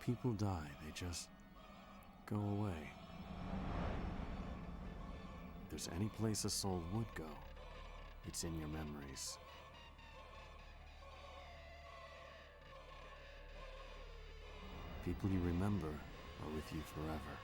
people die, they just go away. If there's any place a soul would go, it's in your memories. People you remember are with you forever.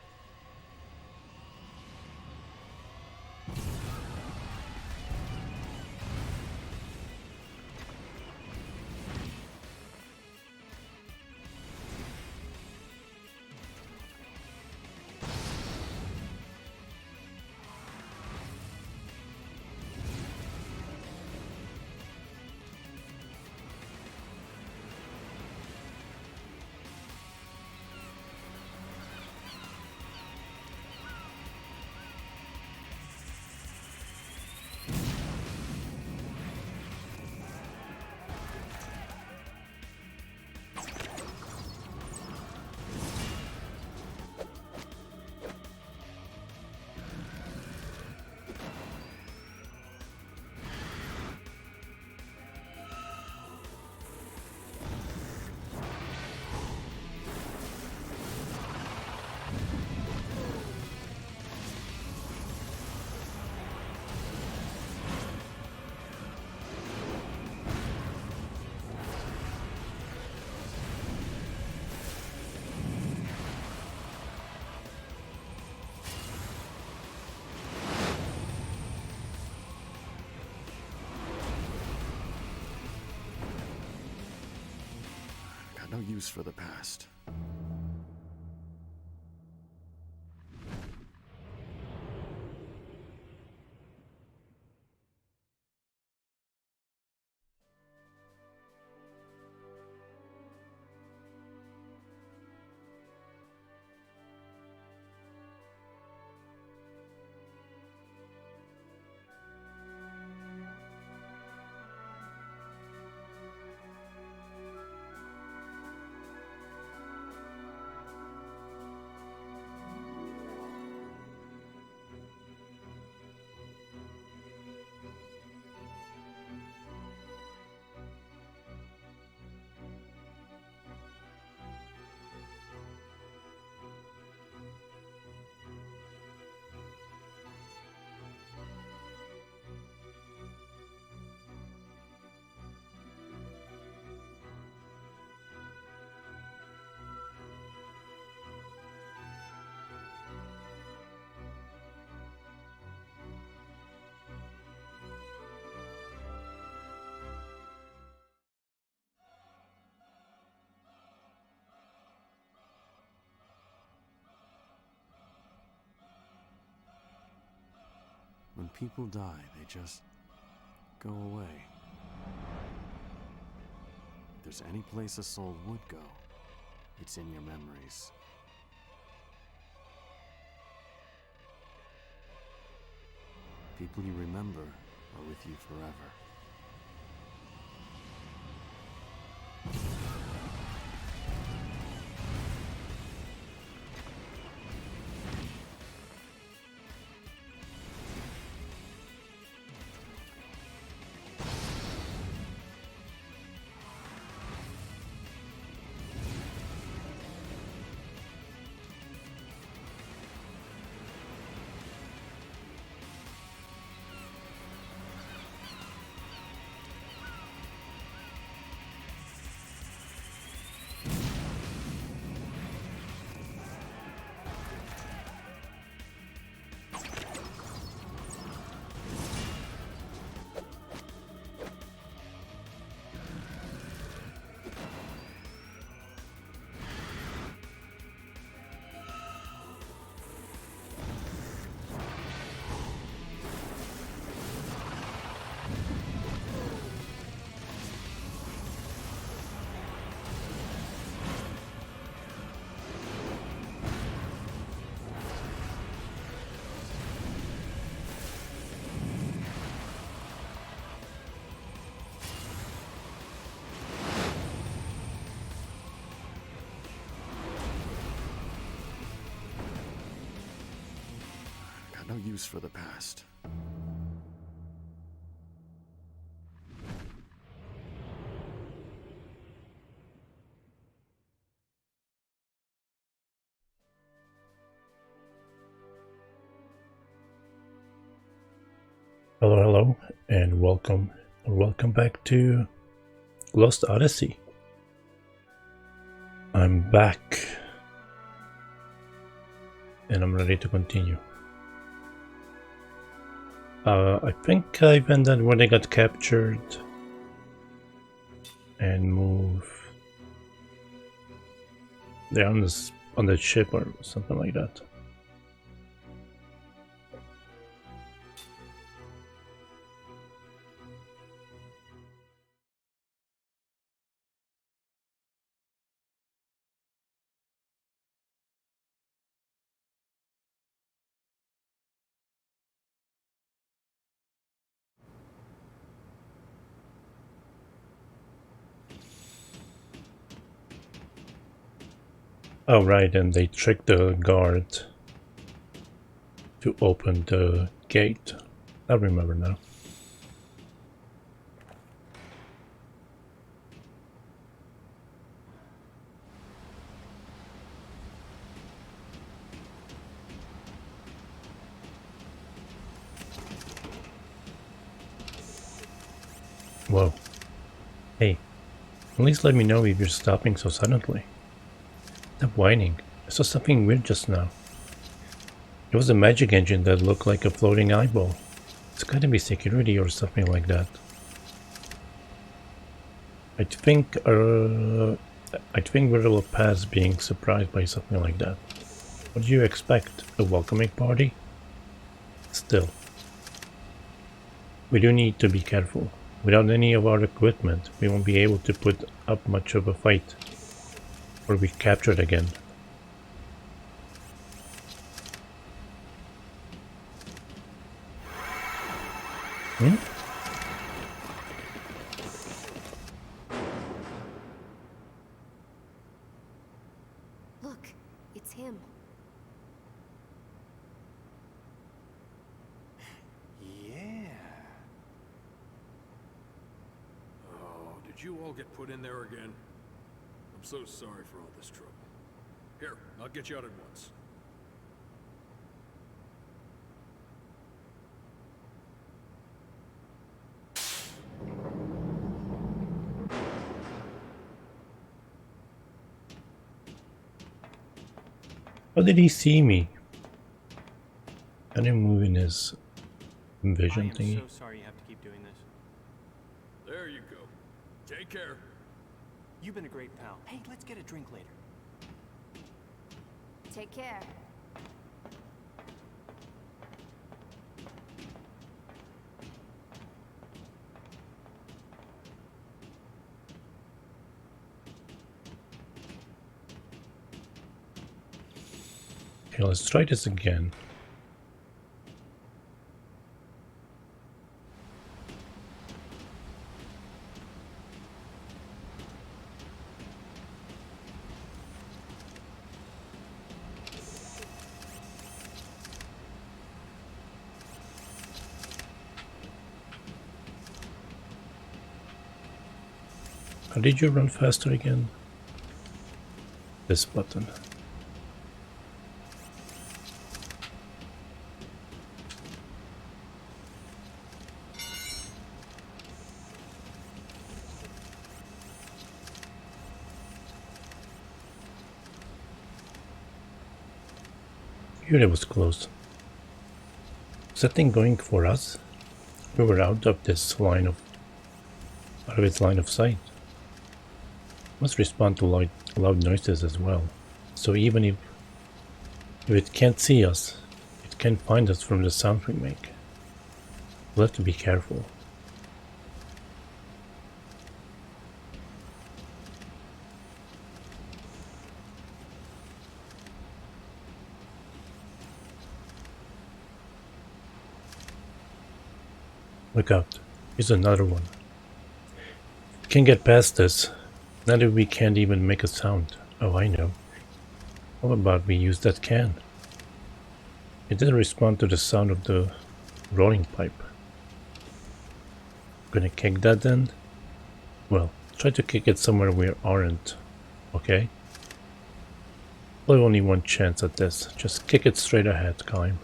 Got no use for the past. When people die, they just go away. If there's any place a soul would go, it's in your memories. People you remember are with you forever. Got no use for the past. Hello and welcome back to Lost Odyssey. I'm back and I'm ready to continue. I think I've ended when they got captured and move. They're on the ship or something like that. Oh right, and they tricked the guard to open the gate. I remember now. Whoa. Hey, at least let me know if you're stopping so suddenly. Stop whining. I saw something weird just now. It was a magic engine that looked like a floating eyeball. It's gotta be security or something like that. I think we're a little past being surprised by something like that. What do you expect? A welcoming party? Still. We do need to be careful. Without any of our equipment, we won't be able to put up much of a fight. Or be captured again. Look, it's him. Yeah. Oh, did you all get put in there again? I'm so sorry for all this trouble. Here, I'll get you out at once. How did he see me? I didn't move in his vision thingy. I am so sorry you have to keep doing this. There you go. Take care. You've been a great pal. Hey, let's get a drink later. Take care. Okay, let's try this again. How did you run faster again? This button. Here it was close. Is that thing going for us? We were out of its line of sight. Must respond to loud noises as well. So even if it can't see us, it can find us from the sound we make. We'll have to be careful. Look out, here's another one. Can't get past this. Not if we can't even make a sound. Oh, I know. How about we use that can? It didn't respond to the sound of the rolling pipe. Gonna kick that then? Well, try to kick it somewhere we aren't. Okay? We'll have only one chance at this. Just kick it straight ahead, Kyle.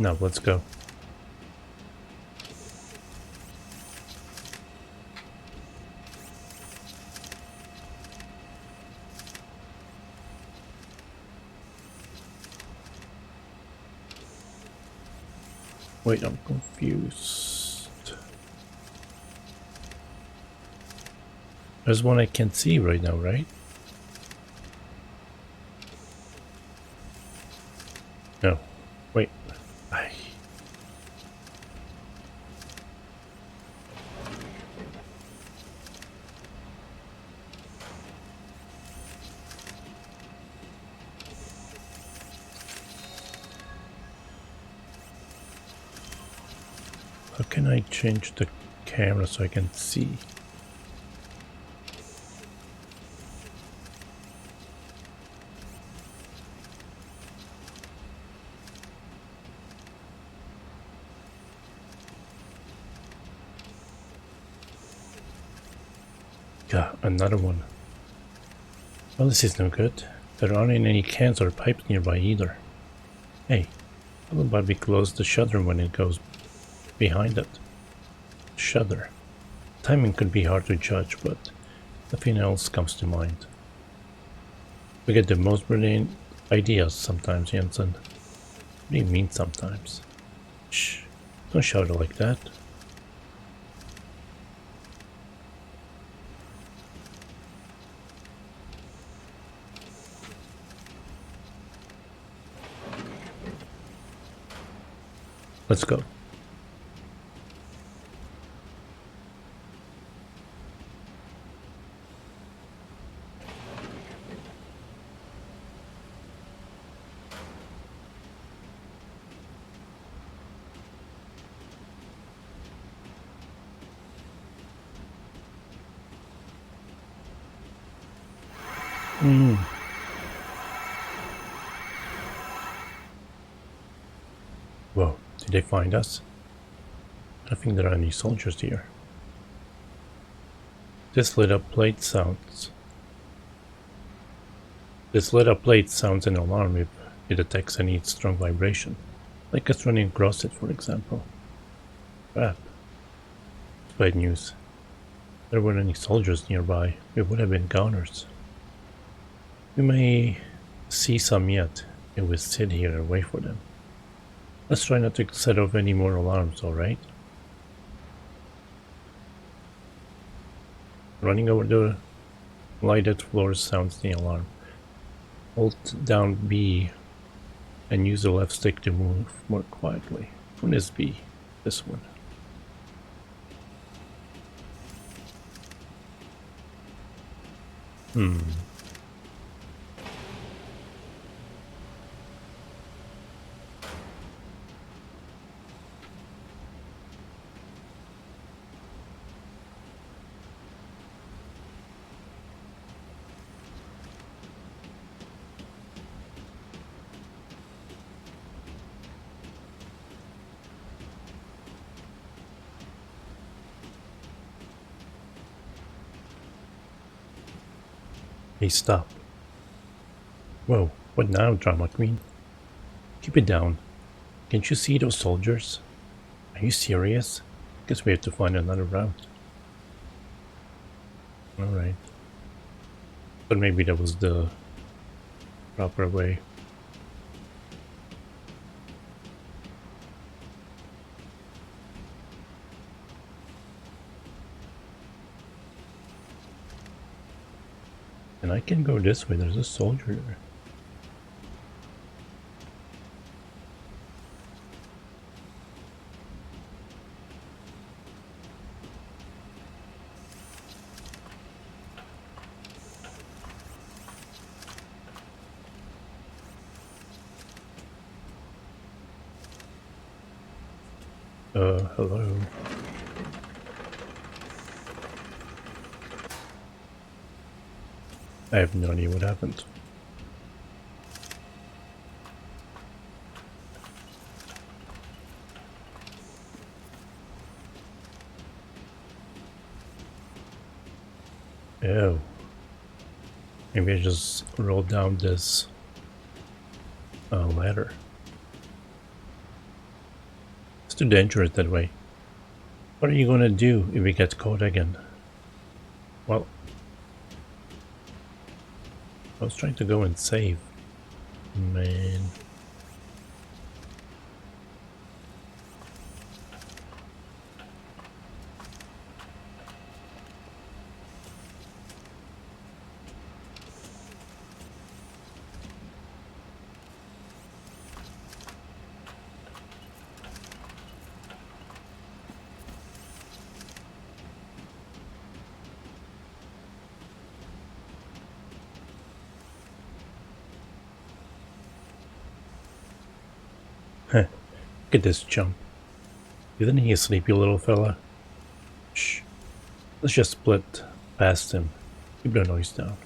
Now let's go. Wait, I'm confused. There's one I can't see right now, right? No. Wait. I... How can I change the camera so I can see? Yeah, another one. Well, this is no good. There aren't any cans or pipes nearby either. Hey, how about we close the shutter when it goes behind it? Shutter. Timing could be hard to judge, but nothing else comes to mind. We get the most brilliant ideas sometimes, Jensen. What do you mean sometimes? Shh, don't shout it like that. Let's go. Whoa, did they find us? I don't think there are any soldiers here. This lit up plate sounds an alarm if it detects any strong vibration, like us running across it, for example. Crap. It's bad news. If there weren't any soldiers nearby, we would have been goners. We may see some yet if we sit here and wait for them. Let's try not to set off any more alarms, alright? Running over the lighted floors sounds the alarm. Hold down B and use the left stick to move more quietly. When is B? This one. Hey, stop. Whoa, what now, drama queen? Keep it down. Can't you see those soldiers? Are you serious? Guess we have to find another route. Alright. But maybe that was the proper way. And I can go this way, there's a soldier there. Hello. I have no idea what happened. Oh. Maybe I just rolled down this ladder. too dangerous that way. What are you gonna do if we get caught again? Well, I was trying to go and save. Man. Look at this chump. Isn't he a sleepy little fella? Shh. Let's just split past him. Keep the noise down.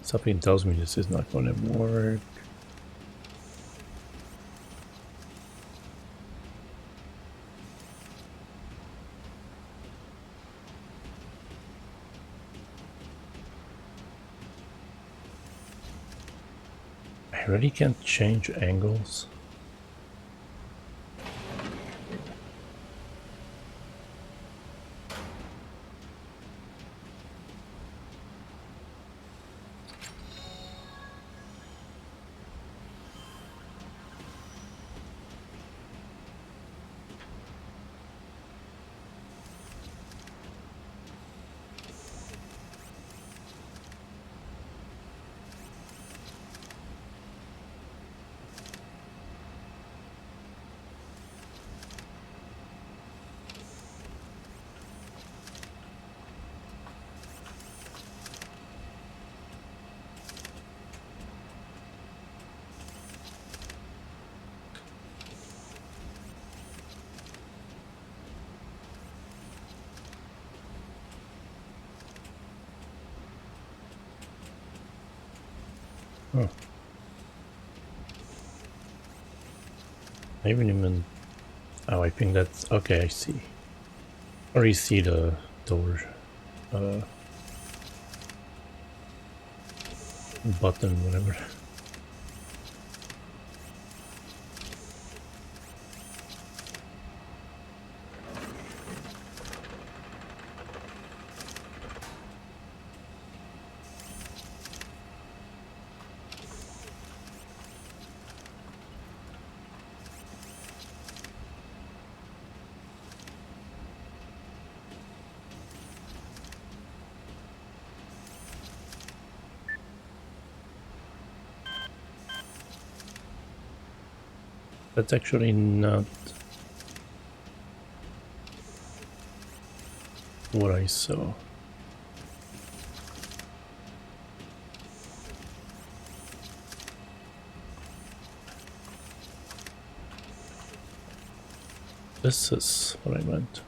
Something tells me this is not gonna work. I really can't change angles. Oh. I haven't even... Oh, I think that's... Okay, I see. Or you see the door button, whatever. That's actually not what I saw. This is what I meant.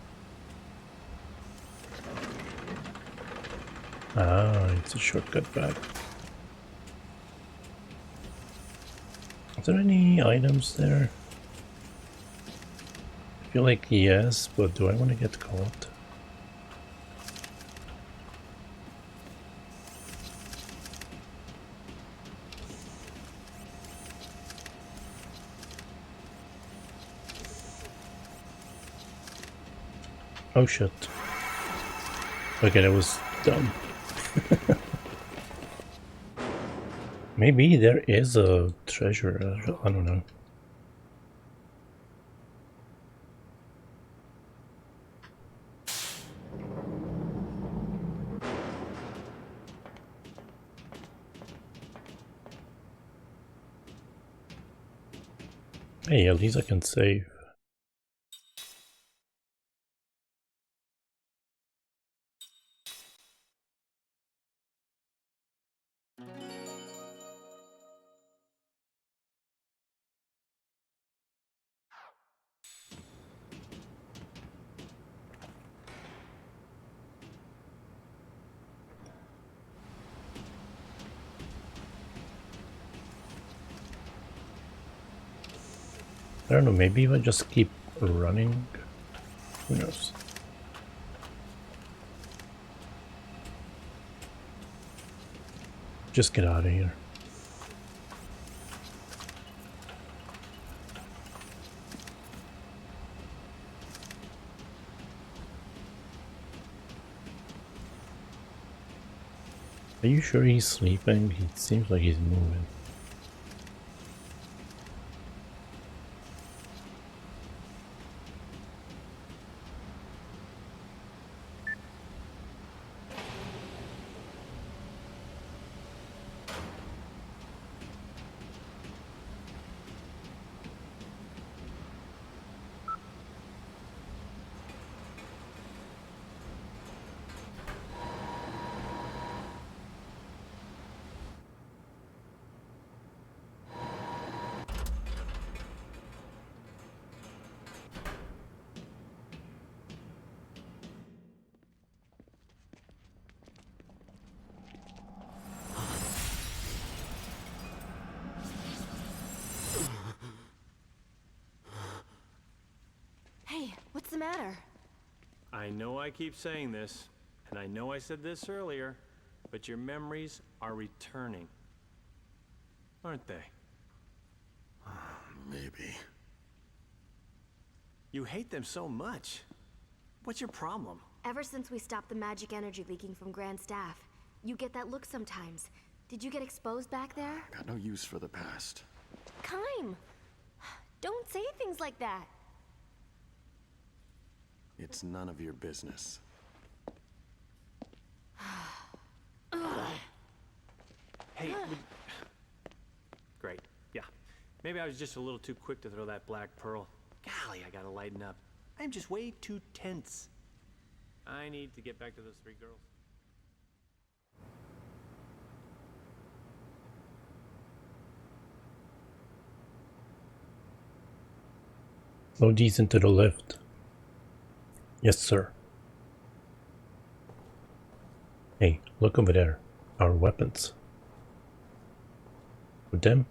Ah, it's a shortcut back. Are there any items there? I feel like yes, but do I want to get caught? Oh shit. Okay, that was dumb. Maybe there is a treasure, I don't know. Hey, at least I can save. I don't know, maybe if I just keep running, who knows. Just get out of here. Are you sure he's sleeping? He seems like he's moving. Hey, what's the matter? I know I keep saying this, and I know I said this earlier, but your memories are returning. Aren't they? Maybe. You hate them so much. What's your problem? Ever since we stopped the magic energy leaking from Grand Staff, you get that look sometimes. Did you get exposed back there? Got no use for the past. Kime! Don't say things like that. It's none of your business. Hey, great. Yeah. Maybe I was just a little too quick to throw that black pearl. Golly, I gotta lighten up. I'm just way too tense. I need to get back to those 3 girls. Load these into the lift. Yes, sir. Hey, look over there. Our weapons. With them,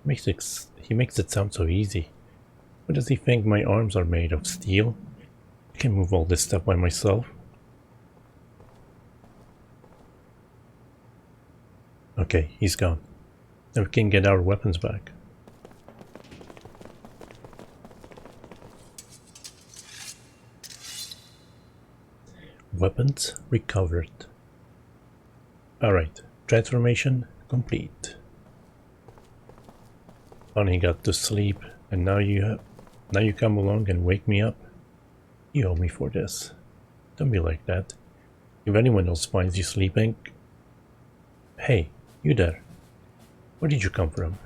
he makes it sound so easy. What does he think my arms are made of? Steel? I can move all this stuff by myself. Okay, he's gone. Now we can get our weapons back. Weapons recovered. Alright, transformation complete. Bonnie got to sleep, and now you come along and wake me up. You owe me for this. Don't be like that. If anyone else finds you sleeping... Hey, you there. Where did you come from?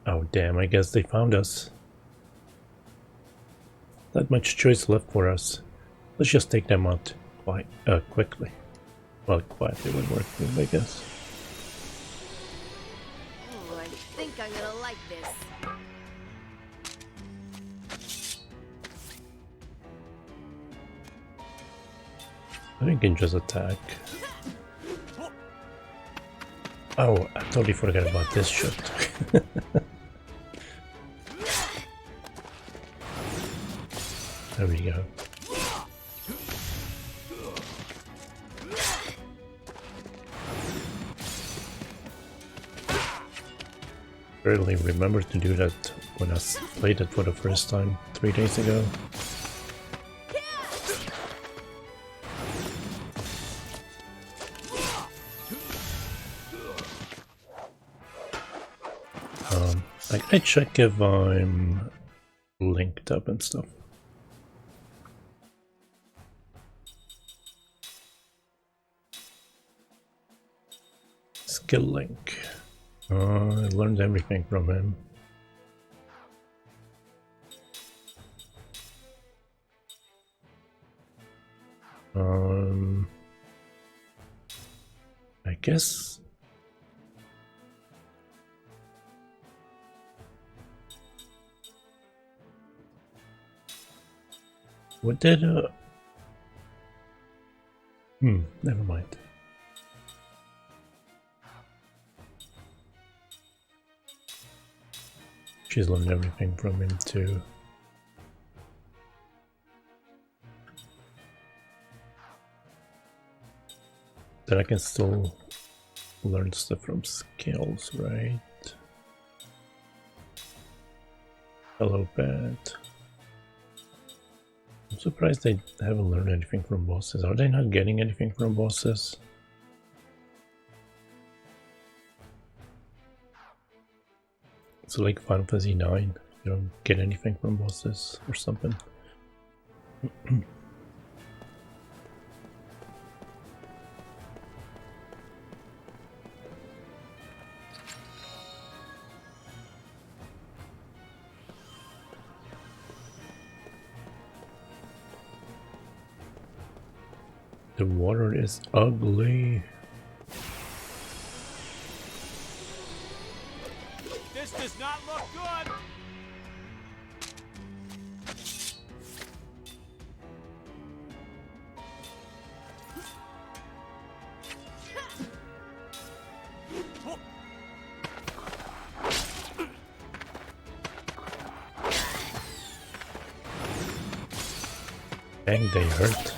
Oh damn, I guess they found us. Not much choice left for us. Let's just take them out quickly. Well, quietly would work too, I guess. Oh, I think I'm gonna like this. I think you can just attack. Oh, I totally forgot about this shit. There we go. Barely remember to do that when I played it for the first time 3 days ago. I check if I'm linked up and stuff. Skill link. I learned everything from him. I guess. What did never mind. She's learned everything from him too. Then I can still learn stuff from skills, right? Hello, Pat. I'm surprised they haven't learned anything from bosses. Are they not getting anything from bosses? It's like Final Fantasy 9. You don't get anything from bosses or something. The water is ugly. This does not look good! Dang, they hurt.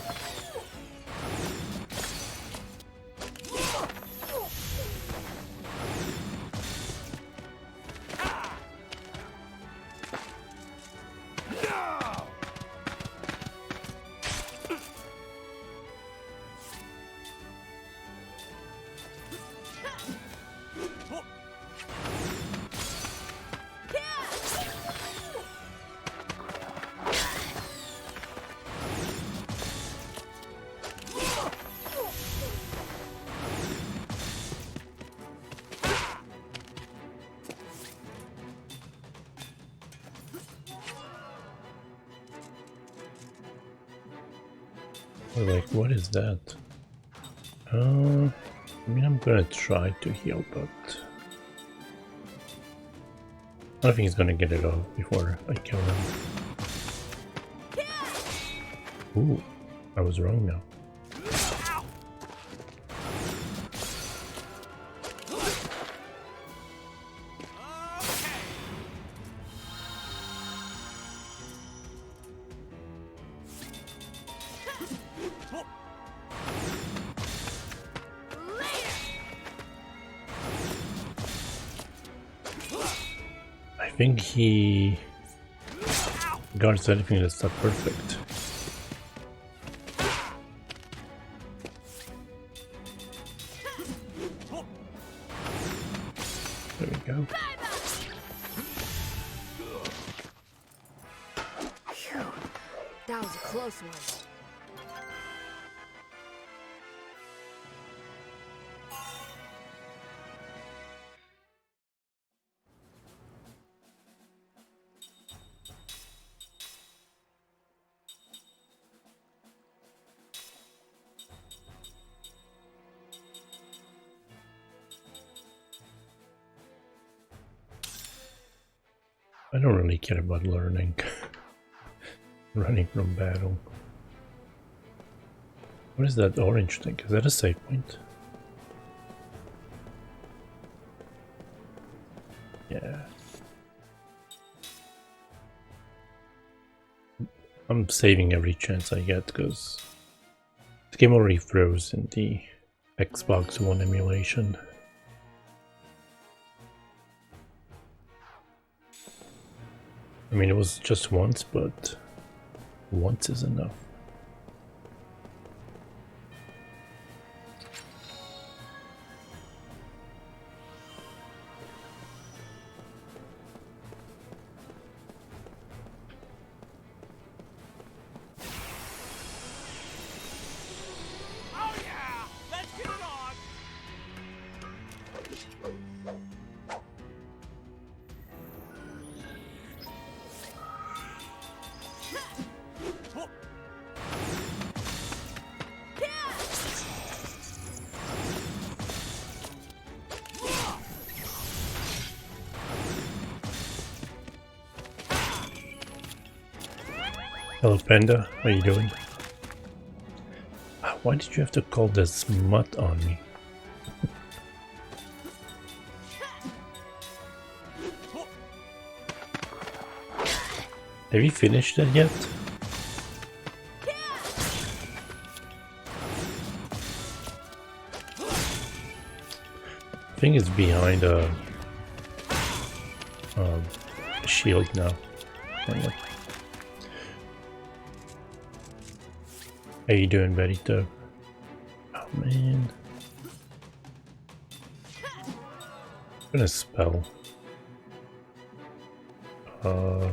Like, what is that? I mean, I'm gonna try to heal, but I don't think he's gonna get it off before I kill him. Ooh, I was wrong now. I think he guards anything that's not perfect. There we go. Phew, that was a close one. I don't really care about learning. Running from battle. What is that orange thing? Is that a save point? Yeah. I'm saving every chance I get because the game already froze in the Xbox One emulation. I mean, it was just once, but once is enough. Oh yeah! Let's get it on! Hello Panda, how you doing? Why did you have to call this smut on me? Have you finished that yet? I think it's behind a shield now. Hang on. How you doing, Benito? Oh man. I'm gonna spell. Uh,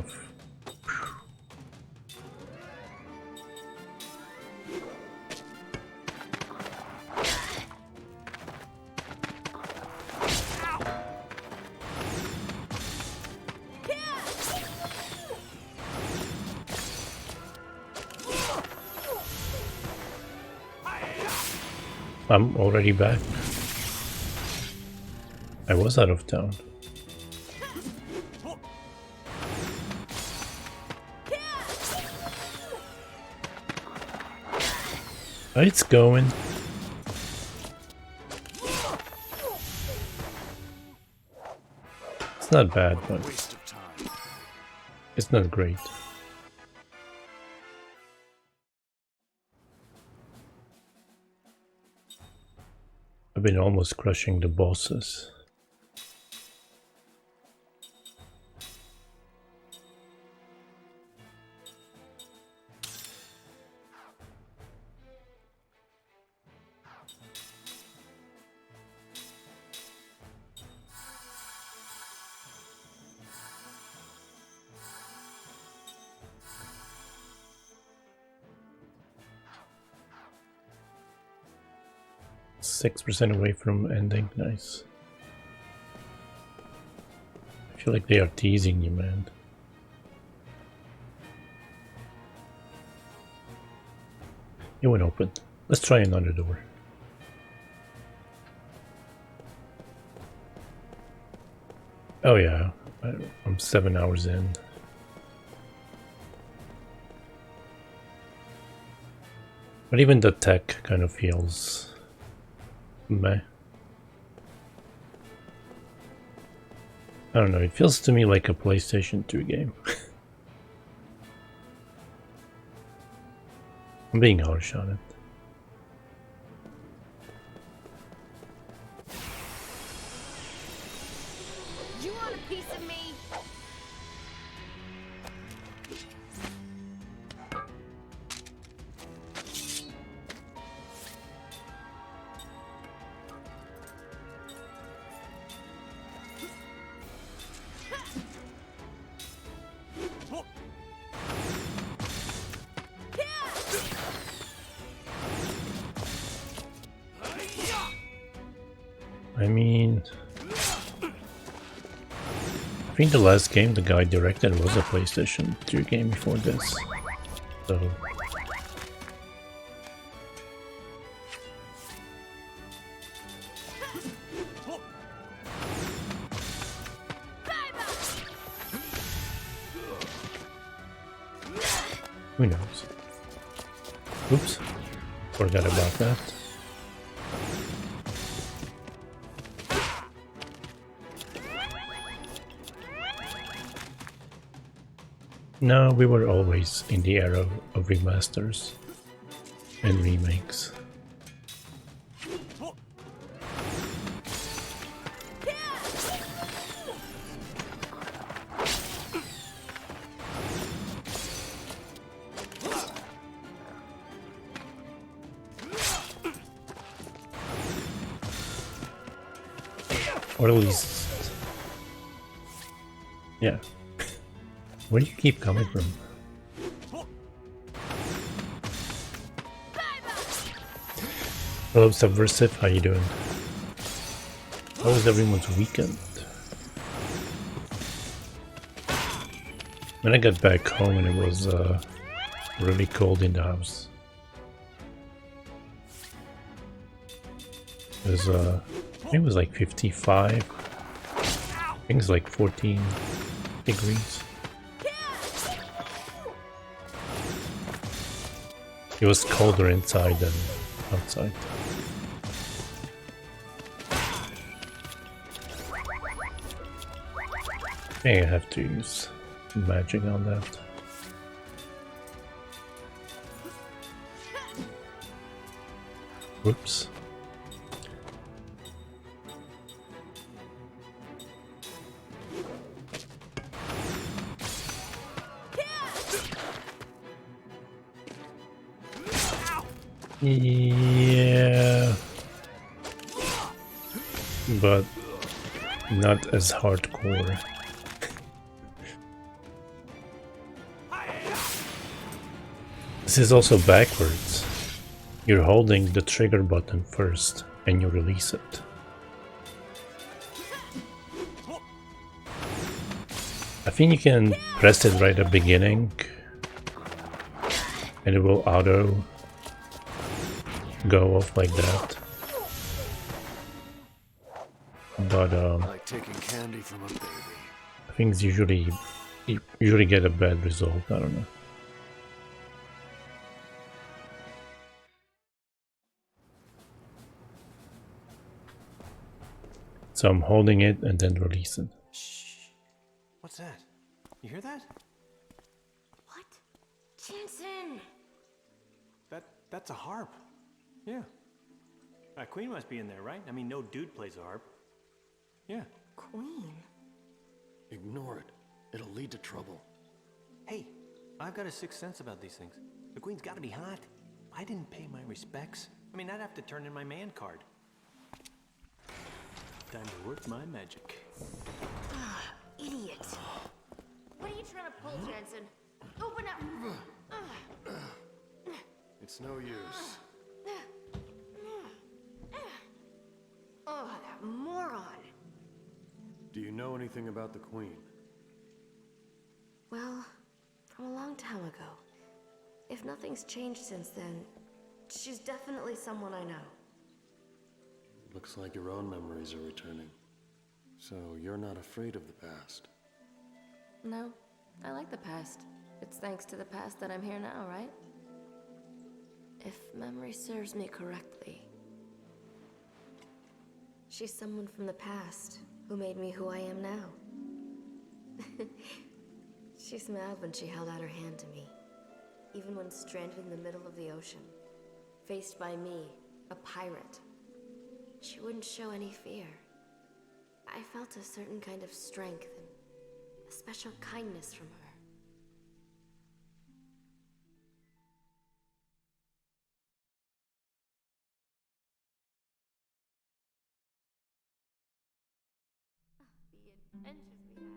I'm already back. I was out of town. It's going. It's not bad, but Waste of time. it's not great. I've been almost crushing the bosses. %6 away from ending. Nice. I feel like they are teasing you, man. It went open. Let's try another door. Oh yeah, I'm 7 hours in. But even the tech kind of feels meh. I don't know, it feels to me like a PlayStation 2 game. I'm being harsh on it. You want a piece of me? I mean, I think the last game the guy directed was a PlayStation 2 game before this. So who knows? Oops, forgot about that. No, we were always in the era of remasters and remakes. Or at least... yeah. Where do you keep coming from? Hello Subversive, how you doing? How was everyone's weekend? When I got back home and it was really cold in the house. It was I think it was like 55. I think it's like 14 degrees. It was colder inside than outside. I think I have to use magic on that. Whoops. Yeah, but not as hardcore. This is also backwards. You're holding the trigger button first and you release it. I think you can press it right at the beginning and it will auto go off like that. But Like taking candy from a baby. things usually you usually get a bad result. I don't know. So I'm holding it and then release it. Shh. What's that? You hear that? What? Jensen! That's a harp. Yeah. Queen must be in there, right? I mean, no dude plays a harp. Yeah. Queen? Ignore it. It'll lead to trouble. Hey, I've got a sixth sense about these things. The Queen's got to be hot. I didn't pay my respects. I mean, I'd have to turn in my man card. Time to work my magic. Idiot. What are you trying to pull, Jensen? Open up! It's no use. Oh, that moron. Do you know anything about the Queen? Well, from a long time ago. If nothing's changed since then, she's definitely someone I know. Looks like your own memories are returning. So you're not afraid of the past? No, I like the past. It's thanks to the past that I'm here now, right? If memory serves me correctly. She's someone from the past who made me who I am now. She smiled when she held out her hand to me, even when stranded in the middle of the ocean, faced by me, a pirate. She wouldn't show any fear. I felt a certain kind of strength and a special kindness from her.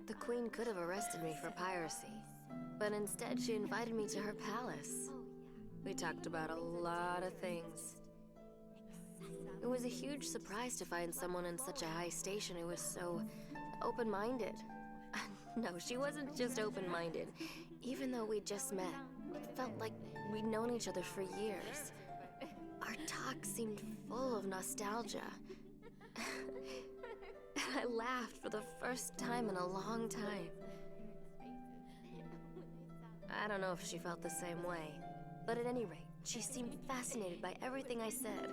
The Queen could have arrested me for piracy, but instead she invited me to her palace. We talked about a lot of things. It was a huge surprise to find someone in such a high station who was so open-minded. No, she wasn't just open-minded. Even though we just met, it felt like we'd known each other for years. Our talk seemed full of nostalgia. I laughed for the first time in a long time. I don't know if she felt the same way, but at any rate, she seemed fascinated by everything I said.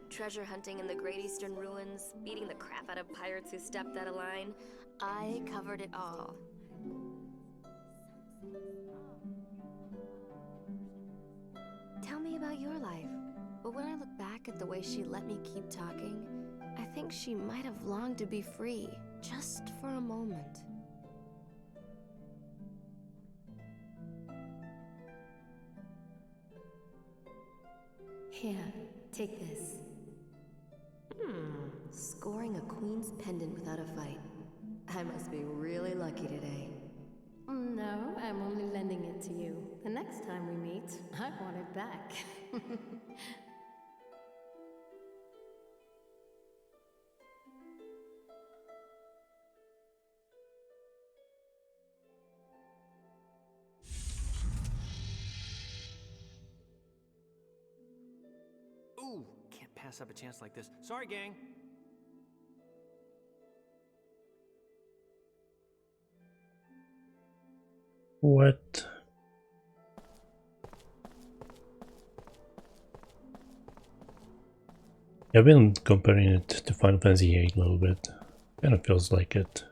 Treasure hunting in the Great Eastern Ruins, beating the crap out of pirates who stepped out of line. I covered it all. Tell me about your life. But when I look back at the way she let me keep talking, I think she might have longed to be free, just for a moment. Here, take this. Scoring a queen's pendant without a fight. I must be really lucky today. No, I'm only lending it to you. The next time we meet, I want it back. Ooh, can't pass up a chance like this. Sorry, gang. What? I've been comparing it to Final Fantasy VIII a little bit. Kind of feels like it.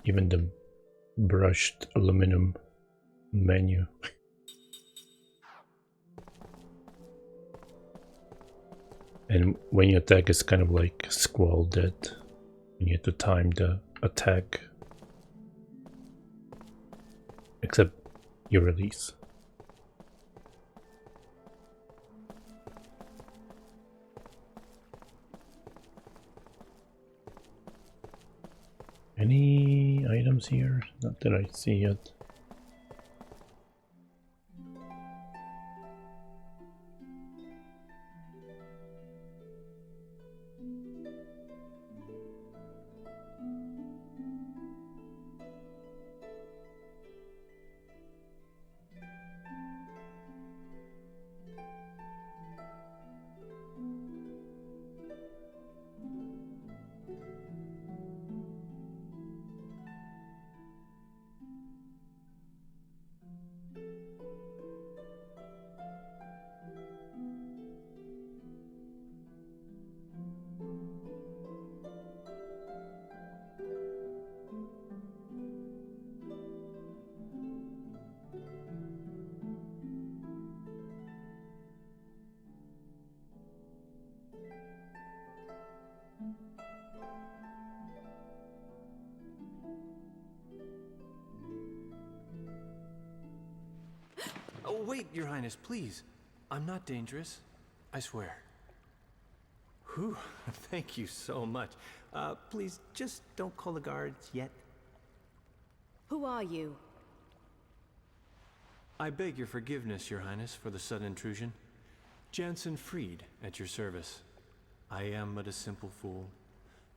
Even the brushed aluminum menu. And when you attack, it's kind of like Squall did. You have to time the attack. Except you release. Any items here? Not that I see yet. wait, Your Highness, please. I'm not dangerous. I swear. Whew, thank you so much. Please, just don't call the guards yet. Who are you? I beg your forgiveness, Your Highness, for the sudden intrusion. Jansen Freed, at your service. I am but a simple fool,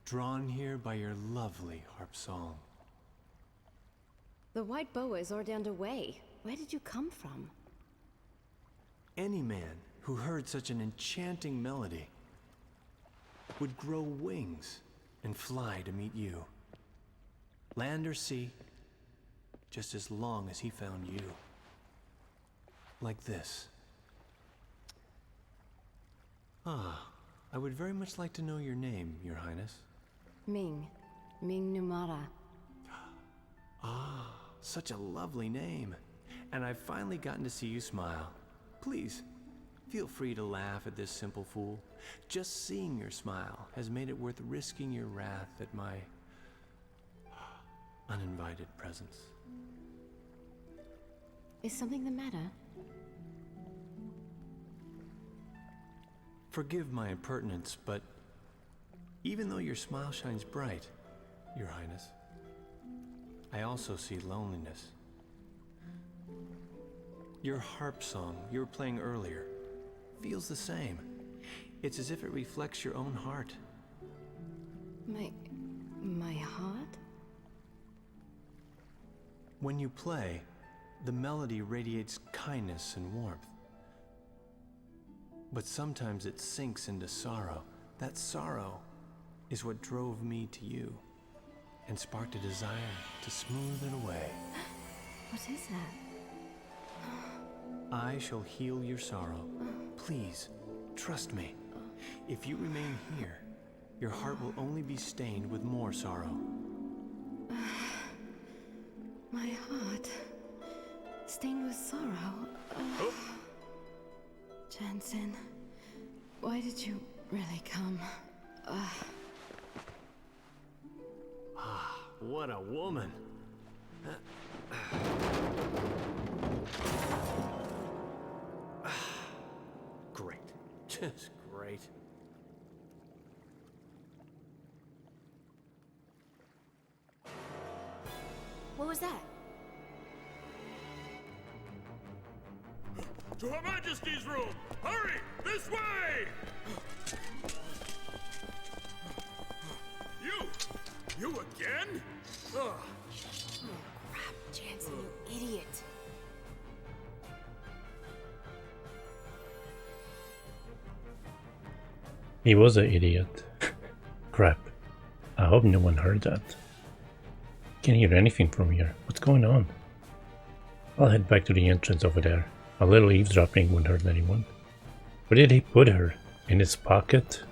drawn here by your lovely harp song. The White Boa is already underway. Where did you come from? Any man who heard such an enchanting melody would grow wings and fly to meet you. Land or sea, just as long as he found you. Like this. I would very much like to know your name, Your Highness. Ming Numara. Such a lovely name. And I've finally gotten to see you smile. Please, feel free to laugh at this simple fool. Just seeing your smile has made it worth risking your wrath at my uninvited presence. Is something the matter? Forgive my impertinence, but even though your smile shines bright, Your Highness, I also see loneliness. Your harp song you were playing earlier feels the same. It's as if it reflects your own heart. My heart? When you play, the melody radiates kindness and warmth. But sometimes it sinks into sorrow. That sorrow is what drove me to you and sparked a desire to smooth it away. What is that? I shall heal your sorrow. Please, trust me. If you remain here, your heart will only be stained with more sorrow. My heart. Stained with sorrow. Jansen, why did you really come? What a woman! Great. Just great. What was that? To Her Majesty's room! Hurry! This way! You again? Ugh. Crap, Jansen, you idiot. He was an idiot. Crap. I hope no one heard that. Can't hear anything from here. What's going on? I'll head back to the entrance over there. A little eavesdropping wouldn't hurt anyone. Where did he put her? In his pocket?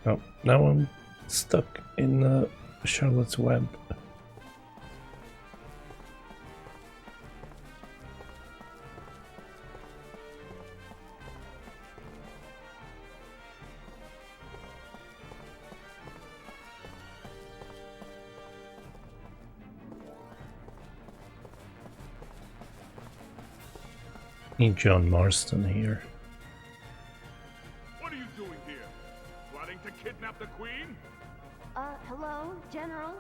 Oh, now I'm stuck in Charlotte's Web. Need John Marston here. What are you doing here? Plotting to kidnap the Queen? Hello, General?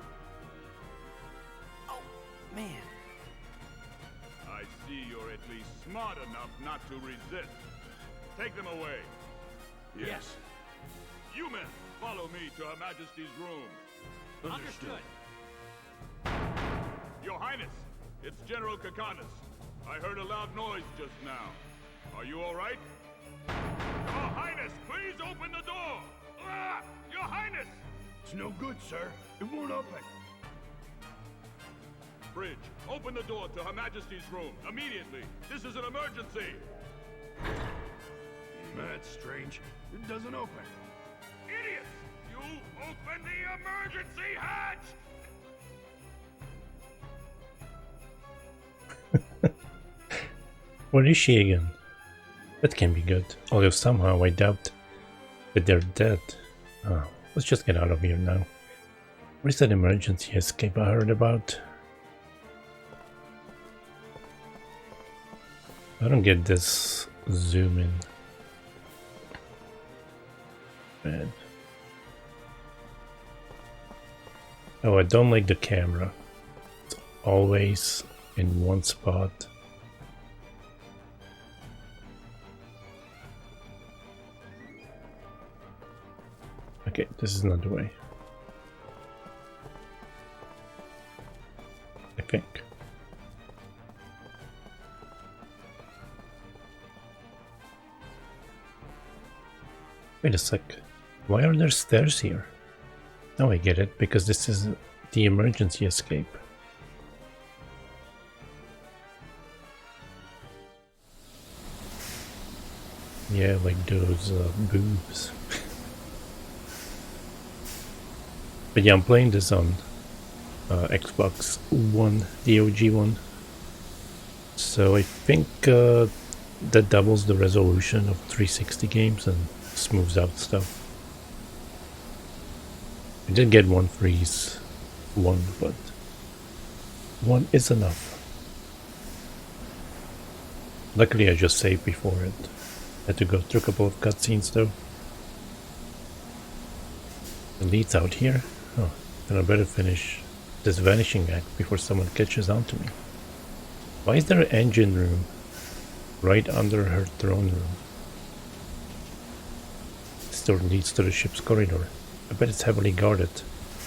Oh, man. I see you're at least smart enough not to resist. Take them away. Yes. You men, follow me to Her Majesty's room. Understood. Your Highness, it's General Kakanis. I heard a loud noise just now. Are you all right? Your Highness, please open the door! Ah! Your Highness! It's no good, sir. It won't open. Bridge, open the door to Her Majesty's room, immediately. This is an emergency. That's strange. It doesn't open. Idiots! You open the emergency hatch! Where is she again? That can be good, although somehow I doubt that they're dead. Oh, let's just get out of here now. Where's that emergency escape I heard about? I don't get this zoom in. Man. Oh, I don't like the camera. It's always in one spot. Okay, this is not the way. I think. Wait a sec. Why are there stairs here? Now I get it, because this is the emergency escape. Yeah, like those boobs. But yeah, I'm playing this on Xbox One, the OG one. So I think that doubles the resolution of 360 games and smooths out stuff. I did get one freeze, but one is enough. Luckily I just saved before it. Had to go through a couple of cutscenes though. The lead's out here. Oh, then I better finish this vanishing act before someone catches on to me. Why is there an engine room right under her throne room? This door leads to the ship's corridor. I bet it's heavily guarded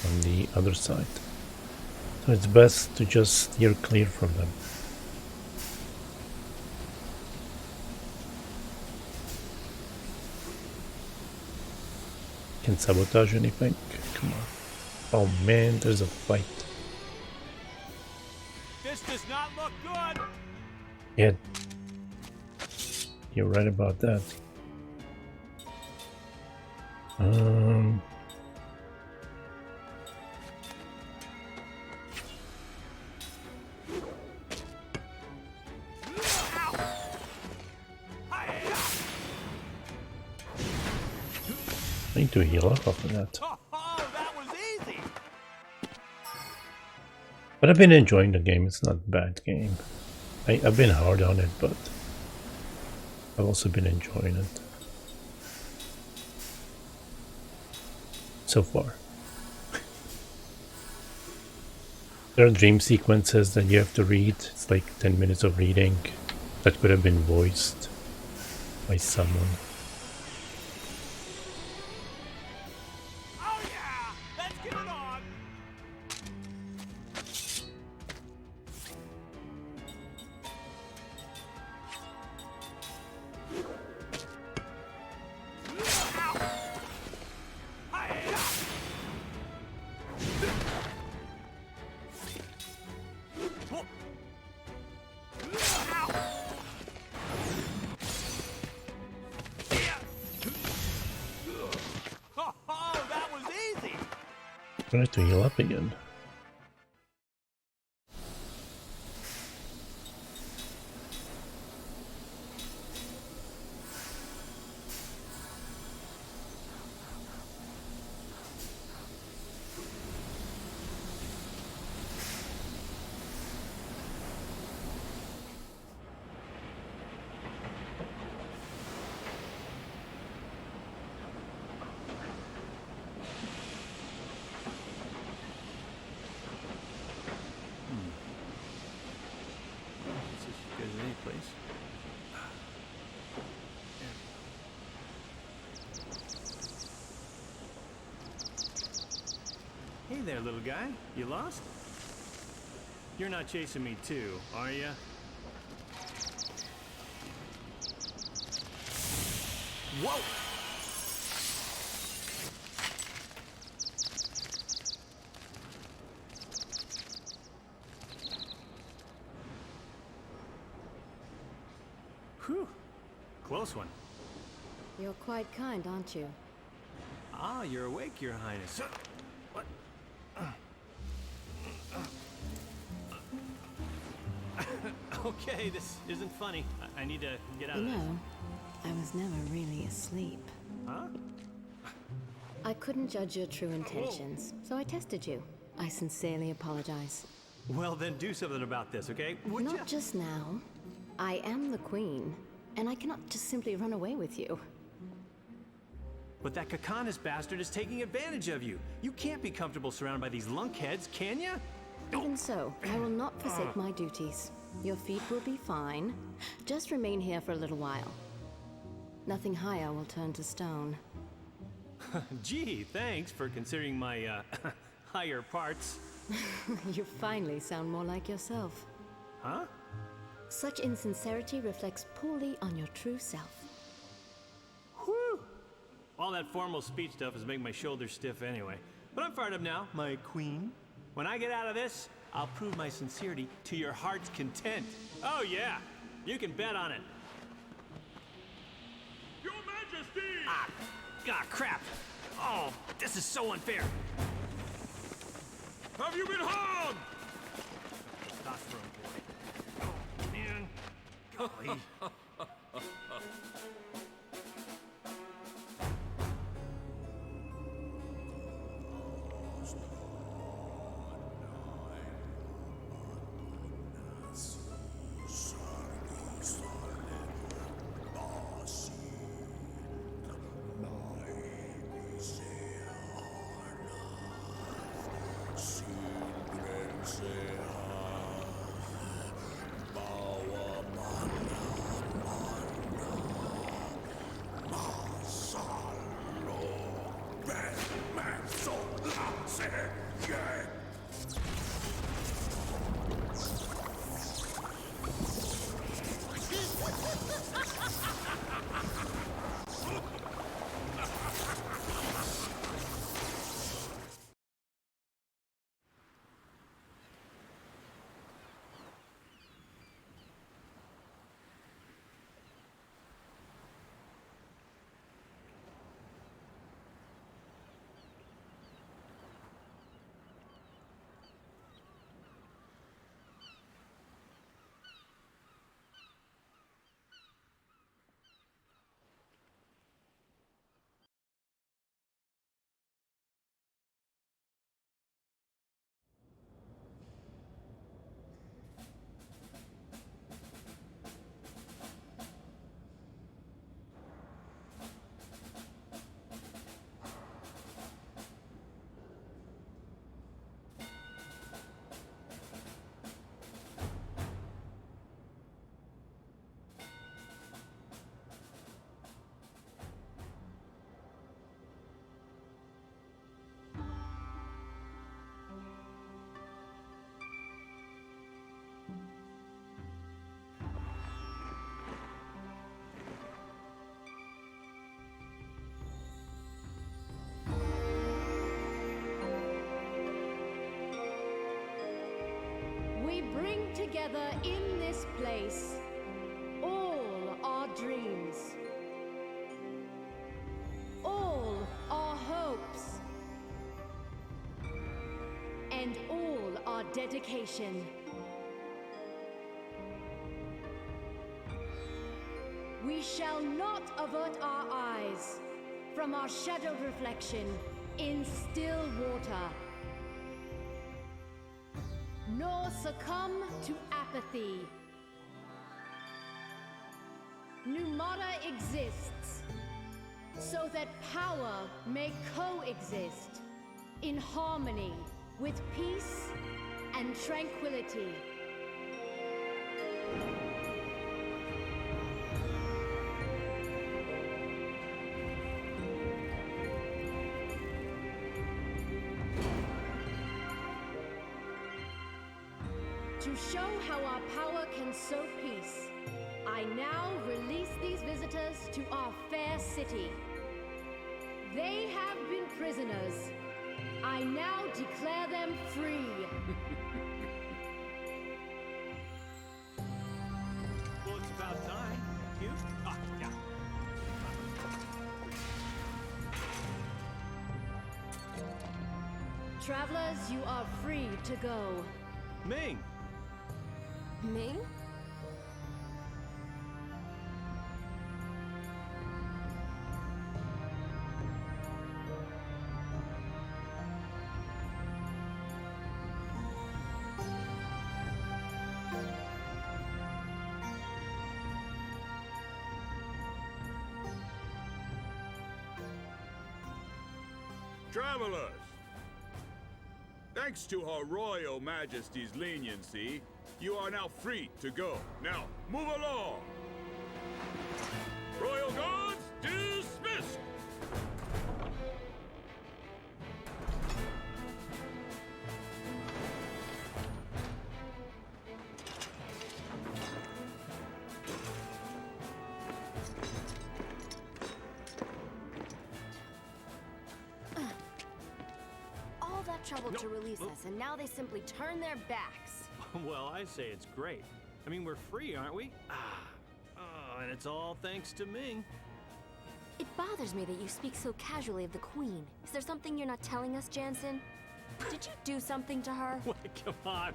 on the other side. So it's best to just steer clear from them. Can sabotage anything? Come on. Oh man, there's a fight. This does not look good! Yeah. You're right about that. I need to heal up after that. Oh, that was easy! But I've been enjoying the game. It's not a bad game. I've been hard on it, but I've also been enjoying it. So far. There are dream sequences that you have to read. It's like 10 minutes of reading that could have been voiced by someone. Oh yeah! Let's get it on! I have to heal up again. Hey there, little guy. You lost? You're not chasing me too, are ya? Whoa! Whew. Close one. You're quite kind, aren't you? Ah, you're awake, Your Highness. What? Okay, this isn't funny. I need to get out You of this. know, I was never really asleep. Huh? I couldn't judge your true intentions, so I tested you. I sincerely apologize. Well, then do something about this, okay? Would Not ya? just now. I am the queen, and I cannot just simply run away with you. But that Kakanas bastard is taking advantage of you. You can't be comfortable surrounded by these lunkheads, can ya? Even so, I will not forsake my duties. Your feet will be fine. Just remain here for a little while. Nothing higher will turn to stone. Gee, thanks for considering my, higher parts. You finally sound more like yourself. Huh? Such insincerity reflects poorly on your true self. Whew! All that formal speech stuff is making my shoulders stiff anyway. But I'm fired up now, my queen. When I get out of this, I'll prove my sincerity to your heart's content. Oh yeah, you can bet on it. Your Majesty! Ah, crap! Oh, this is so unfair. Have you been harmed? Testosterone boy. Oh, man. Golly. We bring together in this place all our dreams, all our hopes, and all our dedication. We shall not avert our eyes from our shadowed reflection in still water, nor succumb to apathy. Numata exists so that power may coexist in harmony with peace and tranquility. To show how our power can sow peace, I now release these visitors to our fair city. They have been prisoners. I now declare them free. Well, it's about time. You? Ah, yeah. Travelers, you are free to go. Ming! Me? Travelers! Thanks to Her Royal Majesty's leniency, you are now free to go. Now, move along! Royal Guards, dismissed! All that trouble to release us, and now they simply turn their backs. Well, I say it's great. I mean, we're free, aren't we? Oh, and it's all thanks to me. It bothers me that you speak so casually of the Queen. Is there something you're not telling us, Jansen? Did you do something to her? Wait, come on.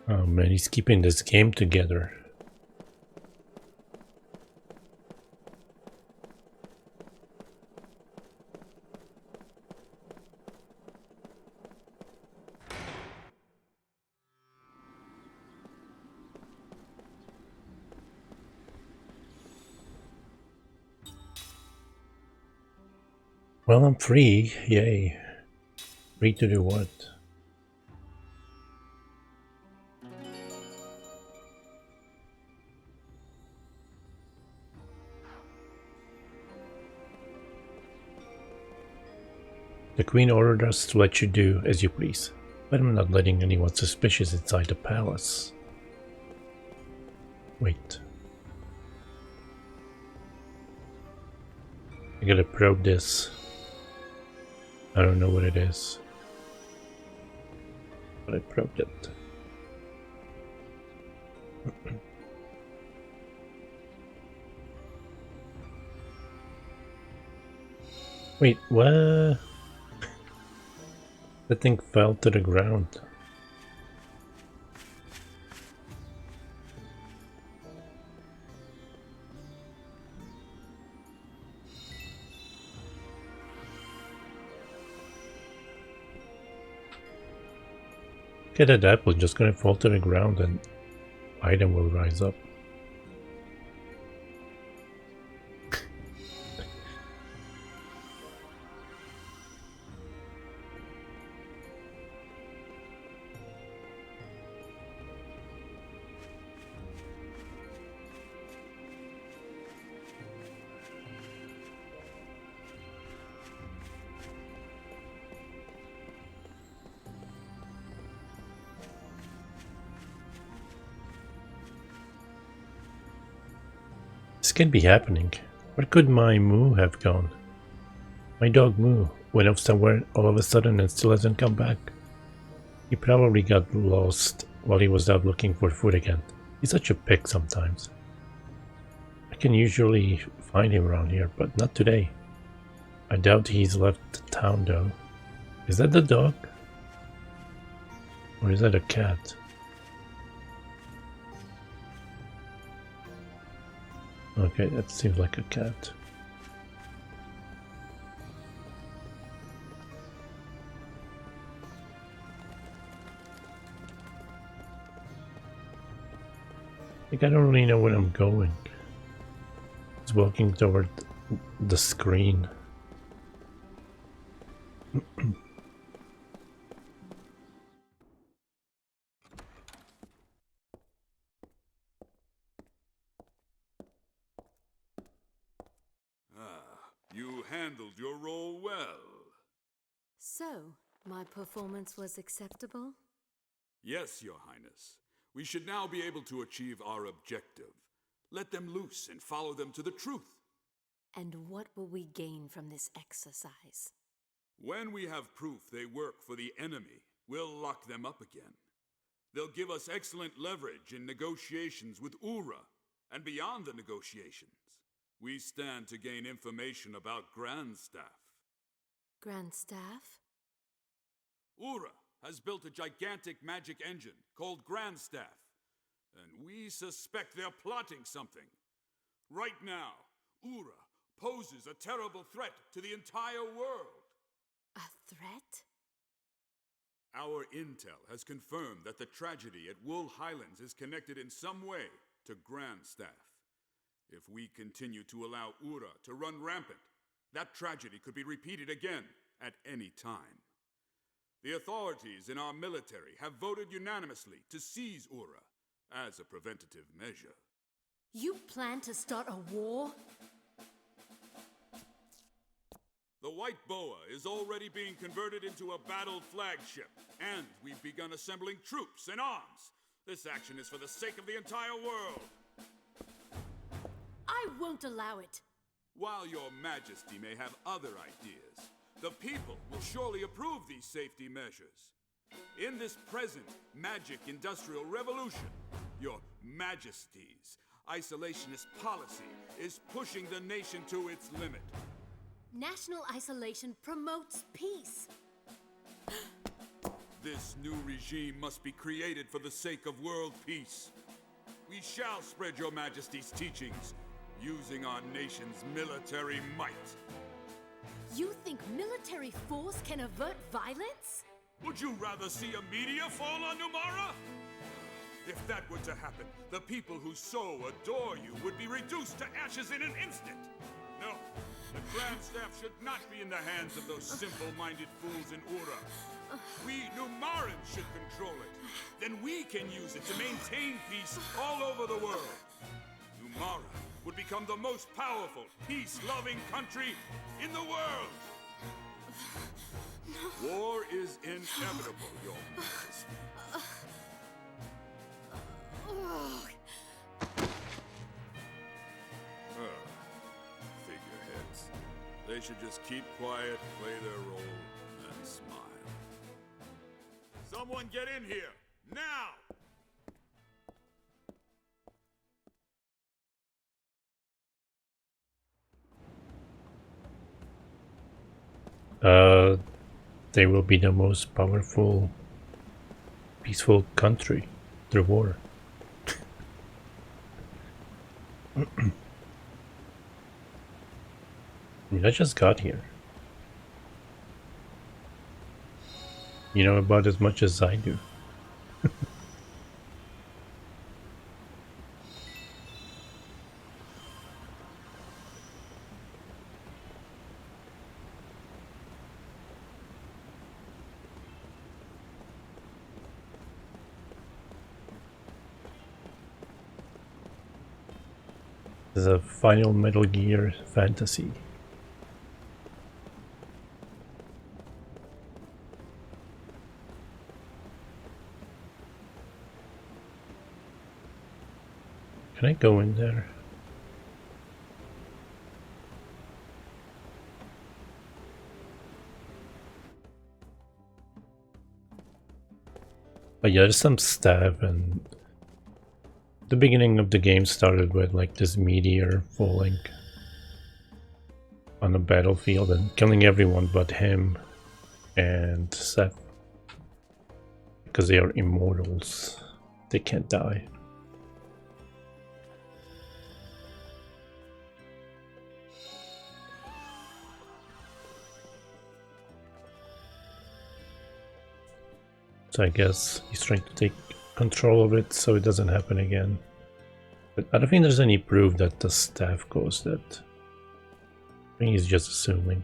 Oh man, he's keeping this game together. Well, I'm free. Yay. Free to do what? The Queen ordered us to let you do as you please, but I'm not letting anyone suspicious inside the palace. Wait. I gotta probe this. I don't know what it is, but I probed it. Wait, what? The thing fell to the ground. Okay, that apple is just gonna fall to the ground and item will rise up. This can't be happening. Where could my Moo have gone? My dog Moo went off somewhere all of a sudden and still hasn't come back. He probably got lost while he was out looking for food again. He's such a pig sometimes. I can usually find him around here, but not today. I doubt he's left town though. Is that the dog? Or is that a cat? Okay, that seems like a cat. I don't really know where I'm going. It's walking toward the screen. You handled your role well. So, my performance was acceptable? Yes, Your Highness. We should now be able to achieve our objective. Let them loose and follow them to the truth. And what will we gain from this exercise? When we have proof they work for the enemy, we'll lock them up again. They'll give us excellent leverage in negotiations with Ura, and beyond the negotiations, we stand to gain information about Grandstaff. Grandstaff? Ura has built a gigantic magic engine called Grandstaff, and we suspect they're plotting something. Right now, Ura poses a terrible threat to the entire world. A threat? Our intel has confirmed that the tragedy at Wool Highlands is connected in some way to Grandstaff. If we continue to allow Ura to run rampant, that tragedy could be repeated again at any time. The authorities in our military have voted unanimously to seize Ura as a preventative measure. You plan to start a war? The White Boa is already being converted into a battle flagship, and we've begun assembling troops and arms. This action is for the sake of the entire world. I won't allow it. While your Majesty may have other ideas, the people will surely approve these safety measures. In this present magic industrial revolution, your Majesty's isolationist policy is pushing the nation to its limit. National isolation promotes peace. This new regime must be created for the sake of world peace. We shall spread your Majesty's teachings using our nation's military might. You think military force can avert violence? Would you rather see a meteor fall on Numara? If that were to happen, the people who so adore you would be reduced to ashes in an instant. No, the Grandstaff should not be in the hands of those simple-minded fools in Ura. We Numarans should control it. Then we can use it to maintain peace all over the world. Numara would become the most powerful, peace-loving country in the world. War is inevitable, Your Majesty. Figureheads. They should just keep quiet, play their role, and smile. Someone get in here, now! They will be the most powerful, peaceful country through war. I mean, I just got here. You know about as much as I do. The final Metal Gear fantasy. Can I go in there? But yeah, there's some staff, and the beginning of the game started with like this meteor falling on the battlefield and killing everyone but him and Seth, because they are immortals. They can't die. So I guess he's trying to take control of it so it doesn't happen again. But I don't think there's any proof that the staff caused it. I think he's just assuming.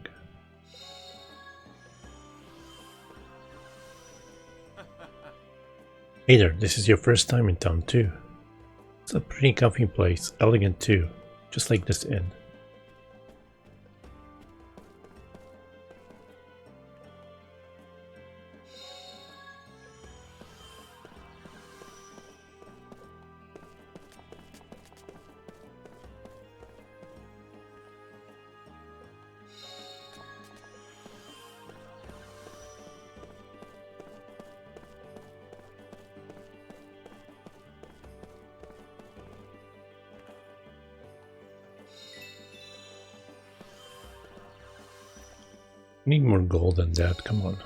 Hey there, this is your first time in town too. It's a pretty comfy place, elegant too, just like this inn. Need more gold than that, come on.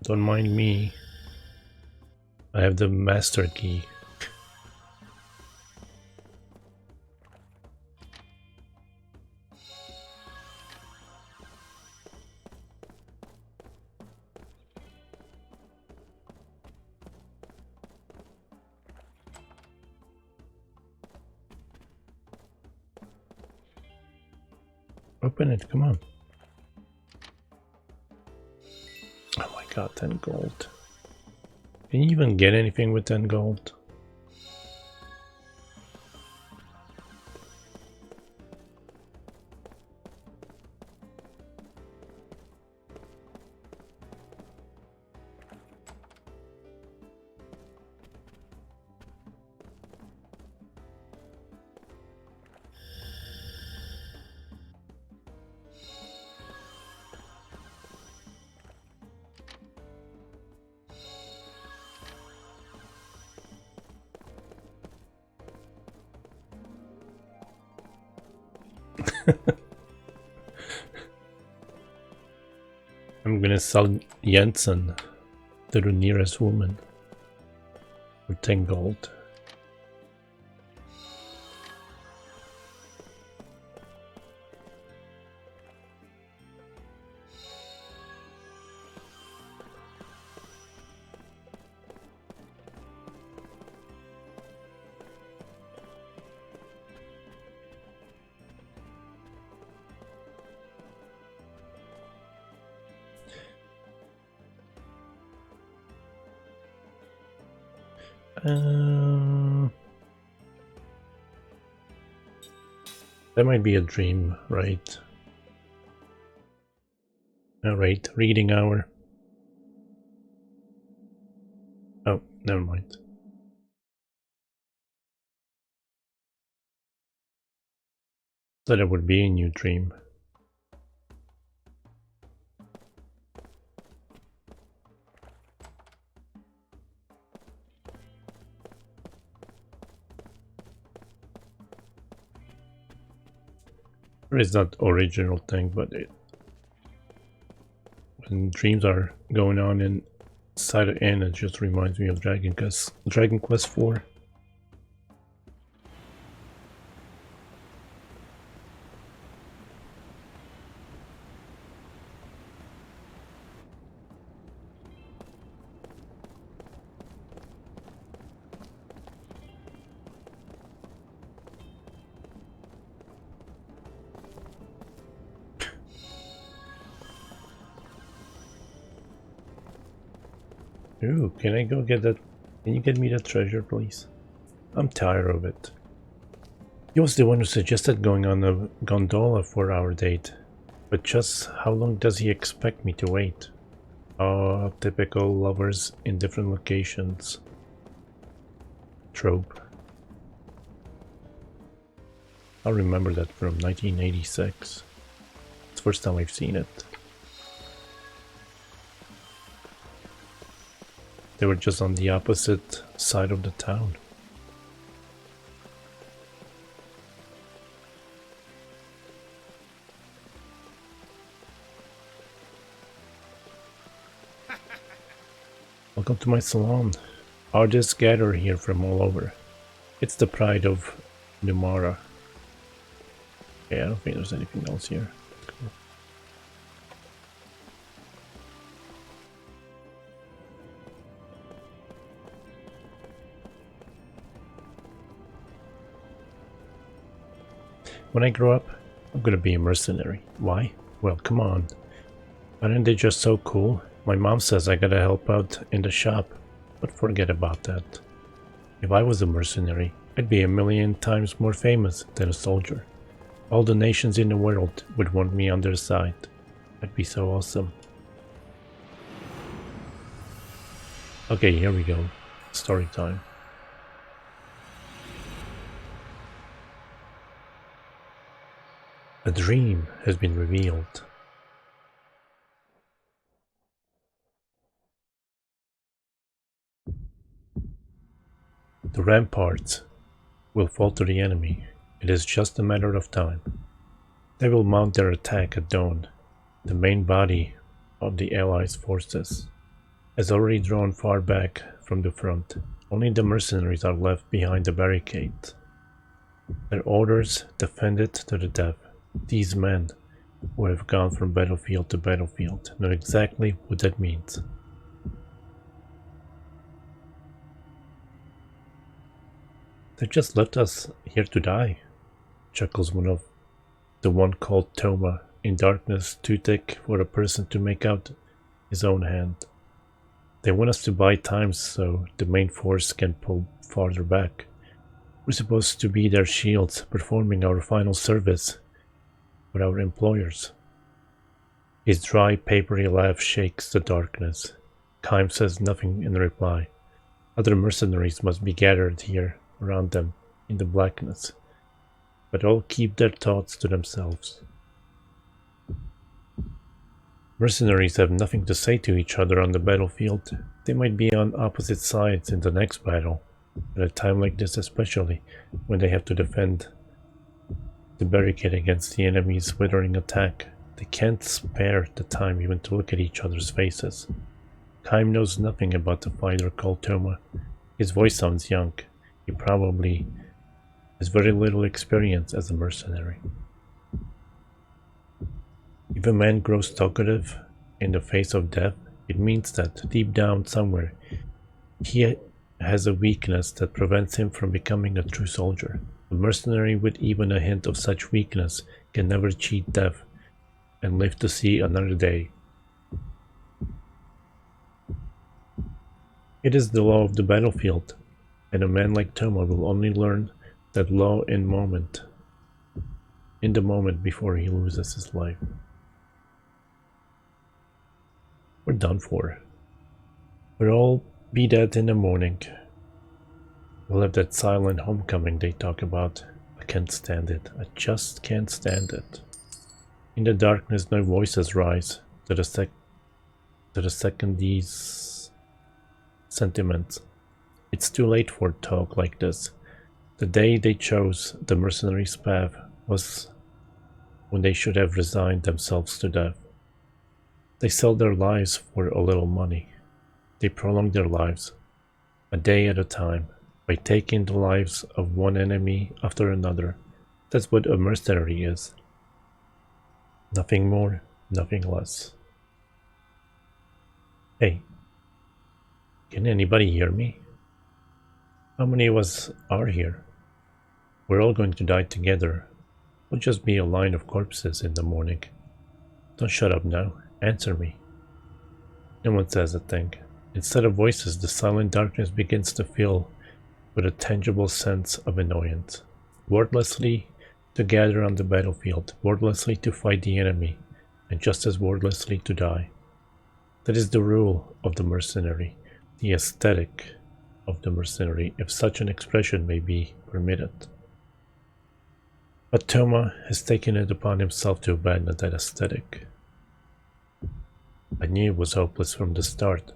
Don't mind me. I have the master key. Open it, come on. Oh my god, 10 gold. Can you even get anything with 10 gold? I'm gonna sell Jensen to the nearest woman for 10 gold. That might be a dream, right? Alright, reading hour. Oh, never mind. Thought it would be a new dream. It's not original thing, but when dreams are going on inside the inn, it just reminds me of Dragon Quest 4. Ooh, can I go get that? Can you get me that treasure, please? I'm tired of it. He was the one who suggested going on a gondola for our date. But just how long does he expect me to wait? Oh, typical lovers in different locations. Trope. I remember that from 1986. It's the first time I've seen it. They were just on the opposite side of the town. Welcome to my salon. Artists gather here from all over. It's the pride of Numara. Yeah, I don't think there's anything else here. Cool. When I grow up, I'm gonna be a mercenary. Why? Well, come on. Aren't they just so cool? My mom says I gotta help out in the shop, but forget about that. If I was a mercenary, I'd be a million times more famous than a soldier. All the nations in the world would want me on their side. That'd be so awesome. Okay, here we go. Story time. A dream has been revealed. The ramparts will fall to the enemy. It is just a matter of time. They will mount their attack at dawn. The main body of the Allies' forces has already drawn far back from the front. Only the mercenaries are left behind the barricade. Their orders defend it to the death. These men, who have gone from battlefield to battlefield, know exactly what that means. They just left us here to die, chuckles one of the one called Toma, in darkness too thick for a person to make out his own hand. They want us to buy time so the main force can pull farther back. We're supposed to be their shields, performing our final service for our employers. His dry, papery laugh shakes the darkness. Kime says nothing in reply. Other mercenaries must be gathered here around them in the blackness, but all keep their thoughts to themselves. Mercenaries have nothing to say to each other on the battlefield. They might be on opposite sides in the next battle, at a time like this especially, when they have to defend the barricade against the enemy's withering attack. They can't spare the time even to look at each other's faces. Kime knows nothing about the fighter called Toma. His voice sounds young. He probably has very little experience as a mercenary. If a man grows talkative in the face of death, it means that deep down somewhere he has a weakness that prevents him from becoming a true soldier. A mercenary with even a hint of such weakness can never cheat death and live to see another day. It is the law of the battlefield, and a man like Toma will only learn that law in the moment before he loses his life. We're done for. We'll all be dead in the morning. We'll have that silent homecoming they talk about. I can't stand it. I just can't stand it. In the darkness, no voices rise to the second these sentiments. It's too late for talk like this. The day they chose the mercenaries' path was when they should have resigned themselves to death. They sell their lives for a little money. They prolong their lives, a day at a time, by taking the lives of one enemy after another. That's what a mercenary is. Nothing more, nothing less. Hey, can anybody hear me? How many of us are here? We're all going to die together. We'll just be a line of corpses in the morning. Don't shut up now. Answer me. No one says a thing. Instead of voices, the silent darkness begins to fill with a tangible sense of annoyance. Wordlessly to gather on the battlefield, wordlessly to fight the enemy, and just as wordlessly to die. That is the rule of the mercenary, the aesthetic of the mercenary, if such an expression may be permitted. But Toma has taken it upon himself to abandon that aesthetic. I knew it was hopeless from the start.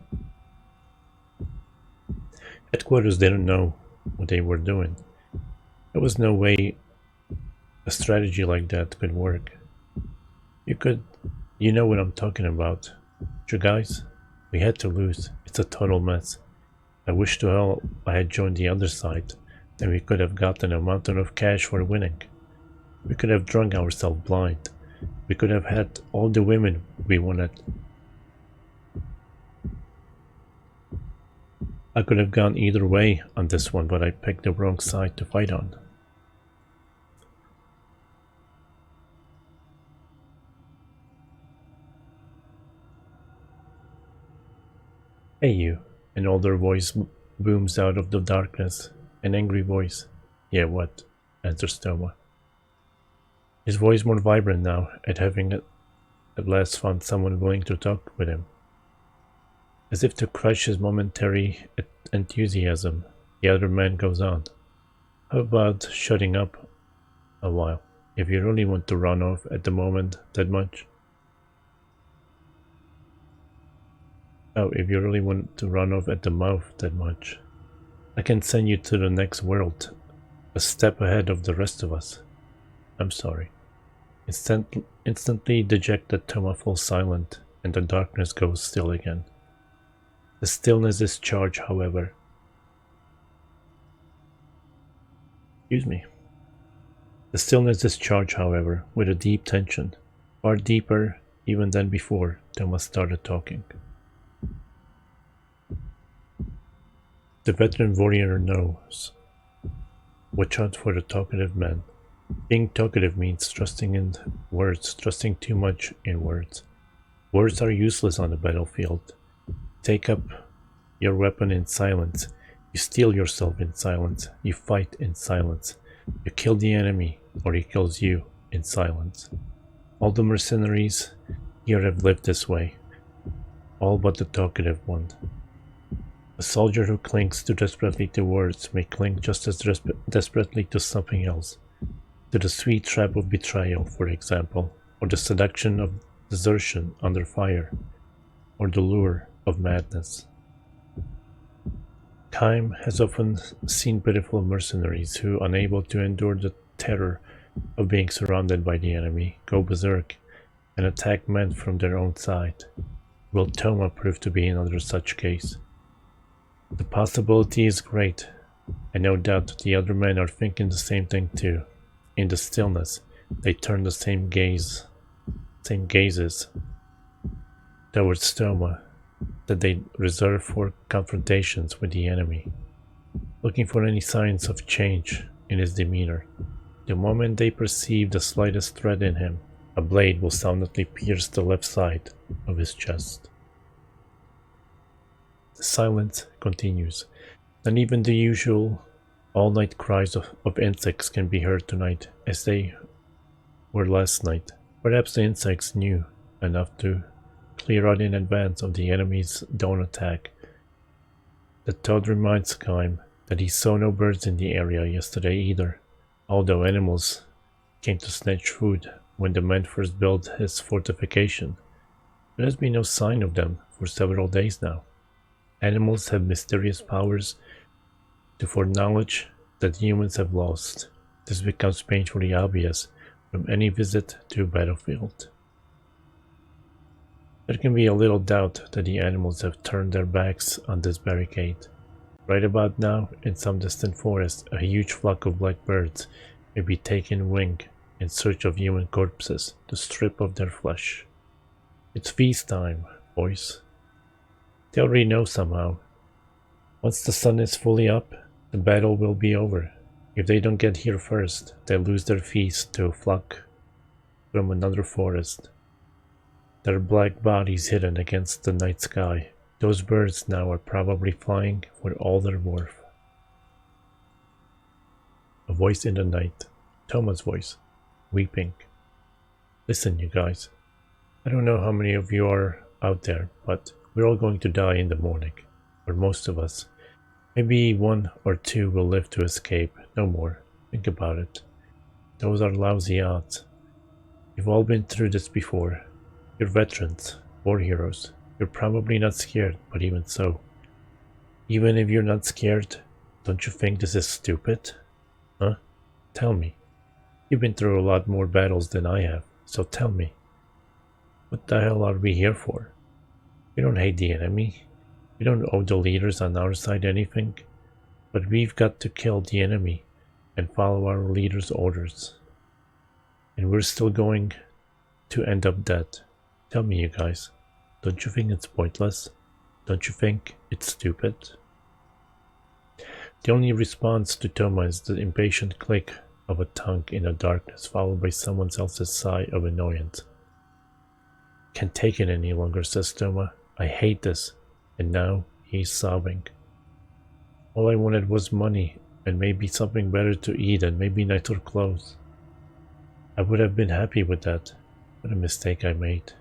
Headquarters didn't know what they were doing. There was no way a strategy like that could work. You know what I'm talking about. You guys, we had to lose. It's a total mess. I wish to hell I had joined the other side, and we could have gotten a mountain of cash for winning. We could have drunk ourselves blind. We could have had all the women we wanted. I could have gone either way on this one, but I picked the wrong side to fight on. Hey you, an older voice booms out of the darkness, an angry voice. Yeah, what? Answers Toma. His voice more vibrant now, at having at last found someone willing to talk with him. As if to crush his momentary enthusiasm, the other man goes on. How about shutting up a while, if you really want to run off at the moment that much? Oh, if you really want to run off at the mouth that much. I can send you to the next world, a step ahead of the rest of us. I'm sorry. Instantly dejected, Toma falls silent, and the darkness goes still again. The stillness is charged, however. Excuse me. The stillness is charged, however, with a deep tension, far deeper even than before Toma started talking. The veteran warrior knows. Watch out for the talkative man. Being talkative means trusting in words, trusting too much in words. Words are useless on the battlefield. Take up your weapon in silence. You steel yourself in silence. You fight in silence. You kill the enemy, or he kills you in silence. All the mercenaries here have lived this way. All but the talkative one. A soldier who clings too desperately to words may cling just as desperately to something else. To the sweet trap of betrayal, for example, or the seduction of desertion under fire, or the lure of madness. Time has often seen pitiful mercenaries who, unable to endure the terror of being surrounded by the enemy, go berserk and attack men from their own side. Will Toma prove to be another such case? The possibility is great, and no doubt the other men are thinking the same thing too. In the stillness, they turn the same gazes towards Toma that they reserve for confrontations with the enemy, looking for any signs of change in his demeanor. The moment they perceive the slightest threat in him, a blade will silently pierce the left side of his chest. The silence continues, and even the usual all-night cries of insects can be heard tonight as they were last night. Perhaps the insects knew enough to clear out in advance of the enemy's dawn attack. The thought reminds Kaim that he saw no birds in the area yesterday either, although animals came to snatch food when the man first built his fortification. There has been no sign of them for several days now. Animals have mysterious powers to foreknowledge that humans have lost. This becomes painfully obvious from any visit to a battlefield. There can be a little doubt that the animals have turned their backs on this barricade. Right about now, in some distant forest, a huge flock of black birds may be taking wing in search of human corpses to strip of their flesh. It's feast time, boys. They already know somehow. Once the sun is fully up, the battle will be over. If they don't get here first, they lose their feast to a flock from another forest. Their black bodies hidden against the night sky. Those birds now are probably flying for all they're worth. A voice in the night. Toma's voice. Weeping. Listen, you guys. I don't know how many of you are out there, but we're all going to die in the morning. Or most of us. Maybe one or two will live to escape. No more. Think about it. Those are lousy odds. You've all been through this before. You're veterans, war heroes. You're probably not scared, but even so. Even if you're not scared, don't you think this is stupid? Huh? Tell me. You've been through a lot more battles than I have, so tell me. What the hell are we here for? We don't hate the enemy. We don't owe the leaders on our side anything. But we've got to kill the enemy and follow our leaders' orders. And we're still going to end up dead. Tell me, you guys, don't you think it's pointless? Don't you think it's stupid? The only response to Toma is the impatient click of a tongue in the darkness, followed by someone else's sigh of annoyance. Can't take it any longer, says Toma. I hate this. And now he's sobbing. All I wanted was money, and maybe something better to eat, and maybe nicer clothes. I would have been happy with that. What a mistake I made.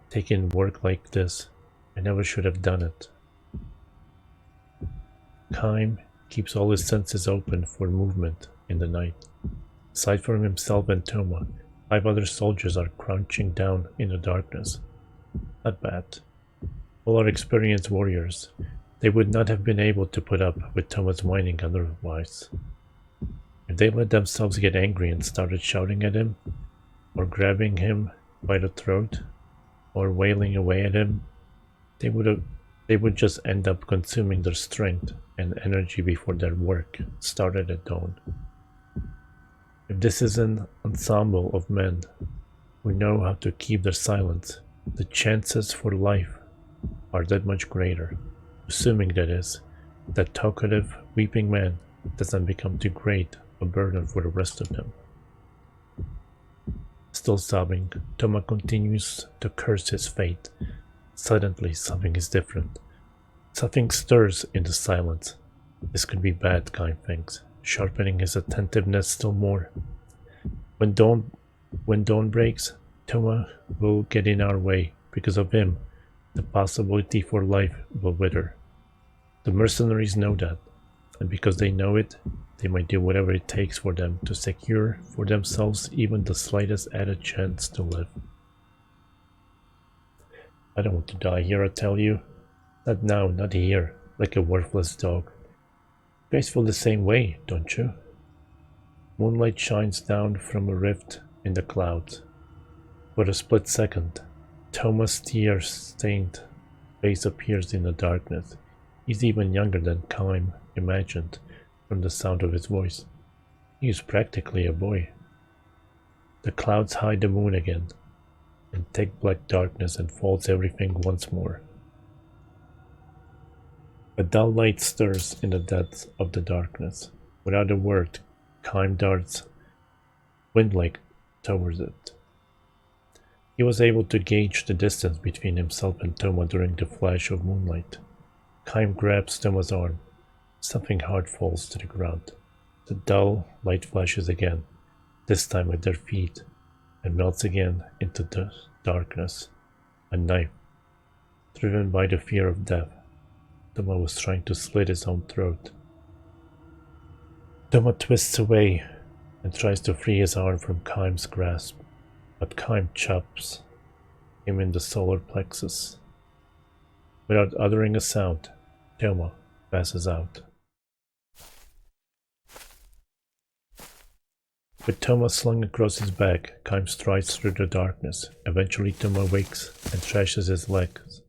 Taking work like this, I never should have done it. Kaim keeps all his senses open for movement in the night. Aside from himself and Toma, 5 other soldiers are crouching down in the darkness. Not bad. All are experienced warriors. They would not have been able to put up with Toma's whining otherwise. If they let themselves get angry and started shouting at him, or grabbing him by the throat, or wailing away at him, they would just end up consuming their strength and energy before their work started at dawn. If this is an ensemble of men who know how to keep their silence, the chances for life are that much greater, assuming that is, that talkative, weeping man doesn't become too great a burden for the rest of them. Still sobbing, Toma continues to curse his fate. Suddenly, something is different. Something stirs in the silence. This could be bad, Kaim thinks, sharpening his attentiveness still more. When dawn breaks, Toma will get in our way. Because of him, the possibility for life will wither. The mercenaries know that, and because they know it, they might do whatever it takes for them to secure for themselves even the slightest added chance to live. I don't want to die here, I tell you. Not now, not here, like a worthless dog. You guys feel the same way, don't you? Moonlight shines down from a rift in the clouds. For a split second, Toma's tear-stained face appears in the darkness. He's even younger than Kaim imagined from the sound of his voice. He is practically a boy. The clouds hide the moon again, and thick black darkness enfolds everything once more. A dull light stirs in the depths of the darkness. Without a word, Kaim darts wind-like towards it. He was able to gauge the distance between himself and Toma during the flash of moonlight. Kaim grabs Toma's arm. Something hard falls to the ground. The dull light flashes again, this time with their feet, and melts again into the darkness. A knife. Driven by the fear of death, Toma was trying to slit his own throat. Toma twists away and tries to free his arm from Kaim's grasp, but Kaim chops him in the solar plexus. Without uttering a sound, Toma passes out. With Toma slung across his back, Kaim strides through the darkness. Eventually Toma wakes and thrashes his legs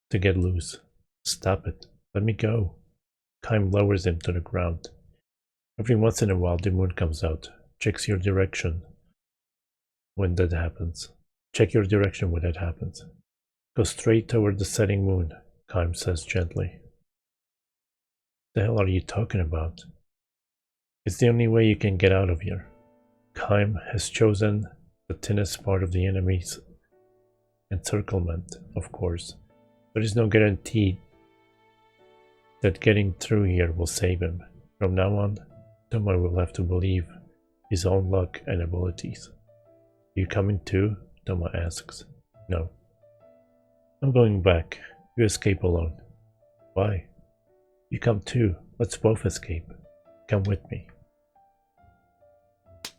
to get loose. Stop it. Let me go. Kaim lowers him to the ground. Every once in a while the moon comes out. Checks your direction when that happens. Check your direction when that happens. Go straight toward the setting moon, Kaim says gently. The hell are you talking about? It's the only way you can get out of here. Kaim has chosen the thinnest part of the enemy's encirclement, of course. There is no guarantee that getting through here will save him. From now on, Toma will have to believe his own luck and abilities. You coming too? Toma asks. No. I'm going back. You escape alone. Why? You come too. Let's both escape. Come with me.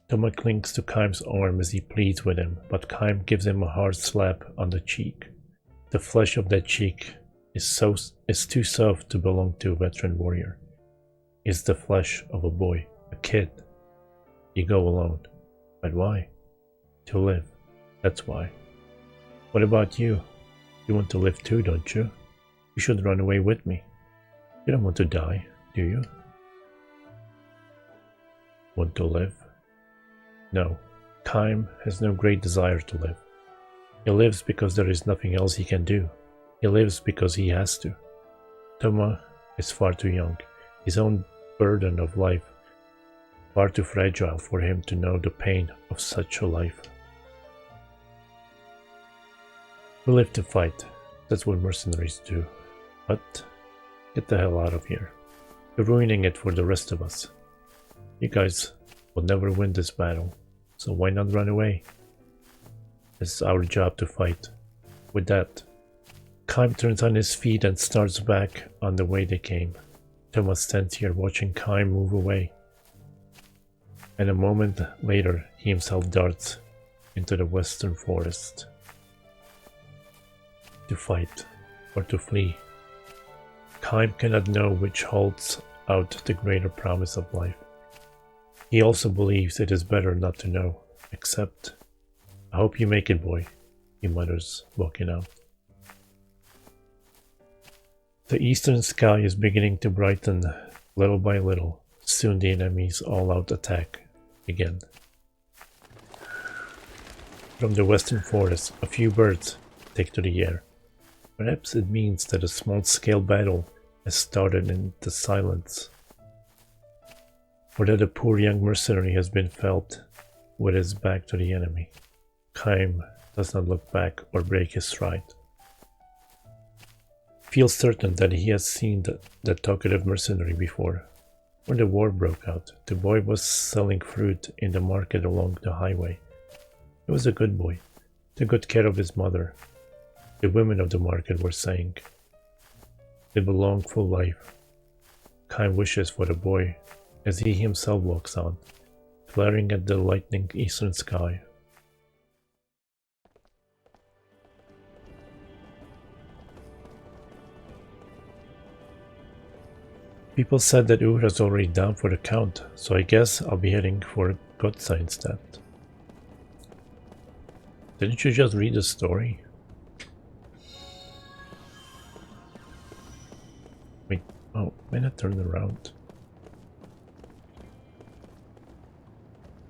Toma clings to Kaim's arm as he pleads with him, but Kaim gives him a hard slap on the cheek. The flesh of that cheek is too soft to belong to a veteran warrior. It's the flesh of a boy, a kid. You go alone. But why? To live. That's why. What about you? You want to live too, don't you? You should run away with me. You don't want to die, do you? Want to live? No. Kaim has no great desire to live. He lives because there is nothing else he can do. He lives because he has to. Toma is far too young. His own burden of life far too fragile for him to know the pain of such a life. We live to fight. That's what mercenaries do. But get the hell out of here. You're ruining it for the rest of us. You guys will never win this battle, so why not run away? It's our job to fight. With that, Kaim turns on his feet and starts back on the way they came. Toma stands here watching Kaim move away. And a moment later, he himself darts into the western forest. To fight or to flee. Kaim cannot know which holds out the greater promise of life. He also believes it is better not to know, except, I hope you make it, boy, he mutters, walking out. The eastern sky is beginning to brighten little by little. Soon the enemy's all-out attack again. From the western forest, a few birds take to the air. Perhaps it means that a small-scale battle has started in the silence, or that a poor young mercenary has been felled with his back to the enemy. Chaim does not look back or break his stride. Feels certain that he has seen that talkative mercenary before. When the war broke out, the boy was selling fruit in the market along the highway. He was a good boy, took good care of his mother. The women of the market were saying, "Live a long, full life." Kind wishes for the boy as he himself walks on, glaring at the lightning eastern sky. People said that Ura's already down for the count, so I guess I'll be heading for Godsa instead. Didn't you just read the story? Wait, oh, when I turned around.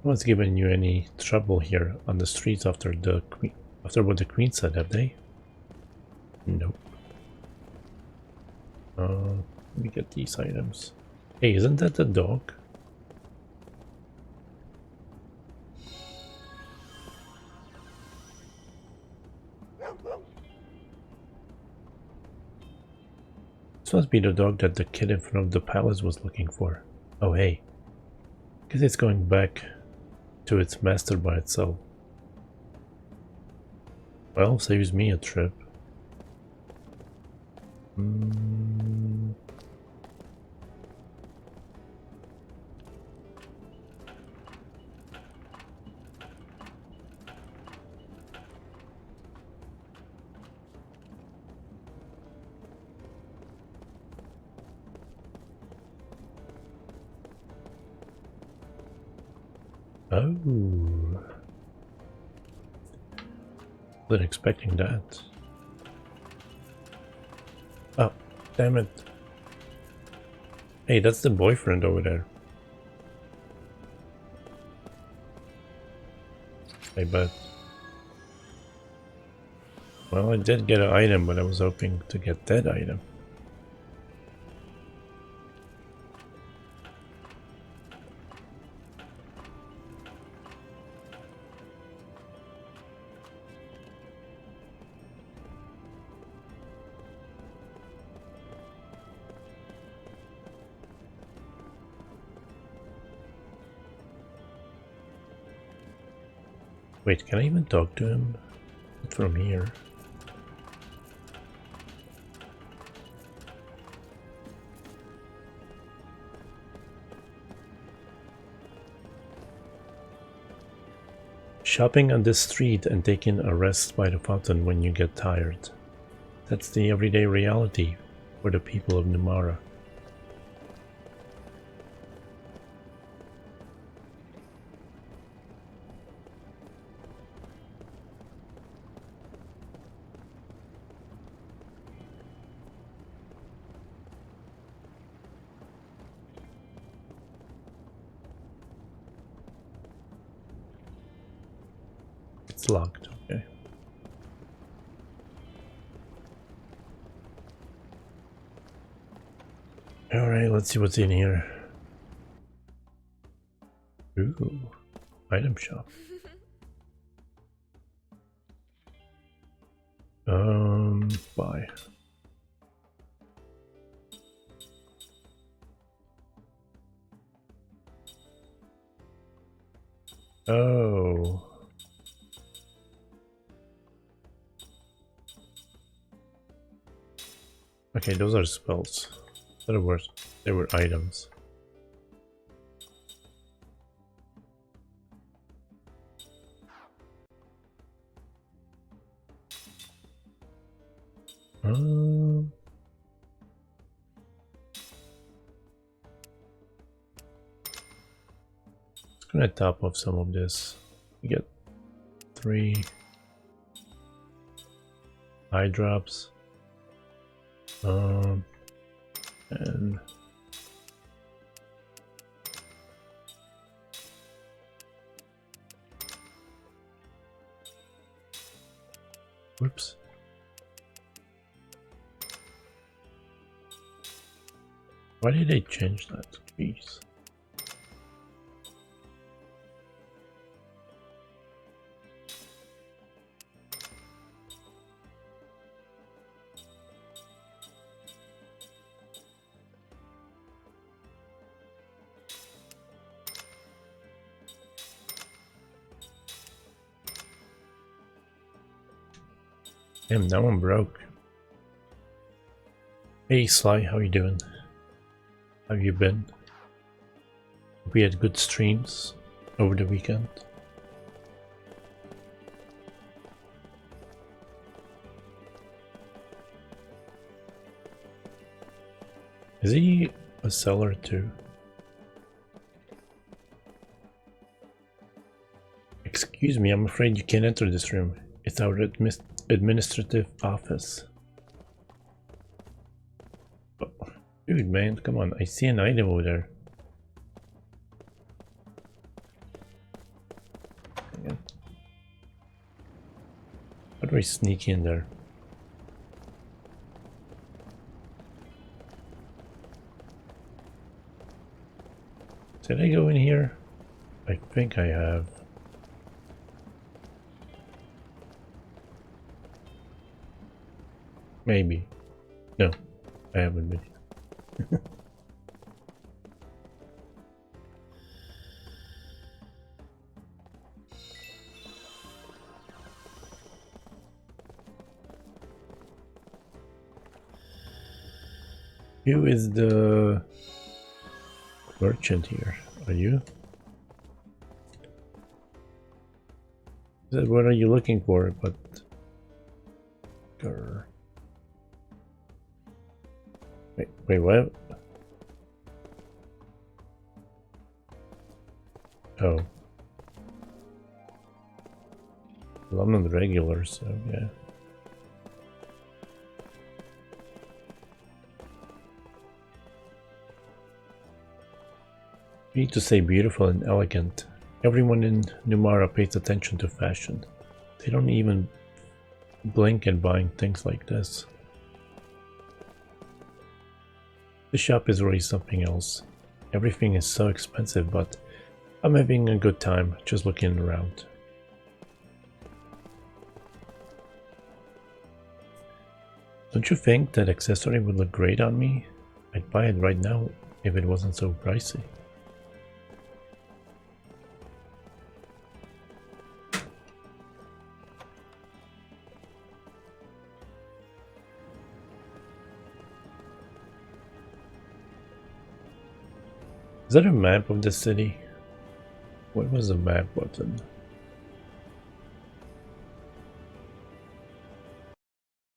No one's given you any trouble here on the streets after what the queen said, have they? Nope. Let me get these items. Hey, isn't that the dog? This must be the dog that the kid in front of the palace was looking for. Oh hey. Guess it's going back to its master by itself. Well, saves me a trip. Oh. Wasn't expecting that. Oh, damn it. Hey, that's the boyfriend over there. I bet. Well, I did get an item, but I was hoping to get that item. Wait, can I even talk to him? Not from here. Shopping on this street and taking a rest by the fountain when you get tired. That's the everyday reality for the people of Numara. It's locked, okay. Alright, let's see what's in here. Ooh, item shop. Buy. Oh. Okay, those are spells. In other words, they were items. It's gonna top off some of this. We get 3 eye drops. And whoops. Why did they change that? Jeez. Damn, now I'm broke. Hey Sly, how you doing? How you been? We had good streams over the weekend. Is he a seller too? Excuse me, I'm afraid you can't enter this room. It's our administrative office. Oh, dude, man, come on. I see an item over there. Hang on. How do I sneak in there? Did I go in here? I think I have. Maybe. No, I haven't been. Who is the merchant here? Are you? What are you looking for? But wait, what? Oh, well, I'm not regular, so yeah. You need to say beautiful and elegant. Everyone in Numara pays attention to fashion. They don't even blink at buying things like this. The shop is really something else. Everything is so expensive, but I'm having a good time just looking around. Don't you think that accessory would look great on me? I'd buy it right now if it wasn't so pricey. Is that a map of the city? What was the map button?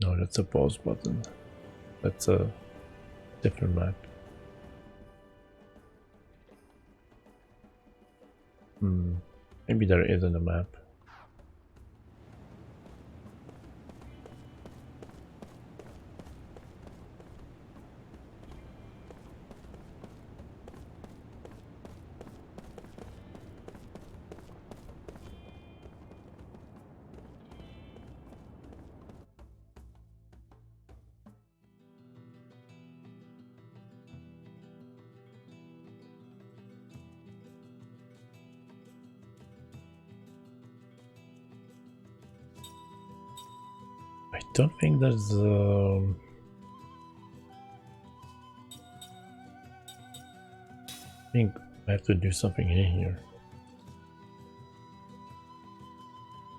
No, that's a pause button. That's a different map. Maybe there isn't a map. I don't think there's I think I have to do something in here.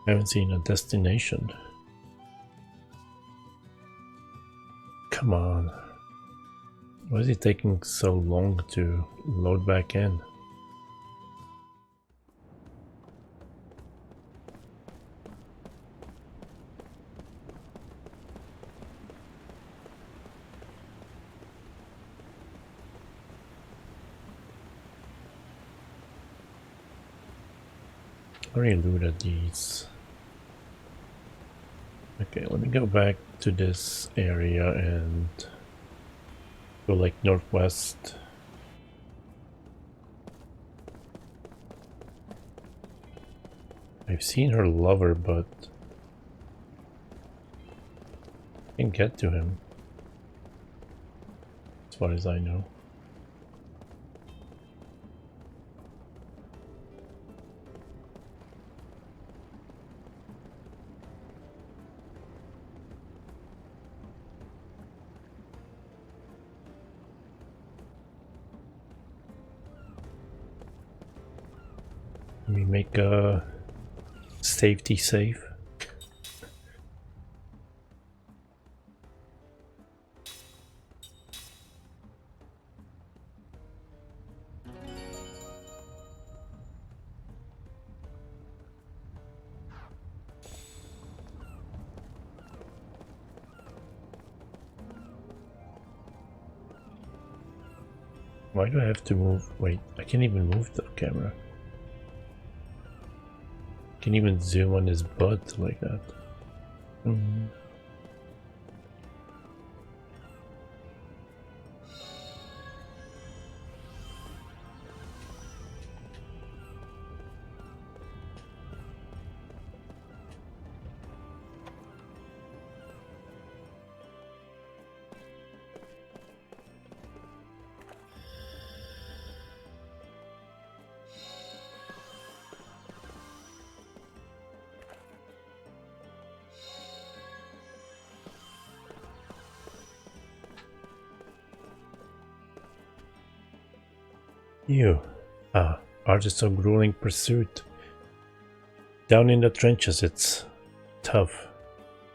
I haven't seen a destination. Come on. Why is it taking so long to load back in? I already looted these. Okay, let me go back to this area and go like northwest. I've seen her lover, but I can't get to him, as far as I know. Let me make a safety save. Why do I have to move? Wait, I can't even move the camera. Can't even zoom on his butt like that. You, artist of grueling pursuit. Down in the trenches, it's tough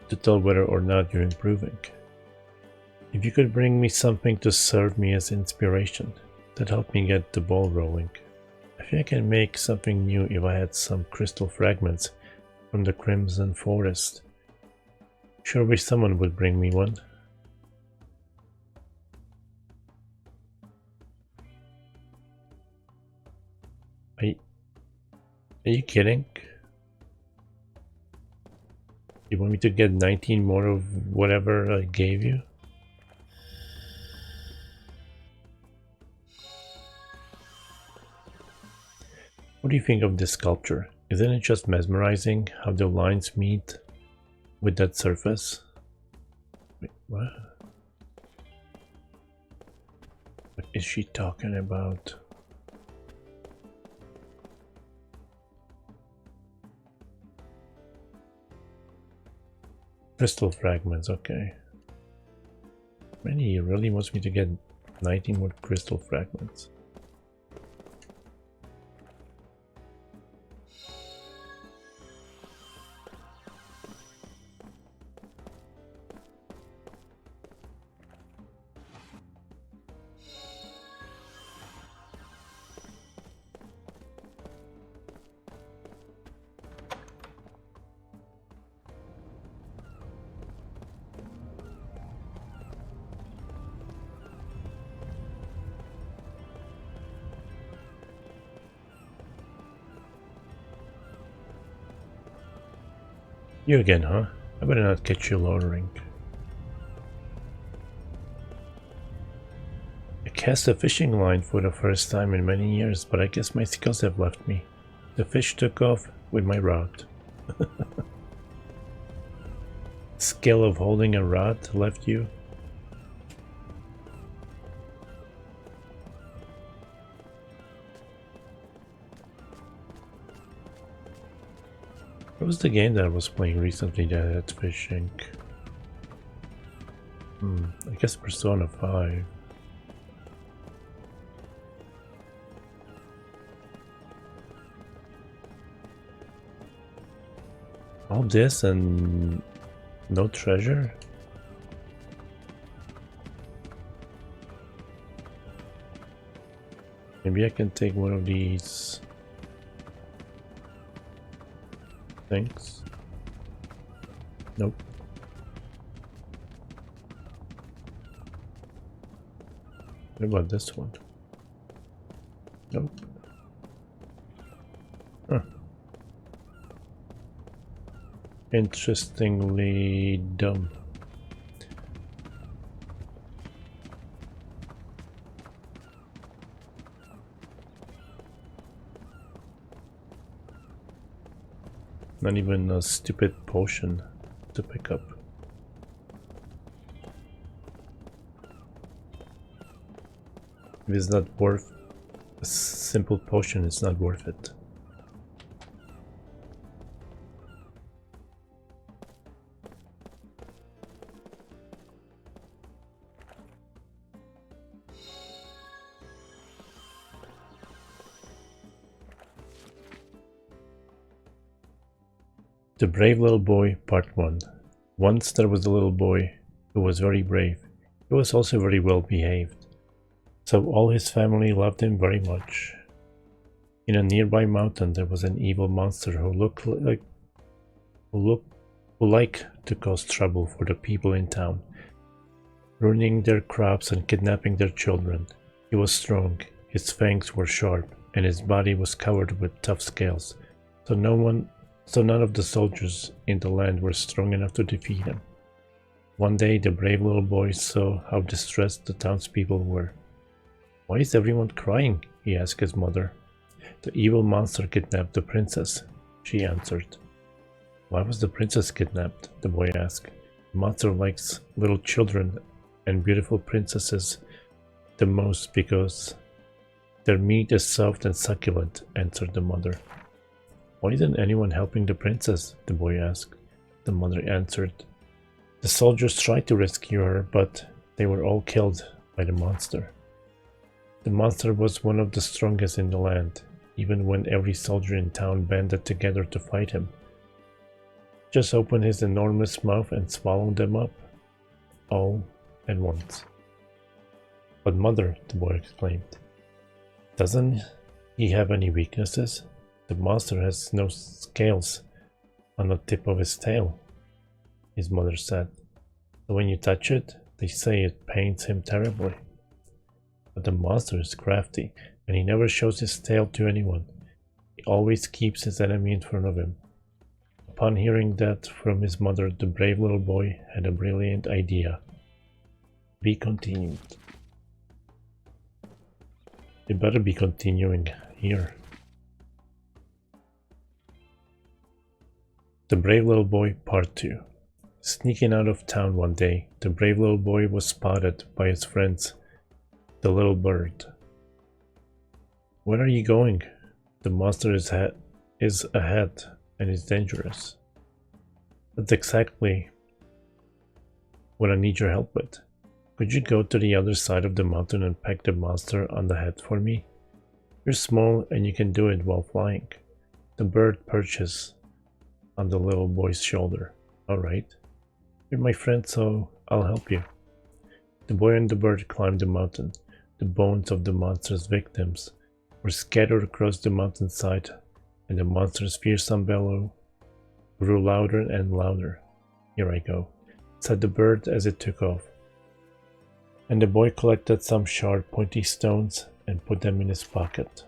to tell whether or not you're improving. If you could bring me something to serve me as inspiration, that helped me get the ball rolling. I think I can make something new if I had some crystal fragments from the Crimson Forest. Sure wish someone would bring me one. Are you kidding? You want me to get 19 more of whatever I gave you? What do you think of this sculpture? Isn't it just mesmerizing how the lines meet with that surface? Wait, what? What is she talking about? Crystal fragments, okay. Man, he really wants me to get 19 more crystal fragments. You again, huh? I better not catch you loitering. I cast a fishing line for the first time in many years, but I guess my skills have left me. The fish took off with my rod. Skill of holding a rod left you? What was the game that I was playing recently that had fishing? I guess Persona 5. All this and no treasure? Maybe I can take one of these things. Nope. What about this one? Nope. Huh. Interestingly dumb. Not even a stupid potion to pick up. If it's not worth a simple potion, it's not worth it. The Brave Little Boy, Part 1. Once there was a little boy who was very brave. He was also very well behaved. So all his family loved him very much. In a nearby mountain there was an evil monster who liked to cause trouble for the people in town, ruining their crops and kidnapping their children. He was strong, his fangs were sharp, and his body was covered with tough scales, so none of the soldiers in the land were strong enough to defeat him. One day the brave little boy saw how distressed the townspeople were. "Why is everyone crying?" he asked his mother. "The evil monster kidnapped the princess," she answered. "Why was the princess kidnapped?" the boy asked. "The monster likes little children and beautiful princesses the most because their meat is soft and succulent," answered the mother. "Why isn't anyone helping the princess?" the boy asked. The mother answered, "The soldiers tried to rescue her, but they were all killed by the monster. The monster was one of the strongest in the land, even when every soldier in town banded together to fight him. Just opened his enormous mouth and swallowed them up, all at once." "But mother," the boy exclaimed, "doesn't he have any weaknesses? The monster has no scales on the tip of his tail," his mother said. "So when you touch it, they say it pains him terribly. But the monster is crafty, and he never shows his tail to anyone. He always keeps his enemy in front of him." Upon hearing that from his mother, the brave little boy had a brilliant idea. Be continued. It better be continuing here. The Brave Little Boy Part 2. Sneaking out of town one day, the brave little boy was spotted by his friends, the little bird. "Where are you going? The monster is ahead and is dangerous." "That's exactly what I need your help with. Could you go to the other side of the mountain and peck the monster on the head for me? You're small and you can do it while flying." The bird perches on the little boy's shoulder. "All right. You're my friend, so I'll help you." The boy and the bird climbed the mountain. The bones of the monster's victims were scattered across the mountainside, and the monster's fearsome bellow grew louder and louder. "Here I go," said the bird as it took off. And the boy collected some sharp, pointy stones and put them in his pocket.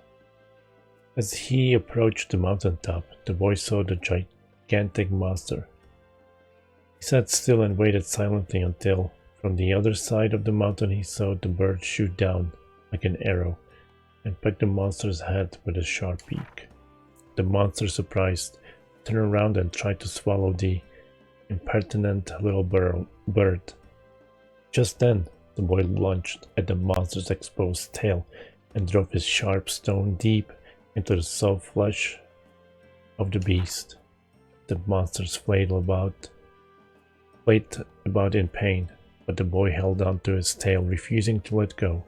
As he approached the mountaintop, the boy saw the gigantic monster. He sat still and waited silently until, from the other side of the mountain, he saw the bird shoot down like an arrow and peck the monster's head with a sharp beak. The monster, surprised, turned around and tried to swallow the impertinent little bird. Just then, the boy lunged at the monster's exposed tail and drove his sharp stone deep into the soft flesh of the beast. The monster flayed about in pain, but the boy held on to his tail, refusing to let go.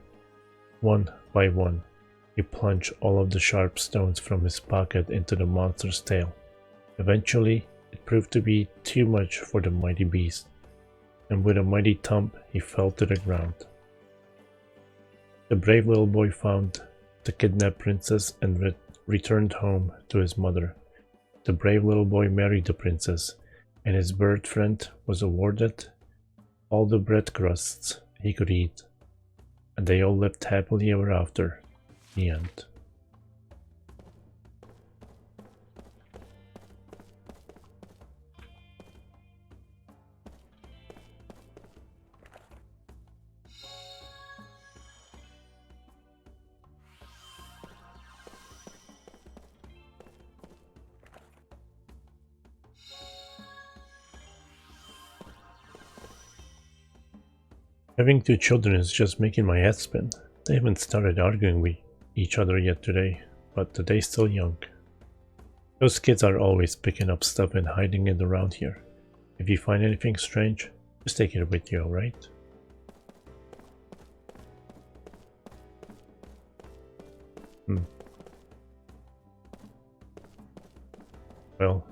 One by one, he plunged all of the sharp stones from his pocket into the monster's tail. Eventually, it proved to be too much for the mighty beast, and with a mighty thump, he fell to the ground. The brave little boy found the kidnapped princess and returned home to his mother. The brave little boy married the princess, and his bird friend was awarded all the bread crusts he could eat, and they all lived happily ever after. The end. Having two children is just making my head spin. They haven't started arguing with each other yet today, but the day's still young. Those kids are always picking up stuff and hiding it around here. If you find anything strange, just take it with you, alright? Well,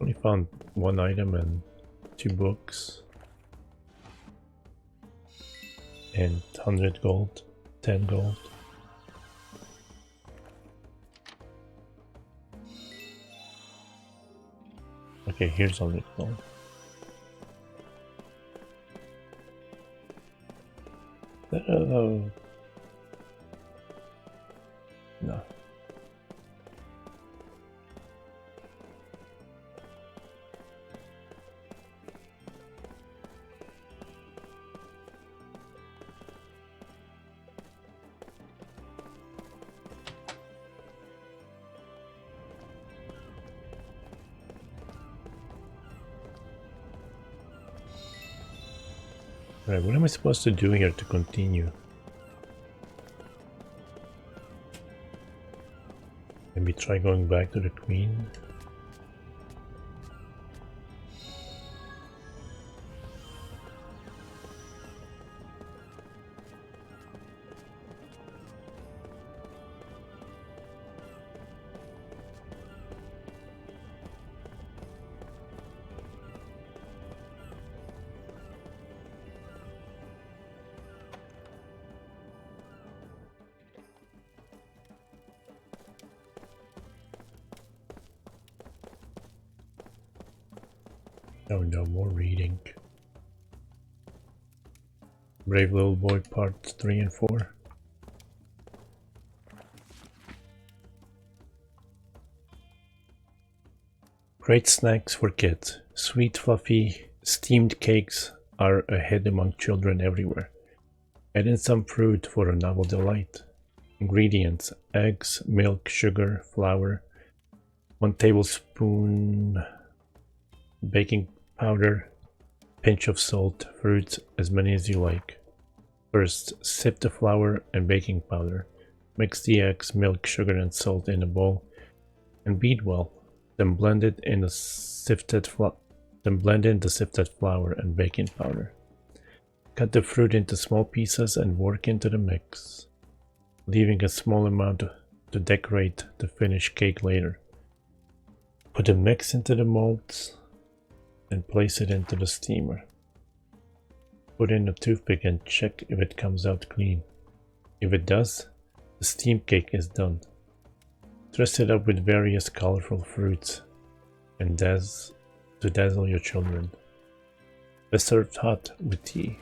only found one item and 2 books. And 100 gold, 10 gold. Okay, here's 100 gold. Oh. No. Right, what am I supposed to do here to continue? Maybe try going back to the Queen? Oh no, more reading. Brave Little Boy Parts 3 and 4. Great snacks for kids. Sweet, fluffy, steamed cakes are a hit among children everywhere. Add in some fruit for a novel delight. Ingredients: eggs, milk, sugar, flour, 1 tablespoon baking powder, pinch of salt, fruits as many as you like. First, sift the flour and baking powder. Mix the eggs, milk, sugar and salt in a bowl and beat well. Then blend in the sifted flour and baking powder. Cut the fruit into small pieces and work into the mix, leaving a small amount to decorate the finished cake later. Put the mix into the molds and place it into the steamer. Put in a toothpick and check if it comes out clean. If it does, the steam cake is done. Dress it up with various colorful fruits and to dazzle your children. Best served hot with tea.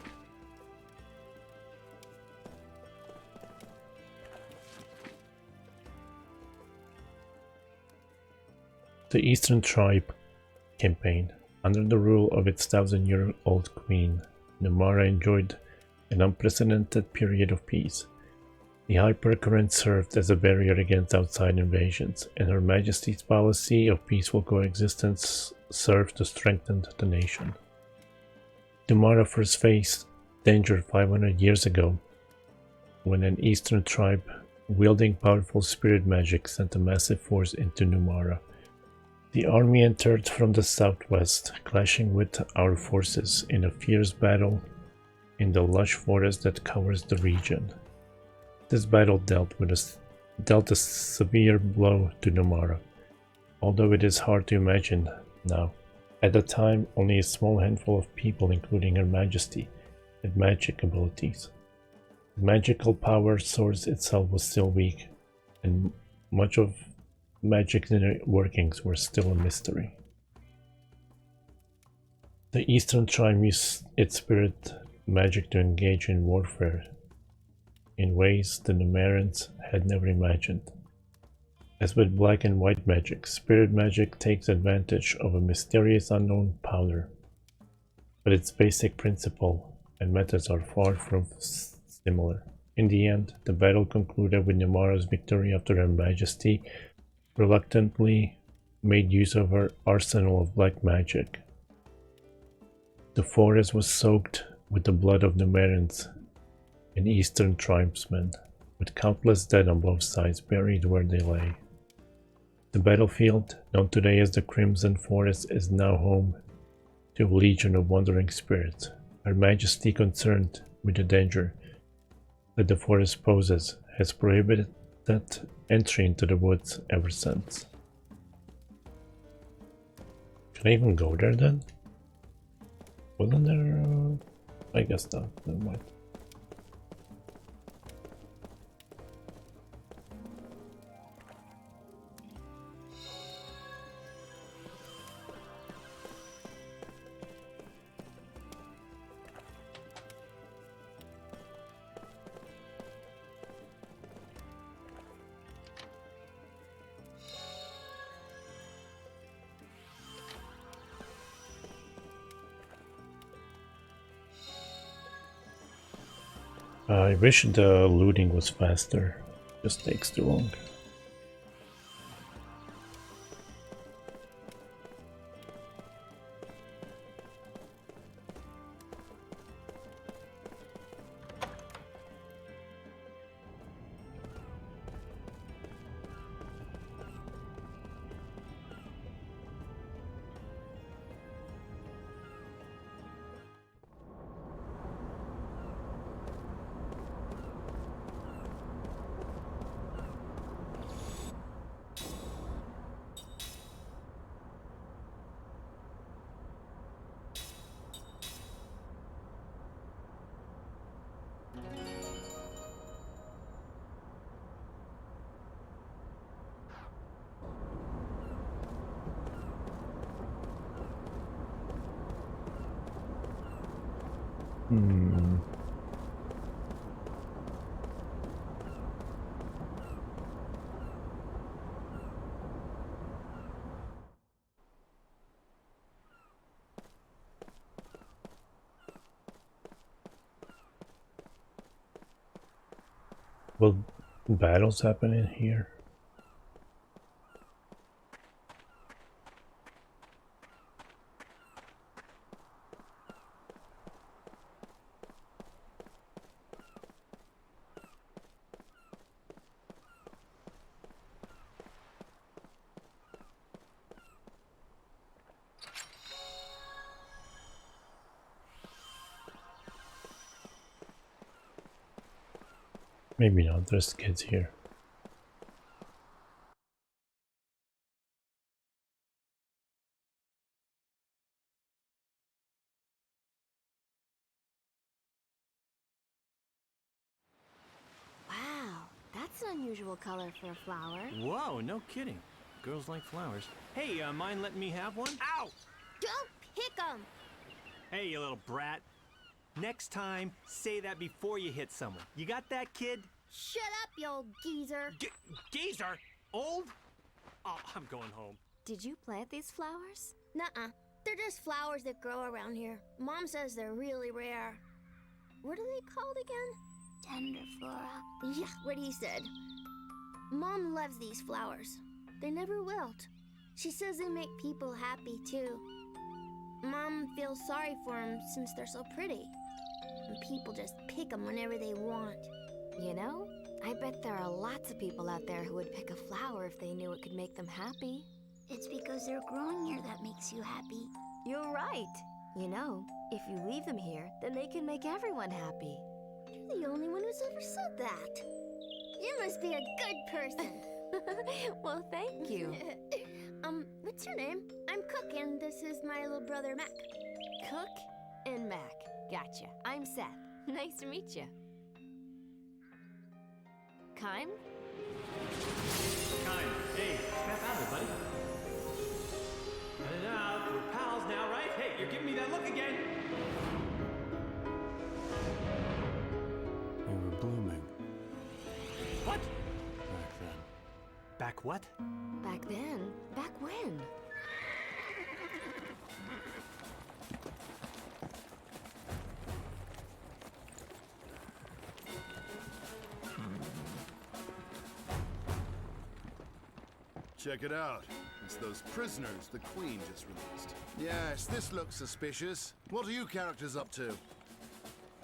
The Eastern Tribe campaign. Under the rule of its 1,000-year-old queen, Numara enjoyed an unprecedented period of peace. The Hypercurrent served as a barrier against outside invasions, and Her Majesty's policy of peaceful coexistence served to strengthen the nation. Numara first faced danger 500 years ago, when an Eastern tribe wielding powerful spirit magic sent a massive force into Numara. The army entered from the southwest, clashing with our forces in a fierce battle in the lush forest that covers the region. This battle dealt a severe blow to Numara, although it is hard to imagine now. At the time, only a small handful of people, including Her Majesty, had magic abilities. The magical power source itself was still weak, and much of magic's inner workings were still a mystery. The Eastern Tribe used its spirit magic to engage in warfare in ways the Numerans had never imagined. As with black and white magic, spirit magic takes advantage of a mysterious unknown power, but its basic principle and methods are far from similar. In the end, the battle concluded with Numara's victory after Her Majesty reluctantly made use of her arsenal of black magic. The forest was soaked with the blood of Numerans and Eastern tribesmen, with countless dead on both sides buried where they lay. The battlefield, known today as the Crimson Forest, is now home to a legion of wandering spirits. Her Majesty, concerned with the danger that the forest poses, has prohibited entry into the woods ever since. Can I even go there then? Wasn't there? I guess not. Never mind. I wish the looting was faster. Just takes too long. Will battles happen in here? Maybe not, there's kids here. Wow, that's an unusual color for a flower. Whoa, no kidding. Girls like flowers. Hey, mind letting me have one? Ow! Don't pick 'em! Hey, you little brat. Next time, say that before you hit someone. You got that, kid? Shut up, you old geezer. Geezer? Old? Oh, I'm going home. Did you plant these flowers? Nuh-uh. They're just flowers that grow around here. Mom says they're really rare. What are they called again? Tender flora. Yeah, what he said. Mom loves these flowers. They never wilt. She says they make people happy, too. Mom feels sorry for them since they're so pretty. And people just pick them whenever they want. You know, I bet there are lots of people out there who would pick a flower if they knew it could make them happy. It's because they're growing here that makes you happy. You're right. You know, if you leave them here, then they can make everyone happy. You're the only one who's ever said that. You must be a good person. Well, thank you. What's your name? I'm Cook, and this is my little brother, Mac. Cook and Mac. Gotcha. I'm Seth. Nice to meet you. Kime? Kime, hey, snap out of it, buddy. Cut it out. We're pals now, right? Hey, you're giving me that look again. They were blooming What? back then. Back what? Back then? Back when? Check it out. It's those prisoners the Queen just released. Yes, this looks suspicious. What are you characters up to?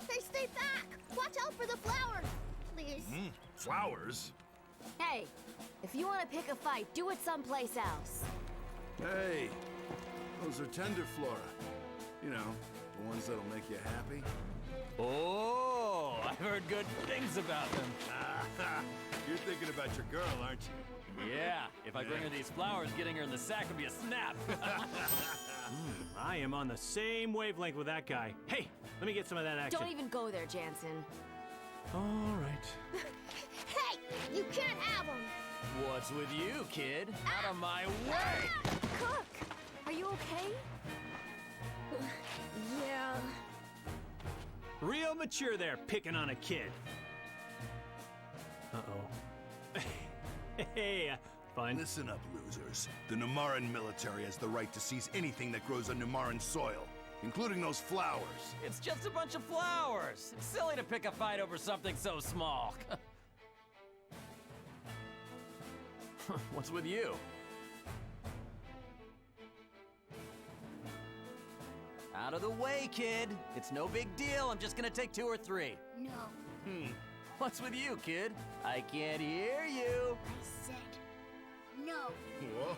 Hey, stay back! Watch out for the flowers! Please. Flowers? Hey, if you want to pick a fight, do it someplace else. Hey, those are tender flora. You know, the ones that'll make you happy. Oh, I've heard good things about them. You're thinking about your girl, aren't you? Yeah, if I bring her these flowers, getting her in the sack would be a snap. I am on the same wavelength with that guy. Hey, let me get some of that action. Don't even go there, Jansen. All right. Hey! You can't have them! What's with you, kid? Out of my way! Cook! Are you okay? Yeah. Real mature there, picking on a kid. Uh-oh. Hey, fun. Listen up, losers. The Numaran military has the right to seize anything that grows on Numaran soil. including those flowers. It's just a bunch of flowers. It's silly to pick a fight over something so small. What's with you? Out of the way, kid. It's no big deal. I'm just gonna take 2 or 3. No, What's with you, kid? I can't hear you. I said no. Whoa.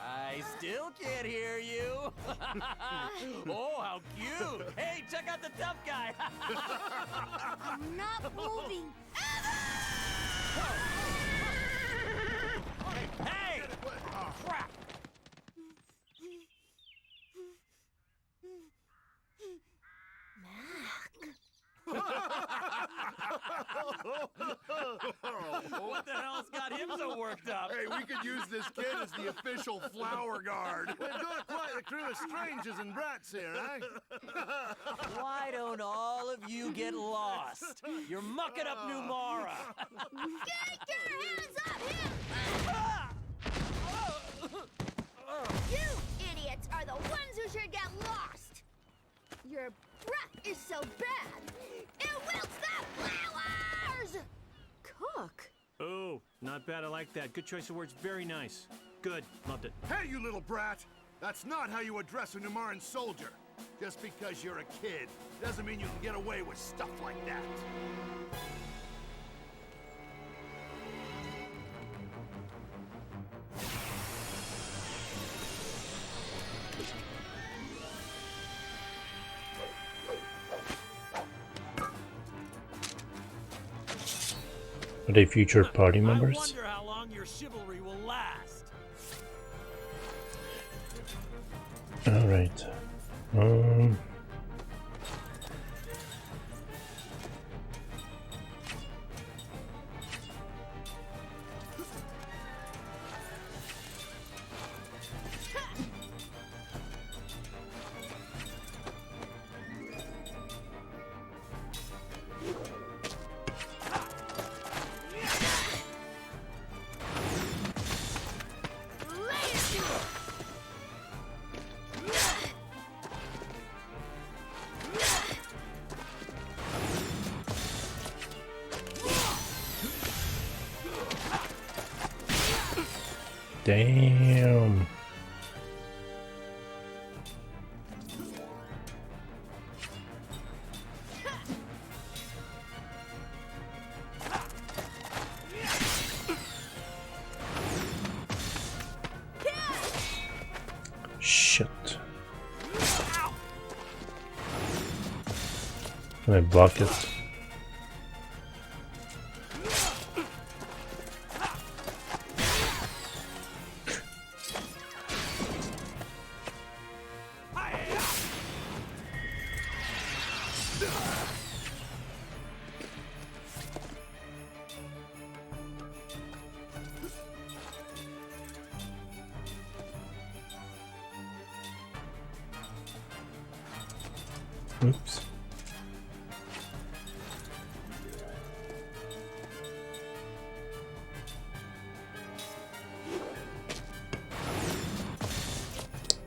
I still can't hear you. Oh, how cute. Hey, check out the tough guy. I'm not moving. Hey! Crap! What the hell's got him so worked up? Hey, we could use this kid as the official flower guard. We've got quite a crew of strangers and brats here, eh? Why don't all of you get lost? You're mucking up New Mara. Get your hands up here! You idiots are the ones who should get lost. Your breath is so bad, it wilts the flowers! Cook? Oh, not bad. I like that. Good choice of words. Very nice. Good. Loved it. Hey, you little brat! That's not how you address a Numaran soldier. Just because you're a kid doesn't mean you can get away with stuff like that. Are they future party members? I wonder how long your chivalry will last. Alright. Damn. Shit. Can I block it? Oops.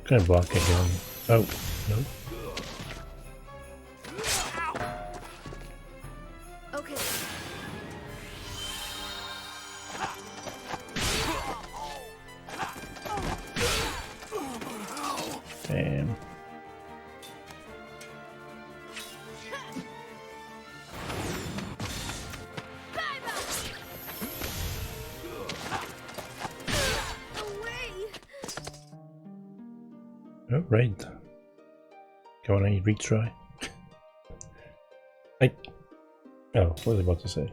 Gonna block again. Oh, no. Okay. Damn. Oh, right. Can I retry? Oh, what was I about to say?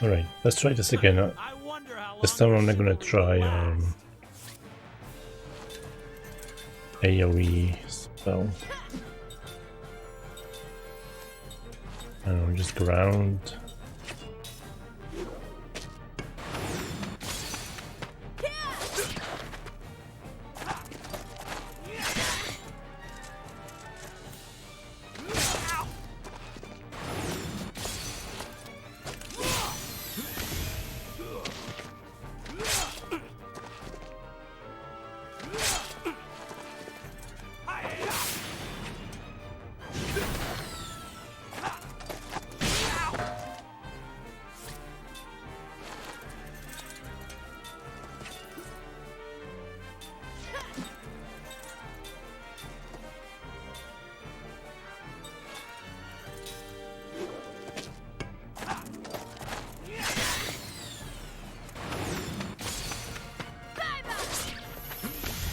Alright, let's try this again. This time I'm not gonna try AoE spell. Just ground.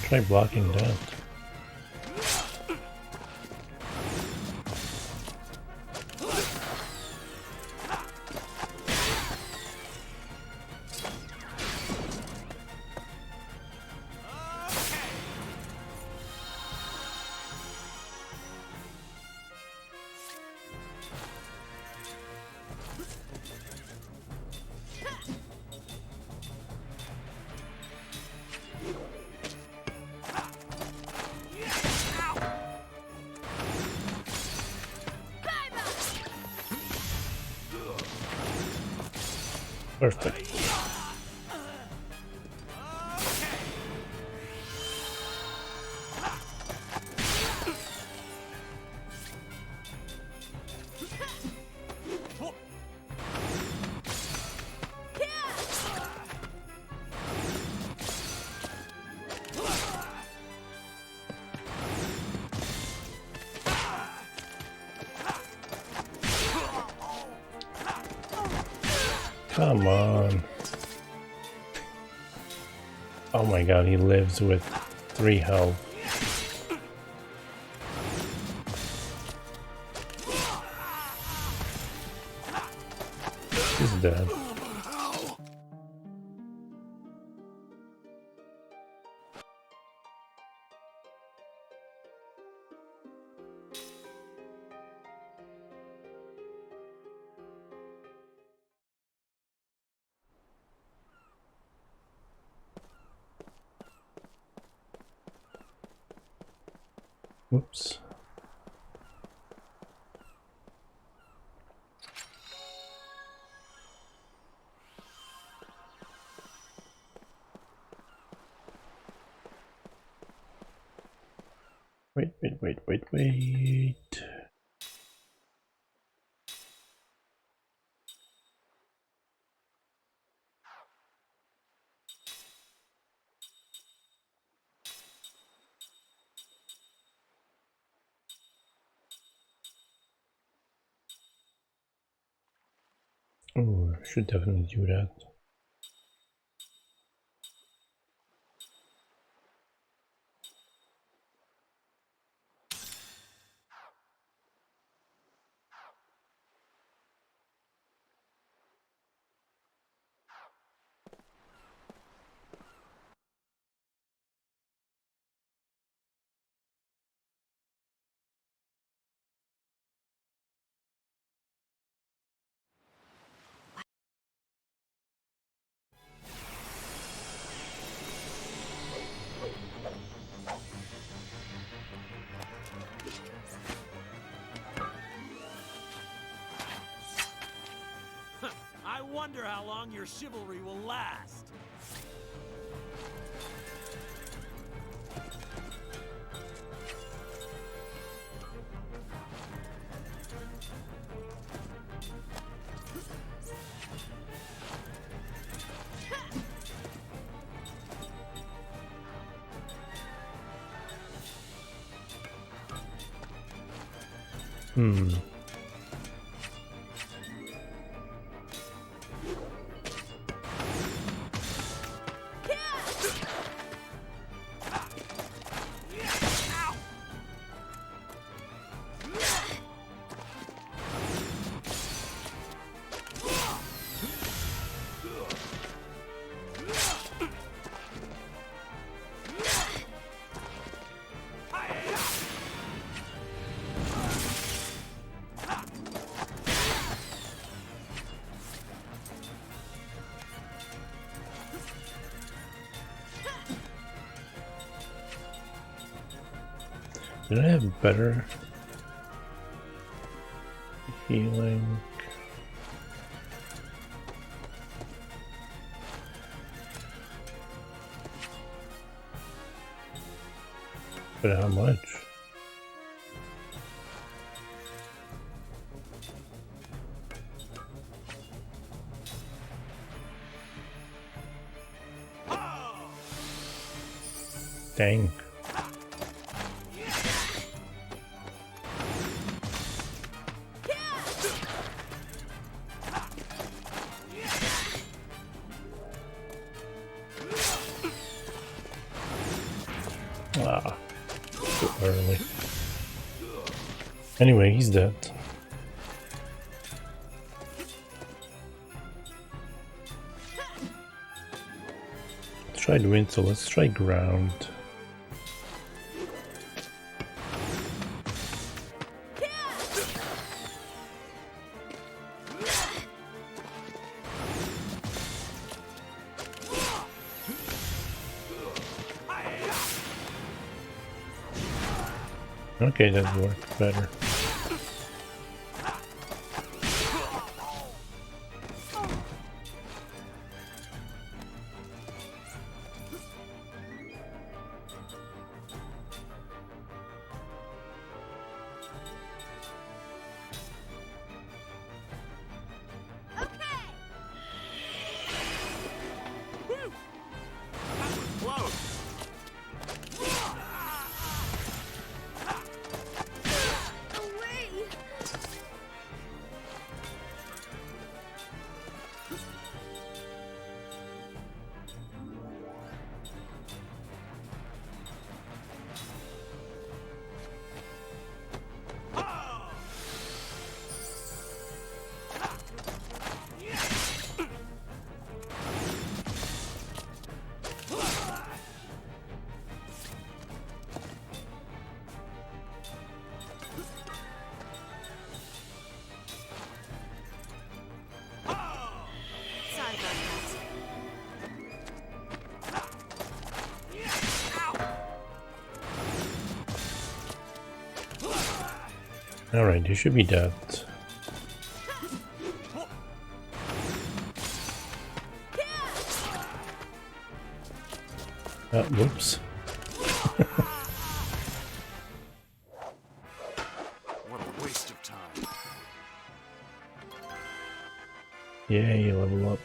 Try blocking that. Perfect. Come on. Oh my god, he lives with 3 health. He's dead. Whoops. Wait. Oh, I should definitely do that. I wonder how long your chivalry will last. Did I have better healing? But how much? Dang. Ah, too early. Anyway, he's dead. Tried wind, so let's try ground. Okay, that worked better. Sorry about that. Alright, you should be dead. Whoops. What a waste of time. Yay, level up.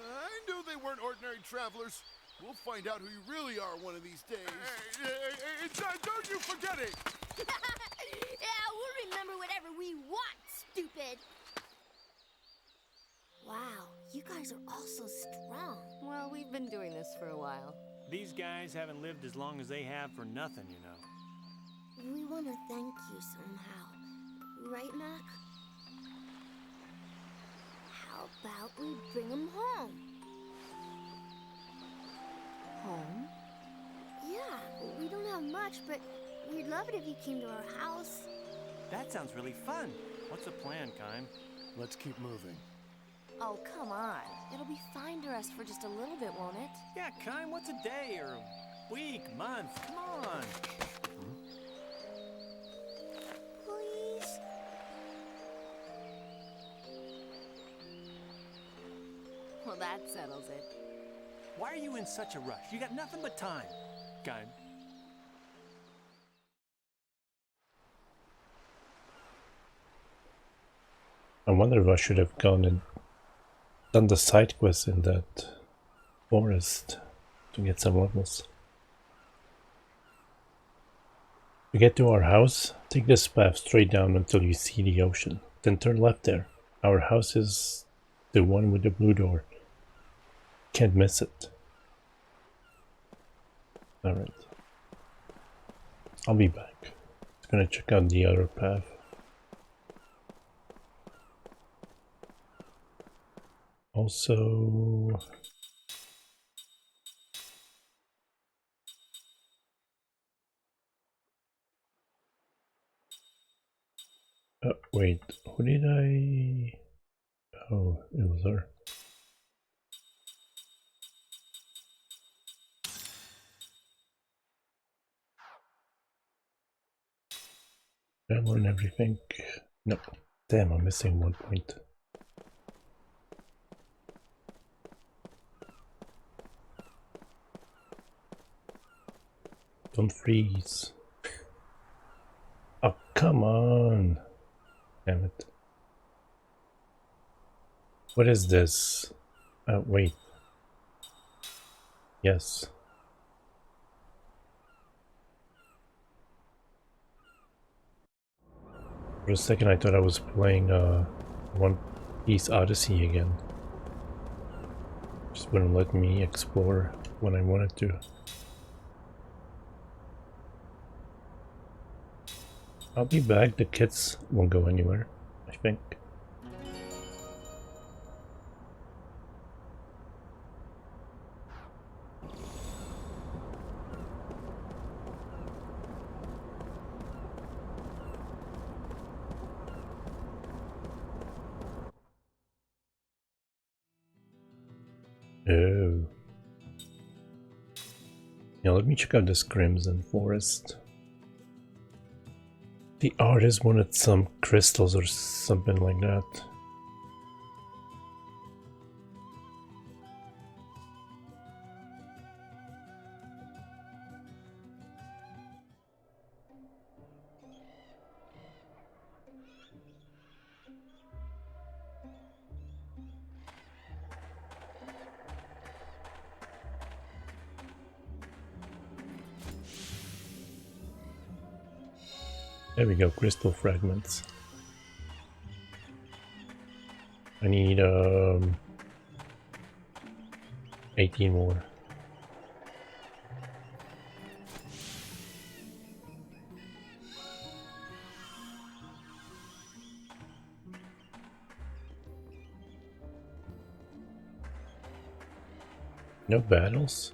I knew they weren't ordinary travelers. We'll find out who you really are one of these days. Don't you forget it! Yeah, we'll remember whatever we want, stupid. Wow, you guys are all so strong. Well, we've been doing this for a while. These guys haven't lived as long as they have for nothing, you know. We want to thank you somehow. Right, Mac? How about we bring him home? Home? Yeah, we don't have much, but we'd love it if you came to our house. That sounds really fun. What's the plan, Kime? Let's keep moving. Oh, come on. It'll be fine to rest for just a little bit, won't it? Yeah, Kime, what's a day or a week, month? Come on. Please? Well, that settles it. Why are you in such a rush? You got nothing but time. Kime. I wonder if I should have gone and done the side quest in that forest to get some levels. To get to our house, take this path straight down until you see the ocean. Then turn left there. Our house is the one with the blue door. Can't miss it. Alright. I'll be back. Just gonna check out the other path. Also... Wait, who did I... Oh, it was her. Did I learn everything? No. Damn, I'm missing 1 point. Don't freeze. Oh, come on. Damn it. What is this? Wait. Yes. For a second I thought I was playing One Piece Odyssey again. Just wouldn't let me explore when I wanted to. I'll be back, the kids won't go anywhere, I think. Oh. Yeah, let me check out this Crimson Forest. The artist wanted some crystals or something like that. There we go, crystal fragments. I need 18 more. No battles?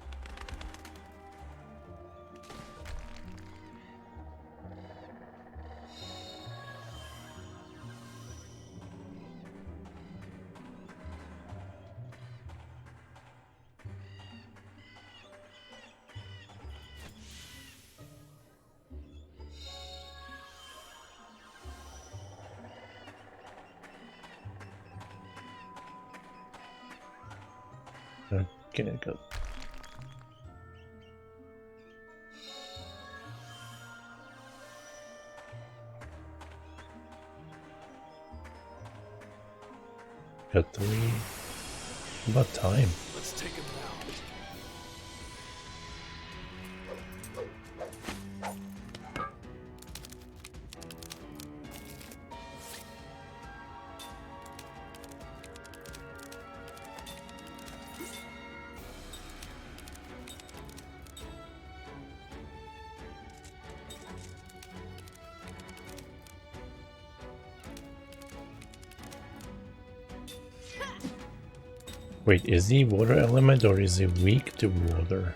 Okay, go. Got 3. About time. Let's take him down. Wait, is he water element or is he weak to water?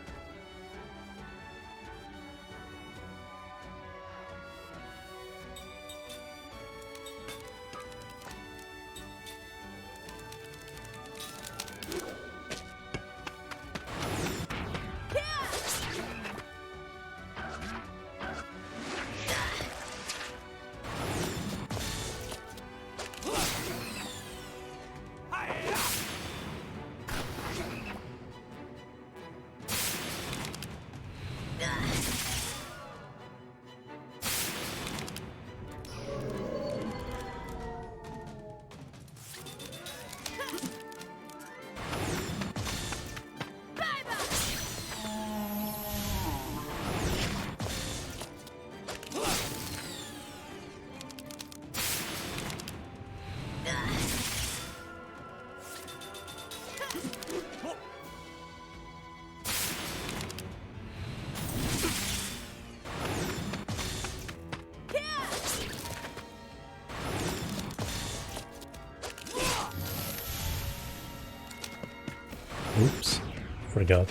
Oops, forgot.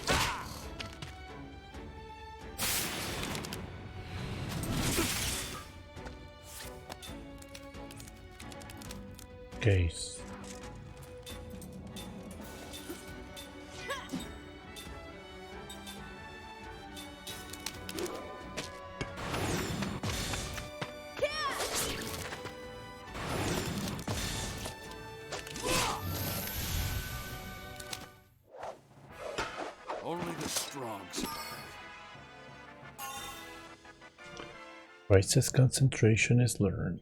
case. Only the strong survive. Crisis concentration is learned.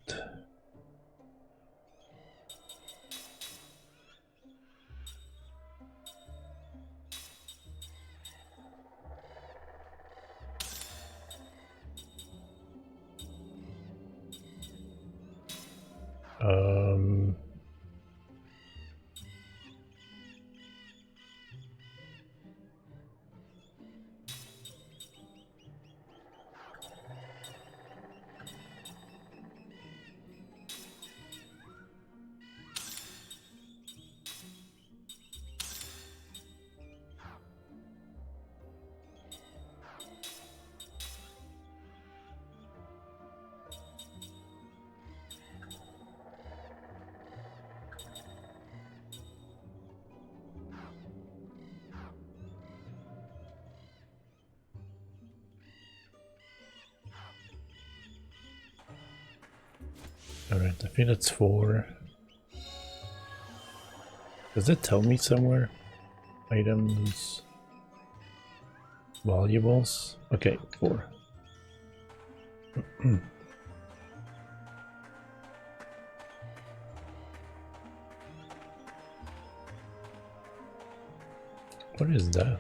Um, Alright, I think that's 4. Does it tell me somewhere? Items, valuables. Okay, 4. What is that?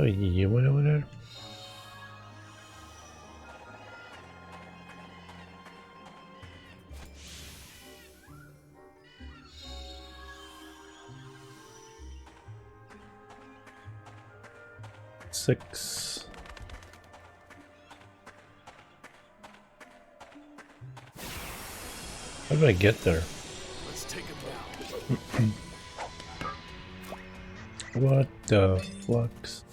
You went over there? Six. How did I get there? Let's take him down. What the flux?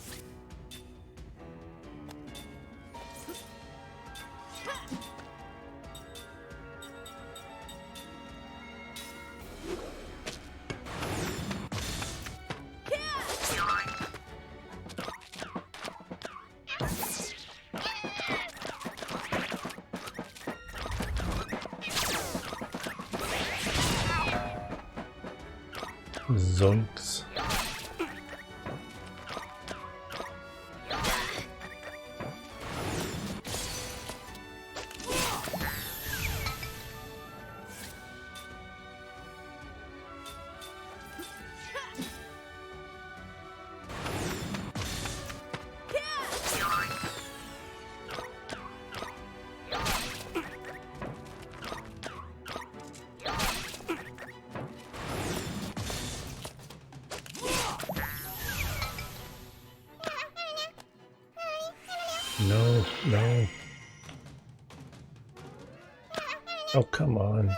Zoinks. No, no. Oh, come on.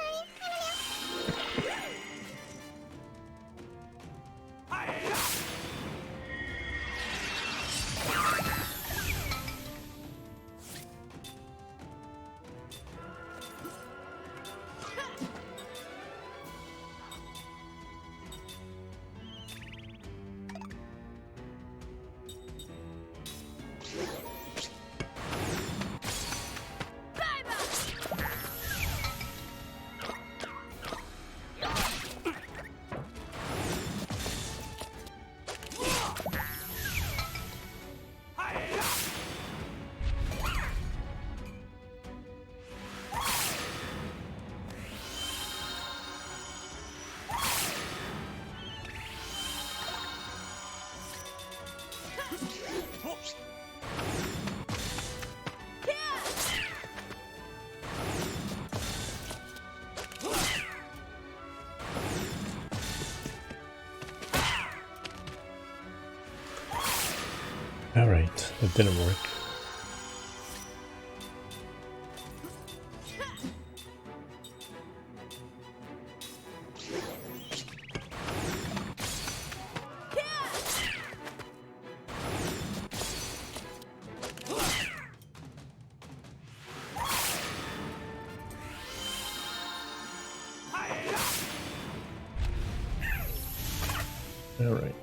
Alright, that didn't work. All right.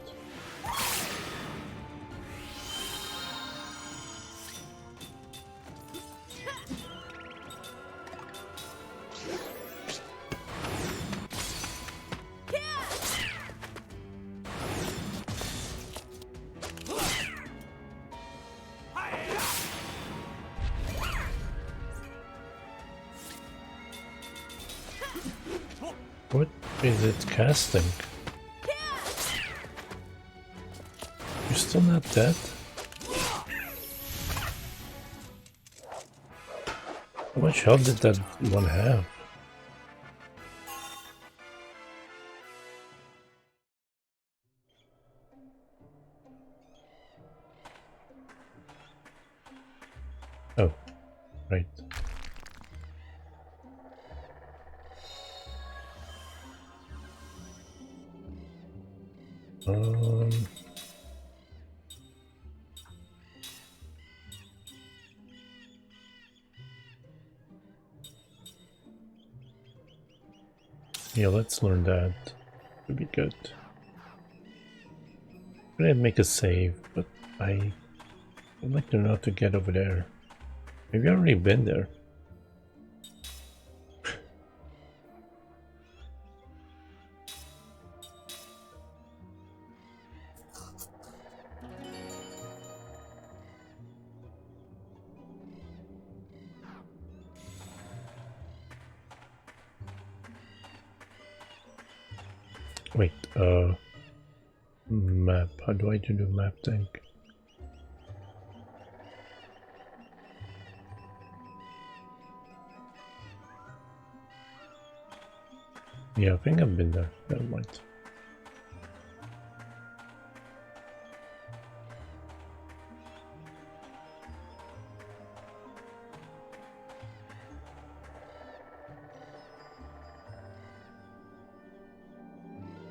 What is it casting? You're still not dead? How much health did that one have? Oh, right. Yeah, let's learn that. Would be good. I'm gonna make a save, but I would like to know how to get over there. Maybe I've already been there. Wait, map. How do I do the map thing? Yeah, I think I've been there. Never mind.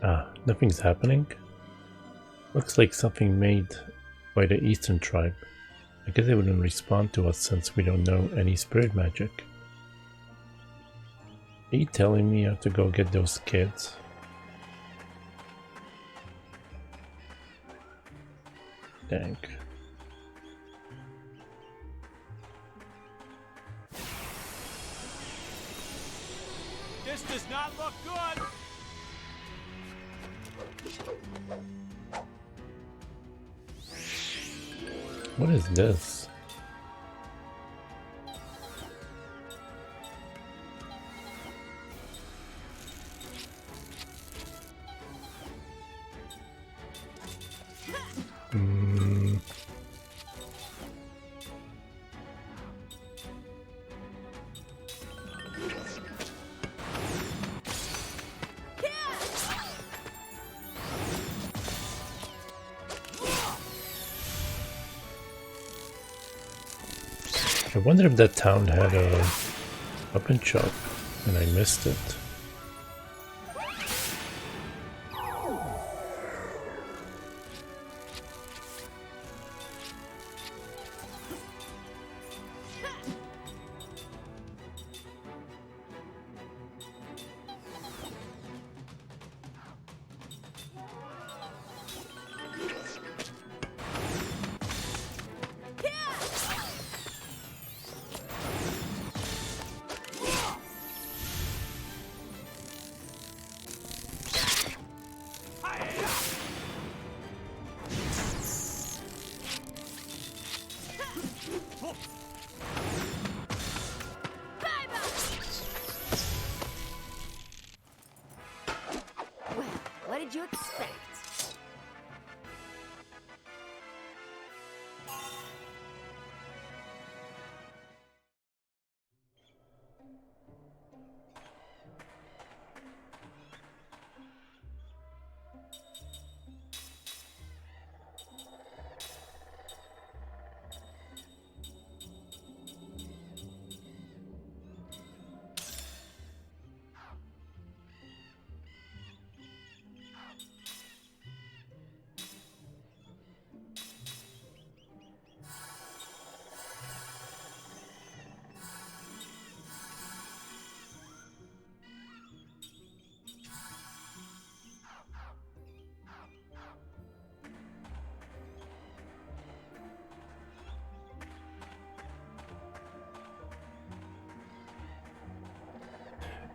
Ah, nothing's happening. Looks like something made by the Eastern tribe. I guess they wouldn't respond to us since we don't know any spirit magic. Are you telling me I have to go get those kids? Dang. This does not look good! What is this? I wonder if that town had a weapon shop and I missed it. Well, what did you expect?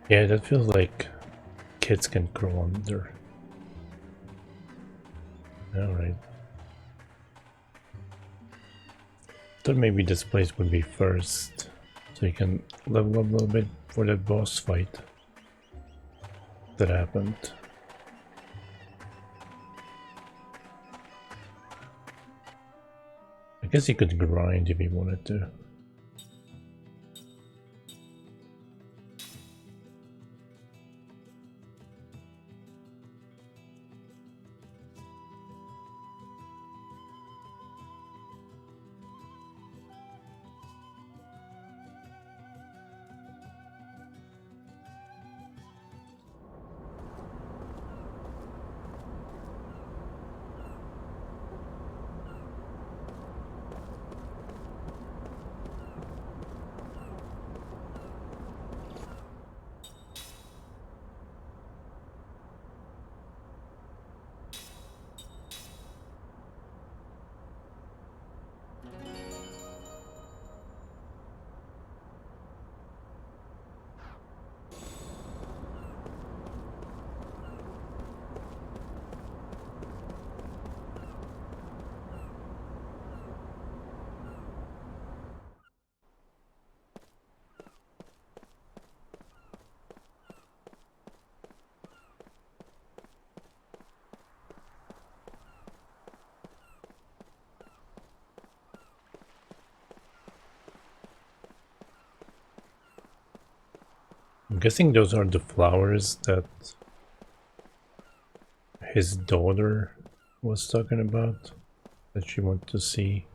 Yeah, that feels like kids can crawl under. Alright. Thought maybe this place would be first, so you can level up a little bit for that boss fight that happened. I guess you could grind if you wanted to. I'm guessing those are the flowers that his daughter was talking about, that she wanted to see.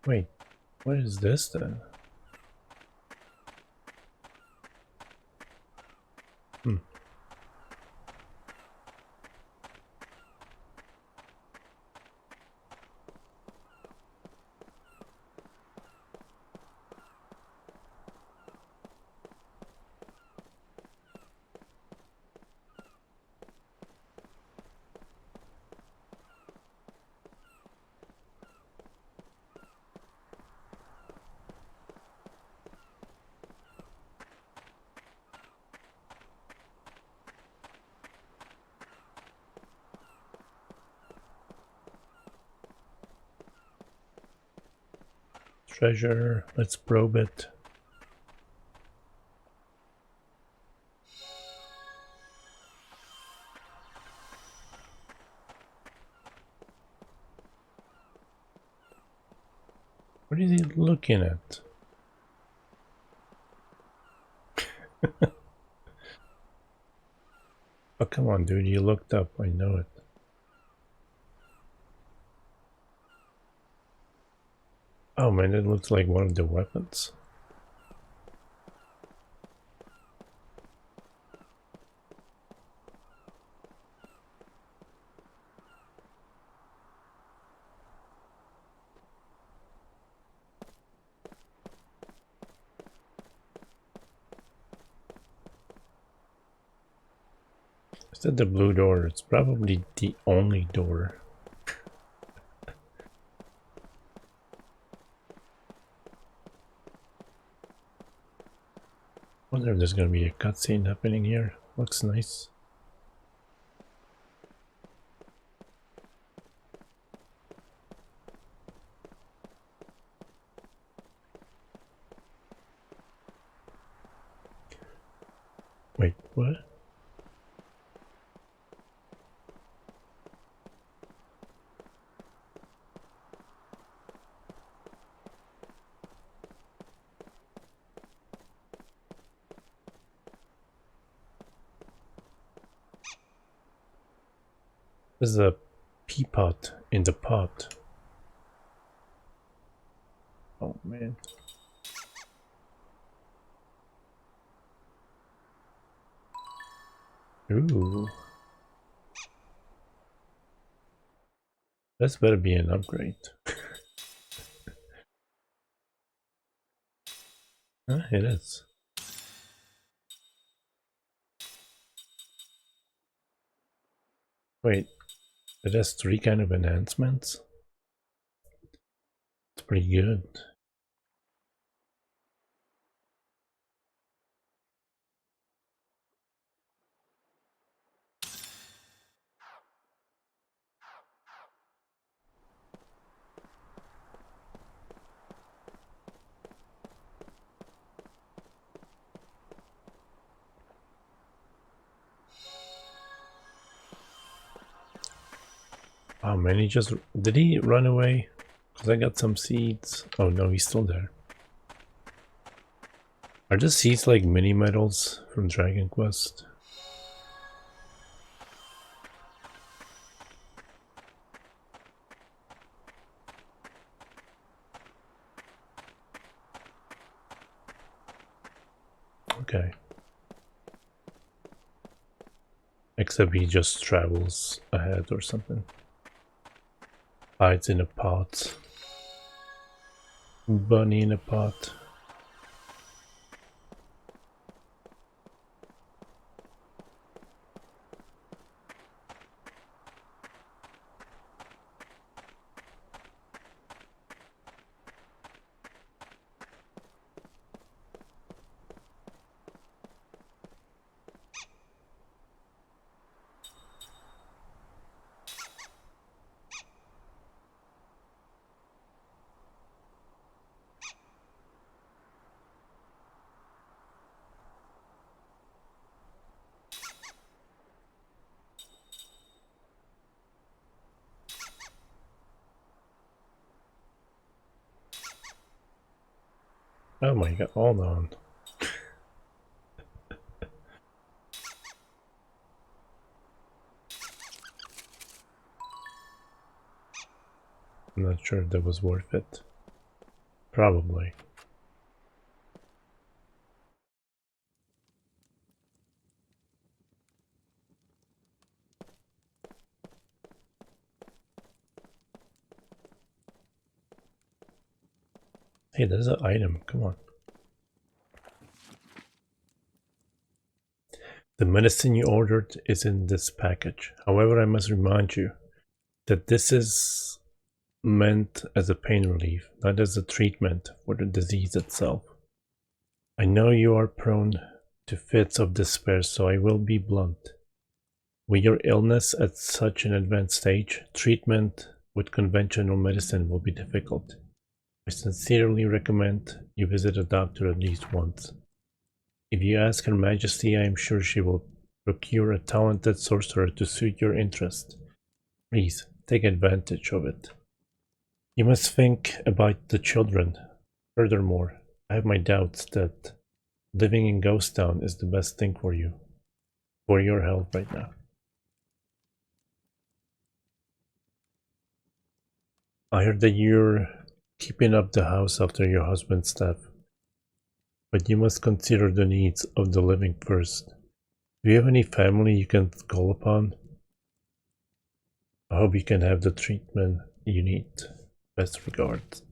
Wait, what is this then? Treasure, let's probe it. What is he looking at? Oh, come on, dude, you looked up, I know it. Oh man, it looks like one of the weapons. Is that the blue door? It's probably the only door. Wonder if there's gonna be a cutscene happening here. Looks nice. Wait, what? There's a pea pot in the pot. Oh man. Ooh. This better be an upgrade. It is. Wait, it has 3 kind of enhancements? It's pretty good. Oh man, did he run away? Because I got some seeds. Oh no, he's still there. Are the seeds like mini medals from Dragon Quest? Okay. Except he just travels ahead or something. Hides in a pot. Bunny in a pot. Oh my god, hold on. I'm not sure if that was worth it. Probably. Hey, there's an item. Come on. The medicine you ordered is in this package. However, I must remind you that this is meant as a pain relief, not as a treatment for the disease itself. I know you are prone to fits of despair, so I will be blunt. With your illness at such an advanced stage, treatment with conventional medicine will be difficult. I sincerely recommend you visit a doctor at least once. If you ask Her Majesty, I am sure she will procure a talented sorcerer to suit your interest. Please, take advantage of it. You must think about the children. Furthermore, I have my doubts that living in Ghost Town is the best thing for you. For your health right now. I heard that you're keeping up the house after your husband's death. But you must consider the needs of the living first. Do you have any family you can call upon? I hope you can have the treatment you need. Best regards.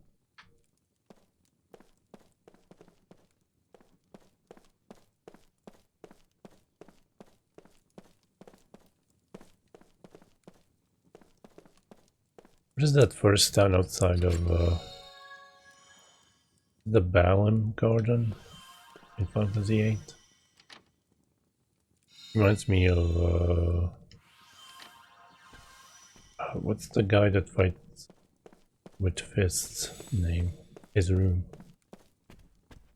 What is that first town outside of the Balam Garden in Fantasy 8? Reminds me of what's the guy that fights with fists name? His room.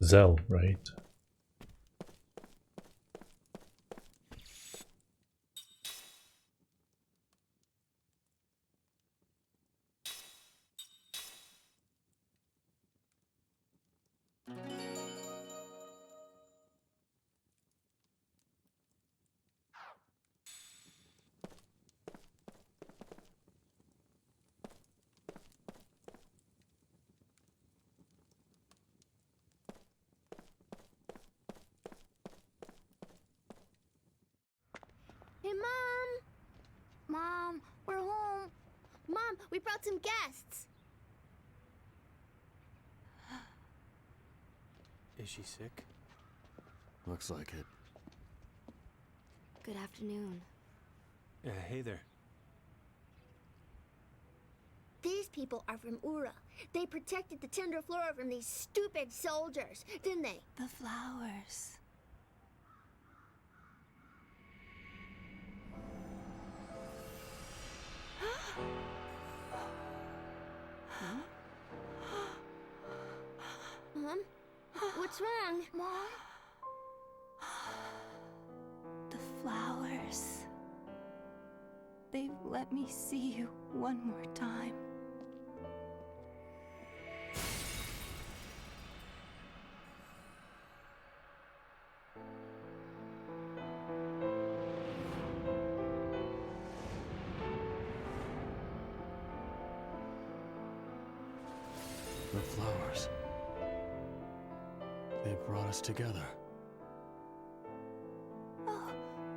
Zell, right? We brought some guests. Is she sick? Looks like it. Good afternoon. Hey there. These people are from Ura. They protected the Tundra Flora from these stupid soldiers, didn't they? The flowers. Mom? What's wrong? Mom? The flowers. They've let me see you one more time. The flowers. They brought us together. Oh,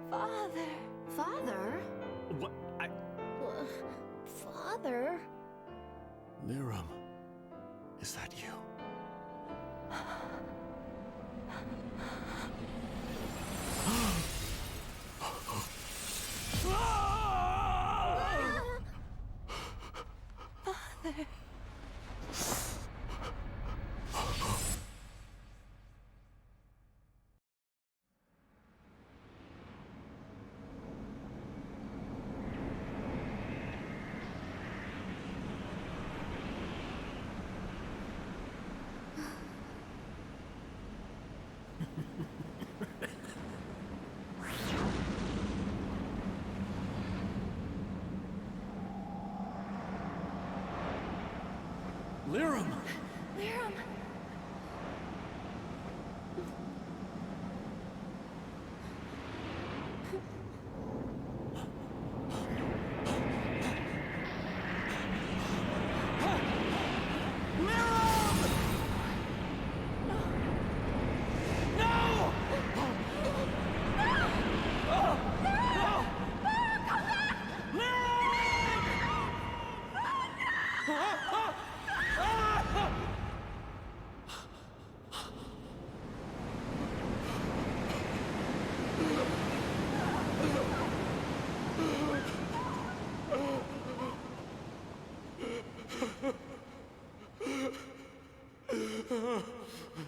Father. Father? What? Father? Liram, is that you? Father. Liram! Liram.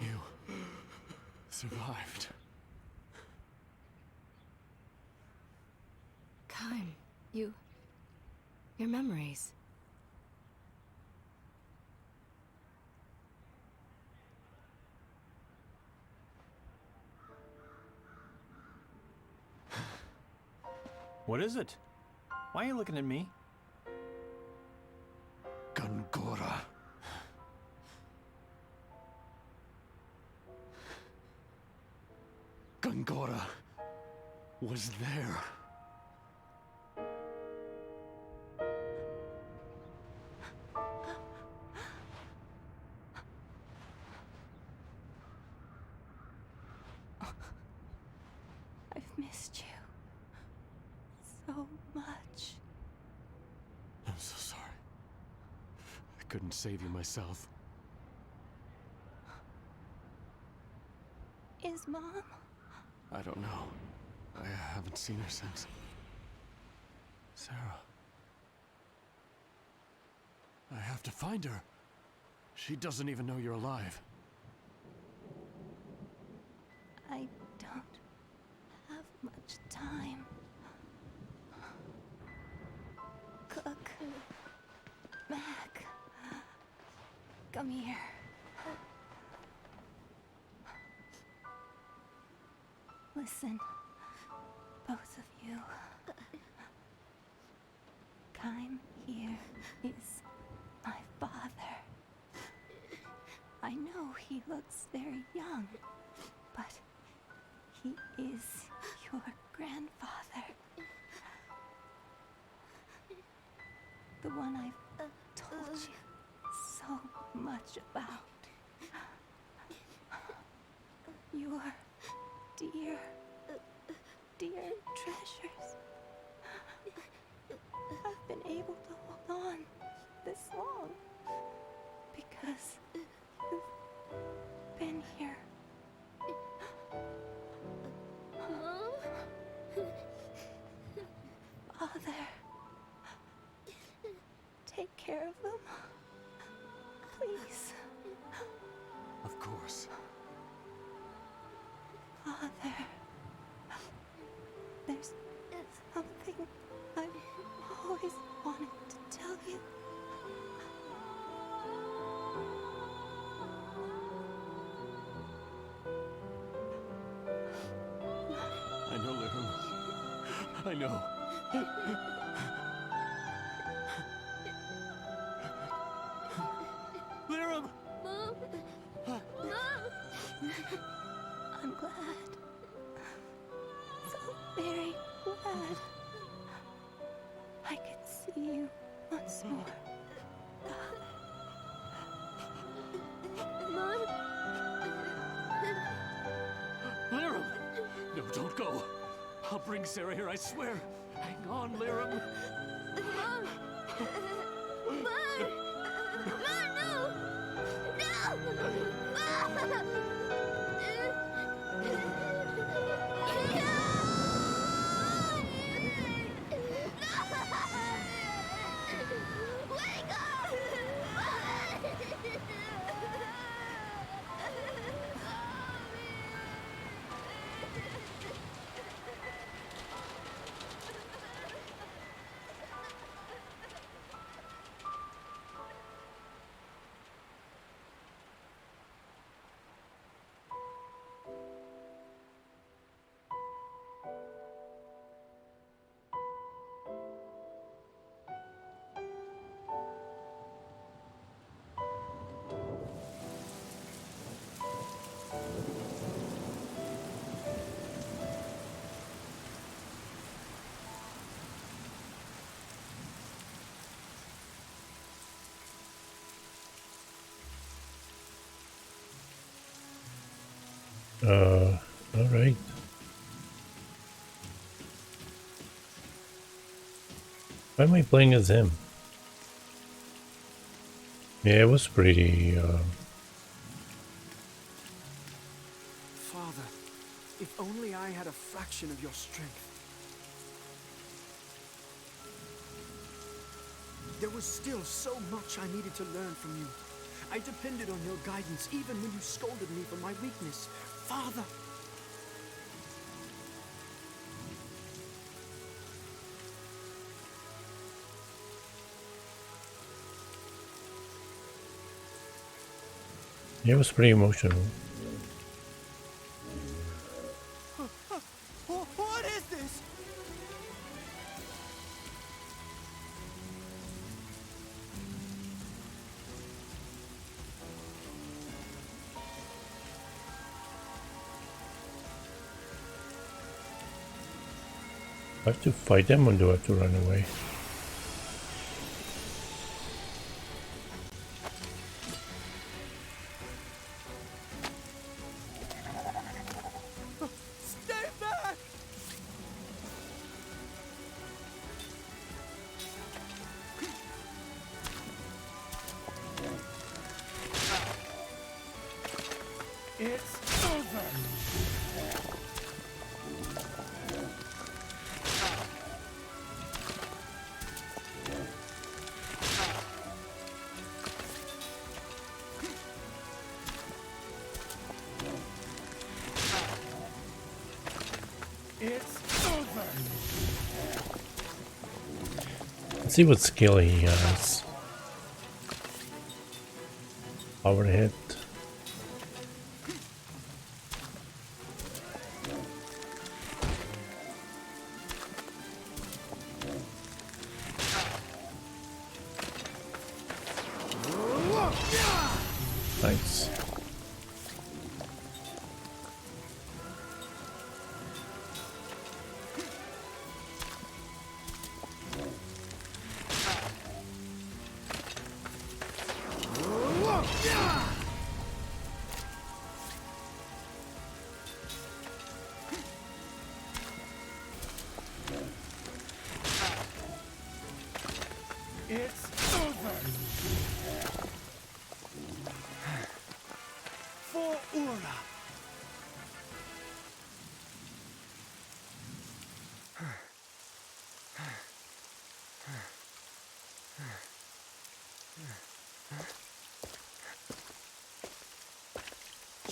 You survived. Kime, your memories. What is it? Why are you looking at me? Gungora. Gungora was there. I've missed you so much. I'm so sorry. I couldn't save you myself. Is Mom? I don't know. I haven't seen her since. Sarah. I have to find her. She doesn't even know you're alive. I don't have much time. Cook. Mac. Come here. Listen, both of you. Kime here is my father. I know he looks very young, but he is your grandfather. The one I've told you so much about. Your dear, dear treasures. I've been able to hold on this long. Because you've been here. Mom? Father. Take care of them. Please. Of course. Father. There's something I've always wanted to tell you. I know, Lirum. I know. Lirum! Mom? Mom? I'm glad. So very glad. I could see you once more. Mom? Lirum! No, don't go. I'll bring Sarah here, I swear. Hang on, Lirum. Mom? Mom? Mom, no! No! Mom! Wake up! Alright. Why am I playing as him? Yeah, it was pretty, Father, if only I had a fraction of your strength. There was still so much I needed to learn from you. I depended on your guidance even when you scolded me for my weakness. Father! it was pretty emotional. What is this? I have to fight them or do I have to run away? Stay back! It's over! It's over! Let's see what skill he has. Power hit. Nice. It's over!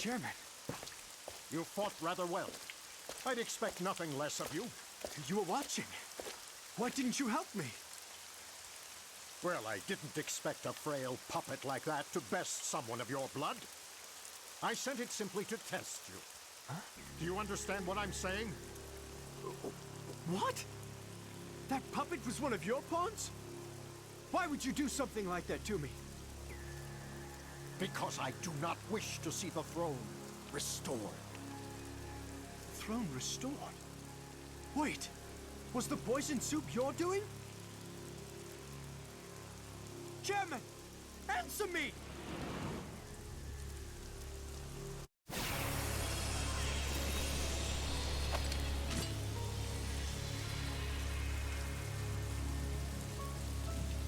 Chairman. You fought rather well. I'd expect nothing less of you. You were watching. Why didn't you help me? Well, I didn't expect a frail puppet like that to best someone of your blood. I sent it simply to test you. Huh? Do you understand what I'm saying? What? That puppet was one of your pawns? Why would you do something like that to me? Because I do not wish to see the throne restored. Throne restored? Wait, was the poison soup your doing? Chairman, answer me!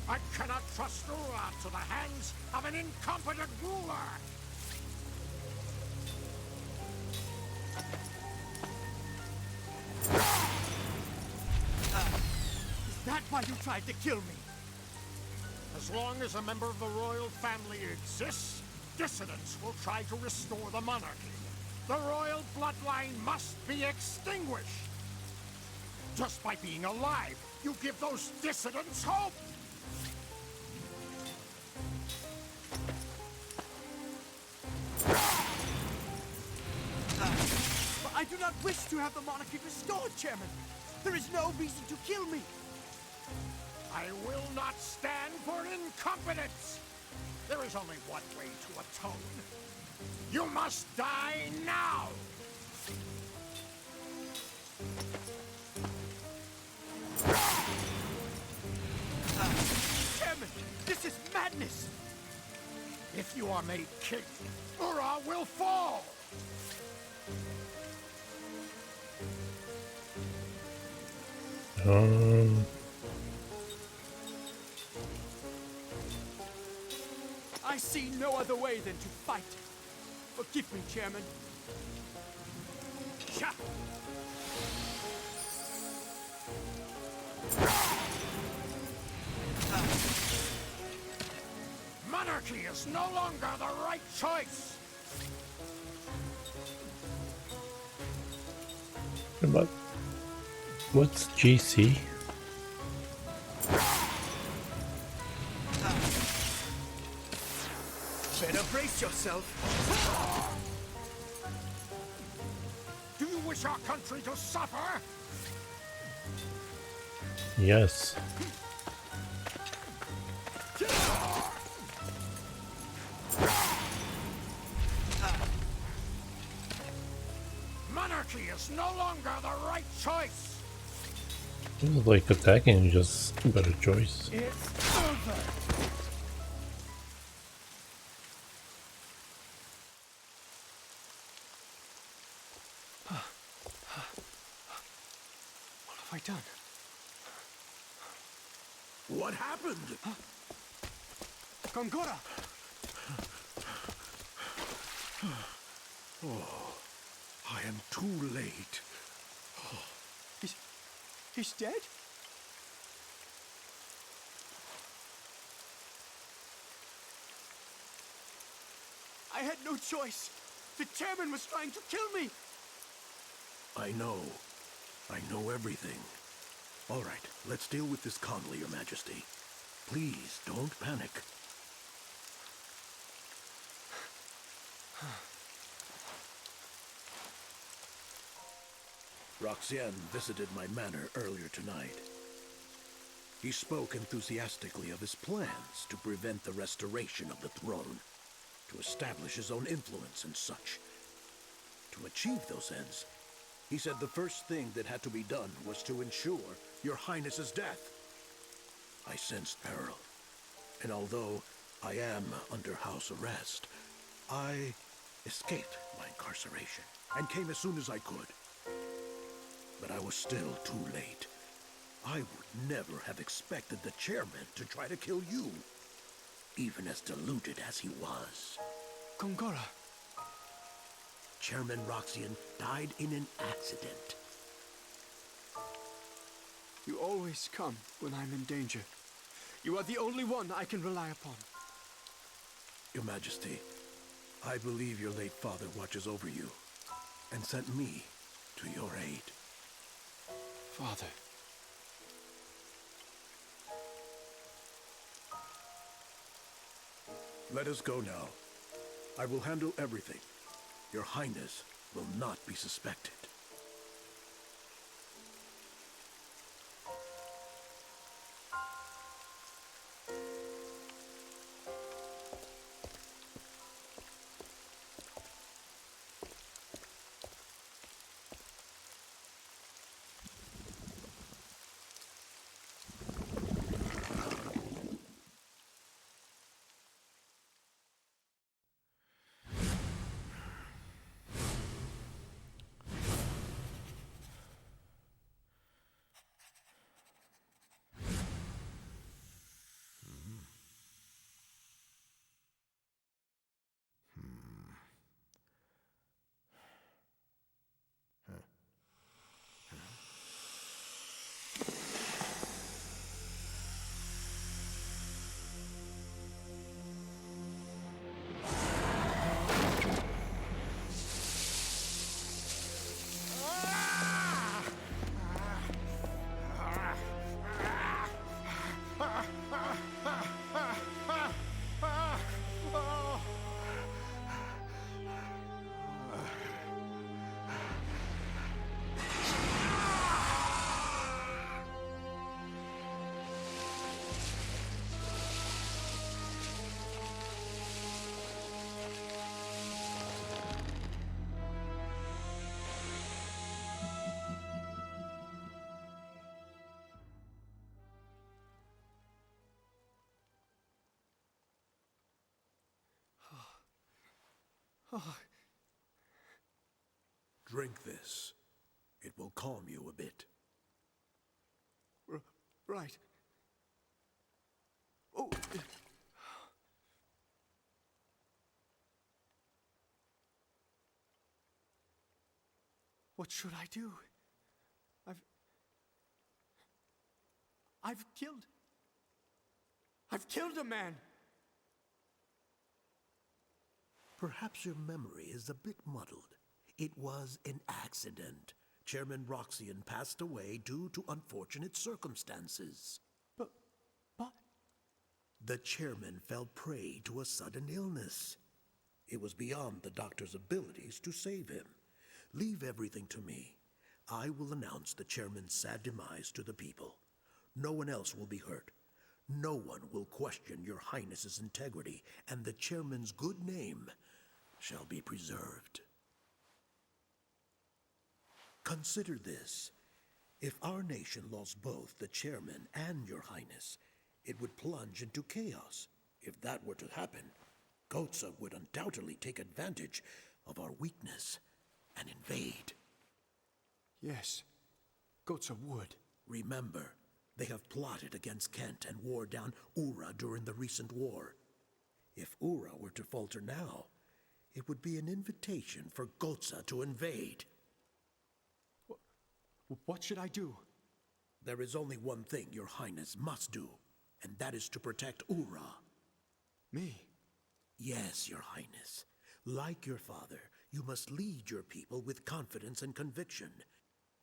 I cannot trust Ura to the hands of an incompetent ruler! Is that why you tried to kill me? As long as a member of the royal family exists, dissidents will try to restore the monarchy. The royal bloodline must be extinguished. Just by being alive, you give those dissidents hope! But I do not wish to have the monarchy restored, Chairman. There is no reason to kill me. I will not stand for incompetence! There is only one way to atone. You must die now! Chairman, this is madness! If you are made king, Ura will fall! I see no other way than to fight. Forgive me, Chairman. Sha! Monarchy is no longer the right choice! But what's GC? Better brace yourself. Do you wish our country to suffer? Yes. Monarchy is no longer the right choice! It was like attacking is just a better choice. It's over. What have I done? What happened? Gongora! Oh, I am too late. He's dead? I had no choice. The chairman was trying to kill me. I know. I know everything. All right, let's deal with this calmly, Your Majesty. Please, don't panic. Roxanne visited my manor earlier tonight. He spoke enthusiastically of his plans to prevent the restoration of the throne, to establish his own influence and such. To achieve those ends, he said the first thing that had to be done was to ensure Your Highness's death. I sensed peril, and although I am under house arrest, I escaped my incarceration and came as soon as I could. But I was still too late. I would never have expected the chairman to try to kill you, even as deluded as he was. Gongora. Chairman Roxian died in an accident. You always come when I'm in danger. You are the only one I can rely upon. Your Majesty, I believe your late father watches over you and sent me to your aid. Father. Let us go now. I will handle everything. Your Highness will not be suspected. Drink this. It will calm you a bit. Right. Oh. What should I do? I've killed a man! Perhaps your memory is a bit muddled. It was an accident. Chairman Roxian passed away due to unfortunate circumstances. But... The chairman fell prey to a sudden illness. It was beyond the doctor's abilities to save him. Leave everything to me. I will announce the chairman's sad demise to the people. No one else will be hurt. No one will question your Highness's integrity, and the chairman's good name shall be preserved. Consider this. If our nation lost both the chairman and your Highness, it would plunge into chaos. If that were to happen, Gotza would undoubtedly take advantage of our weakness and invade. Yes, Gotza would. Remember, they have plotted against Kent and wore down Ura during the recent war. If Ura were to falter now, it would be an invitation for Gotza to invade. What should I do? There is only one thing your Highness must do, and that is to protect Ura. Me? Yes, your Highness. Like your father, you must lead your people with confidence and conviction.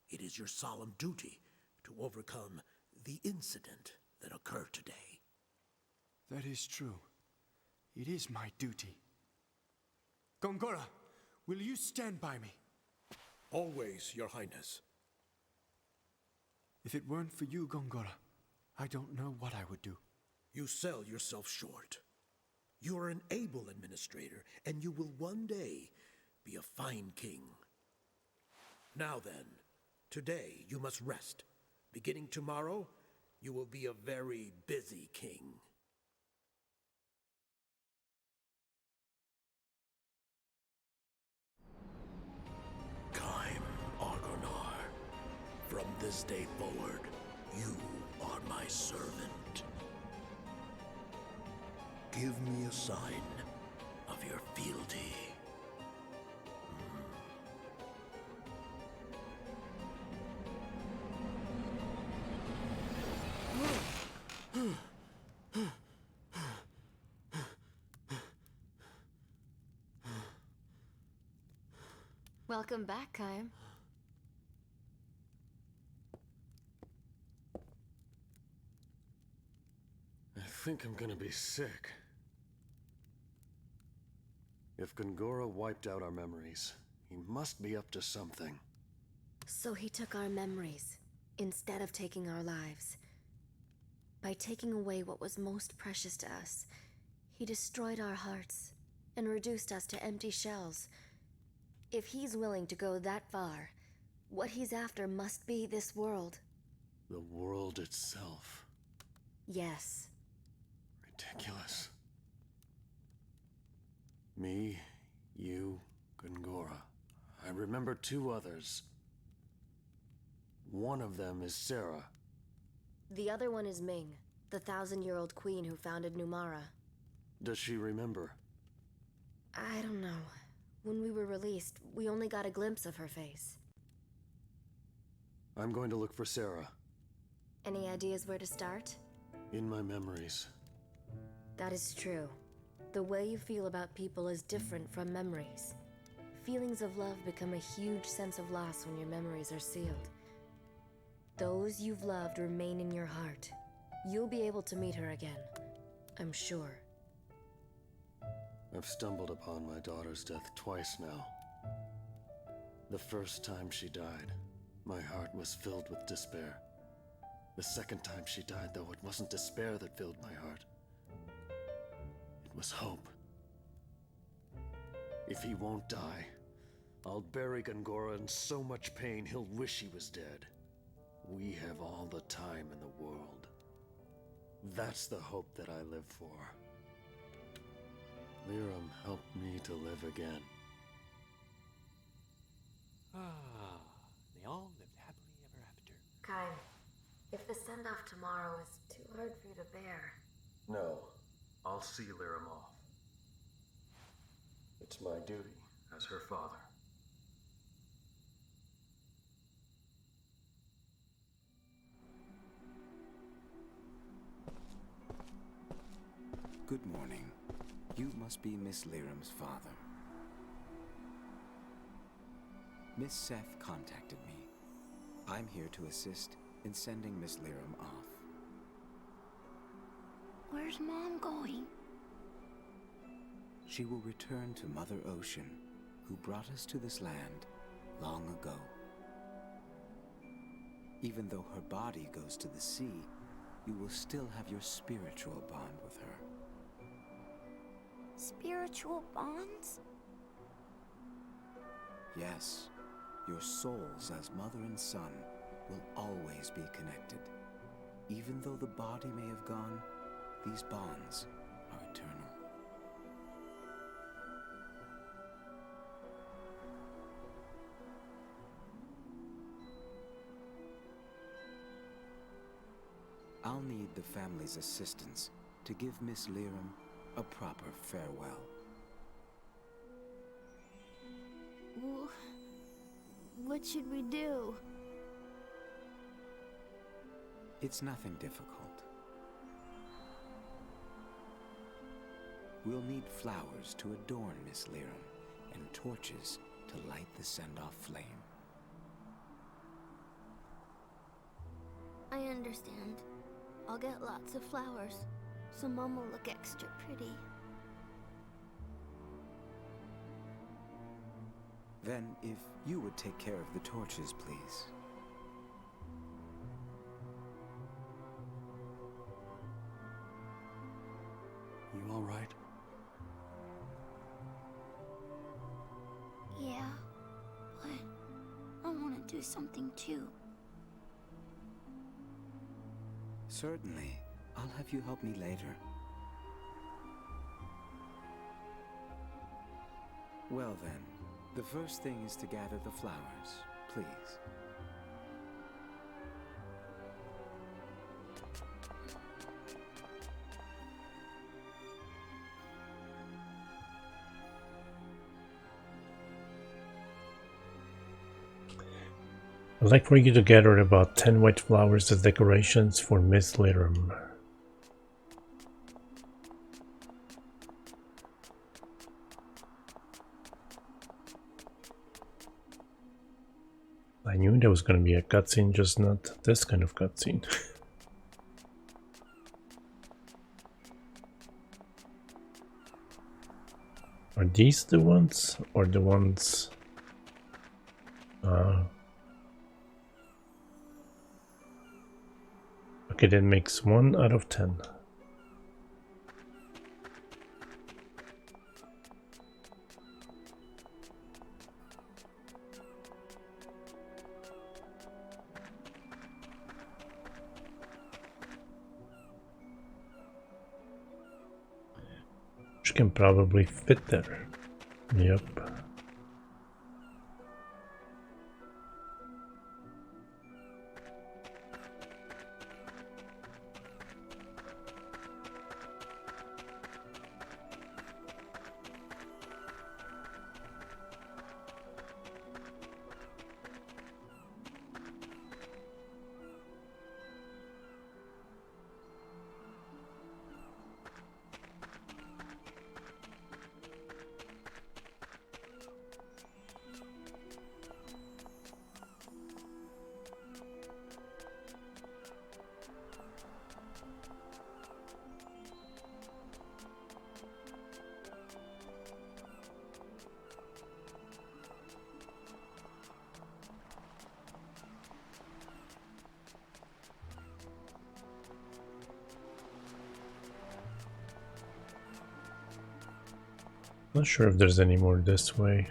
It is your solemn duty to overcome the incident that occurred today. That is true. It is my duty. Gongora, will you stand by me? Always, your Highness. If it weren't for you, Gongora, I don't know what I would do. You sell yourself short. You are an able administrator, and you will one day be a fine king. Now then, today you must rest. Beginning tomorrow, you will be a very busy king. Kaim Argonar, from this day forward, you are my servant. Give me a sign of your fealty. Welcome back, Kaim. I think I'm gonna be sick. If Gongora wiped out our memories, he must be up to something. So he took our memories, instead of taking our lives. By taking away what was most precious to us, he destroyed our hearts and reduced us to empty shells. If he's willing to go that far, what he's after must be this world. The world itself. Yes. Ridiculous. Me, you, Gongora. I remember 2 others. One of them is Sarah. The other one is Ming, the 1,000-year-old queen who founded Numara. Does she remember? I don't know. When we were released, we only got a glimpse of her face. I'm going to look for Sarah. Any ideas where to start? In my memories. That is true. The way you feel about people is different from memories. Feelings of love become a huge sense of loss when your memories are sealed. Those you've loved remain in your heart. You'll be able to meet her again, I'm sure. I've stumbled upon my daughter's death twice now. The first time she died, my heart was filled with despair. The second time she died, though, it wasn't despair that filled my heart. It was hope. If he won't die, I'll bury Gongora in so much pain he'll wish he was dead. We have all the time in the world. That's the hope that I live for. Liram helped me to live again. Ah, they all lived happily ever after. Kaim, if the send-off tomorrow is too hard for you to bear... No, I'll see Liram off. It's my duty as her father. Good morning. You must be Miss Liram's father. Miss Seth contacted me. I'm here to assist in sending Miss Liram off. Where's Mom going? She will return to Mother Ocean, who brought us to this land long ago. Even though her body goes to the sea, you will still have your spiritual bond with her. Spiritual bonds? Yes, your souls as mother and son will always be connected. Even though the body may have gone, these bonds are eternal. I'll need the family's assistance to give Miss Liram a proper farewell. What should we do? It's nothing difficult. We'll need flowers to adorn Miss Liram and torches to light the send-off flame. I understand. I'll get lots of flowers, so Mom will look extra pretty. Then, if you would take care of the torches, please. You all right? Yeah, but I want to do something too. Certainly. I'll have you help me later. Well then, the first thing is to gather the flowers, please. I'd like for you to gather about 10 white flowers as decorations for Miss Liram. I knew there was going to be a cutscene, just not this kind of cutscene. Are these the ones, or the ones... Okay, that makes 1 out of 10. Which can probably fit there. Yep. Not sure if there's any more this way,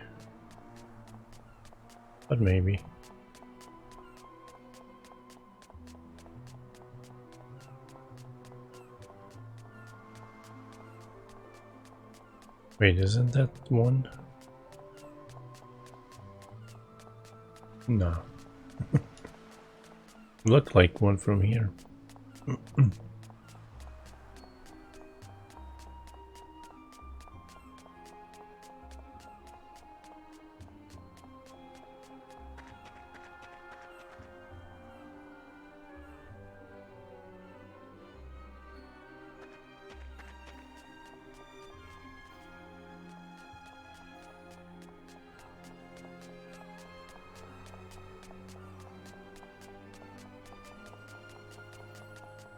but maybe. Wait, isn't that one? No. Looked like one from here.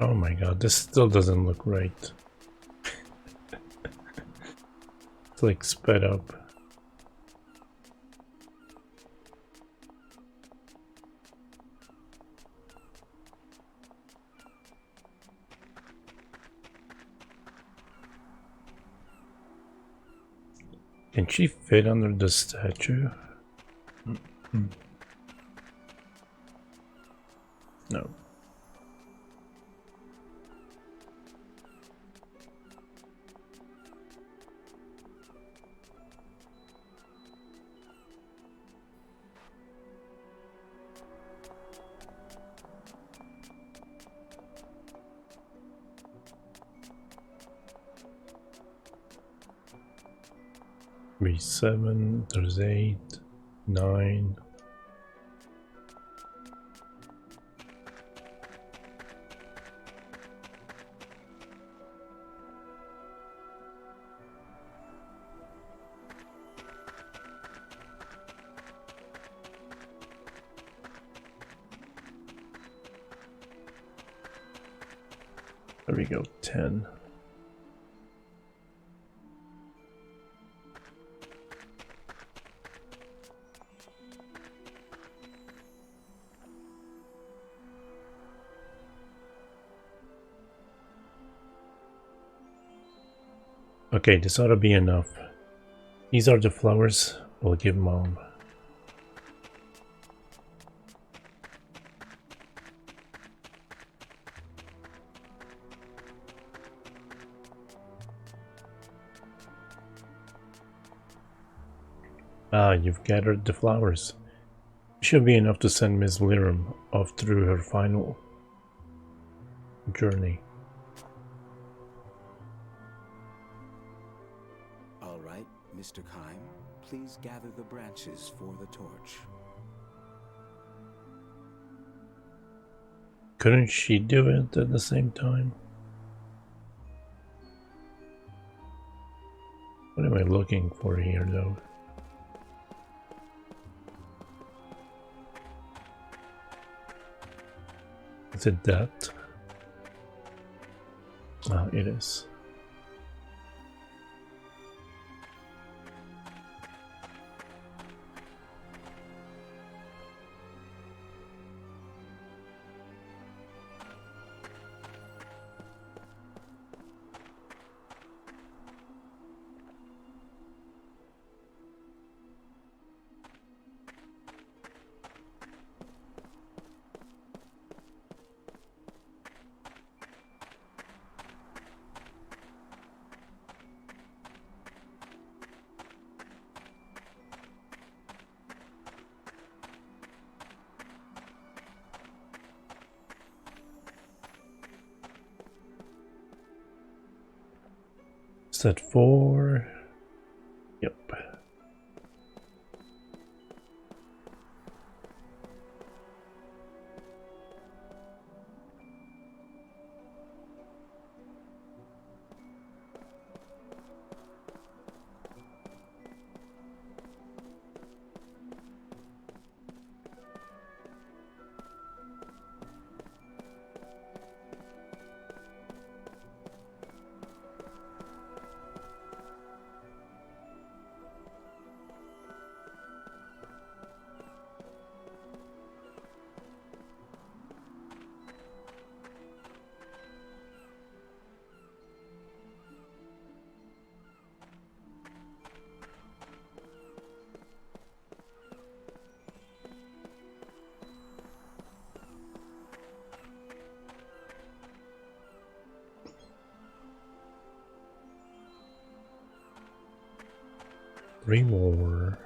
Oh my god, this still doesn't look right. It's like sped up. Can she fit under the statue? No. Be 7, there's 8, 9. There we go, 10. Okay, this ought to be enough. These are the flowers we'll give Mom. Ah, you've gathered the flowers. Should be enough to send Miss Lirum off through her final journey. All right, Mr. Kime, please gather the branches for the torch. Couldn't she do it at the same time? What am I looking for here, though? Is it that? Ah, it is. Set 4. Yep. Three more.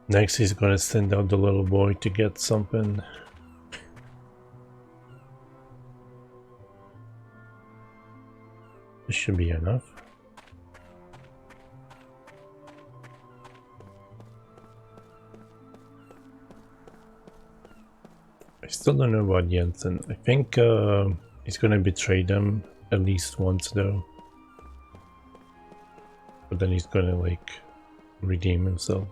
Next he's gonna send out the little boy to get something. This should be enough. I still don't know about Jensen. I think he's gonna betray them at least once though. But then he's gonna like redeem himself.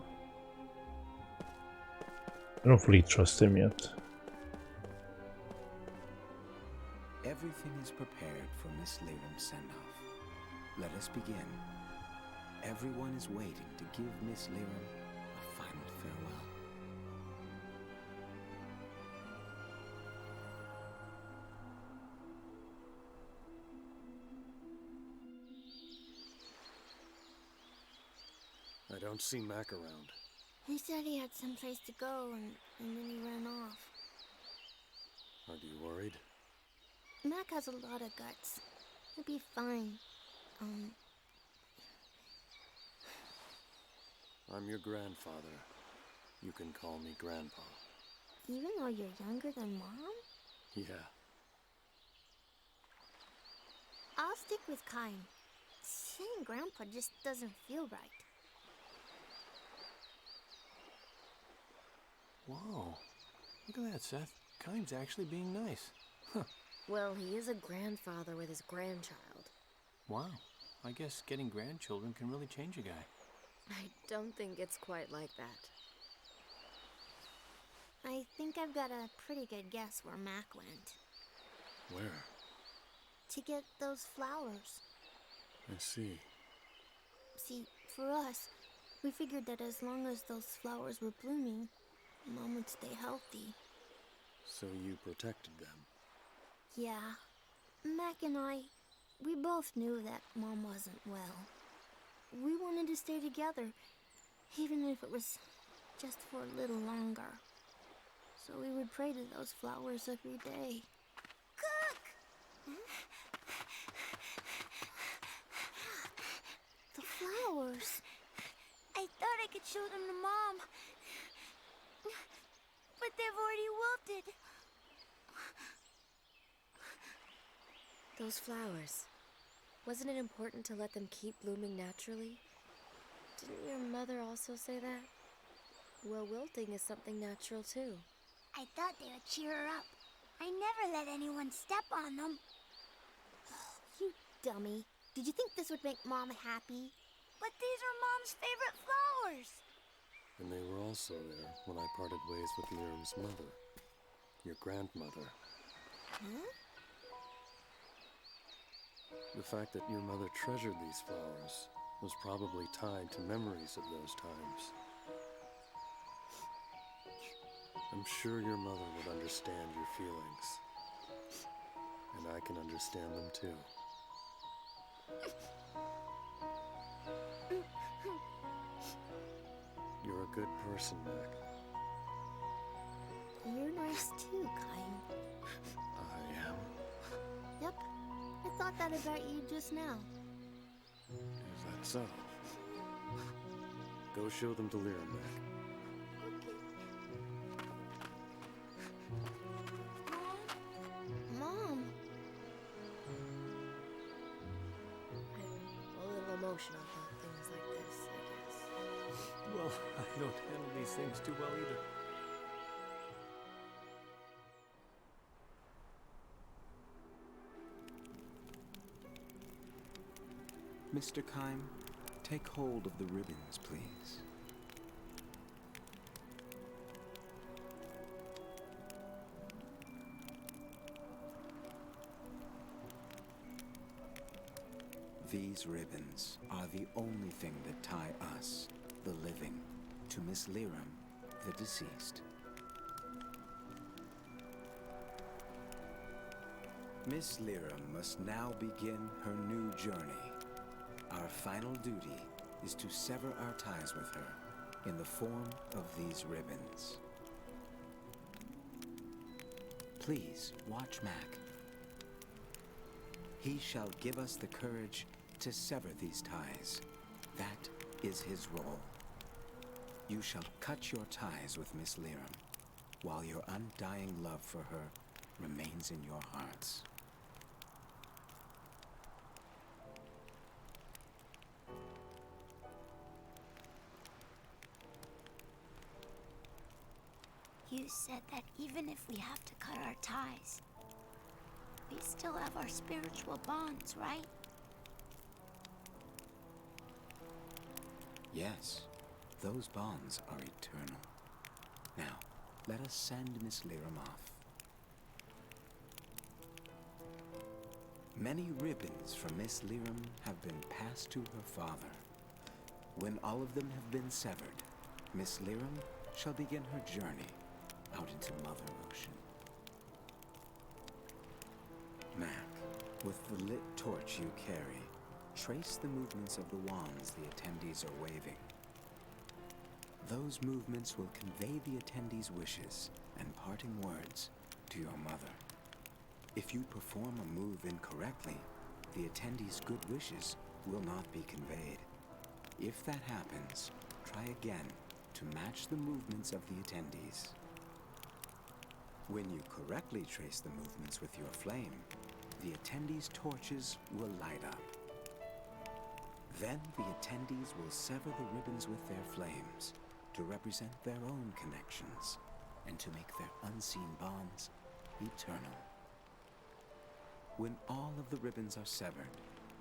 I don't fully trust him yet. Everything is prepared for Miss Lyram's send-off. Let us begin. Everyone is waiting to give Miss Lyram a final farewell. I don't see Mac around. He said he had someplace to go, and then he ran off. Are you worried? Mac has a lot of guts. He'll be fine. I'm your grandfather. You can call me Grandpa. Even though you're younger than Mom? Yeah. I'll stick with Kine. Saying Grandpa just doesn't feel right. Whoa. Look at that, Seth. Kine's actually being nice. Huh. Well, he is a grandfather with his grandchild. Wow. I guess getting grandchildren can really change a guy. I don't think it's quite like that. I think I've got a pretty good guess where Mac went. Where? To get those flowers. I see. See, for us, we figured that as long as those flowers were blooming, Mom would stay healthy. So you protected them? Yeah. Mac and I, we both knew that Mom wasn't well. We wanted to stay together, even if it was just for a little longer. So we would pray to those flowers every day. Cook! The flowers. I thought I could show them to Mom. But they've already wilted. Those flowers. Wasn't it important to let them keep blooming naturally? Didn't your mother also say that? Well, wilting is something natural too. I thought they would cheer her up. I never let anyone step on them. You dummy. Did you think this would make Mom happy? But these are Mom's favorite flowers. And they were also there when I parted ways with Lyram's mother, your grandmother. Huh? The fact that your mother treasured these flowers was probably tied to memories of those times. I'm sure your mother would understand your feelings. And I can understand them too. You're a good person, Mac. You're nice too, Kyle. I am? Yep. I thought that about you just now. Is that so? Go show them to Lyram, Mac. Mom! I'm a little emotional about things like this, I guess. Well, I don't handle these things too well either. Mr. Kime, take hold of the ribbons, please. These ribbons are the only thing that tie us, the living, to Miss Lyram, the deceased. Miss Lyram must now begin her new journey. Our final duty is to sever our ties with her in the form of these ribbons. Please watch Mac. He shall give us the courage to sever these ties. That is his role. You shall cut your ties with Miss Lyram, while your undying love for her remains in your hearts. You said that even if we have to cut our ties, we still have our spiritual bonds, right? Yes, those bonds are eternal. Now, let us send Miss Lyram off. Many ribbons from Miss Lyram have been passed to her father. When all of them have been severed, Miss Lyram shall begin her journey out into Mother Ocean. Mac, with the lit torch you carry, trace the movements of the wands the attendees are waving. Those movements will convey the attendees' wishes and parting words to your mother. If you perform a move incorrectly, the attendees' good wishes will not be conveyed. If that happens, try again to match the movements of the attendees. When you correctly trace the movements with your flame, the attendees' torches will light up. Then the attendees will sever the ribbons with their flames to represent their own connections and to make their unseen bonds eternal. When all of the ribbons are severed,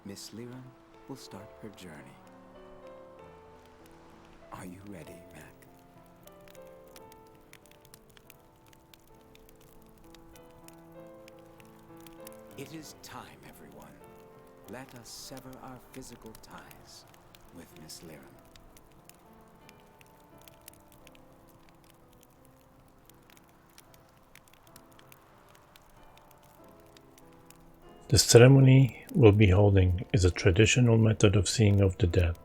Miss Lyram will start her journey. Are you ready, Mac? It is time, everyone. Let us sever our physical ties with Miss Lyram. The ceremony we'll be holding is a traditional method of seeing of the dead.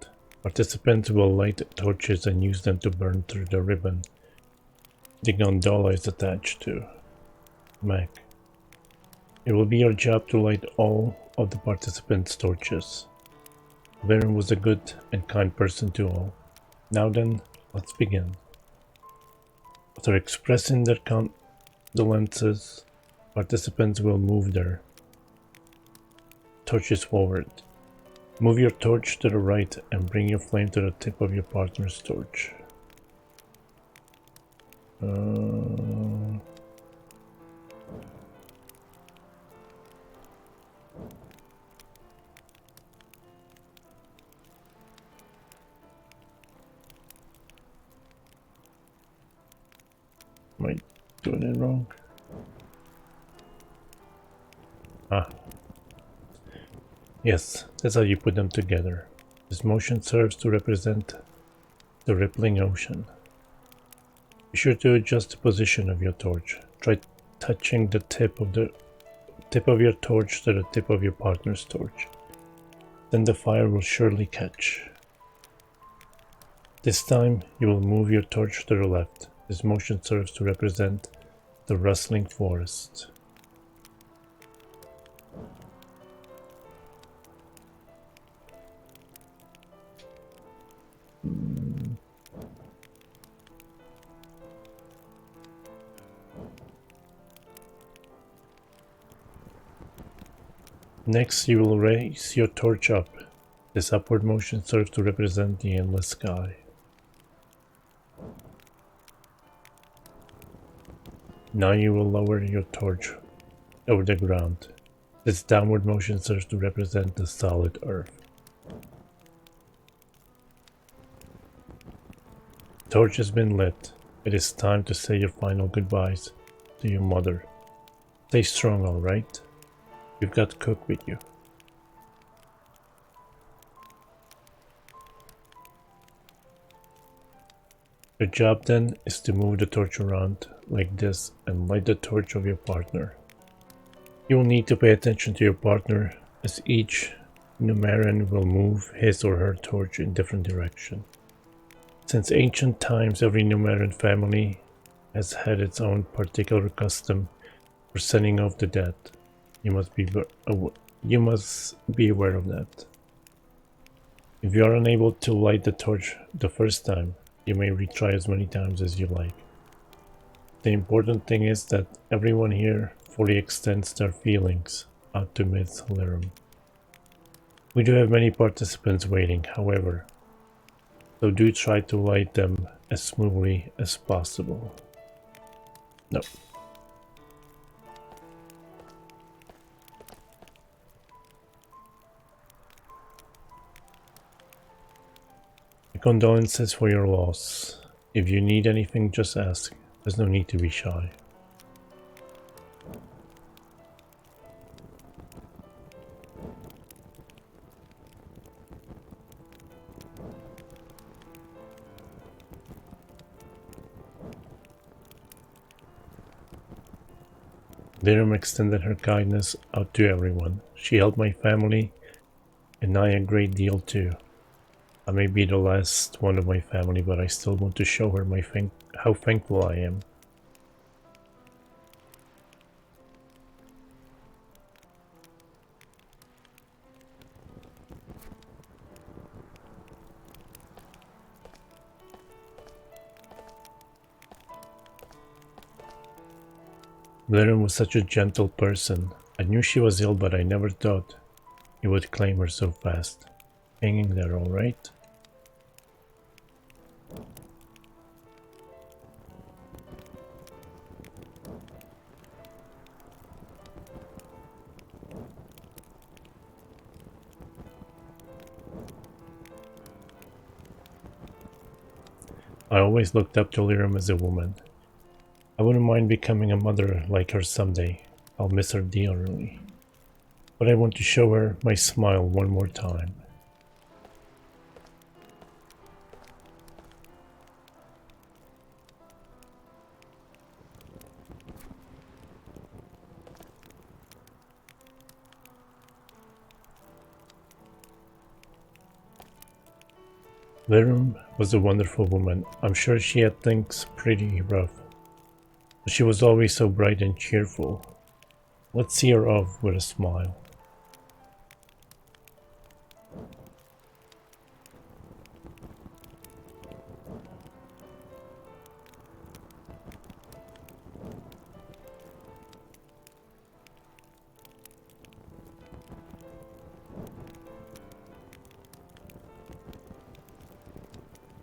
Participants will light torches and use them to burn through the ribbon the gondola is attached to. Mac. It will be your job to light all of the participants' torches. Lyram was a good and kind person to all. Now then, let's begin. After expressing their condolences, participants will move their torches forward. Move your torch to the right and bring your flame to the tip of your partner's torch. Am I doing it wrong? Ah. Yes, that's how you put them together. This motion serves to represent the rippling ocean. Be sure to adjust the position of your torch. Try touching the tip of your torch to the tip of your partner's torch. Then the fire will surely catch. This time you will move your torch to the left. This motion serves to represent the rustling forest. Next, you will raise your torch up. This upward motion serves to represent the endless sky. Now you will lower your torch over the ground. This downward motion serves to represent the solid earth. The torch has been lit. It is time to say your final goodbyes to your mother. Stay strong, alright? You've got Cook with you. Your job then is to move the torch around like this and light the torch of your partner. You will need to pay attention to your partner as each Numeran will move his or her torch in different direction. Since ancient times, every Numeran family has had its own particular custom for sending off the dead. You must be aware of that. If you are unable to light the torch the first time, you may retry as many times as you like. The important thing is that everyone here fully extends their feelings out to Miss Lirum. We do have many participants waiting, however, so do try to light them as smoothly as possible. No. Condolences for your loss. If you need anything, just ask. There's no need to be shy. Lirum extended her kindness out to everyone. She helped my family and I a great deal too. I may be the last one of my family, but I still want to show her how thankful I am. Lirum was such a gentle person. I knew she was ill, but I never thought he would claim her so fast. Hanging there, all right? I always looked up to Lirum as a woman. I wouldn't mind becoming a mother like her someday. I'll miss her dearly. But I want to show her my smile one more time. Lirum was a wonderful woman. I'm sure she had things pretty rough, but she was always so bright and cheerful. Let's see her off with a smile.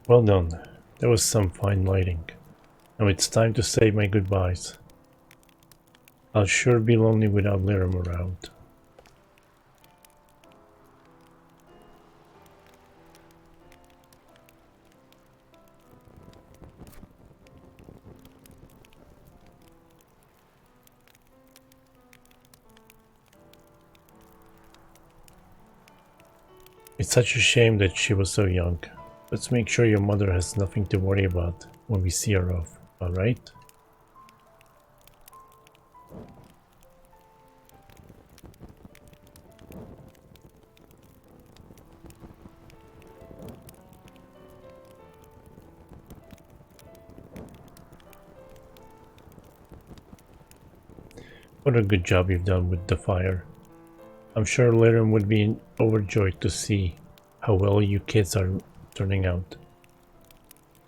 Well done. That was some fine lighting. Now it's time to say my goodbyes. I'll sure be lonely without Lirim around. It's such a shame that she was so young. Let's make sure your mother has nothing to worry about when we see her off, alright? What a good job you've done with the fire. I'm sure Lirim would be overjoyed to see how well you kids are turning out.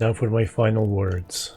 Now for my final words.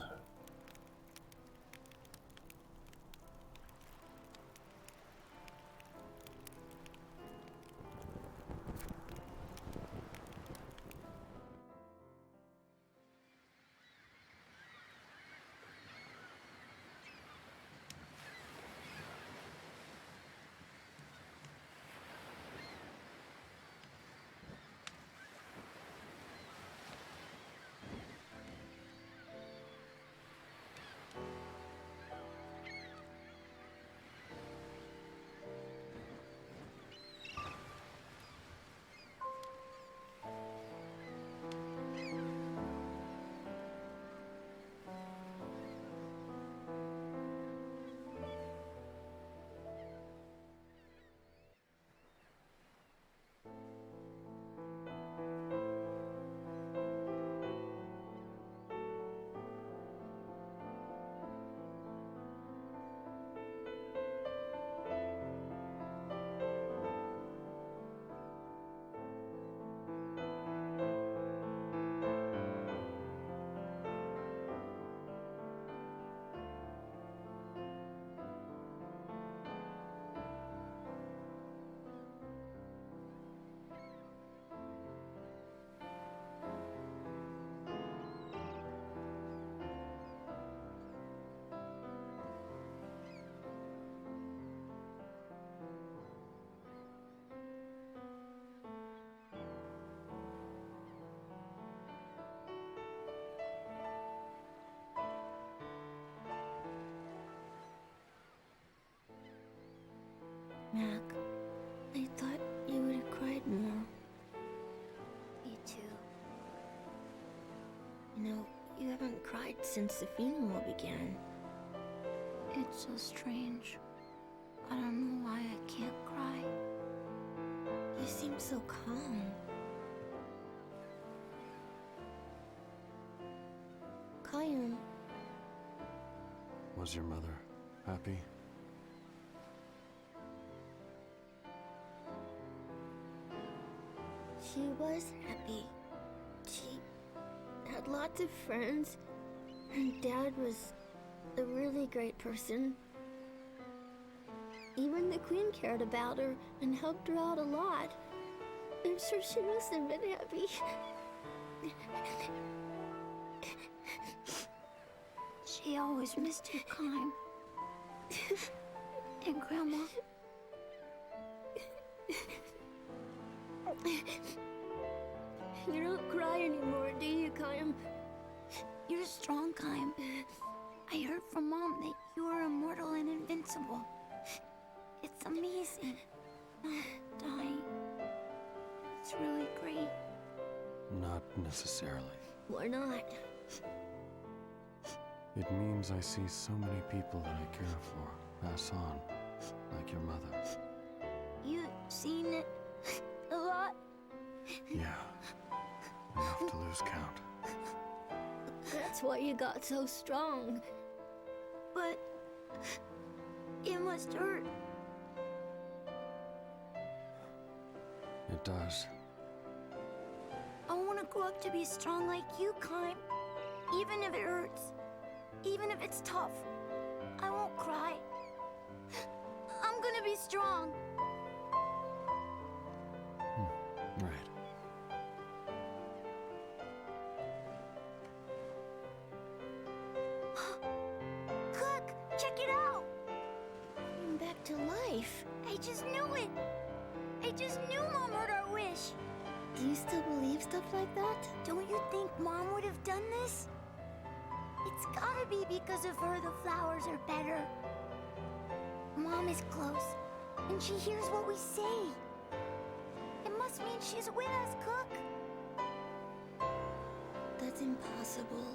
Mac, I thought you would have cried more. Me too. You know, you haven't cried since the funeral began. It's so strange. I don't know why I can't cry. You seem so calm. Kayum. Was your mother happy? She was happy. She had lots of friends, and Dad was a really great person. Even the Queen cared about her and helped her out a lot. I'm sure she must have been happy. She always missed you, Kime. And Grandma. You don't cry anymore, do you, Kime? You're strong, Kime. I heard from Mom that you are immortal and invincible. It's amazing. Not dying. It's really great. Not necessarily. Why not? It means I see so many people that I care for pass on, like your mother. You've seen it a lot? Yeah. Enough to lose count. That's why you got so strong. But it must hurt. It does. I want to grow up to be strong like you, Kime. Even if it hurts. Even if it's tough. I won't cry. I'm gonna be strong. Right. It's gotta be because of her the flowers are better. Mom is close, and she hears what we say. It must mean she's with us, Cook. That's impossible.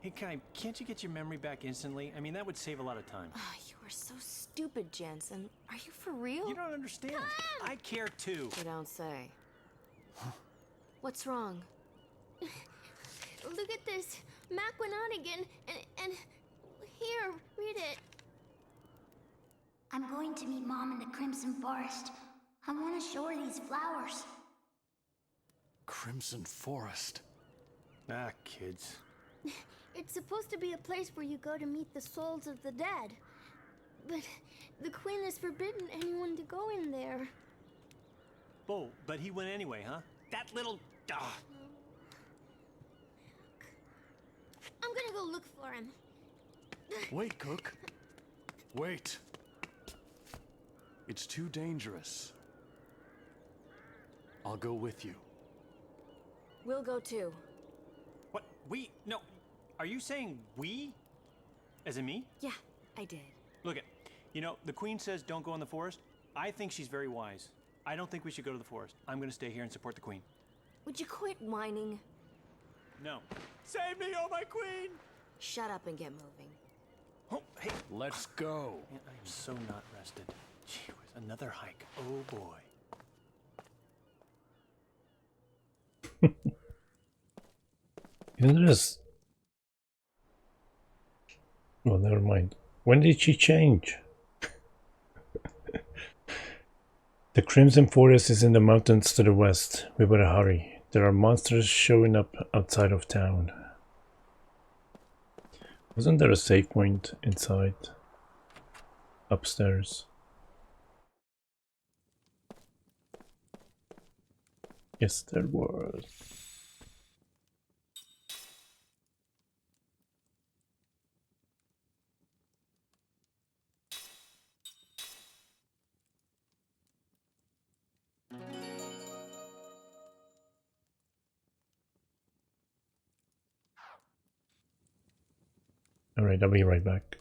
Hey, Kai, can't you get your memory back instantly? I mean, that would save a lot of time. You are so stupid, Jensen. Are you for real? You don't understand. I care too. You don't say. What's wrong? Look at this. Mac went out again, and here, read it. I'm going to meet Mom in the Crimson Forest. I want to show her these flowers. Crimson Forest. Ah, kids. It's supposed to be a place where you go to meet the souls of the dead. But the Queen has forbidden anyone to go in there. Oh, but he went anyway, huh? That little... I'm gonna go look for him. Wait, Cook. Wait. It's too dangerous. I'll go with you. We'll go too. What? We? No. Are you saying we? As in me? Yeah, I did. Look it. You know, the Queen says don't go in the forest. I think she's very wise. I don't think we should go to the forest. I'm gonna stay here and support the Queen. Would you quit whining? No. Save me, oh my Queen! Shut up and get moving. Oh, hey. Let's go. Man, I am so not rested. Gee whiz, another hike. Oh boy. Isn't this? Well, never mind. When did she change? The Crimson Forest is in the mountains to the west. We better hurry. There are monsters showing up outside of town. Wasn't there a save point inside? Upstairs. Yes, there was. Alright, I'll be right back.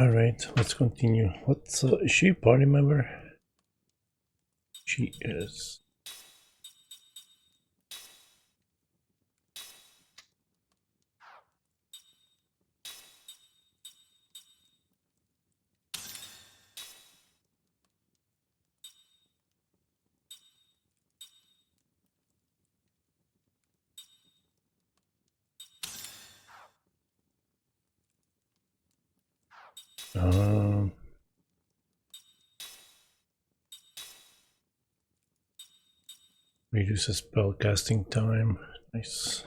Alright, let's continue. Is she a party member? She is. Reduces spell casting time. Nice.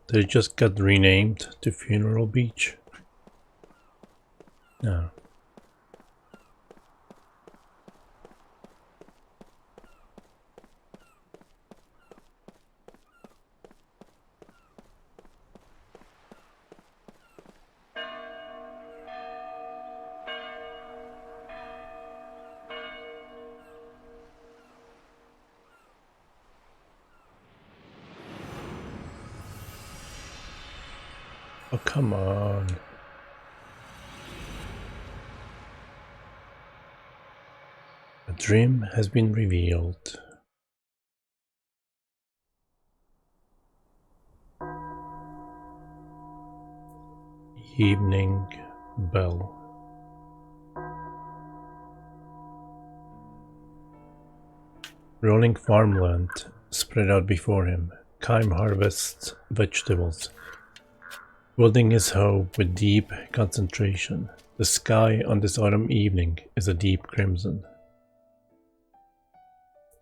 They just got renamed to Funeral Beach. No. Oh, come on. A dream has been revealed. Evening bell. Rolling farmland spread out before him. Kime harvests vegetables, wielding his hoe with deep concentration. The sky on this autumn evening is a deep crimson.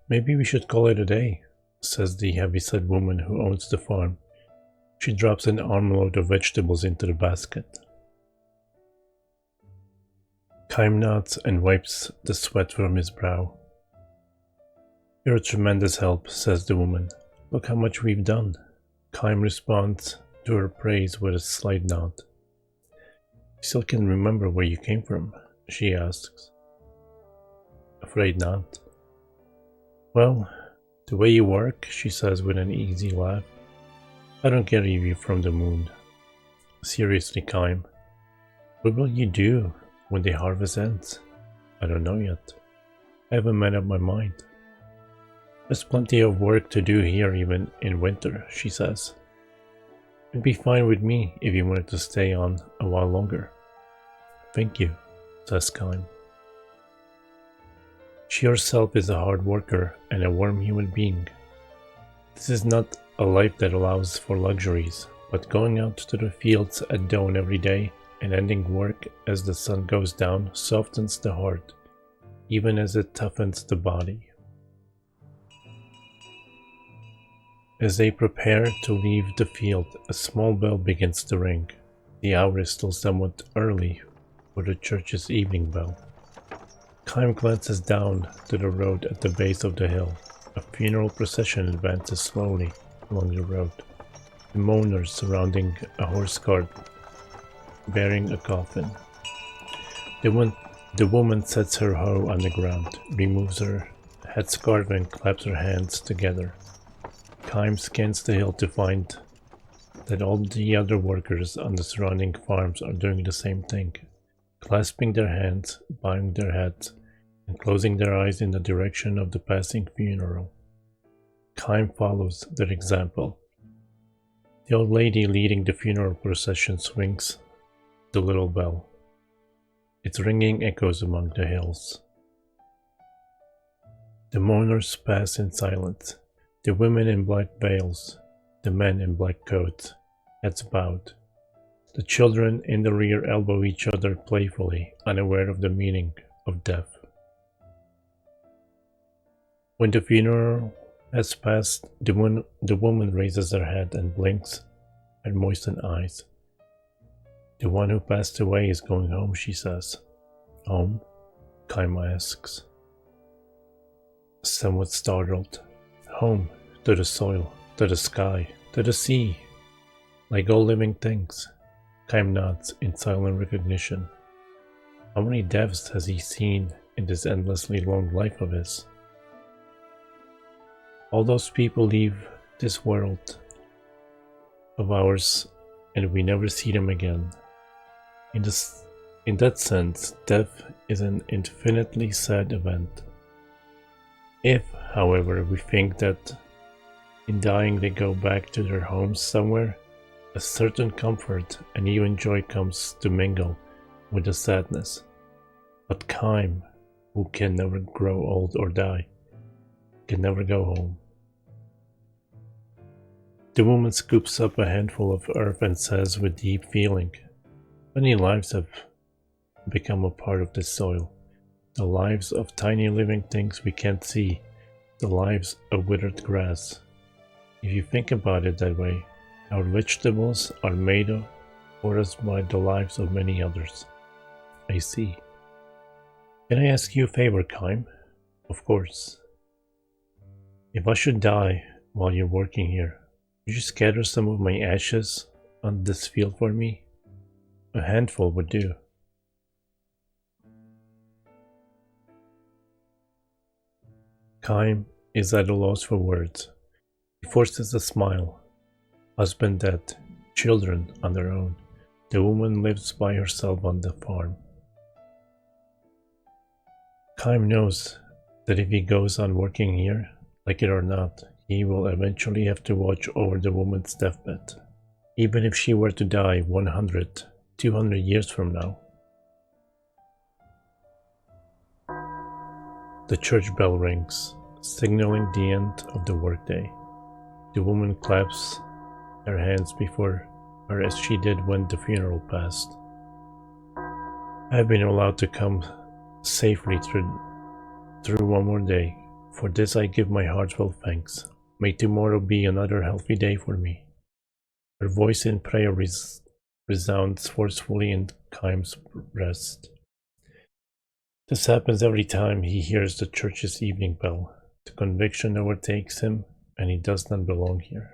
Maybe we should call it a day, says the heavy-set woman who owns the farm. She drops an armload of vegetables into the basket. Kime nods and wipes the sweat from his brow. You're a tremendous help, says the woman. Look how much we've done. Kime responds to her praise with a slight nod. You still can remember where you came from, she asks. Afraid not. Well, the way you work, she says with an easy laugh. I don't get you from the moon. Seriously, Kime. What will you do when the harvest ends? I don't know yet. I haven't made up my mind. There's plenty of work to do here even in winter, she says. It'd be fine with me if you wanted to stay on a while longer. Thank you, says Kime. She herself is a hard worker and a warm human being. This is not a life that allows for luxuries, but going out to the fields at dawn every day and ending work as the sun goes down softens the heart, even as it toughens the body. As they prepare to leave the field, a small bell begins to ring. The hour is still somewhat early for the church's evening bell. Kime glances down to the road at the base of the hill. A funeral procession advances slowly along the road. The mourners surrounding a horse cart bearing a coffin. The woman sets her hoe on the ground, removes her headscarf and claps her hands together. Kime scans the hill to find that all the other workers on the surrounding farms are doing the same thing, clasping their hands, bowing their heads, and closing their eyes in the direction of the passing funeral. Kime follows their example. The old lady leading the funeral procession swings the little bell. Its ringing echoes among the hills. The mourners pass in silence. The women in black veils, the men in black coats, heads bowed. The children in the rear elbow each other playfully, unaware of the meaning of death. When the funeral has passed, the woman raises her head and blinks her moistened eyes. The one who passed away is going home, she says. Home? Kaima asks, somewhat startled. Home, to the soil, to the sky, to the sea. Like all living things. Kaim nods in silent recognition. How many deaths has he seen in this endlessly long life of his? All those people leave this world of ours and we never see them again. In that sense, death is an infinitely sad event. If, however, we think that in dying they go back to their homes somewhere, a certain comfort and even joy comes to mingle with the sadness. But Kaim, who can never grow old or die, can never go home. The woman scoops up a handful of earth and says with deep feeling, many lives have become a part of this soil. The lives of tiny living things we can't see, the lives of withered grass. If you think about it that way, our vegetables are made for us by the lives of many others. I see. Can I ask you a favor, Kaim? Of course. If I should die while you're working here, would you scatter some of my ashes on this field for me? A handful would do. Kaim is at a loss for words. He forces a smile. Husband dead, children on their own. The woman lives by herself on the farm. Kaim knows that if he goes on working here, like it or not, he will eventually have to watch over the woman's deathbed. Even if she were to die 100, 200 years from now. The church bell rings, signaling the end of the workday. The woman claps her hands before her as she did when the funeral passed. I have been allowed to come safely through one more day. For this I give my heartfelt thanks. May tomorrow be another healthy day for me. Her voice in prayer resounds forcefully in Kaim's breast. This happens every time he hears the church's evening bell. The conviction overtakes him, and he does not belong here.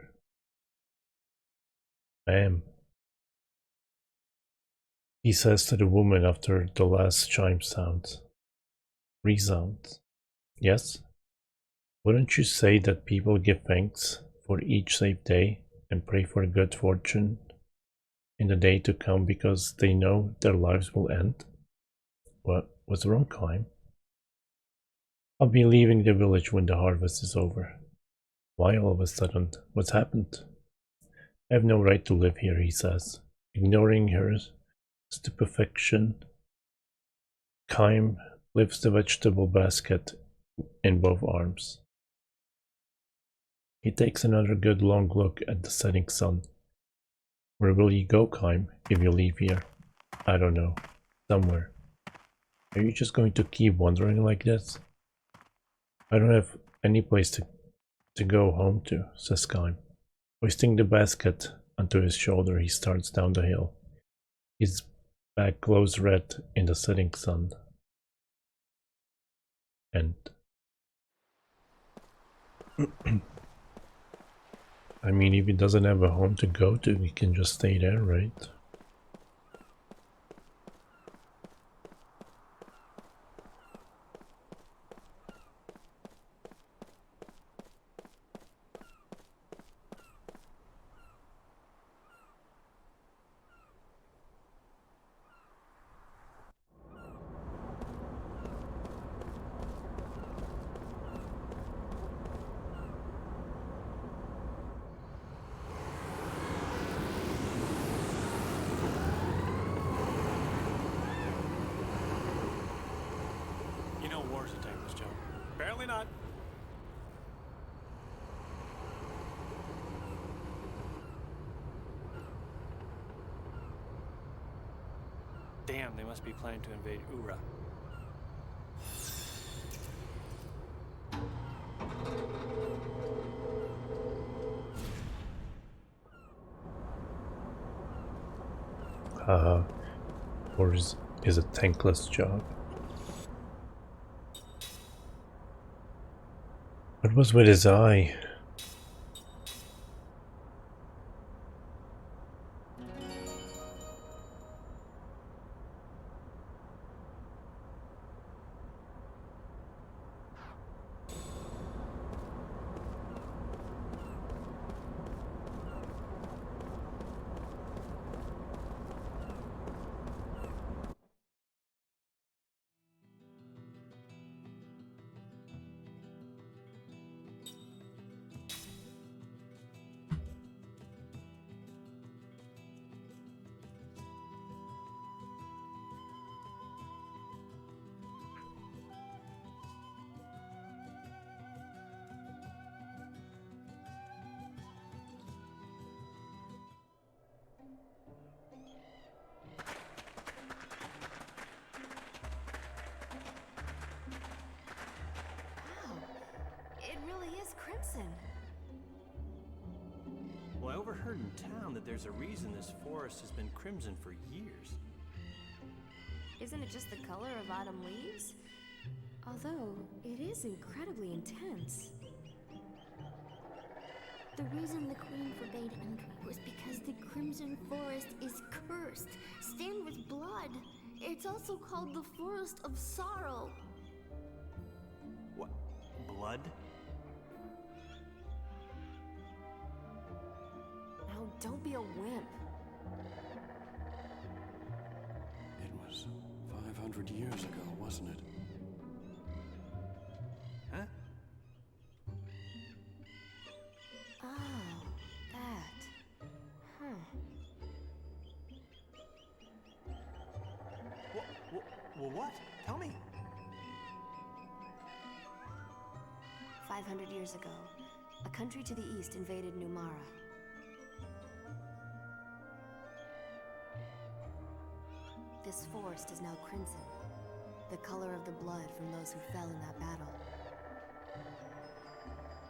Ma'am, he says to the woman after the last chime resounds. Yes? Wouldn't you say that people give thanks for each safe day and pray for good fortune in the day to come because they know their lives will end? What's wrong, Kaim? I'll be leaving the village when the harvest is over. Why all of a sudden? What's happened? I have no right to live here, he says. Ignoring her stupefaction, Kaim lifts the vegetable basket in both arms. He takes another good long look at the setting sun. Where will you go, Kaim, if you leave here? I don't know. Somewhere. Are you just going to keep wandering like this? I don't have any place to go home to, says Kaim. Hoisting the basket onto his shoulder, he starts down the hill. His back glows red in the setting sun. And I mean, if he doesn't have a home to go to, he can just stay there, right? Apparently not. Damn, they must be planning to invade Ura. Haha. Or is a thankless job. What was with his eye? It really is crimson. Well, I overheard in town that there's a reason this forest has been crimson for years. Isn't it just the color of autumn leaves? Although, it is incredibly intense. The reason the Queen forbade entry was because the Crimson Forest is cursed, stained with blood. It's also called the Forest of Sorrow. What? Blood? Now, don't be a wimp. It was 500 years ago, wasn't it? Huh? Oh, that. Huh. What? Tell me. 500 years ago, a country to the east invaded Numara. This forest is now crimson, the color of the blood from those who fell in that battle.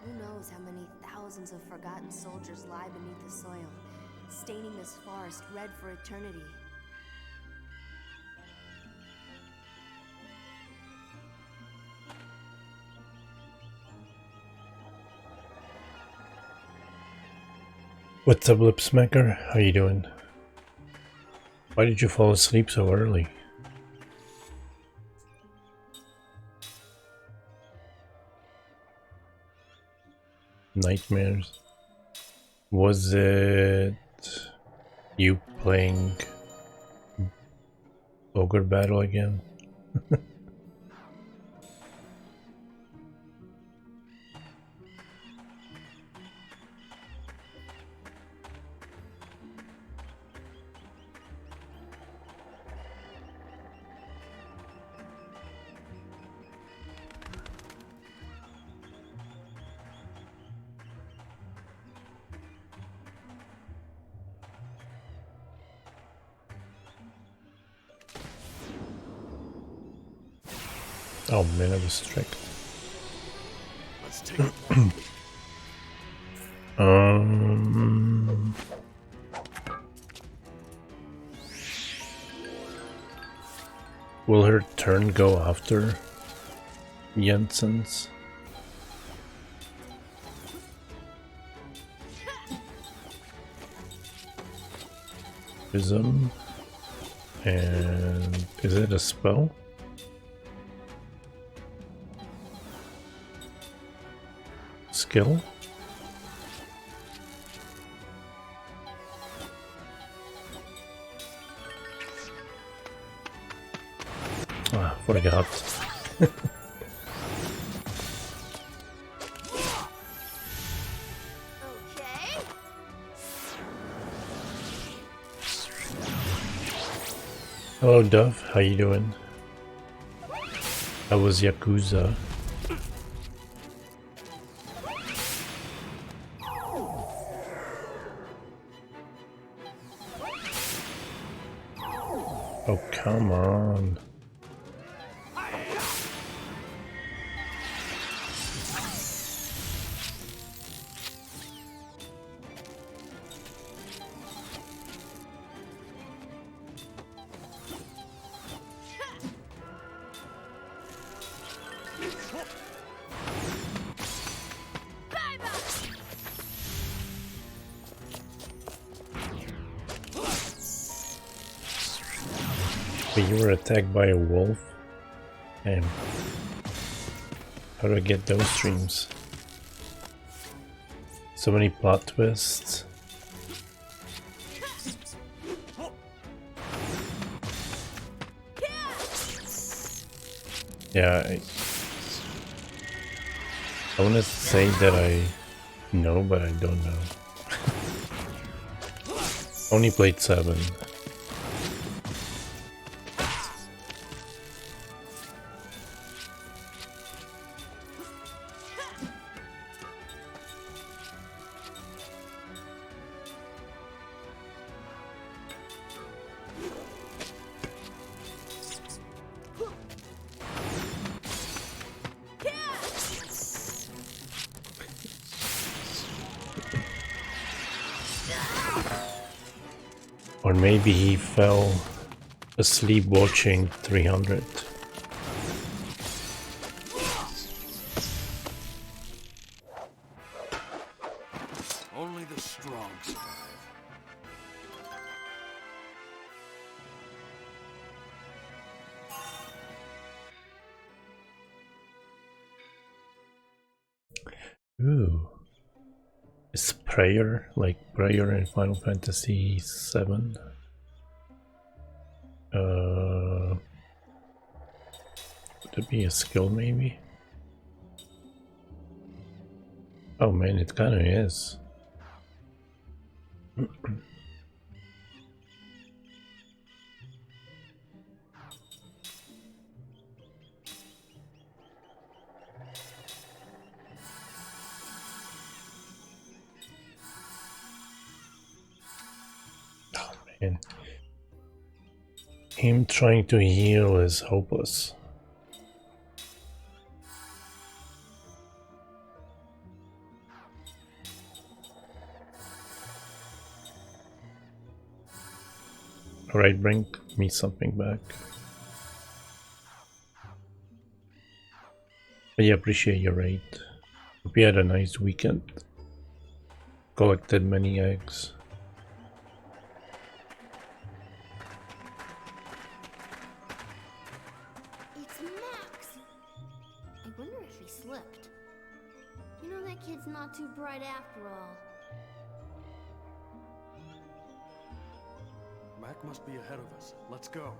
Who knows how many thousands of forgotten soldiers lie beneath the soil, staining this forest red for eternity. What's up, Lip Smacker? How you doing? Why did you fall asleep so early? Nightmares. Was it you playing Ogre Battle again? Oh man, I was tricked. Let's take it. Will her turn go after Jensen's? Prism. And is it a spell? Skill? Ah, forgot. Okay. Hello Dove, how you doing? How was Yakuza? Oh, come on. But you were attacked by a wolf? Damn. How do I get those streams? So many plot twists. Yeah, I want to say that I know, but I don't know. Only played 7. Or maybe he fell asleep watching 300. Only the strong survive. Ooh. Is prayer like prayer in Final Fantasy 7? Would it be a skill maybe? Oh man, it kinda is. Oh man. Him trying to heal is hopeless. Alright, bring me something back. But yeah, appreciate your raid. Hope you had a nice weekend. Collected many eggs. It's Max. I wonder if he slipped. You know, that kid's not too bright after all. Mac must be ahead of us. Let's go.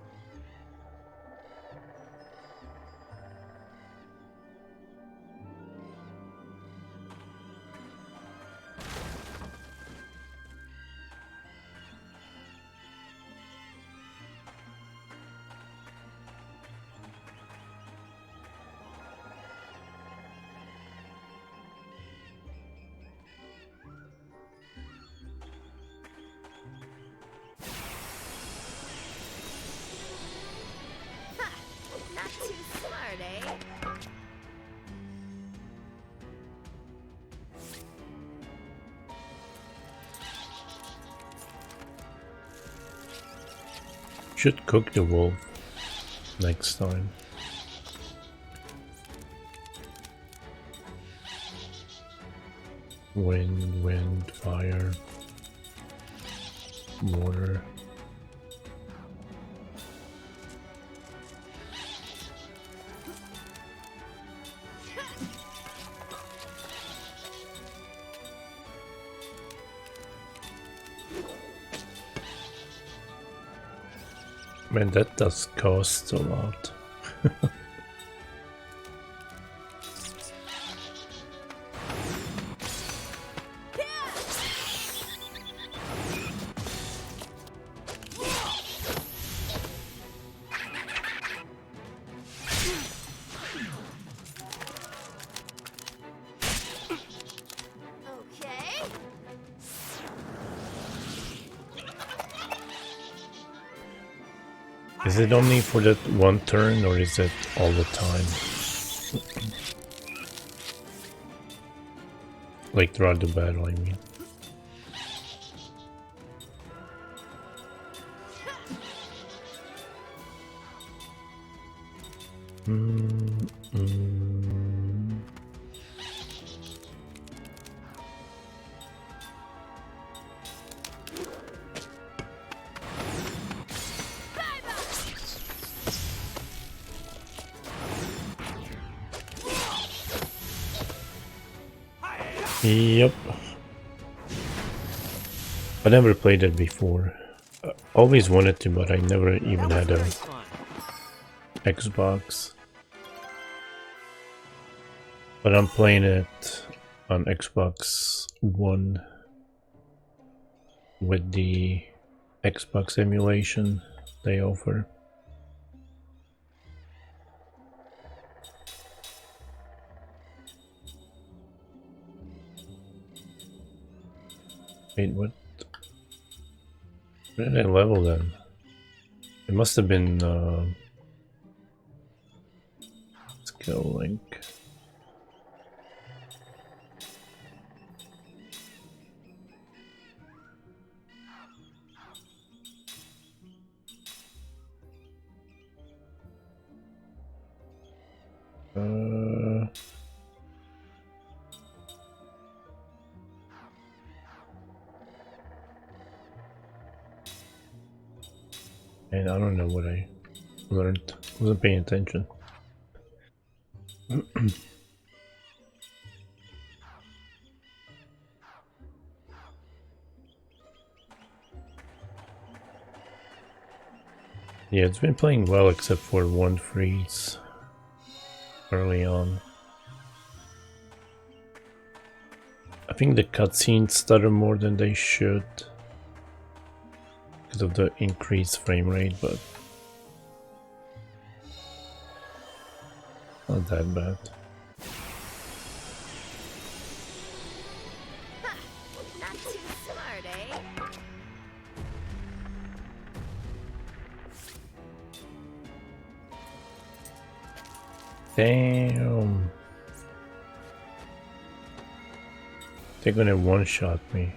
Not too smart, eh? Should cook the wolf next time. Wind, fire, water. Man, that does cost a lot. Okay. Is it only for that one turn or is it all the time? Like throughout the battle, I mean. Yep. I never played it before. Always wanted to, but I never even had a Xbox. But I'm playing it on Xbox One with the Xbox emulation they offer. Wait, what? Where did I level them? It must have been skill link. And I don't know what I learned. Wasn't paying attention. Yeah, it's been playing well except for one freeze early on. I think the cutscenes stutter more than they should because of the increased frame rate, but not that bad. Not too smart, eh? Damn. They're gonna one-shot me.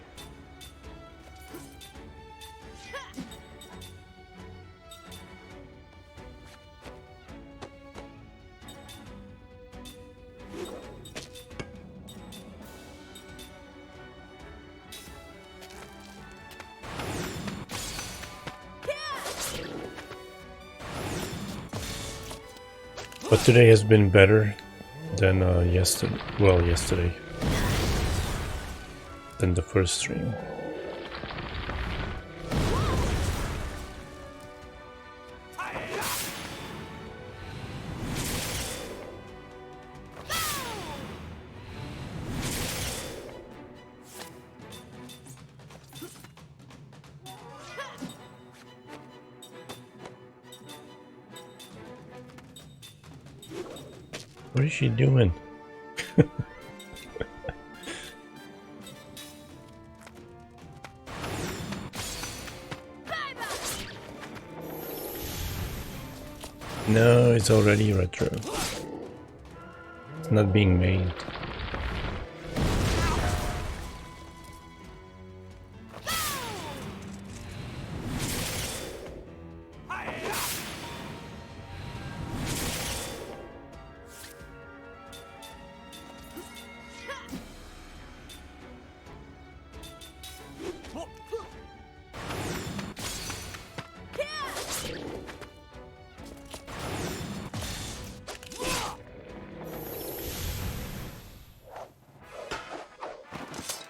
But today has been better than yesterday. Well, yesterday. Than the first stream. What is she doing? No, it's already retro. It's not being made.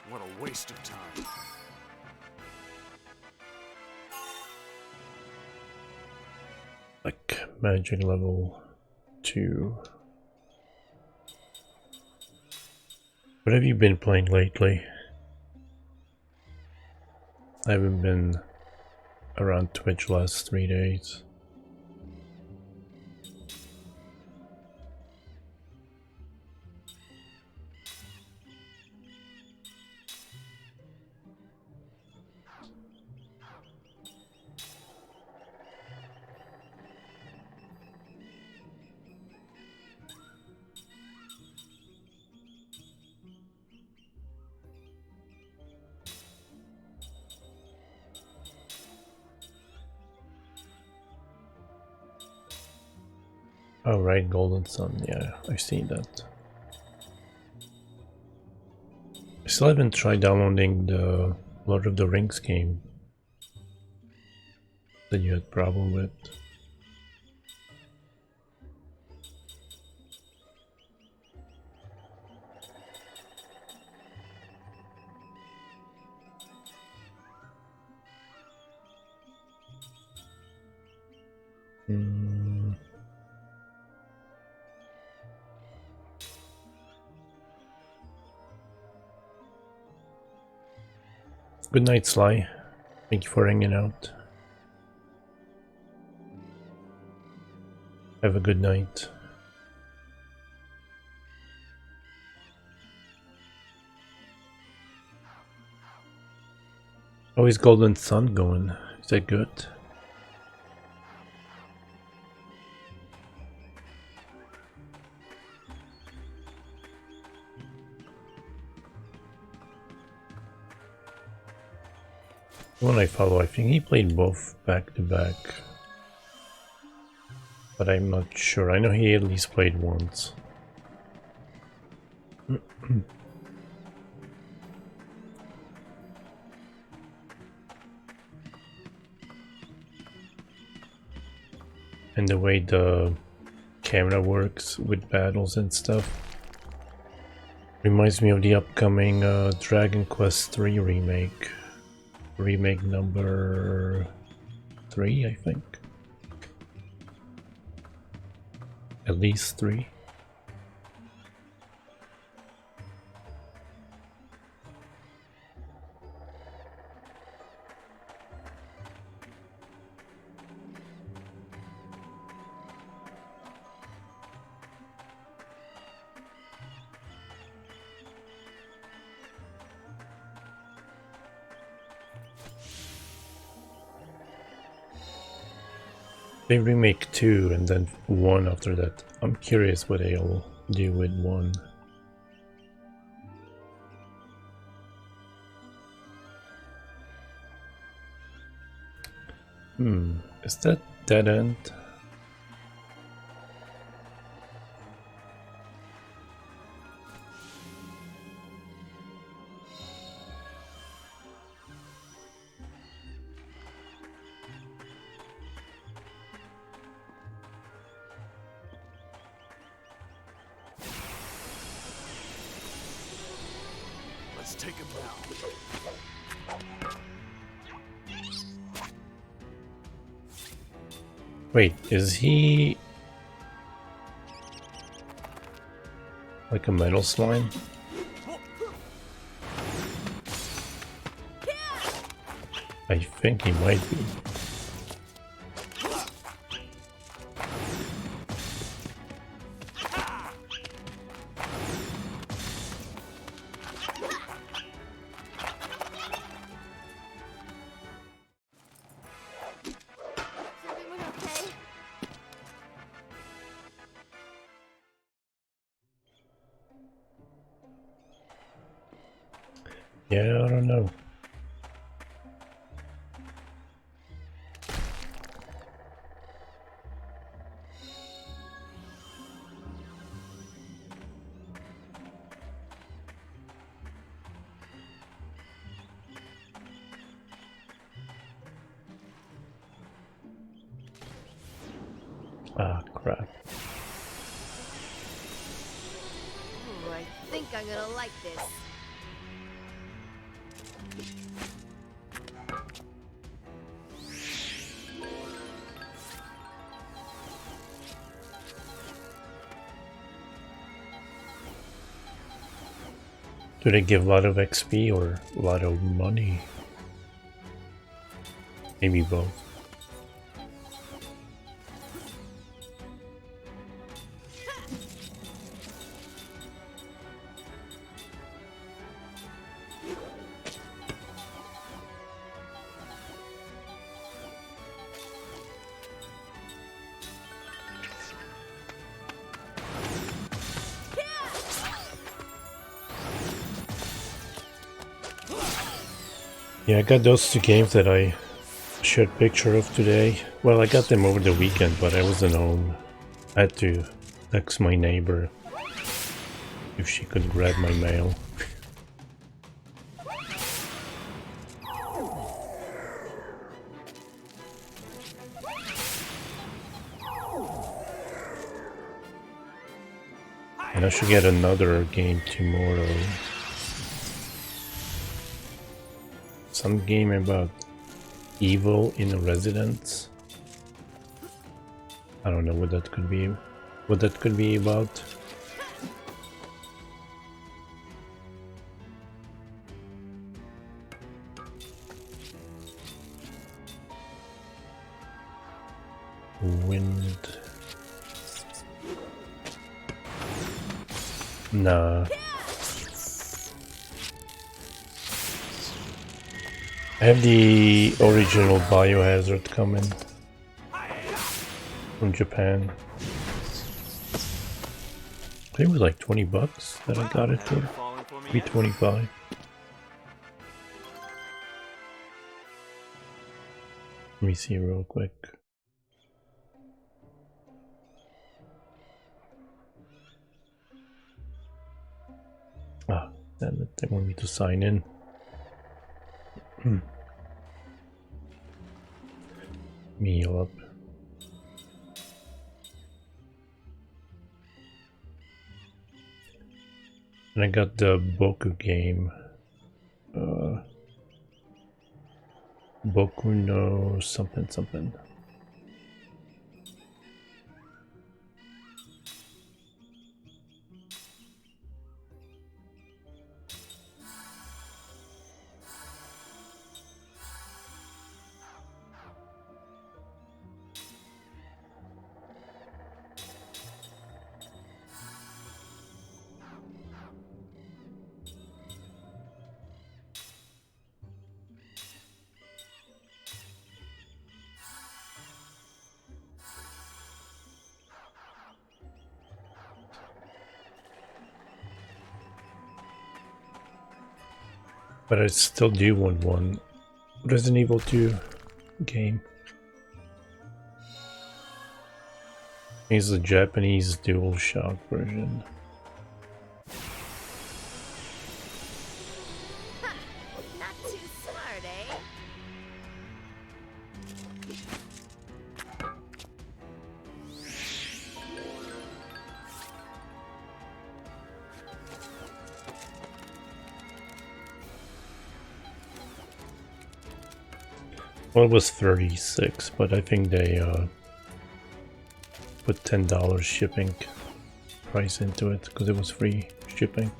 What a waste of time. Like magic level 2. What have you been playing lately? I haven't been around Twitch last 3 days. Oh right, Golden Sun, yeah, I've seen that. I still haven't tried downloading the Lord of the Rings game that you had problem with. Good night, Sly. Thank you for hanging out. Have a good night. Oh, is Golden Sun going? Is that good? The one I follow, I think he played both back to back. But I'm not sure. I know he at least played once. And the way the camera works with battles and stuff reminds me of the upcoming Dragon Quest III remake. Remake number 3, I think. At least 3. They remake 2 and then 1 after that. I'm curious what they'll do with 1. Is that dead end? Let's take him down. Wait, is he like a metal slime? I think he might be. Yeah, I don't know. Ah, crap. Ooh, I think I'm gonna like this. Do they give a lot of XP or a lot of money? Maybe both. Yeah, I got those 2 games that I shared picture of today. Well, I got them over the weekend, but I wasn't home. I had to text my neighbor if she could grab my mail. And I should get another game tomorrow. Some game about evil in a residence. I don't know what that could be. What that could be about. Wind. Nah. I have the original Biohazard coming from Japan. I think it was like 20 bucks that I got it for. Maybe 25. Let me see real quick. Ah, damn it, they want me to sign in. Meal up. And I got the Boku game. Boku no something something. But I still do want one Resident Evil 2 game. It's the Japanese DualShock version. Not too smart, eh? Well, it was 36, but I think they put $10 shipping price into it because it was free shipping.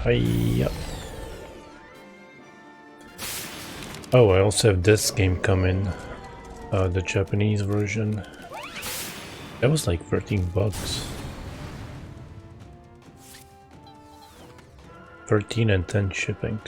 Hiya. Oh, I also have this game coming, the Japanese version. That was like 13 bucks. 13 and 10 shipping.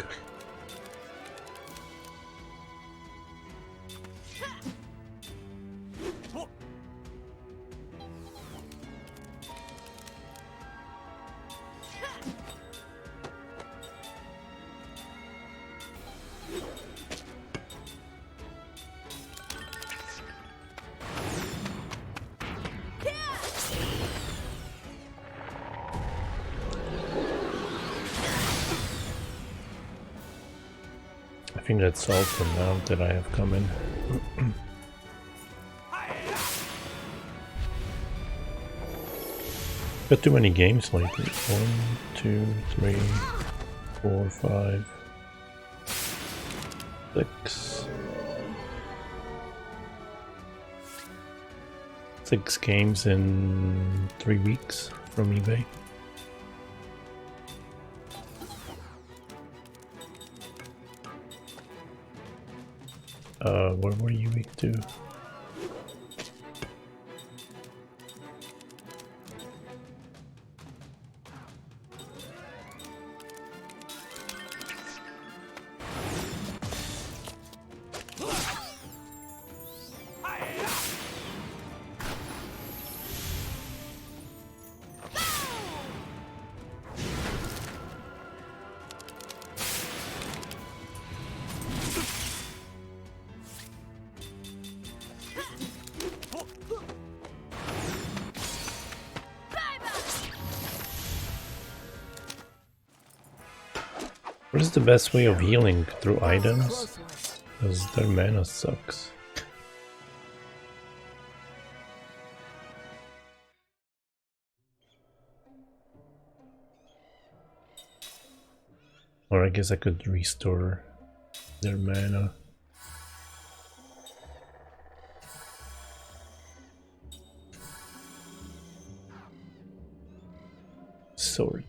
I think that's all for now that I have coming. Got too many games lately. 1, 2, 3, 4, 5, 6. 6 games in 3 weeks from eBay. What were you week to? What is the best way of healing? Through items? Because their mana sucks. Or I guess I could restore their mana. Sword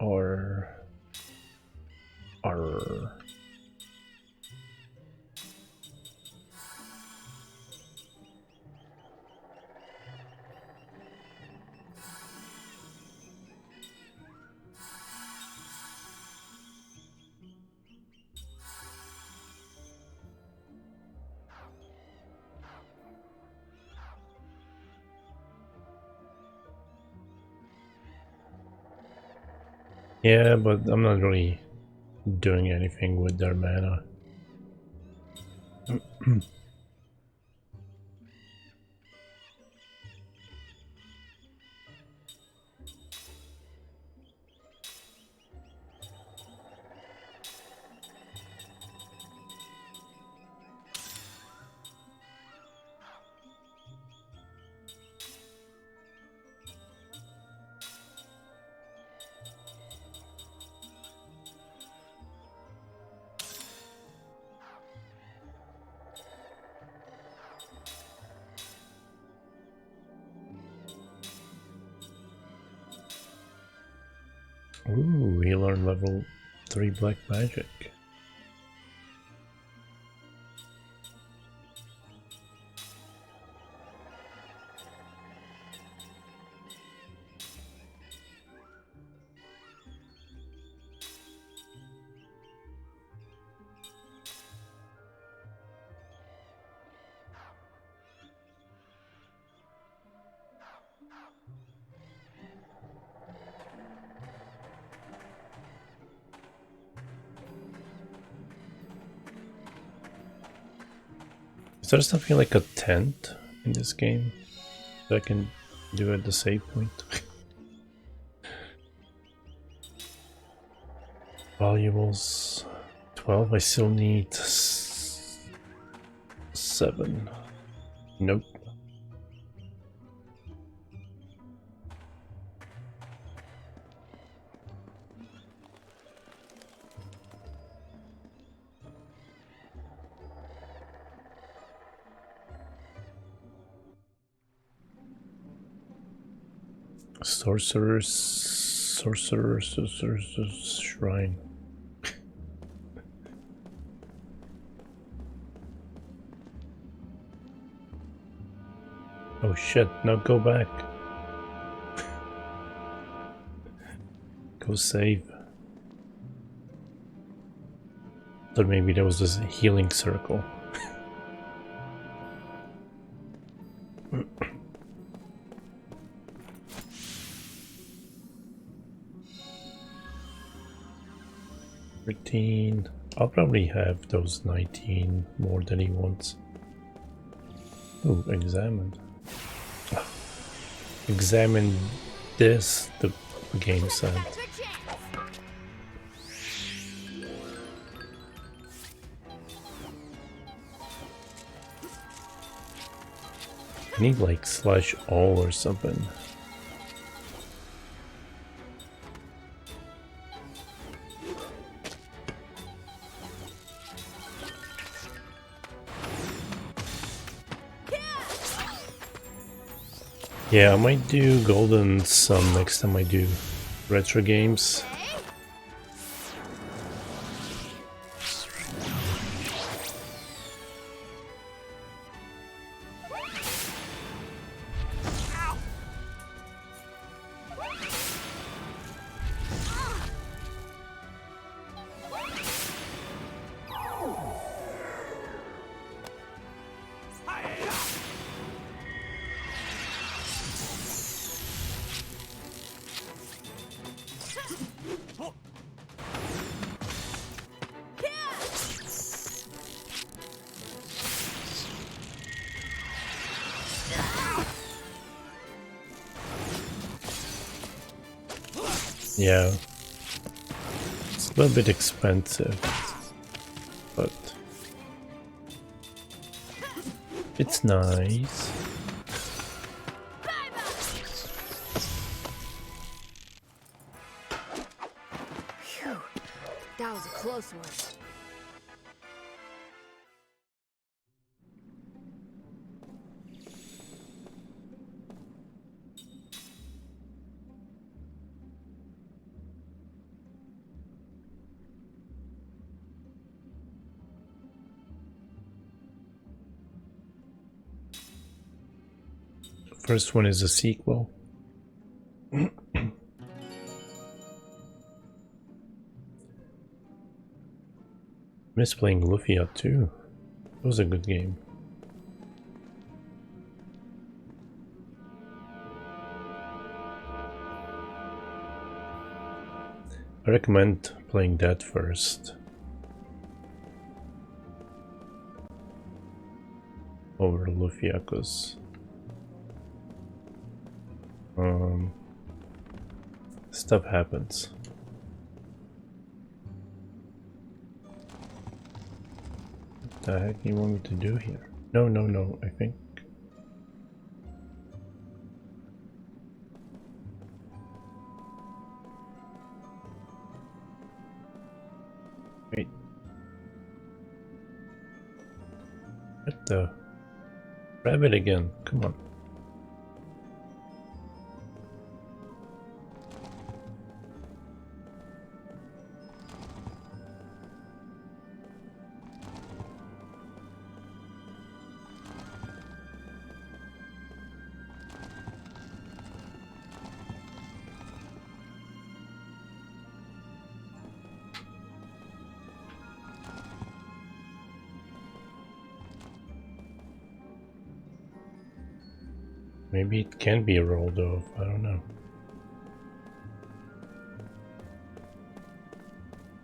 or yeah, but I'm not really doing anything with their mana. Ooh, he learned level 3 black magic. Is there something like a tent in this game that I can do at the save point? Valuables 12. I still need 7. Nope. Sorcerer's shrine. Oh shit, now go back. Go save. Thought maybe there was this healing circle. I'll probably have those 19 more than he wants. Oh, examined. Examine this, the game said. I need like slash all or something. Yeah, I might do Golden Sun next time I do retro games. Yeah. a little bit expensive, but it's nice. Phew, that was a close one. First one is a sequel. Miss playing Lufia too. It was a good game. I recommend playing that first. Over Lufia, because stuff happens. What the heck do you want me to do here? No, no, no, I think. Wait. What the? Grab it again, come on. Maybe it can be rolled off, I don't know.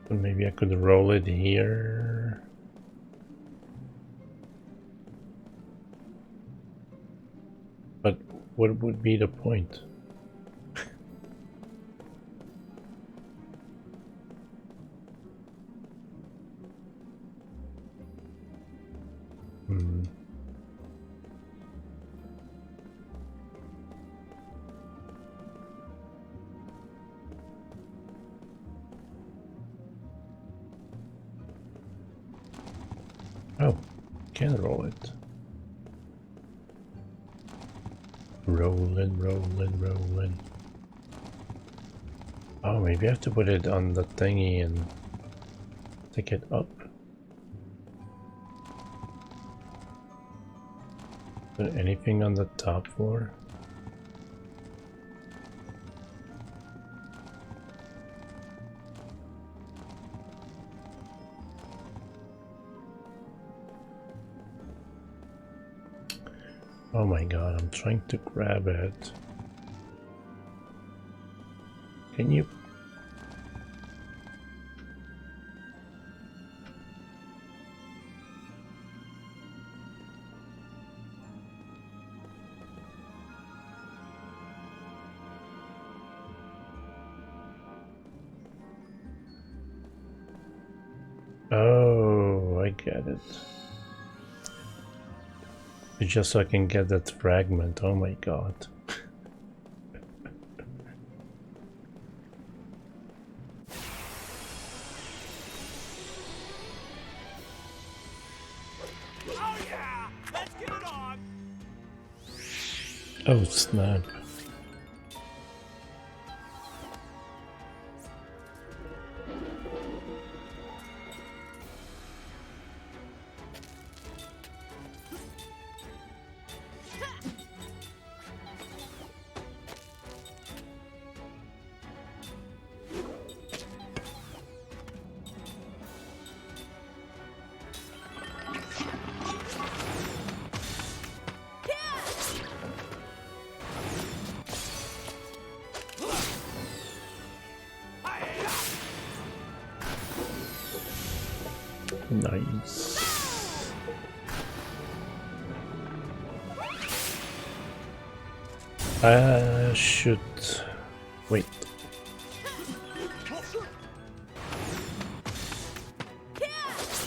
But maybe I could roll it here. But what would be the point? Oh, can roll it. Rolling, rolling, rolling. Oh, maybe I have to put it on the thingy and take it up. Put anything on the top floor? Oh my god, I'm trying to grab it. Can you? Oh, I get it. Just so I can get that fragment. Oh my god. Oh yeah, let's get it on. Oh snap. Nice. Should wait.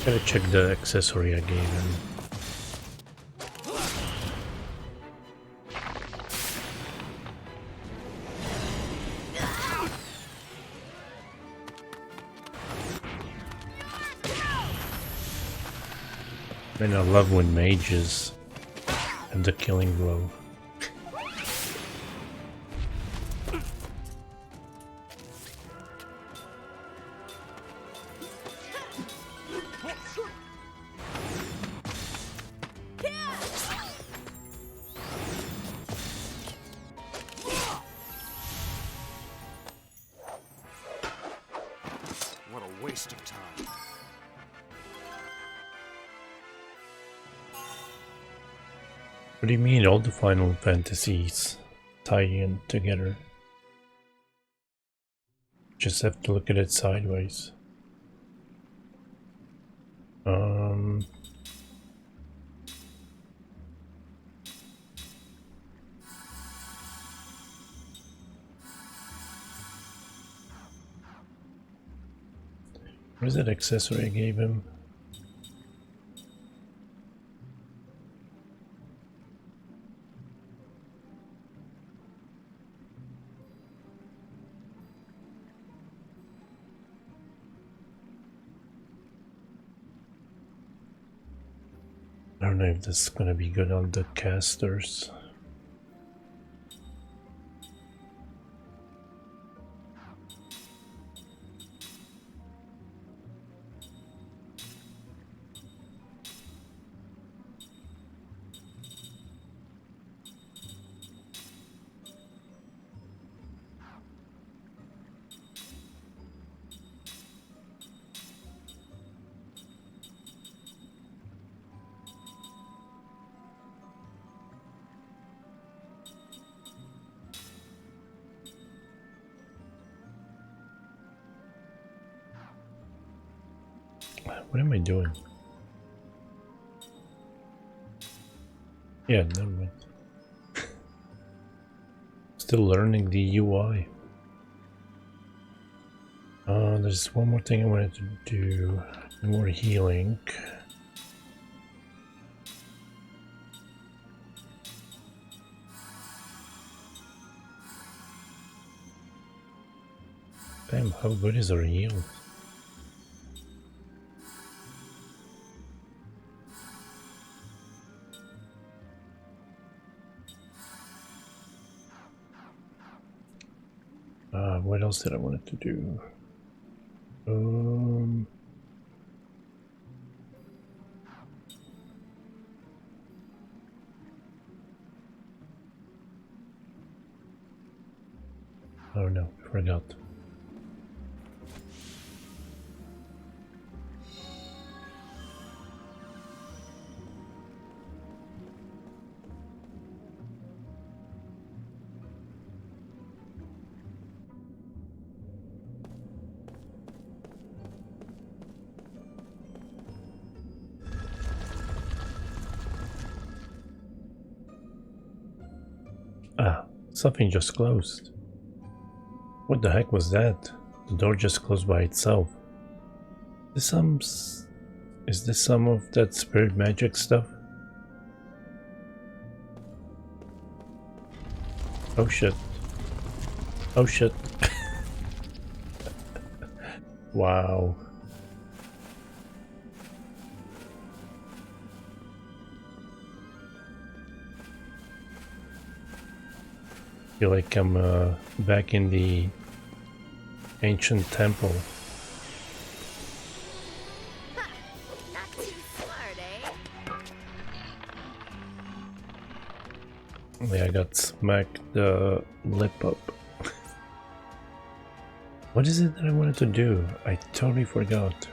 Gotta check the accessory I gave him. And I love when mages have the killing blow. What a waste of time. What do you mean all the Final Fantasies tie in together? Just have to look at it sideways. Where's that accessory I gave him? I don't know if this is gonna be good on the casters. What am I doing? Yeah, never mind. Still learning the UI. There's one more thing I wanted to do. More healing. Damn, how good is our heal? What else did I want to do? Oh no, forgot. Ah, something just closed. What the heck was that? The door just closed by itself. Is this some of that spirit magic stuff? Oh shit. Oh shit. Wow. Feel like I'm back in the ancient temple. Not too smart, eh? Yeah, I got smacked the lip up. What is it that I wanted to do? I totally forgot.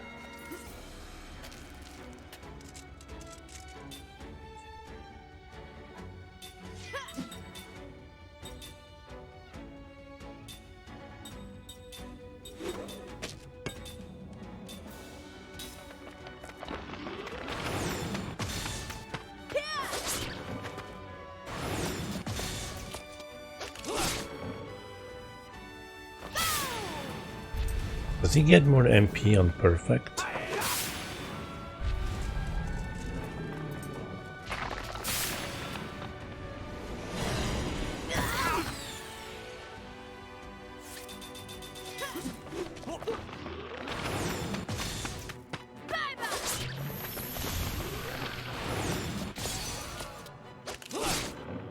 Does he get more MP on perfect?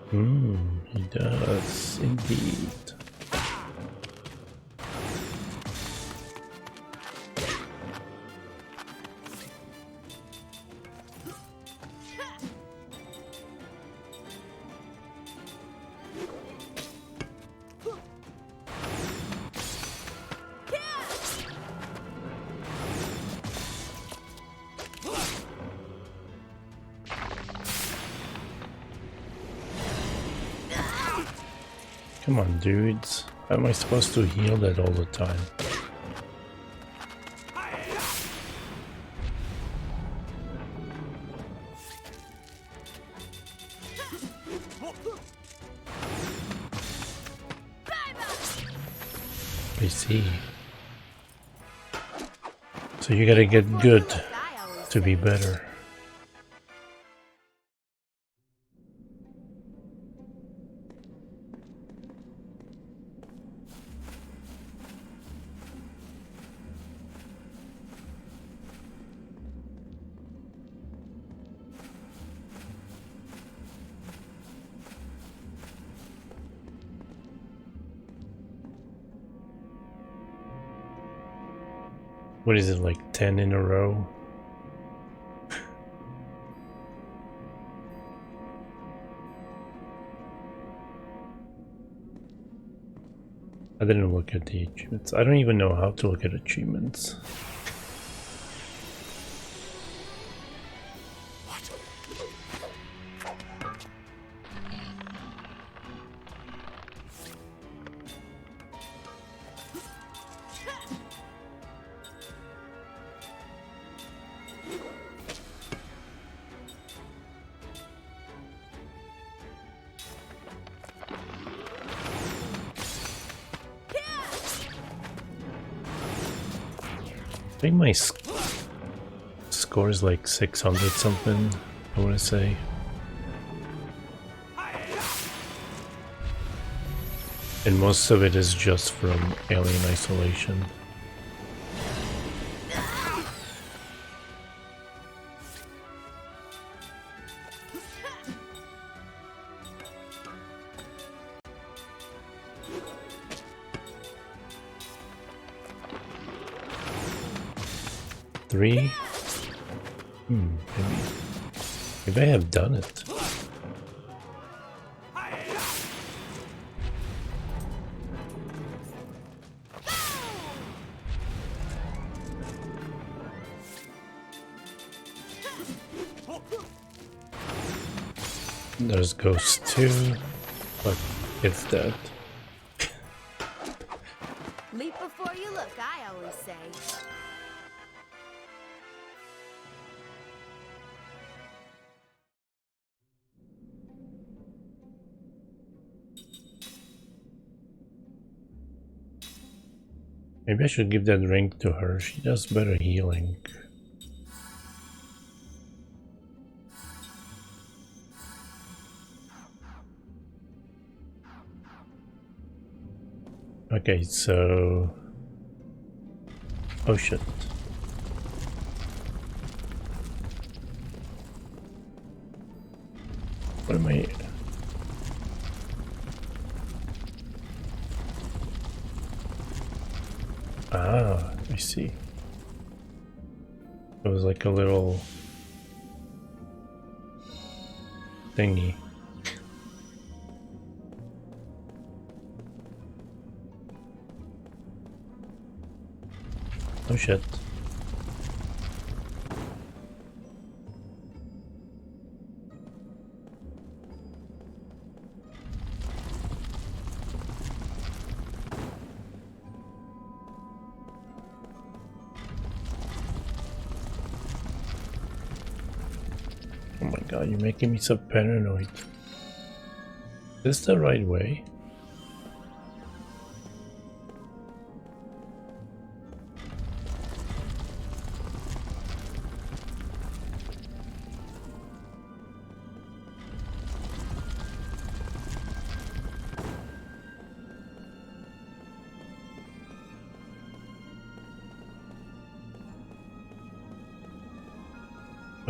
He does indeed. Come on, dudes. How am I supposed to heal that all the time? I see. So you gotta get good to be better. What is it, like 10 in a row? I didn't look at the achievements. I don't even know how to look at achievements. I think my score is like 600 something, I want to say. And most of it is just from Alien Isolation. Maybe I have done it. There's Ghost 2, but it's dead. Leap before you look, I always say. Maybe I should give that ring to her. She does better healing. Okay, so... Oh shit. What am I... Ah, I see. It was like a little thingy. Oh shit. Oh my god, you're making me so paranoid. Is this the right way?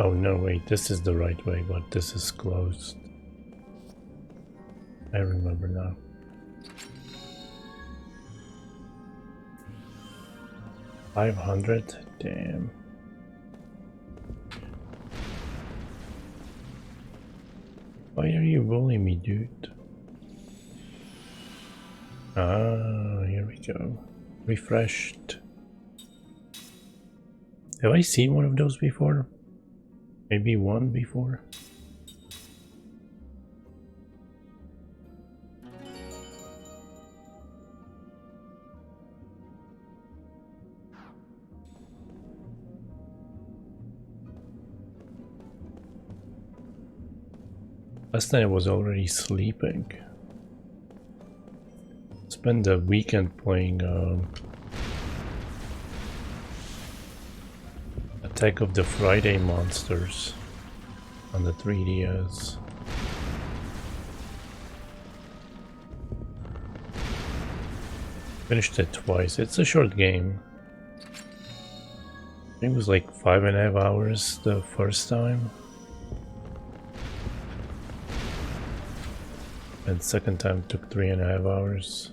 Oh no, wait, this is the right way, but this is closed. I remember now. $500? Damn. Why are you bullying me, dude? Ah, here we go. Refreshed. Have I seen one of those before? Maybe one before? Last night I was already sleeping. Spent the weekend playing Attack of the Friday Monsters on the 3DS. Finished it twice. It's a short game. I think it was like 5.5 hours the first time. And second time took 3.5 hours.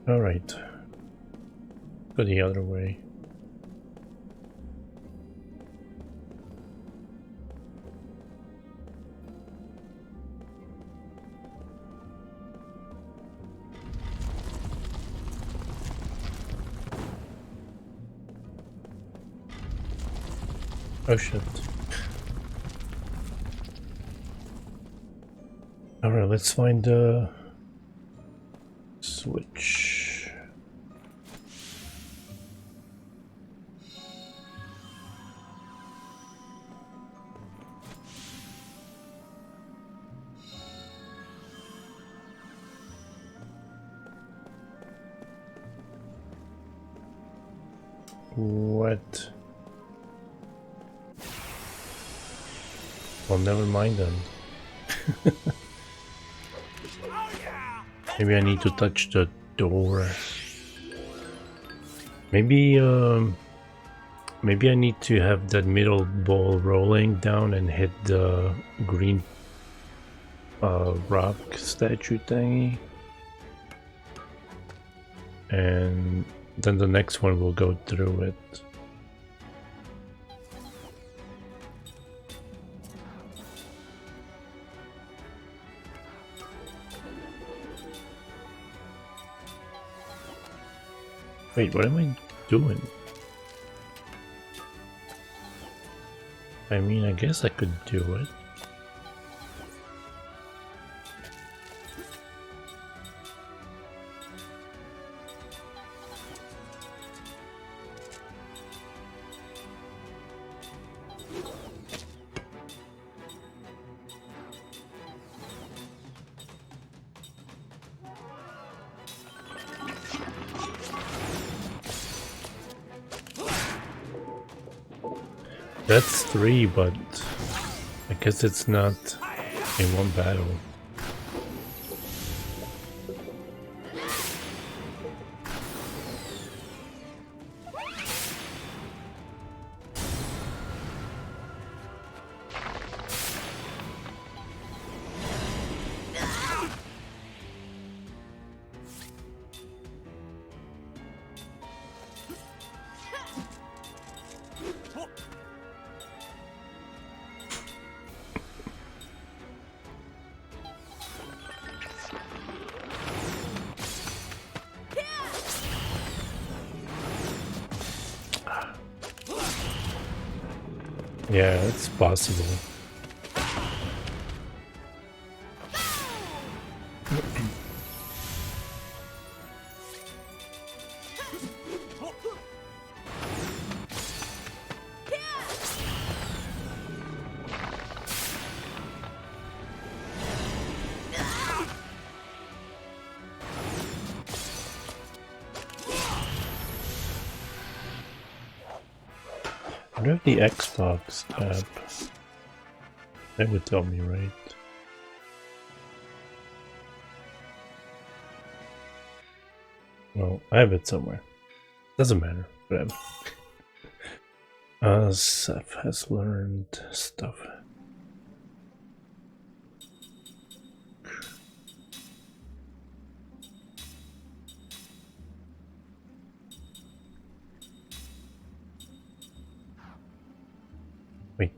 All right, go the other way. Oh shit. All right, let's find the switch. What? Well, never mind then. Maybe I need to touch the door. Maybe maybe I need to have that middle ball rolling down and hit the green rock statue thingy. And then the next one will go through it. Wait, what am I doing? I mean, I guess I could do it. That's 3, but I guess it's not in one battle. Yeah, it's possible. do have the Xbox app. That would tell me, right? Well, I have it somewhere. Doesn't matter. Whatever. Seth has learned stuff. Wait.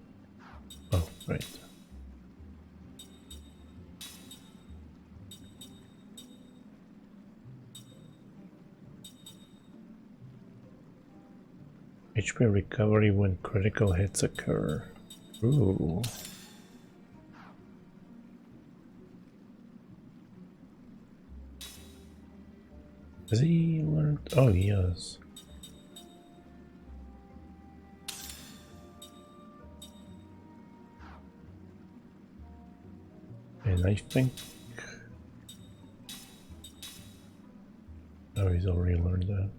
Oh, right. HP recovery when critical hits occur. Ooh. Has he learned? Oh, he has. And I think... Oh, he's already learned that.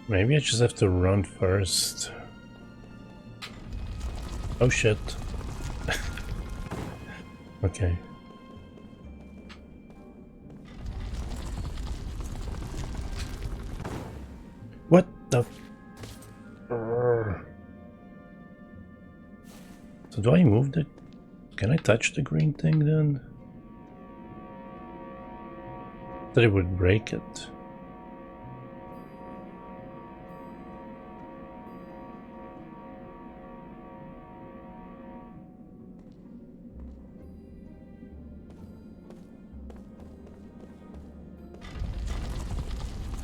Maybe I just have to run first. Oh shit. Okay. What the? So do I move the... Can I touch the green thing then? I thought it would break it.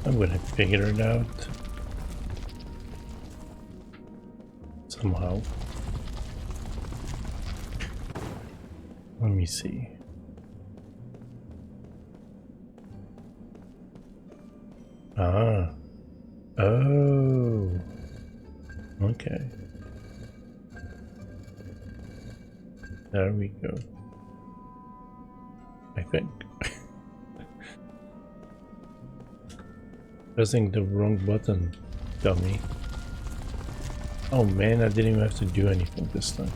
I'm gonna figure it out somehow. Let me see. Ah. Oh. Okay. There we go. I think. Pressing the wrong button, dummy. Oh man, I didn't even have to do anything this time.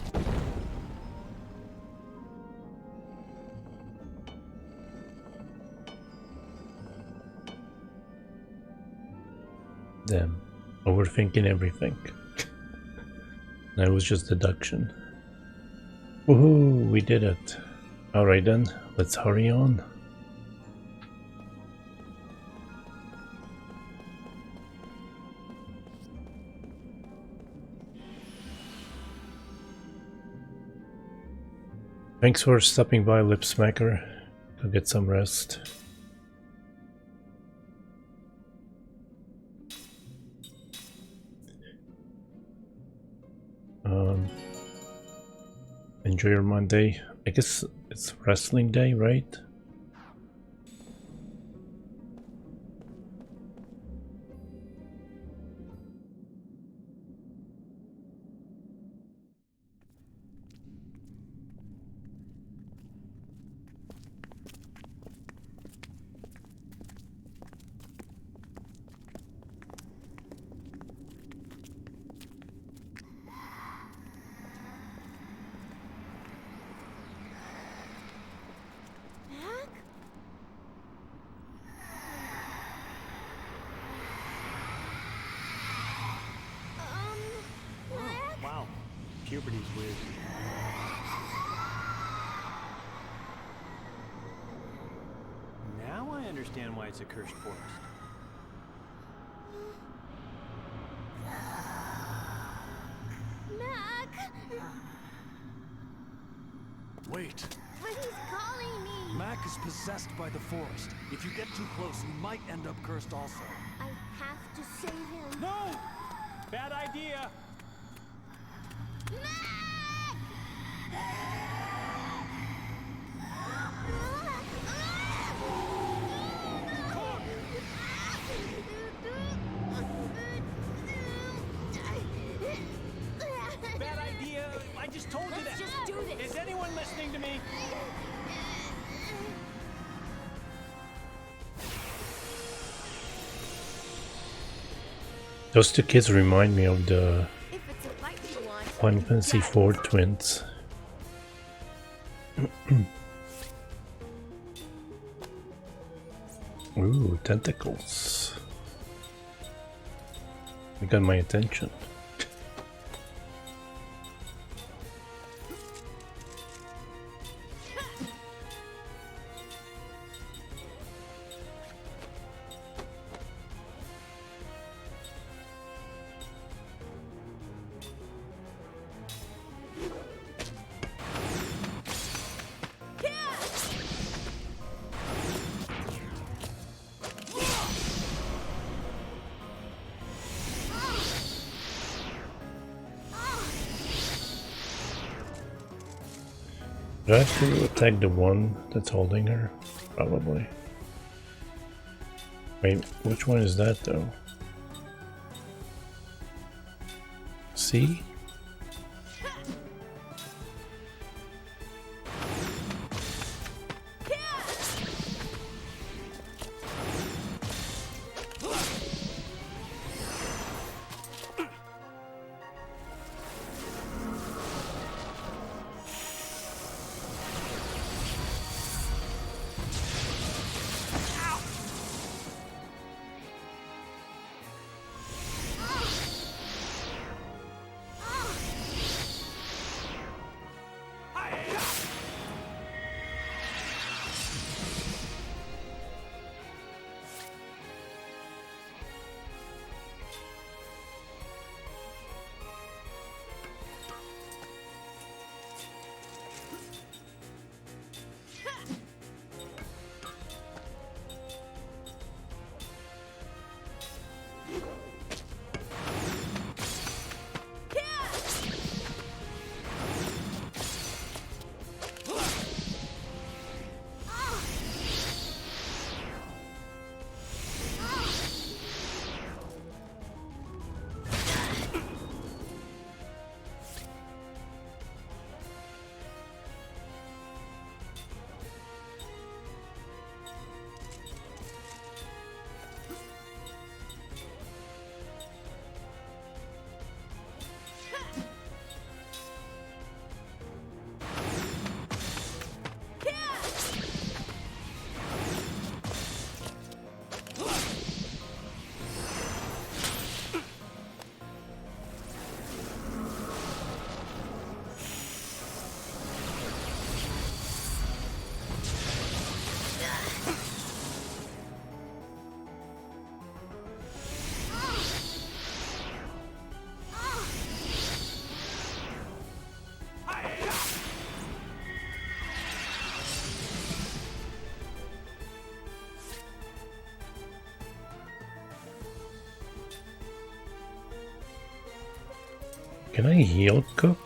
Damn, overthinking everything. That was just deduction. Woohoo, we did it. Alright then, let's hurry on. Thanks for stopping by, Lip Smacker. Go get some rest. Enjoy your Monday. I guess it's wrestling day, right? Wow, puberty's weird. Now I understand why it's a cursed forest. Wait. But he's calling me. Mac is possessed by the forest. If you get too close, you might end up cursed also. I have to save him. No! Bad idea! Bad idea! I just told you that! Let's just do this! Is anyone listening to me? Those two kids remind me of the If it's a fight you want, Final Fantasy IV twins. Ooh, tentacles. They got my attention. Do I have to attack the one that's holding her? Probably. Wait, which one is that though? See? Can I heal cook?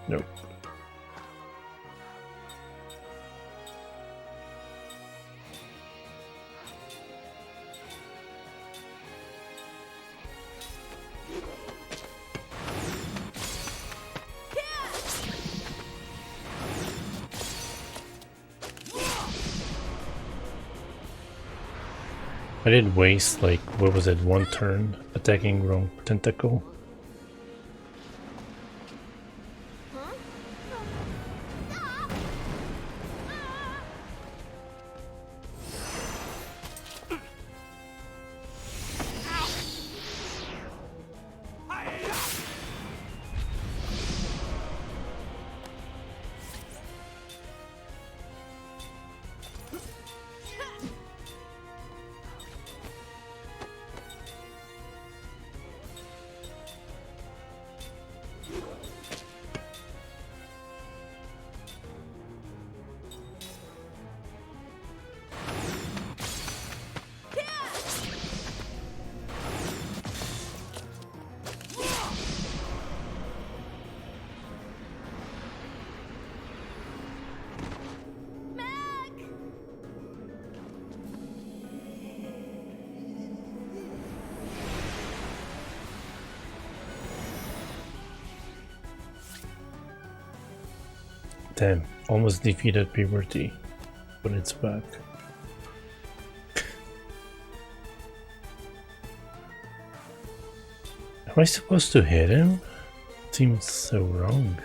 Nope. I did waste, like, what was it, one turn attacking wrong tentacle? Damn, almost defeated puberty, but it's back. Am I supposed to hit him? Seems so wrong.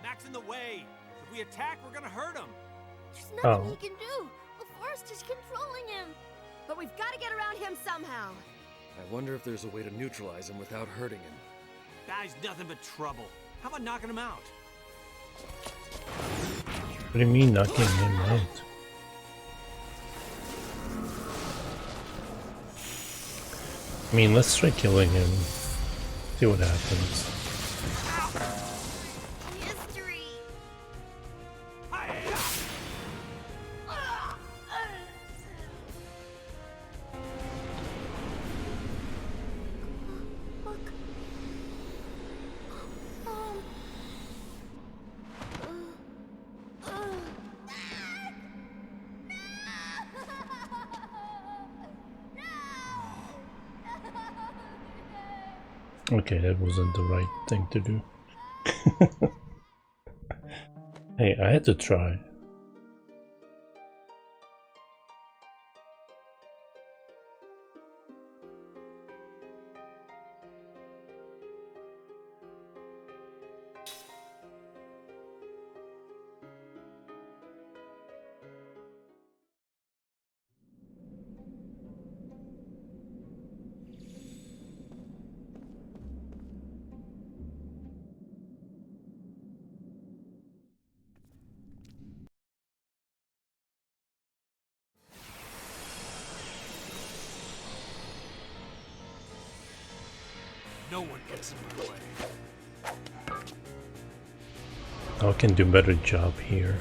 Mac's in the way. If we attack, we're gonna hurt him. There's nothing he can do. The forest is controlling him. But we've got to get around him somehow. I wonder if there's a way to neutralize him without hurting him. Guy's nothing but trouble. How about knocking him out? What do you mean knocking him out? I mean, let's try killing him. See what happens. History. Okay, that wasn't the right thing to do. Hey, I had to try. No one gets in my way. I can do a better job here.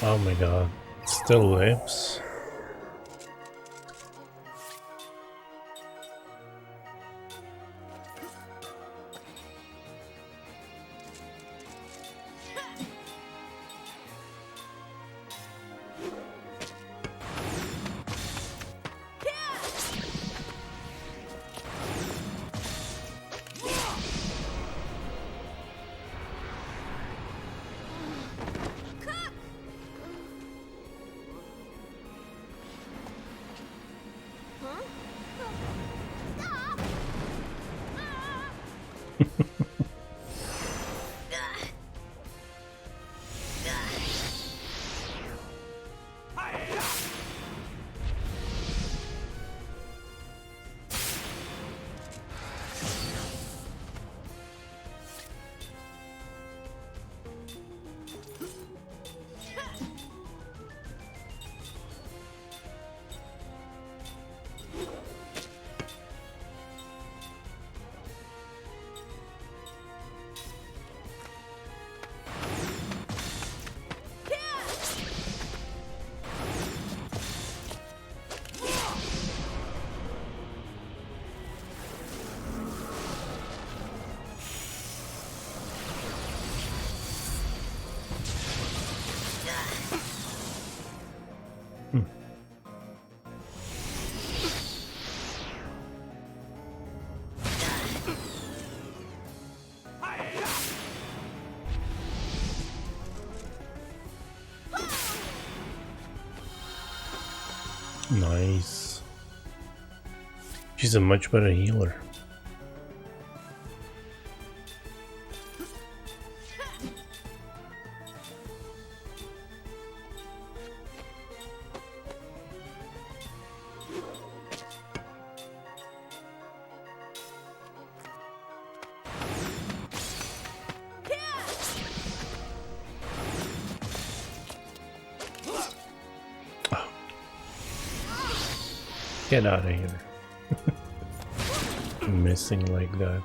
Oh my god, it still lives. Nice. She's a much better healer. Get out of here. Missing like that.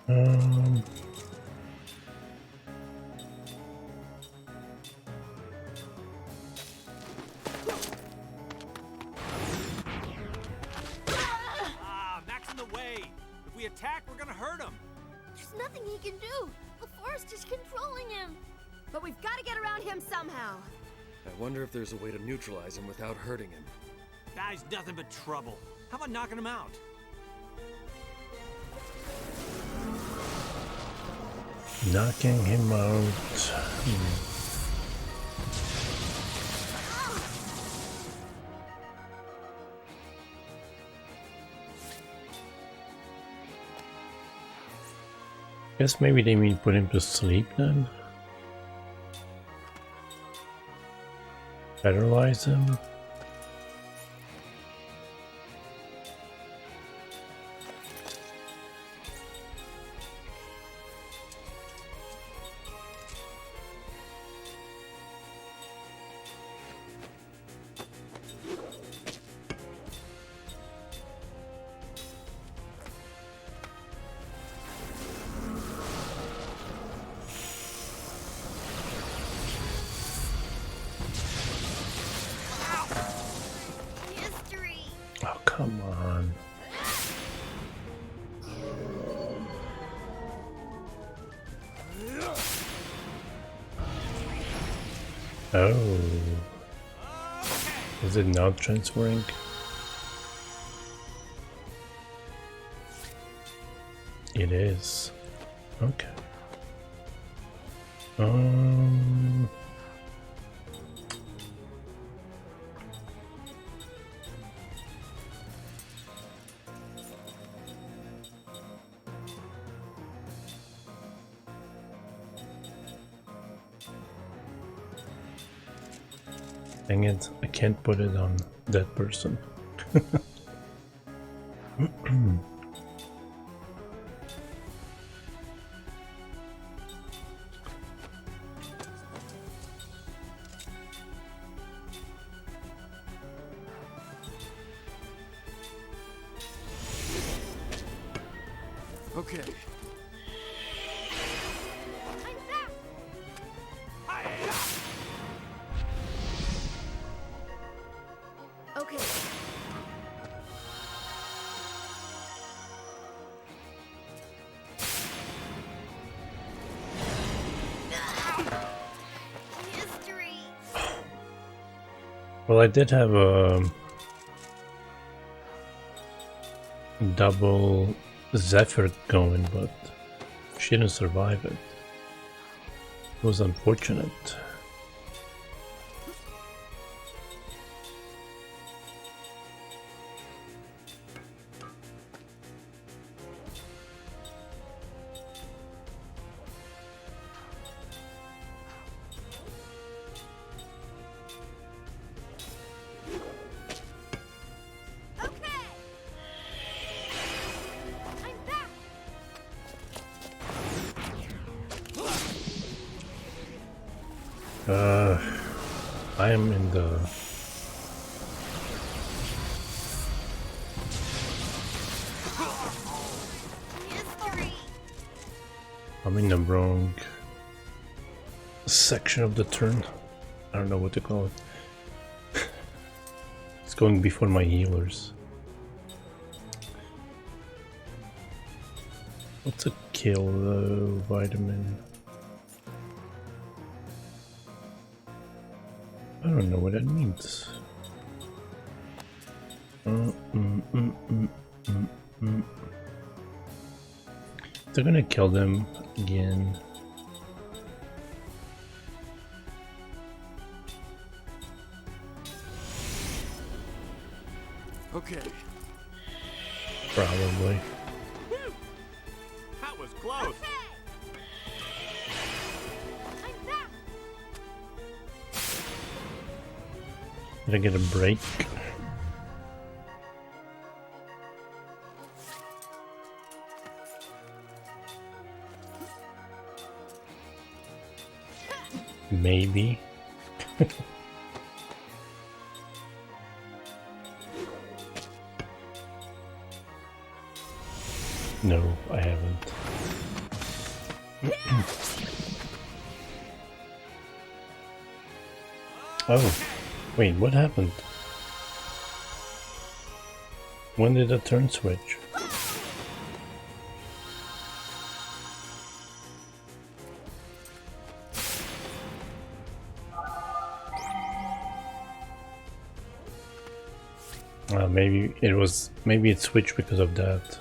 Um, Mac's in the way. If we attack, we're gonna hurt him. There's nothing he can do. The forest is controlling him. But we've got to get around him somehow. I wonder if there's a way to neutralize him without hurting him. Guy's nothing but trouble. How about knocking him out? knocking him out. Guess maybe they mean put him to sleep then? Paralyze him? Oh, come on. Oh. Is it not transferring? It is. Okay. Dang it, I can't put it on that person. Okay. Okay. History. Well, I did have a double Zephyr going, but she didn't survive it. It was unfortunate. I am in the... I'm in the wrong section of the turn. I don't know what to call it. It's going before my healers. What's a kill vitamin? I don't know what that means. They're gonna kill them again. Okay. Probably. That was close. Did I get a break? Maybe. No, I haven't. Oh, wait, what happened? When did the turn switch? Maybe it switched because of that.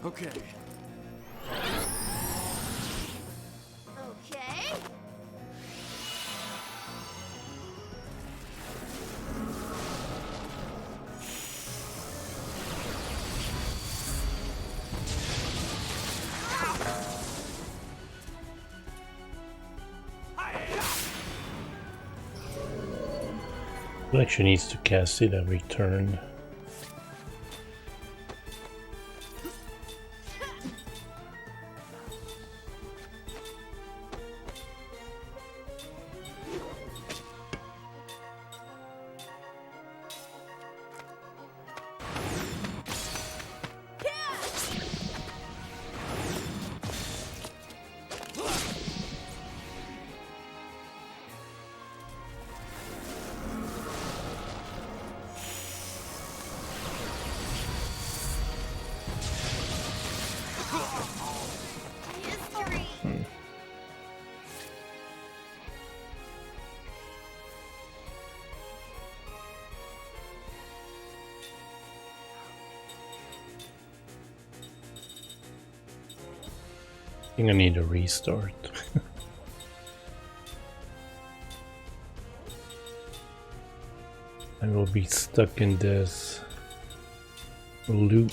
Okay. Okay. It actually needs to cast it every turn. I think I need a restart. I will be stuck in this loop.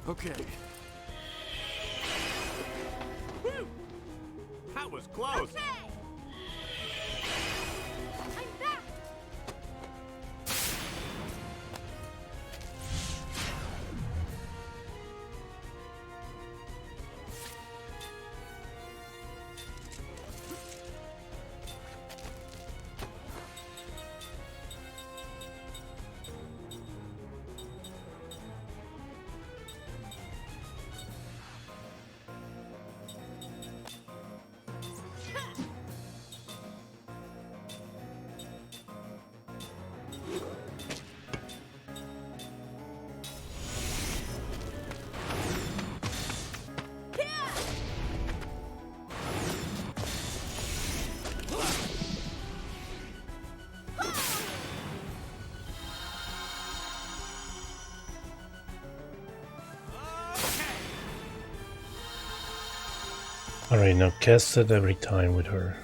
Okay. That was close. Alright, now cast it every time with her.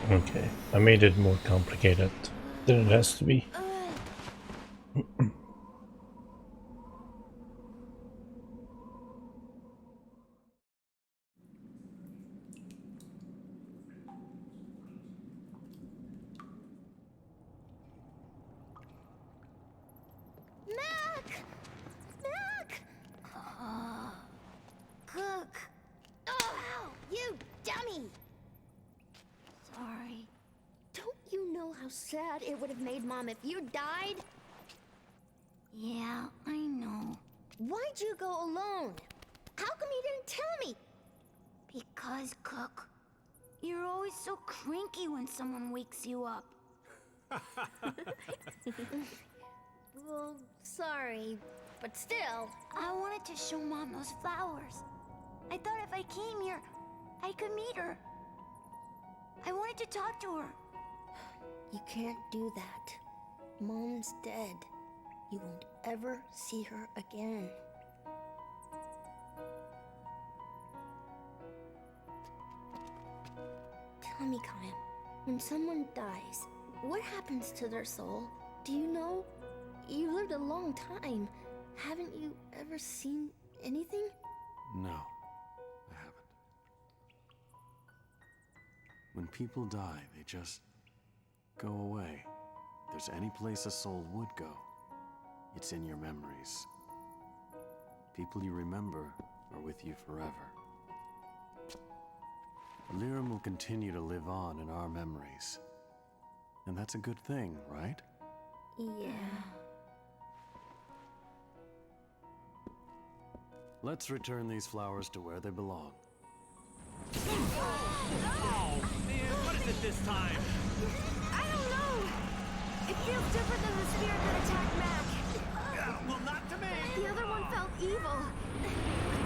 Okay, I made it more complicated than it has to be. Mac! Mac! Cook! Oh, you dummy! Sorry. Don't you know how sad it would have made Mom if you died? Yeah, I know. Why'd you go alone? How come you didn't tell me? Because, Cook, you're always so cranky when someone wakes you up. Well, sorry, but still. I wanted to show Mom those flowers. I thought if I came here, I could meet her. I wanted to talk to her. You can't do that. Mom's dead. You won't ever see her again. Tell me, Kyle, when someone dies, what happens to their soul? Do you know? You lived a long time. Haven't you ever seen anything? No, I haven't. When people die, they just go away. If there's any place a soul would go, it's in your memories. People you remember are with you forever. Lyrim will continue to live on in our memories. And that's a good thing, right? Yeah. Let's return these flowers to where they belong. Oh, man, what is it this time? I don't know. It feels different than the spirit that attacked Mac. Well, not to me. The other one felt evil. But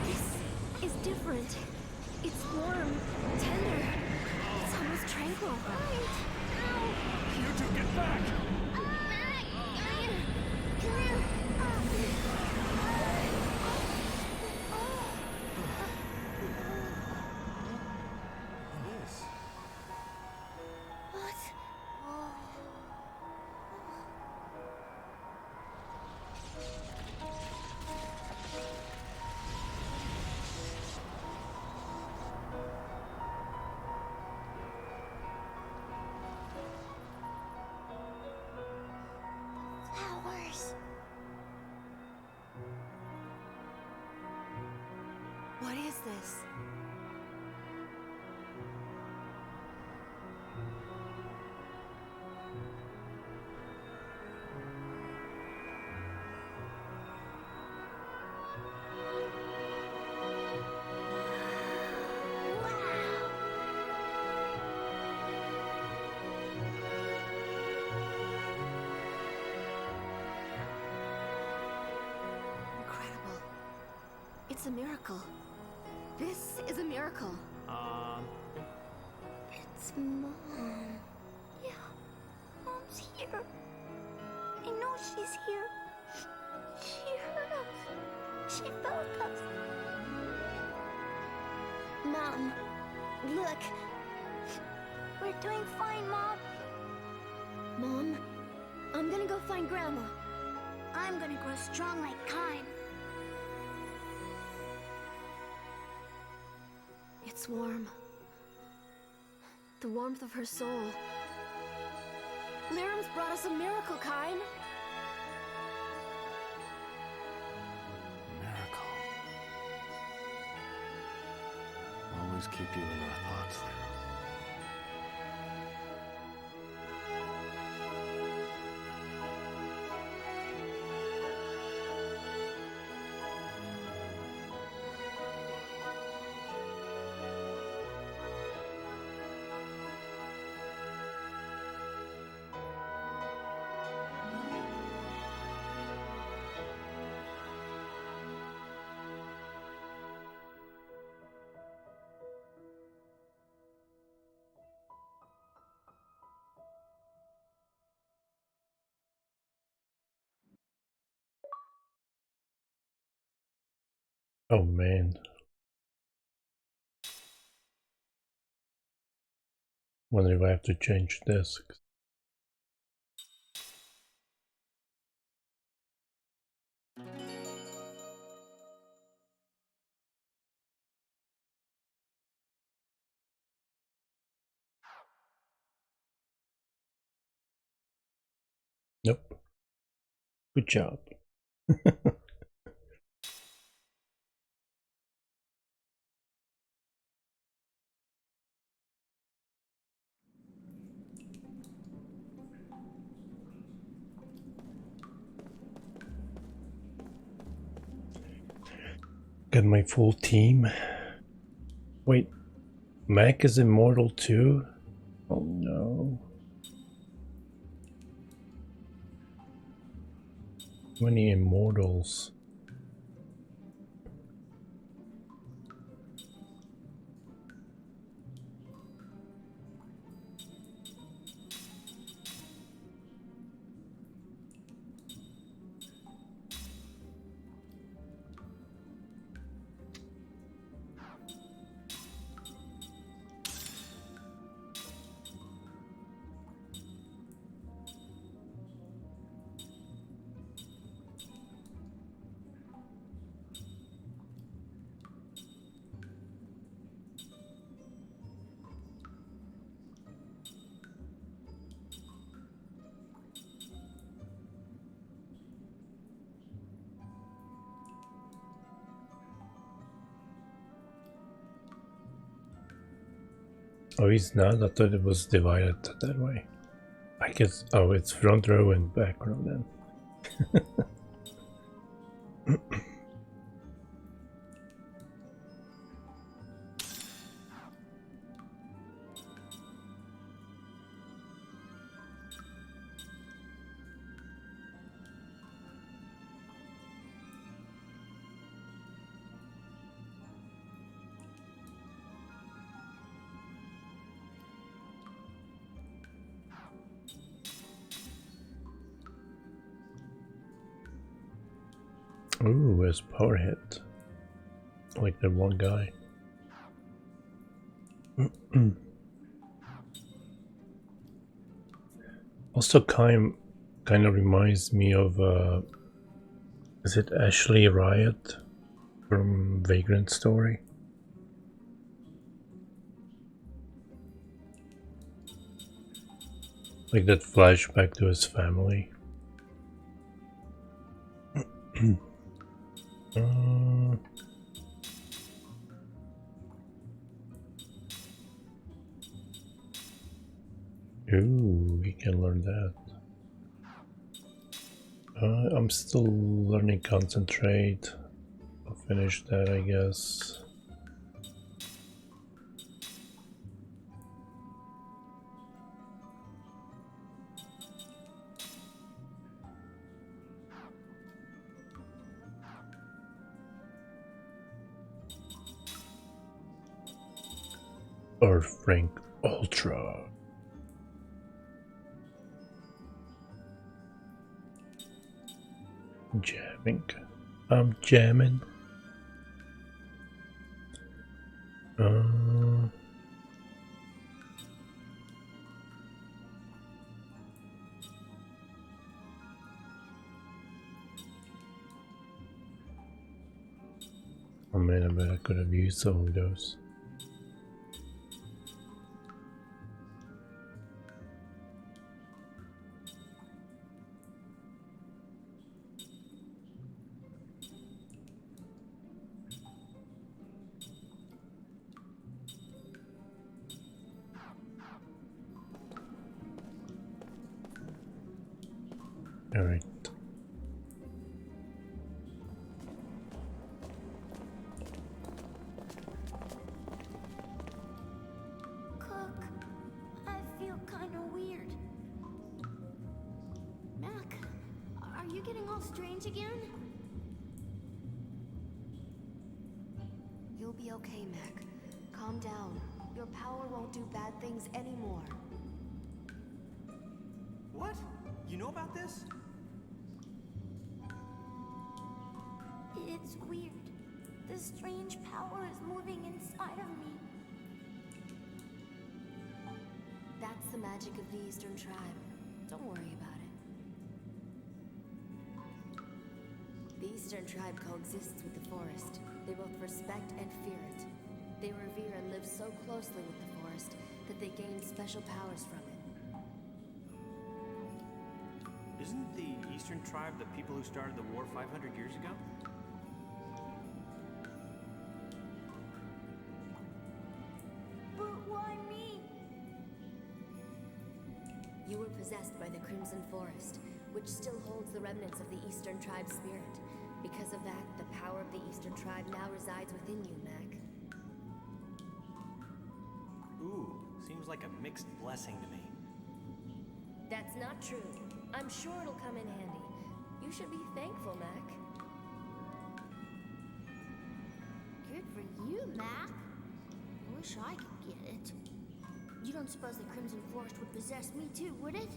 this is different. It's warm, tender. It's almost tranquil. You two get back! Come here. What? Flowers. What is this? Incredible. It's a miracle. This is a miracle. It's Mom. Yeah, Mom's here. I know she's here. She heard us. She felt us. Mom, look. We're Doing fine, Mom. Mom, I'm gonna go find Grandma. I'm gonna grow strong like Kime. It's warm. The warmth of her soul. Liram's brought us a miracle, Kime. Miracle. Always keep you in our thoughts, Lyra. Oh man. Wonder if I have to change this. Nope. Good job. Got my full team. Wait, Mac is immortal too? Oh no. How many immortals? Oh, he's not? I thought it was divided that way. I guess, oh, it's front row and back row then. Ooh, where's power hit? Like that one guy. Also, kind of reminds me of is it Ashley Riot from Vagrant Story? Like that flashback to his family. Ooh, we can learn that. I'm still learning concentrate. I'll finish that, I guess. Or Frank Ultra. Jamming. I'm jamming. Oh man, I bet I could have used some of those. All right. Cook, I feel kind of weird. Mac, are you getting all strange again? You'll be okay, Mac. Calm down. Your power won't do bad things anymore. What? You know about this? It's weird. This strange power is moving inside of me. That's the magic of the Eastern Tribe. Don't worry about it. The Eastern Tribe coexists with the forest. They both respect and fear it. They revere and live so closely with the forest that they gain special powers from it. Isn't the Eastern Tribe the people who started the war 500 years ago? But why me? You were possessed by the Crimson Forest, which still holds the remnants of the Eastern Tribe's spirit. Because of that, the power of the Eastern Tribe now resides within you, Mac. Ooh, seems like a mixed blessing to me. That's not true. I'm sure it'll come in handy. You should be thankful, Mac. Good for you, Mac. I wish I could get it. You don't suppose the Crimson Forest would possess me too, would it?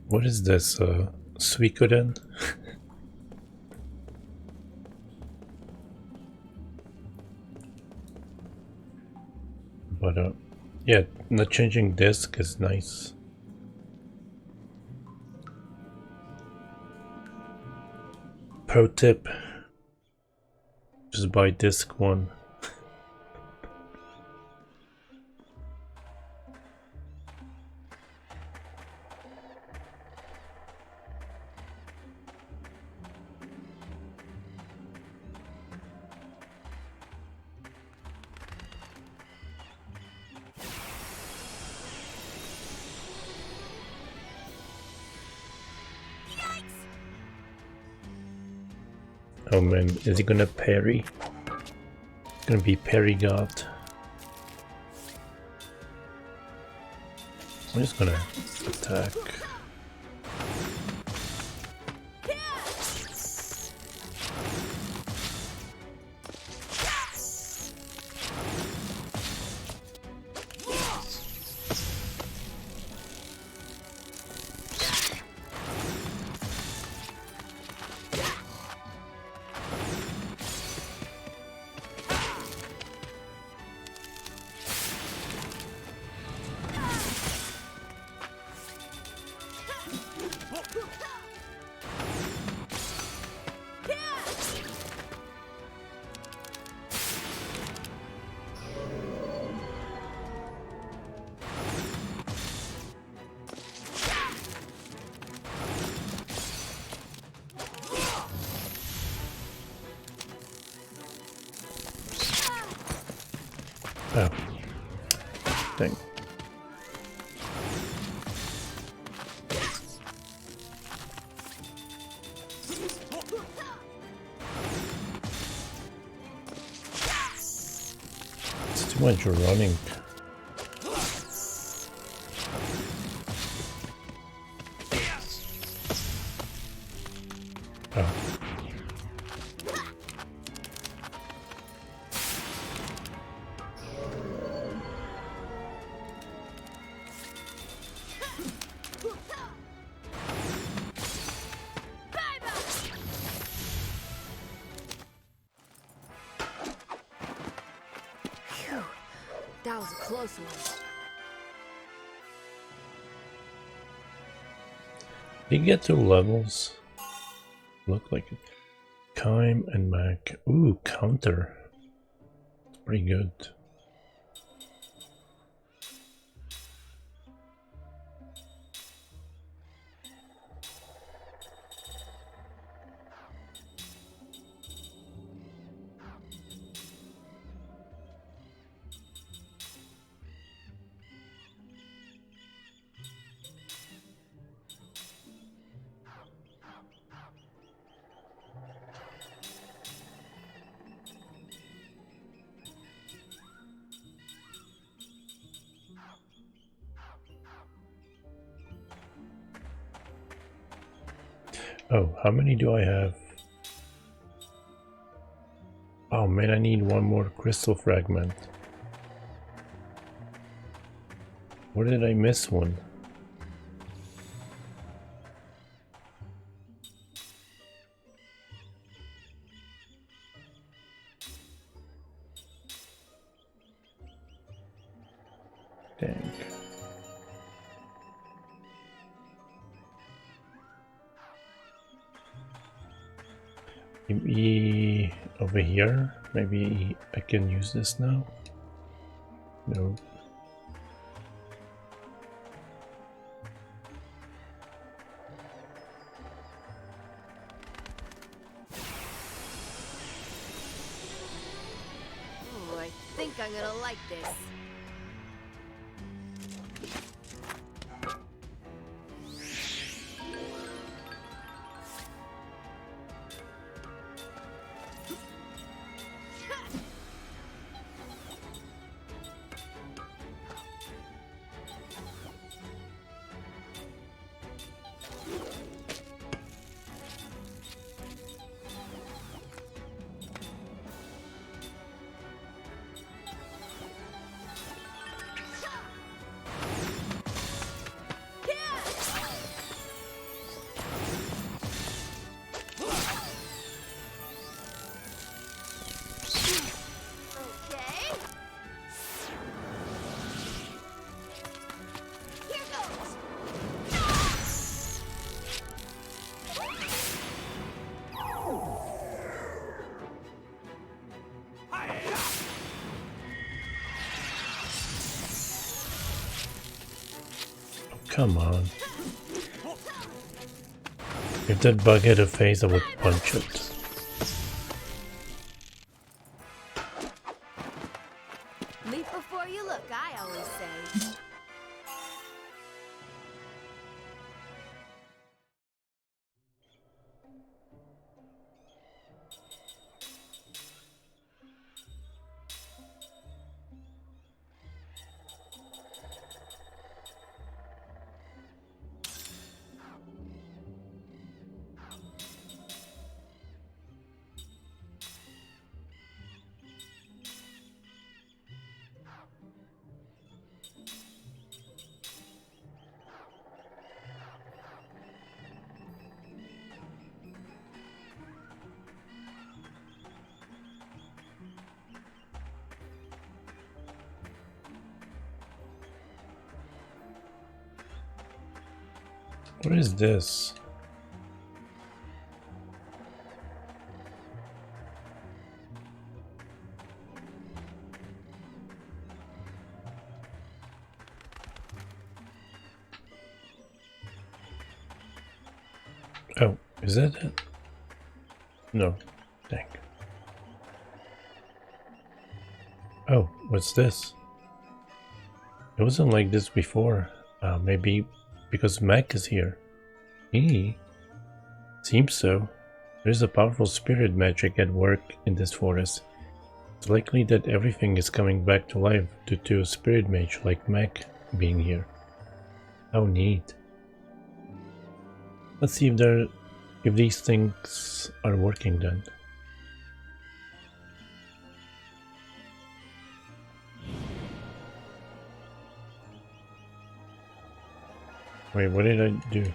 What is this, Suikoden? But yeah, not changing disc is nice. Pro tip, just buy disc 1. Oh man, is he gonna parry? It's gonna be parry god. I'm just gonna attack. Oh. Dang. It's too much running. Oh. That was a close one. Did you get 2 levels? Look like it. Kime and Mac. Ooh, counter. Pretty good. Oh, how many do I have? Oh man, I need 1 more crystal fragment. Where did I miss one? Dang. Maybe over here? Maybe I can use this now? No. Ooh, I think I'm gonna like this. Come on. If that bug had a face, I would punch it. Leap before you look, I always say. What is this? Oh, is that it? No. Dang. Oh, what's this? It wasn't like this before. Maybe because Mac is here. Seems so. There's a powerful spirit magic at work in this forest. It's likely that everything is coming back to life due to a spirit mage like Mac being here. How neat. Let's see if these things are working then. Wait, what did I do?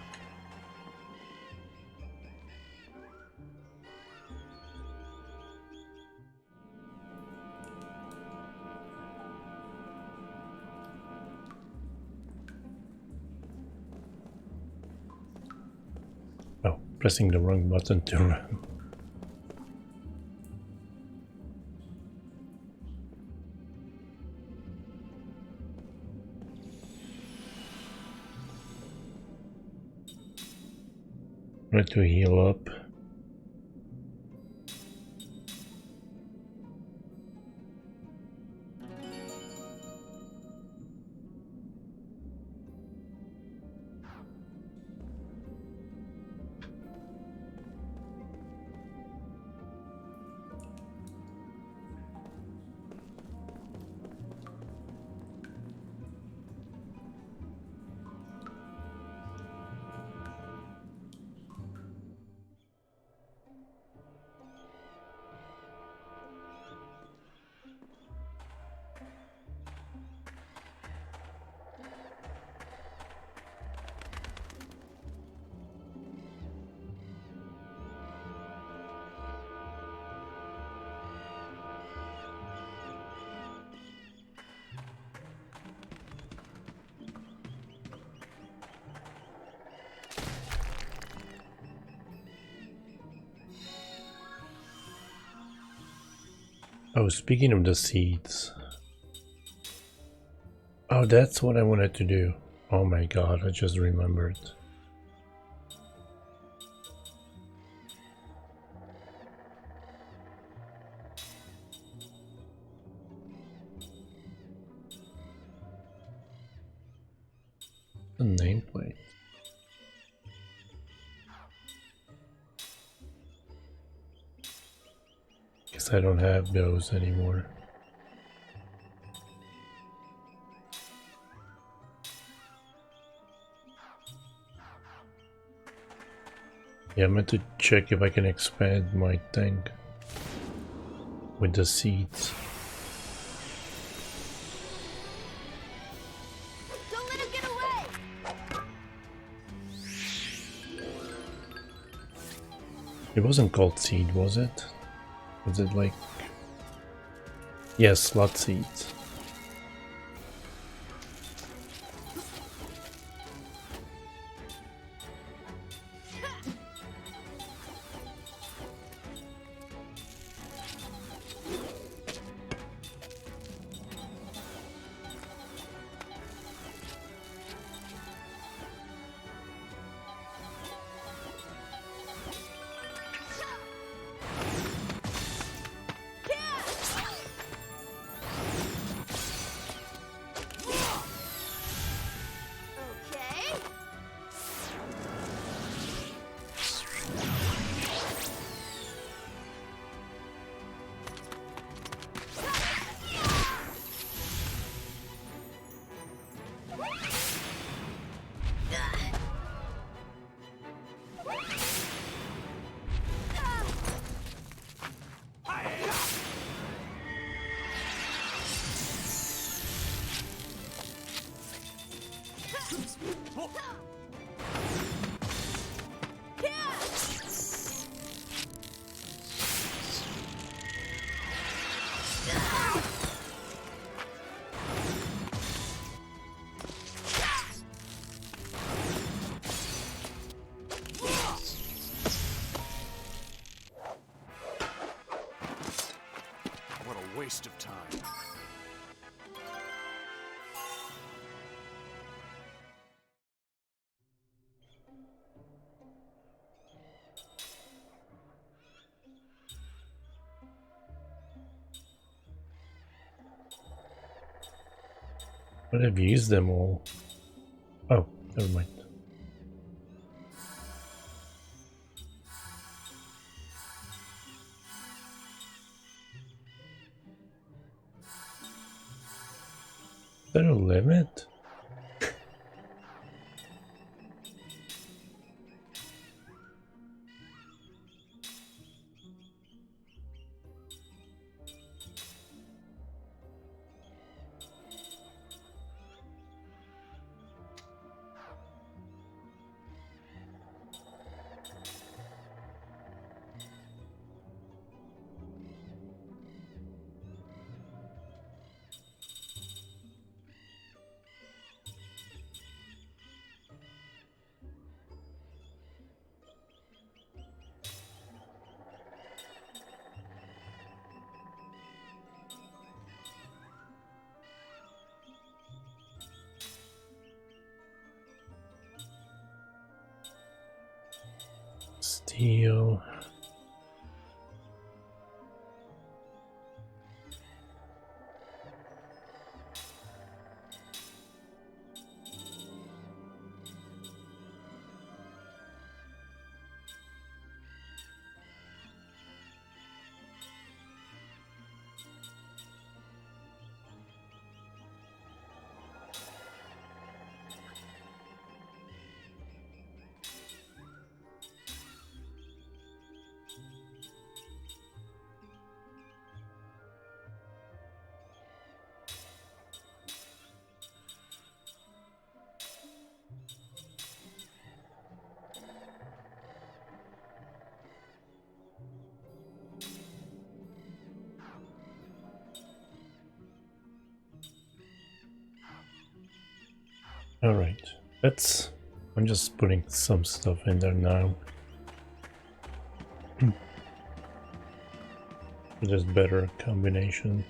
pressing the wrong button to run. Try to heal up. Oh, speaking of the seeds. Oh, that's what I wanted to do. Oh my god, I just remembered. The nameplate. Guess I don't have those anymore. Yeah, I meant to check if I can expand my tank with the seeds. Don't let him get away! It wasn't called seed, was it? Was it like... Yes, slot seeds. What a waste of time. But I've used them all. Oh, never mind. Is there a limit? heal. Alright, I'm just putting some stuff in there now. Just better combination.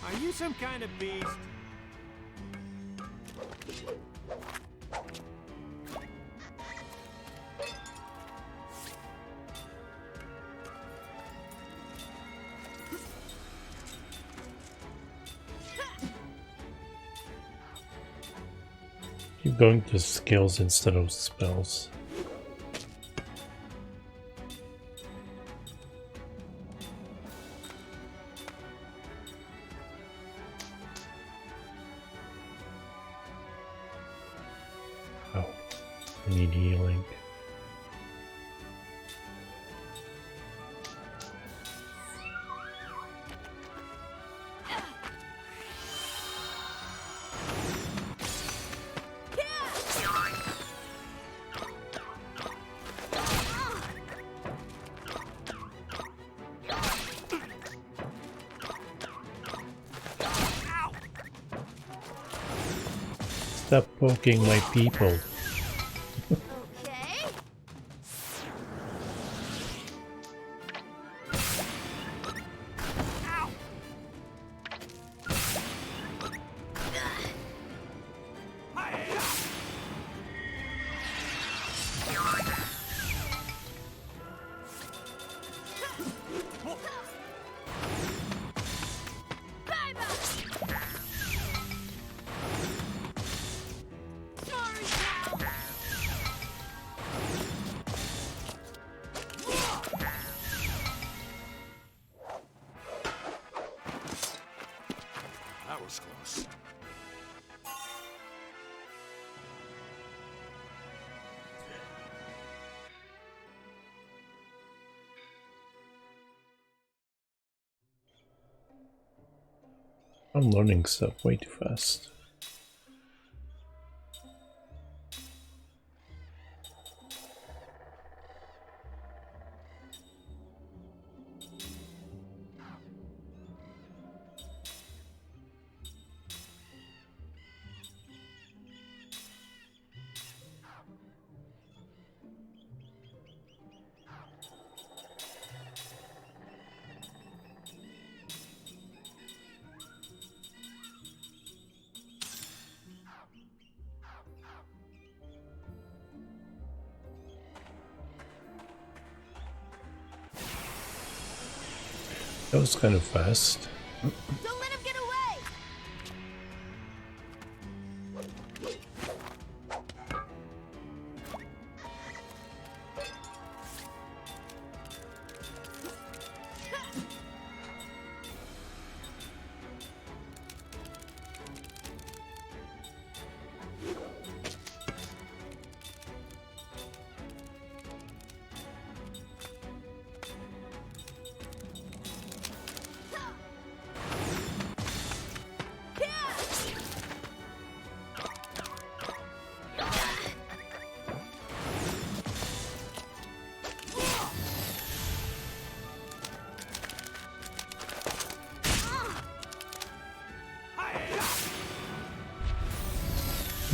Are you some kind of beast? Keep going to skills instead of spells. Oh, I need healing. Stop poking my people. That was close. I'm learning stuff way too fast. That was kind of fast. Don't let him get away!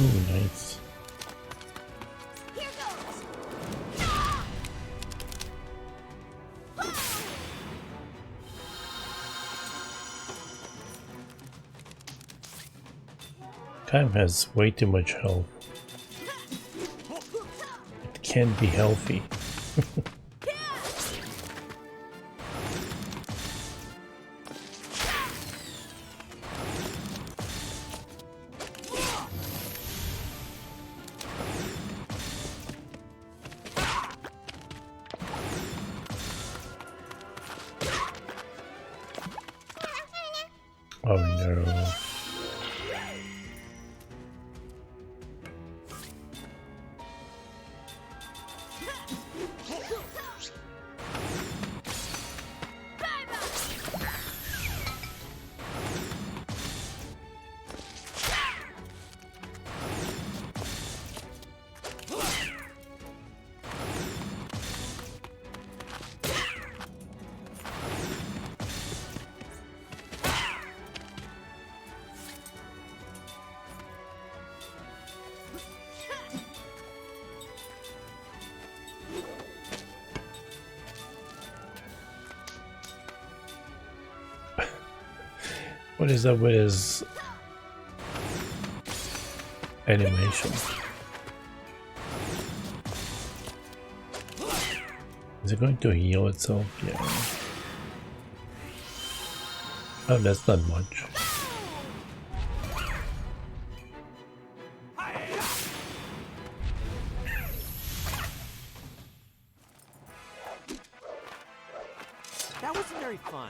Oh, nice. Here goes. Cam has way too much health. It can't be healthy. Oh no. What is up with his animation? Is it going to heal itself? Yeah. Oh, that's not much. That wasn't very fun.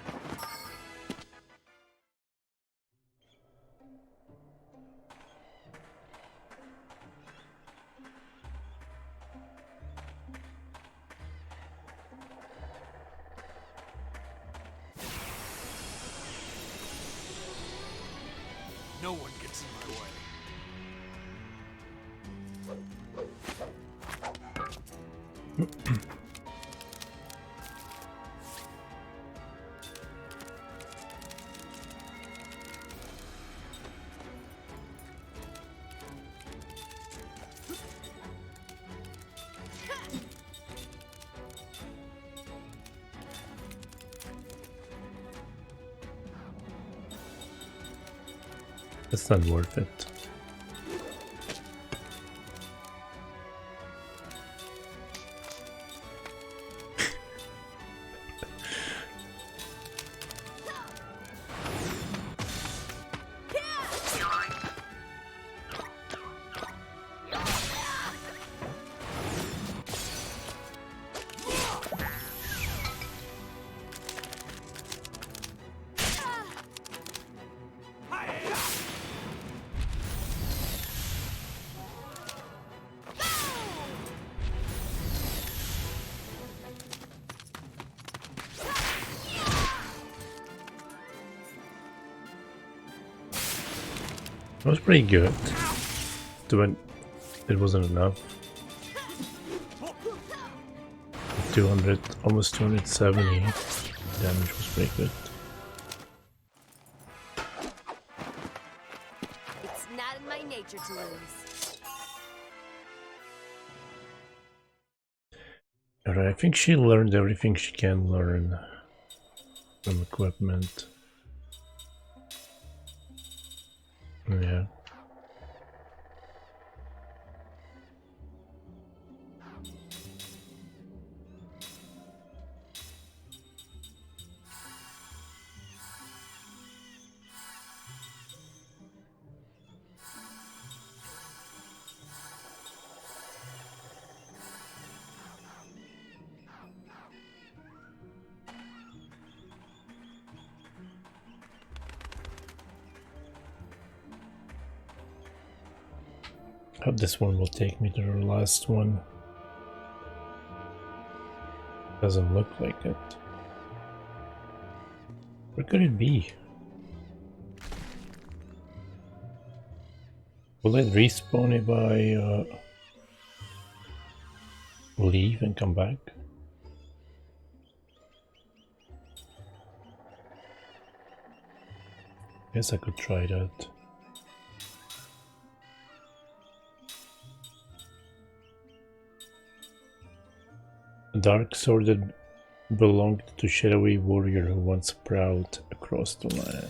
No one gets in my way. That's not worth it. It was pretty good. It wasn't enough. 200, almost 270 damage was pretty good. It's not in my nature to lose. Alright, I think she learned everything she can learn from equipment. Yeah. Hope this one will take me to the last one. Doesn't look like it. Where could it be? Will it respawn if I leave and come back? Guess I could try that. dark sword that belonged to shadowy warrior who once prowled across the land.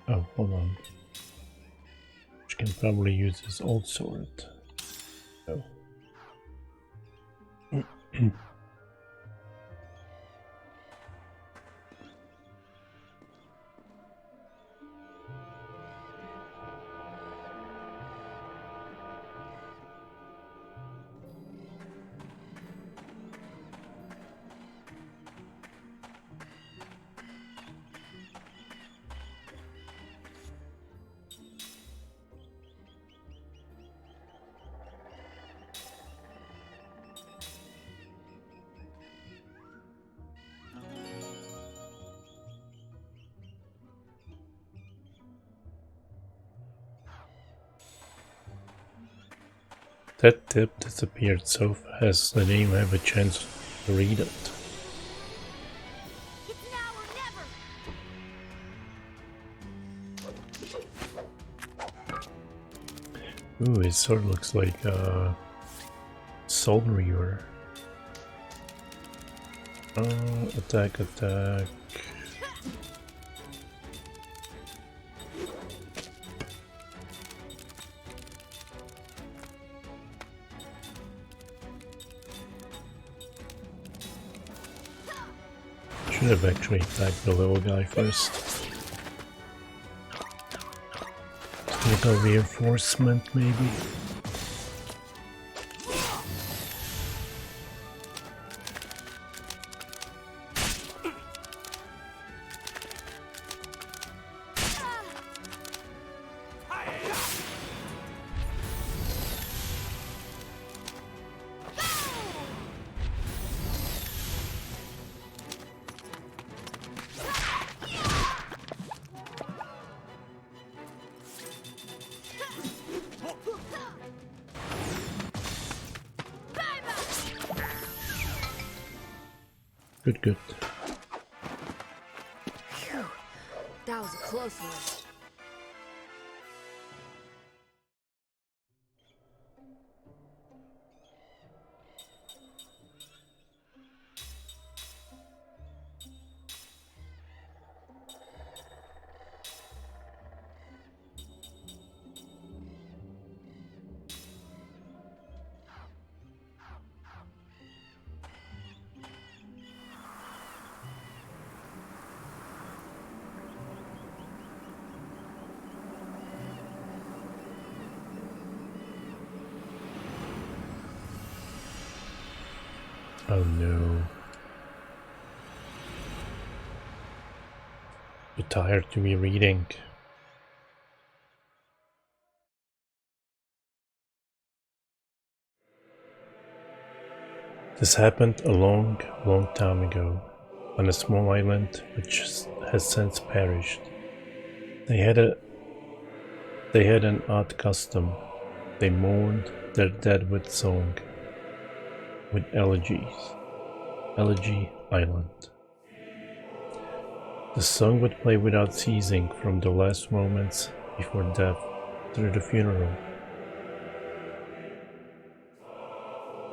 Oh, hold on. Which can probably use his old sword. Oh. That tip disappeared so fast that I didn't even have a chance to read it. Ooh, his sword looks like a Soul Reaver. Attack, attack. Should have actually attacked the little guy first. Get a reinforcement, maybe? Good, good. Phew, that was a close one. Oh no. Too tired to be reading. This happened a long, long time ago, on a small island which has since perished. They had an odd custom. They mourned their dead with song, with elegies. Elegy Island. The song would play without ceasing from the last moments before death through the funeral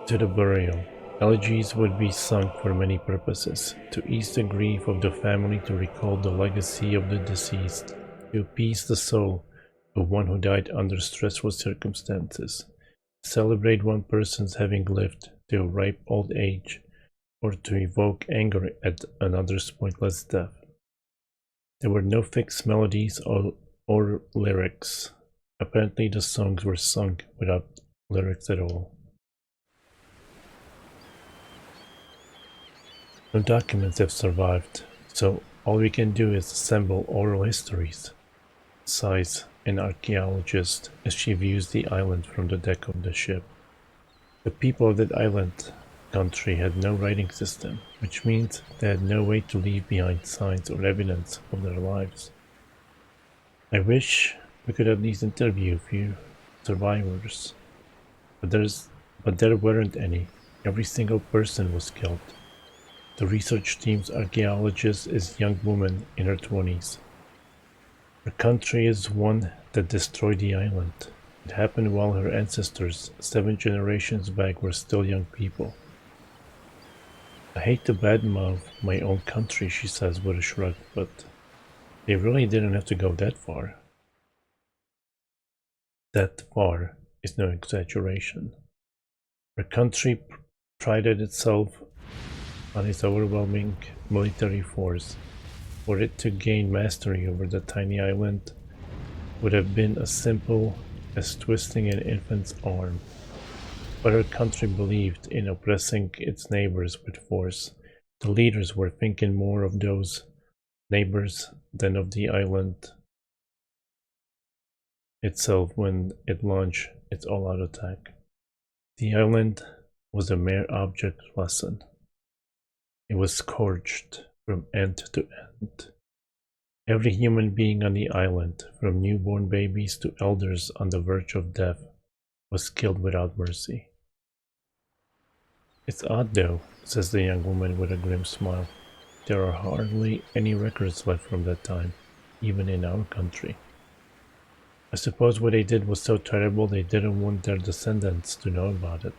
to the burial. Elegies would be sung for many purposes: to ease the grief of the family, to recall the legacy of the deceased, to appease the soul of one who died under stressful circumstances, celebrate one person's having lived to a ripe old age, or to evoke anger at another's pointless death. There were no fixed melodies or lyrics. Apparently the songs were sung without lyrics at all. No documents have survived, so all we can do is assemble oral histories, sighs an archaeologist as she views the island from the deck of the ship. The people of that island country had no writing system, which means they had no way to leave behind signs or evidence of their lives. I wish We could at least interview a few survivors. But there weren't any. Every single person was killed. The research team's archaeologist is a young woman in her 20s. Her country is one that destroyed the island. It happened while her ancestors, 7 generations back, were still young people. I hate to badmouth my own country, she says with a shrug, but they really didn't have to go that far. That far is no exaggeration. Her country prided itself on its overwhelming military force. For it to gain mastery over the tiny island would have been as simple as twisting an infant's arm. But her country believed in oppressing its neighbors with force. The leaders were thinking more of those neighbors than of the island itself when it launched its all-out attack. The island was a mere object lesson. It was scorched from end to end. Every human being on the island, from newborn babies to elders on the verge of death, was killed without mercy. It's odd though, says the young woman with a grim smile. There are hardly any records left from that time, even in our country. I suppose what they did was so terrible they didn't want their descendants to know about it.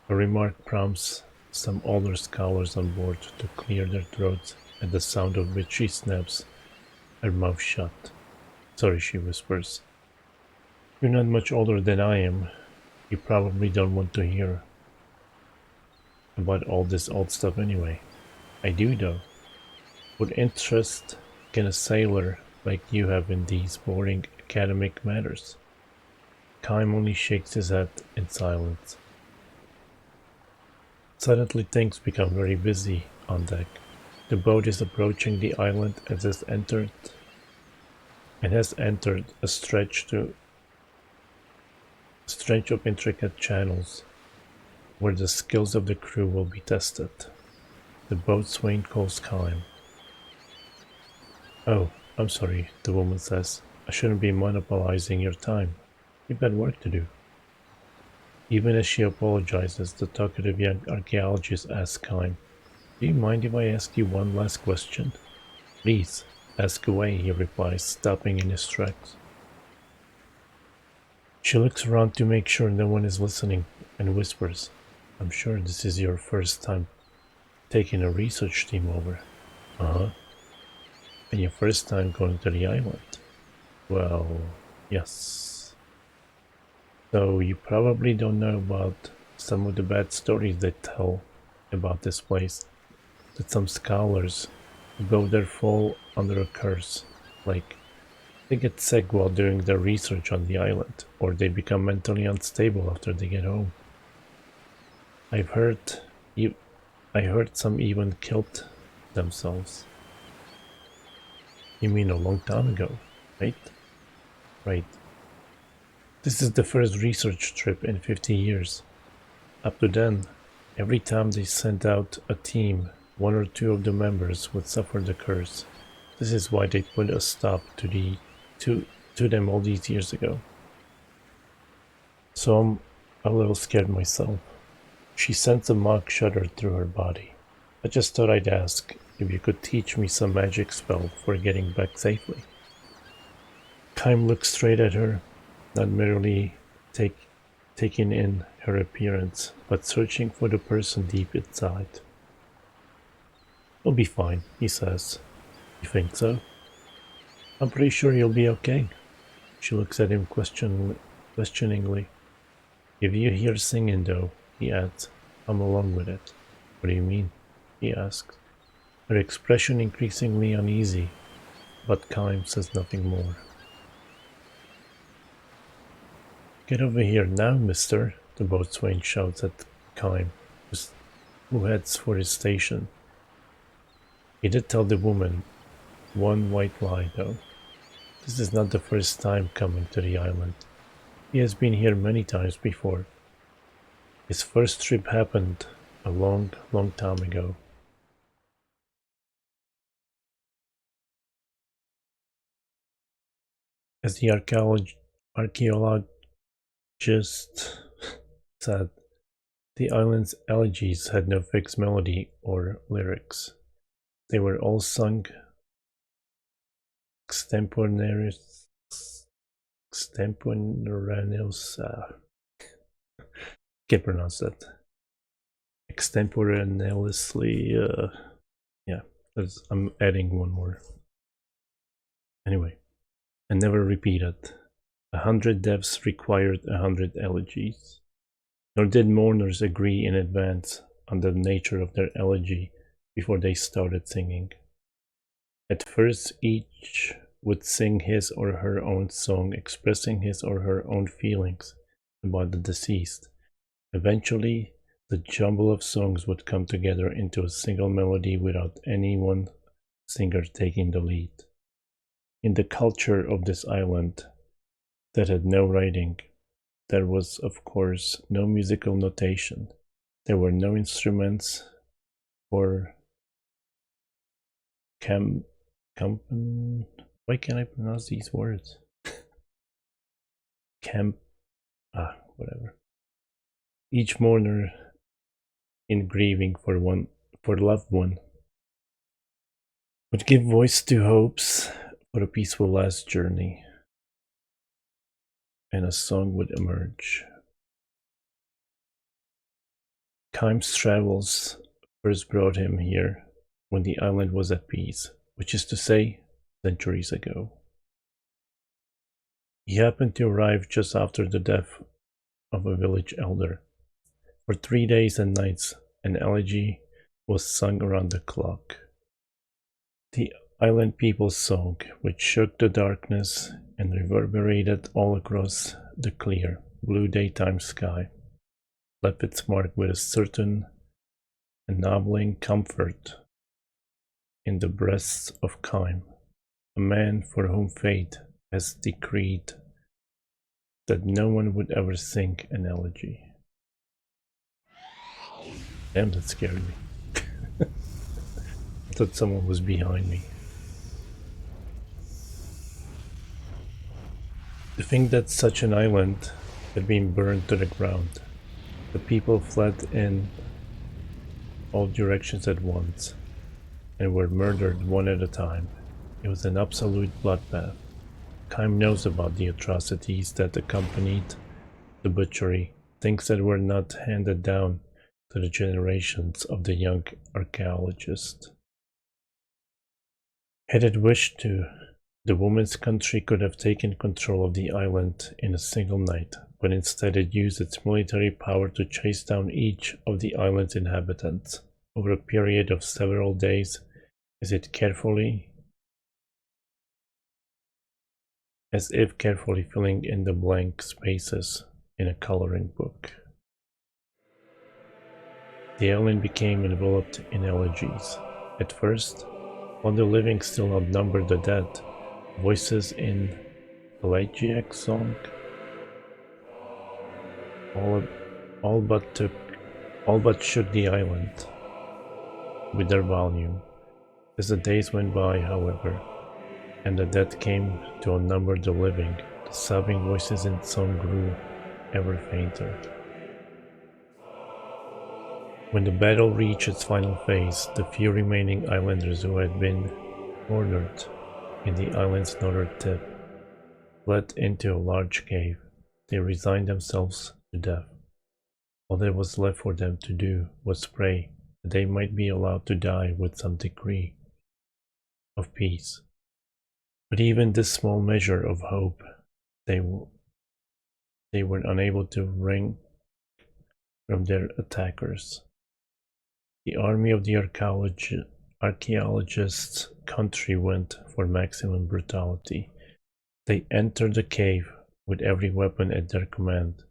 A remark prompts some older scholars on board to clear their throats, at the sound of which she snaps her mouth shut. Sorry, she whispers. You're not much older than I am. You probably don't want to hear about all this old stuff anyway. I do though. What interest can a sailor like you have in these boring academic matters? Kime only shakes his head in silence. Suddenly things become very busy on deck. The boat is approaching the island and has entered a stretch of intricate channels where the skills of the crew will be tested. The boatswain calls Kime. Oh, I'm sorry, the woman says. I shouldn't be monopolizing your time. You've got work to do. Even as she apologizes, the talkative young archaeologist asks Kime, do you mind if I ask you one last question? Please, ask away, he replies, stopping in his tracks. She looks around to make sure no one is listening and whispers, I'm sure this is your first time taking a research team over. Uh-huh. And your first time going to the island? Well, yes. So you probably don't know about some of the bad stories they tell about this place. That some scholars who go there fall under a curse. Like, they get sick while doing their research on the island, or they become mentally unstable after they get home. I heard some even killed themselves. You mean a long time ago, right? Right. This is the first research trip in 50 years. Up to then, every time they sent out a team, 1 or 2 of the members would suffer the curse. This is why they put a stop to them all these years ago. So I'm a little scared myself. She sends a mock shudder through her body. I just thought I'd ask if you could teach me some magic spell for getting back safely. Kime looks straight at her, not merely taking in her appearance, but searching for the person deep inside. You'll be fine, he says. You think so? I'm pretty sure you'll be okay. She looks at him questioningly. If you hear singing though, he adds, I'm along with it. What do you mean? He asks. Her expression increasingly uneasy, but Kime says nothing more. Get over here now, mister, the boatswain shouts at Kime, who heads for his station. He did tell the woman one white lie, though. This is not the first time coming to the island. He has been here many times before. His first trip happened a long, long time ago. As the archaeologist said, the island's elegies had no fixed melody or lyrics. They were all sung extemporaneous, can't pronounce that. Extemporaneously, yeah, I'm adding one more. Anyway, and never repeated. 100 deaths required 100 elegies. Nor did mourners agree in advance on the nature of their elegy before they started singing. At first, each would sing his or her own song expressing his or her own feelings about the deceased. Eventually, the jumble of songs would come together into a single melody without any one singer taking the lead. In the culture of this island that had no writing, there was, of course, no musical notation. There were no instruments or why can't I pronounce these words? Whatever. Each mourner in grieving for loved one would give voice to hopes for a peaceful last journey, and a song would emerge. Kime's travels first brought him here when the island was at peace, which is to say, centuries ago. He happened to arrive just after the death of a village elder. For 3 days and nights, an elegy was sung around the clock. The island people's song, which shook the darkness and reverberated all across the clear, blue daytime sky, left its mark with a certain ennobling comfort in the breasts of Kime, a man for whom fate has decreed that no one would ever sing an elegy. Damn, that scared me. I thought someone was behind me. To think that such an island had been burned to the ground. The people fled in all directions at once and were murdered one at a time. It was an absolute bloodbath. Kime knows about the atrocities that accompanied the butchery, things that were not handed down to the generations of the young archaeologist. Had it wished to, the woman's country could have taken control of the island in a single night, but instead it used its military power to chase down each of the island's inhabitants over a period of several days, as if carefully filling in the blank spaces in a coloring book. The island became enveloped in elegies. At first, while the living still outnumbered the dead, voices in elegiac song all but shook the island with their volume. As the days went by, however, and the dead came to outnumber the living, the sobbing voices in song grew ever fainter. When the battle reached its final phase, the few remaining islanders who had been cornered in the island's northern tip fled into a large cave. They resigned themselves to death. All that was left for them to do was pray that they might be allowed to die with some degree of peace. But even this small measure of hope they were unable to wring from their attackers. The army of the archaeologist's country went for maximum brutality. They entered the cave with every weapon at their command,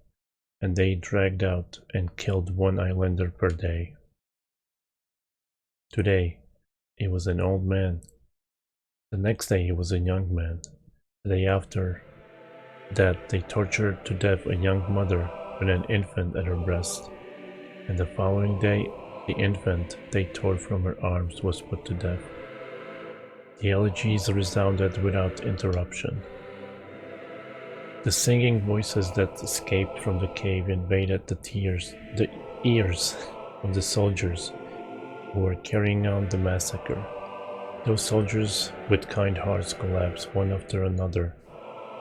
and they dragged out and killed one islander per day. Today, it was an old man. The next day, it was a young man. The day after that, they tortured to death a young mother with an infant at her breast, and the following day, the infant they tore from her arms was put to death. The elegies resounded without interruption. The singing voices that escaped from the cave invaded the ears of the soldiers who were carrying on the massacre. Those soldiers with kind hearts collapsed one after another,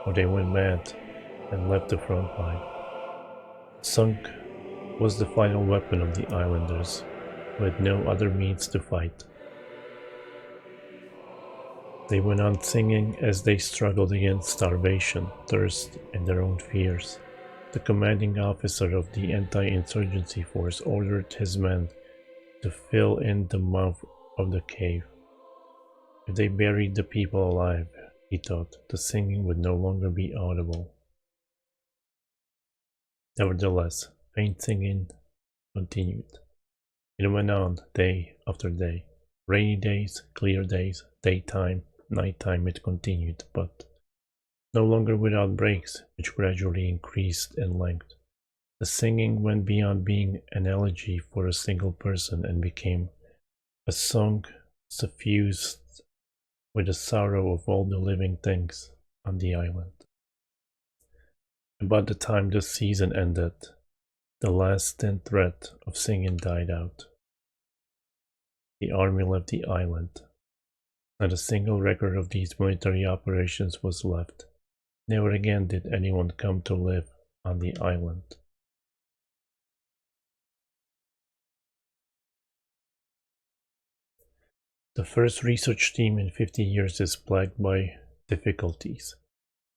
or they went mad and left the front line. Sung was the final weapon of the islanders, who had no other means to fight. They went on singing as they struggled against starvation, thirst, and their own fears. The commanding officer of the anti-insurgency force ordered his men to fill in the mouth of the cave. If they buried the people alive, he thought, the singing would no longer be audible. Nevertheless, faint singing continued. It went on day after day. Rainy days, clear days, daytime, nighttime it continued, but no longer without breaks, which gradually increased in length. The singing went beyond being an elegy for a single person and became a song suffused with the sorrow of all the living things on the island. About the time the season ended, the last thin thread of singing died out. The army left the island. Not a single record of these military operations was left. Never again did anyone come to live on the island. The first research team in 50 years is plagued by difficulties.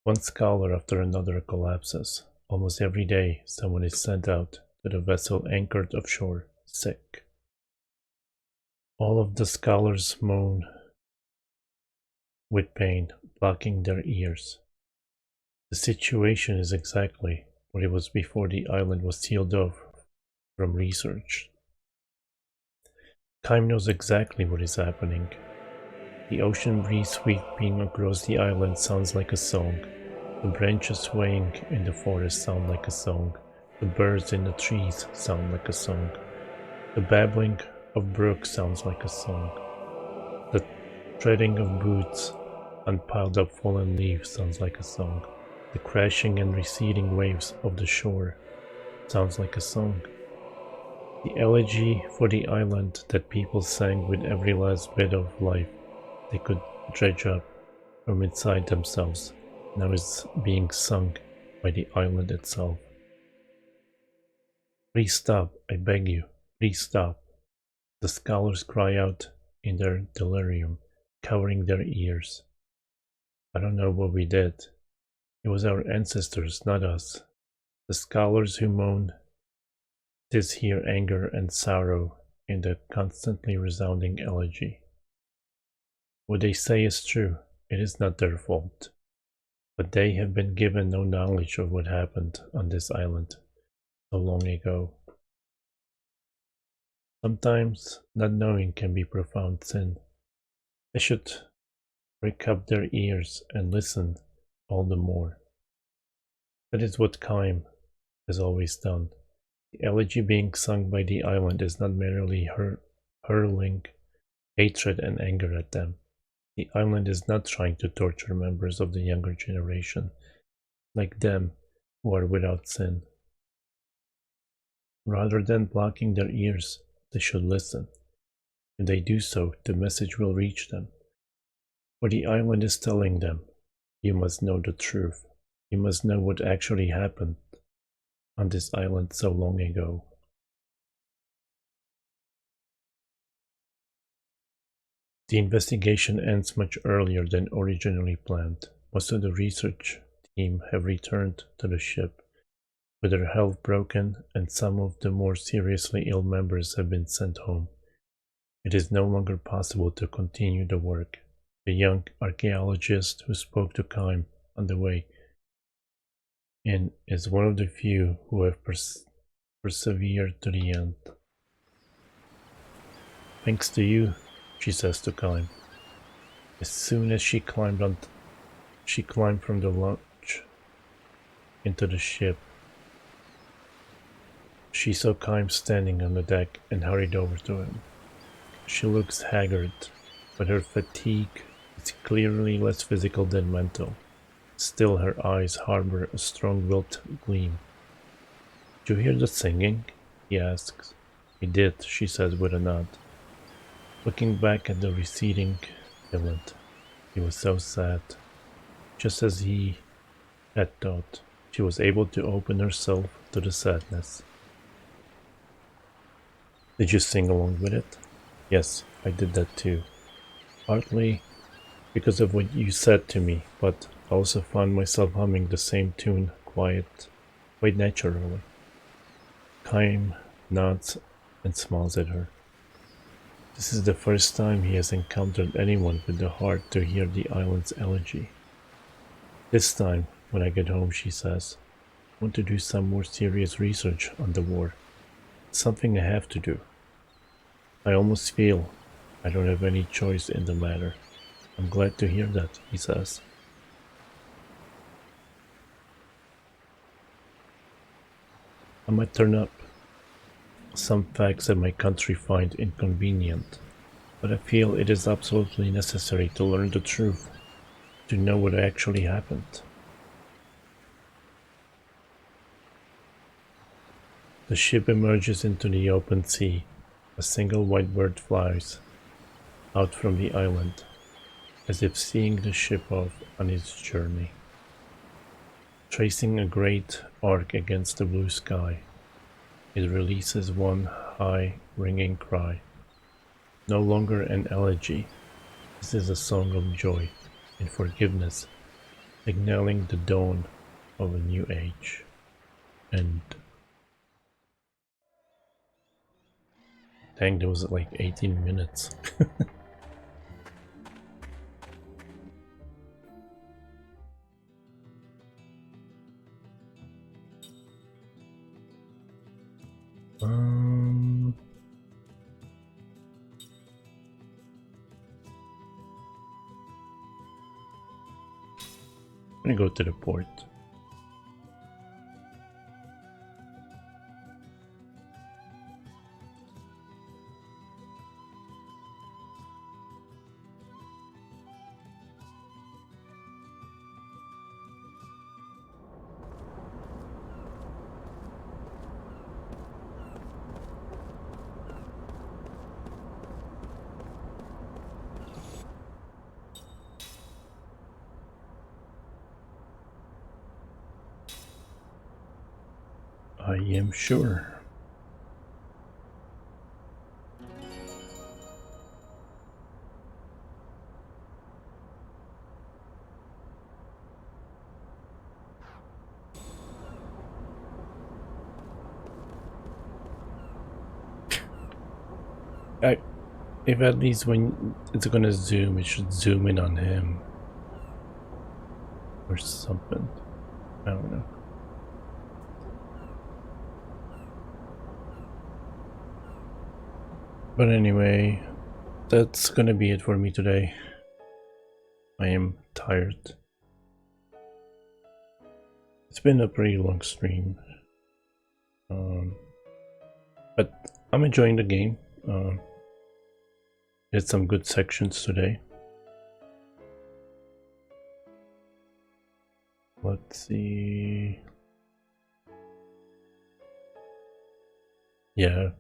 One scholar after another collapses. Almost every day, someone is sent out to the vessel anchored offshore, sick. All of the scholars moan with pain, blocking their ears. The situation is exactly what it was before the island was sealed off from research. Time knows exactly what is happening. The ocean breeze sweeping across the island sounds like a song. The branches swaying in the forest sound like a song. The birds in the trees sound like a song. The babbling of brooks sounds like a song. The treading of boots on piled up fallen leaves sounds like a song. The crashing and receding waves of the shore sounds like a song. The elegy for the island that people sang with every last bit of life they could dredge up from inside themselves now is being sung by the island itself. Please stop, I beg you, please stop. The scholars cry out in their delirium, covering their ears. I don't know what we did. It was our ancestors, not us. The scholars who moan this here anger and sorrow in the constantly resounding elegy. What they say is true, it is not their fault. But they have been given no knowledge of what happened on this island so long ago. Sometimes not knowing can be profound sin. They should prick up their ears and listen all the more. That is what Kaim has always done. The elegy being sung by the island is not merely hurling hatred and anger at them. The island is not trying to torture members of the younger generation, like them who are without sin. Rather than blocking their ears, they should listen. If they do so, the message will reach them. For the island is telling them, you must know the truth. You must know what actually happened on this island so long ago. The investigation ends much earlier than originally planned. Most of the research team have returned to the ship, with their health broken, and some of the more seriously ill members have been sent home. It is no longer possible to continue the work. The young archaeologist who spoke to Kaim on the way in is one of the few who have persevered to the end. Thanks to you, she says to Kaim. As soon as she climbed from the launch into the ship. She saw Kaim standing on the deck and hurried over to him. She looks haggard, but her fatigue is clearly less physical than mental. Still her eyes harbor a strong-willed gleam. "Did you hear the singing?" he asks. "I did," she says with a nod. Looking back at the receding village, he was so sad. Just as he had thought, she was able to open herself to the sadness. "Did you sing along with it?" "Yes, I did that too. Partly because of what you said to me, but I also found myself humming the same tune quite naturally." Chaim nods and smiles at her. This is the first time he has encountered anyone with the heart to hear the island's elegy. "This time, when I get home," she says, "I want to do some more serious research on the war. It's something I have to do. I almost feel I don't have any choice in the matter." "I'm glad to hear that," he says. "I might turn up some facts that my country find inconvenient, but I feel it is absolutely necessary to learn the truth, to know what actually happened." The ship emerges into the open sea. A single white bird flies out from the island, as if seeing the ship off on its journey. Tracing a great arc against the blue sky, it releases one high, ringing cry. No longer an elegy, this is a song of joy and forgiveness, signaling the dawn of a new age. And dang, that was like 18 minutes. I'm gonna go to the port. I am sure. If at least when it's gonna zoom, it should zoom in on him. Or something. I don't know. But anyway, that's gonna be it for me today. I am tired. It's been a pretty long stream. But I'm enjoying the game. Had some good sections today. Let's see. Yeah.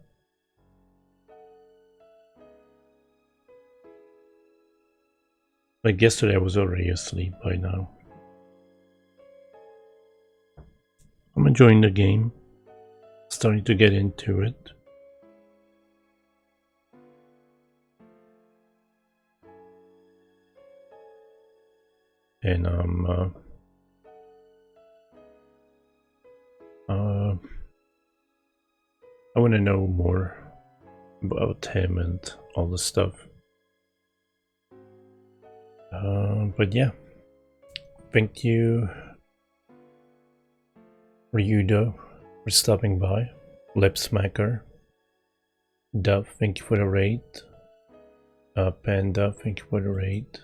Like yesterday I was already asleep by now. I'm enjoying the game. Starting to get into it. And I want to know more about him and all the stuff. But yeah, thank you, Ryudo, for stopping by. Lip Smacker, Dove, thank you for the raid. Panda, thank you for the raid.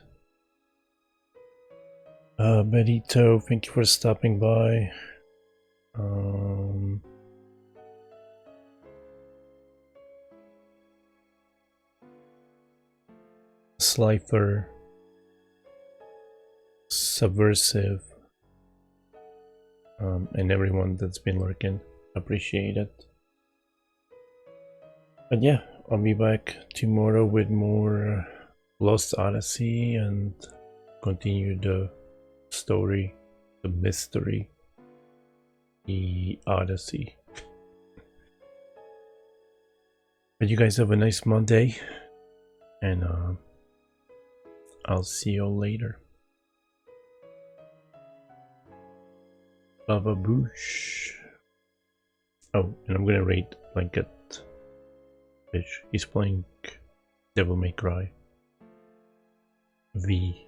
Benito, thank you for stopping by. Slifer, Subversive, and everyone that's been lurking. Appreciate it. But yeah, I'll be back tomorrow with more Lost Odyssey and continue the story, the mystery, the Odyssey. But you guys have a nice Monday, and I'll see you all later. Baba Boosh. Oh, and I'm gonna rate Blanket Fish. He's playing Devil May Cry V.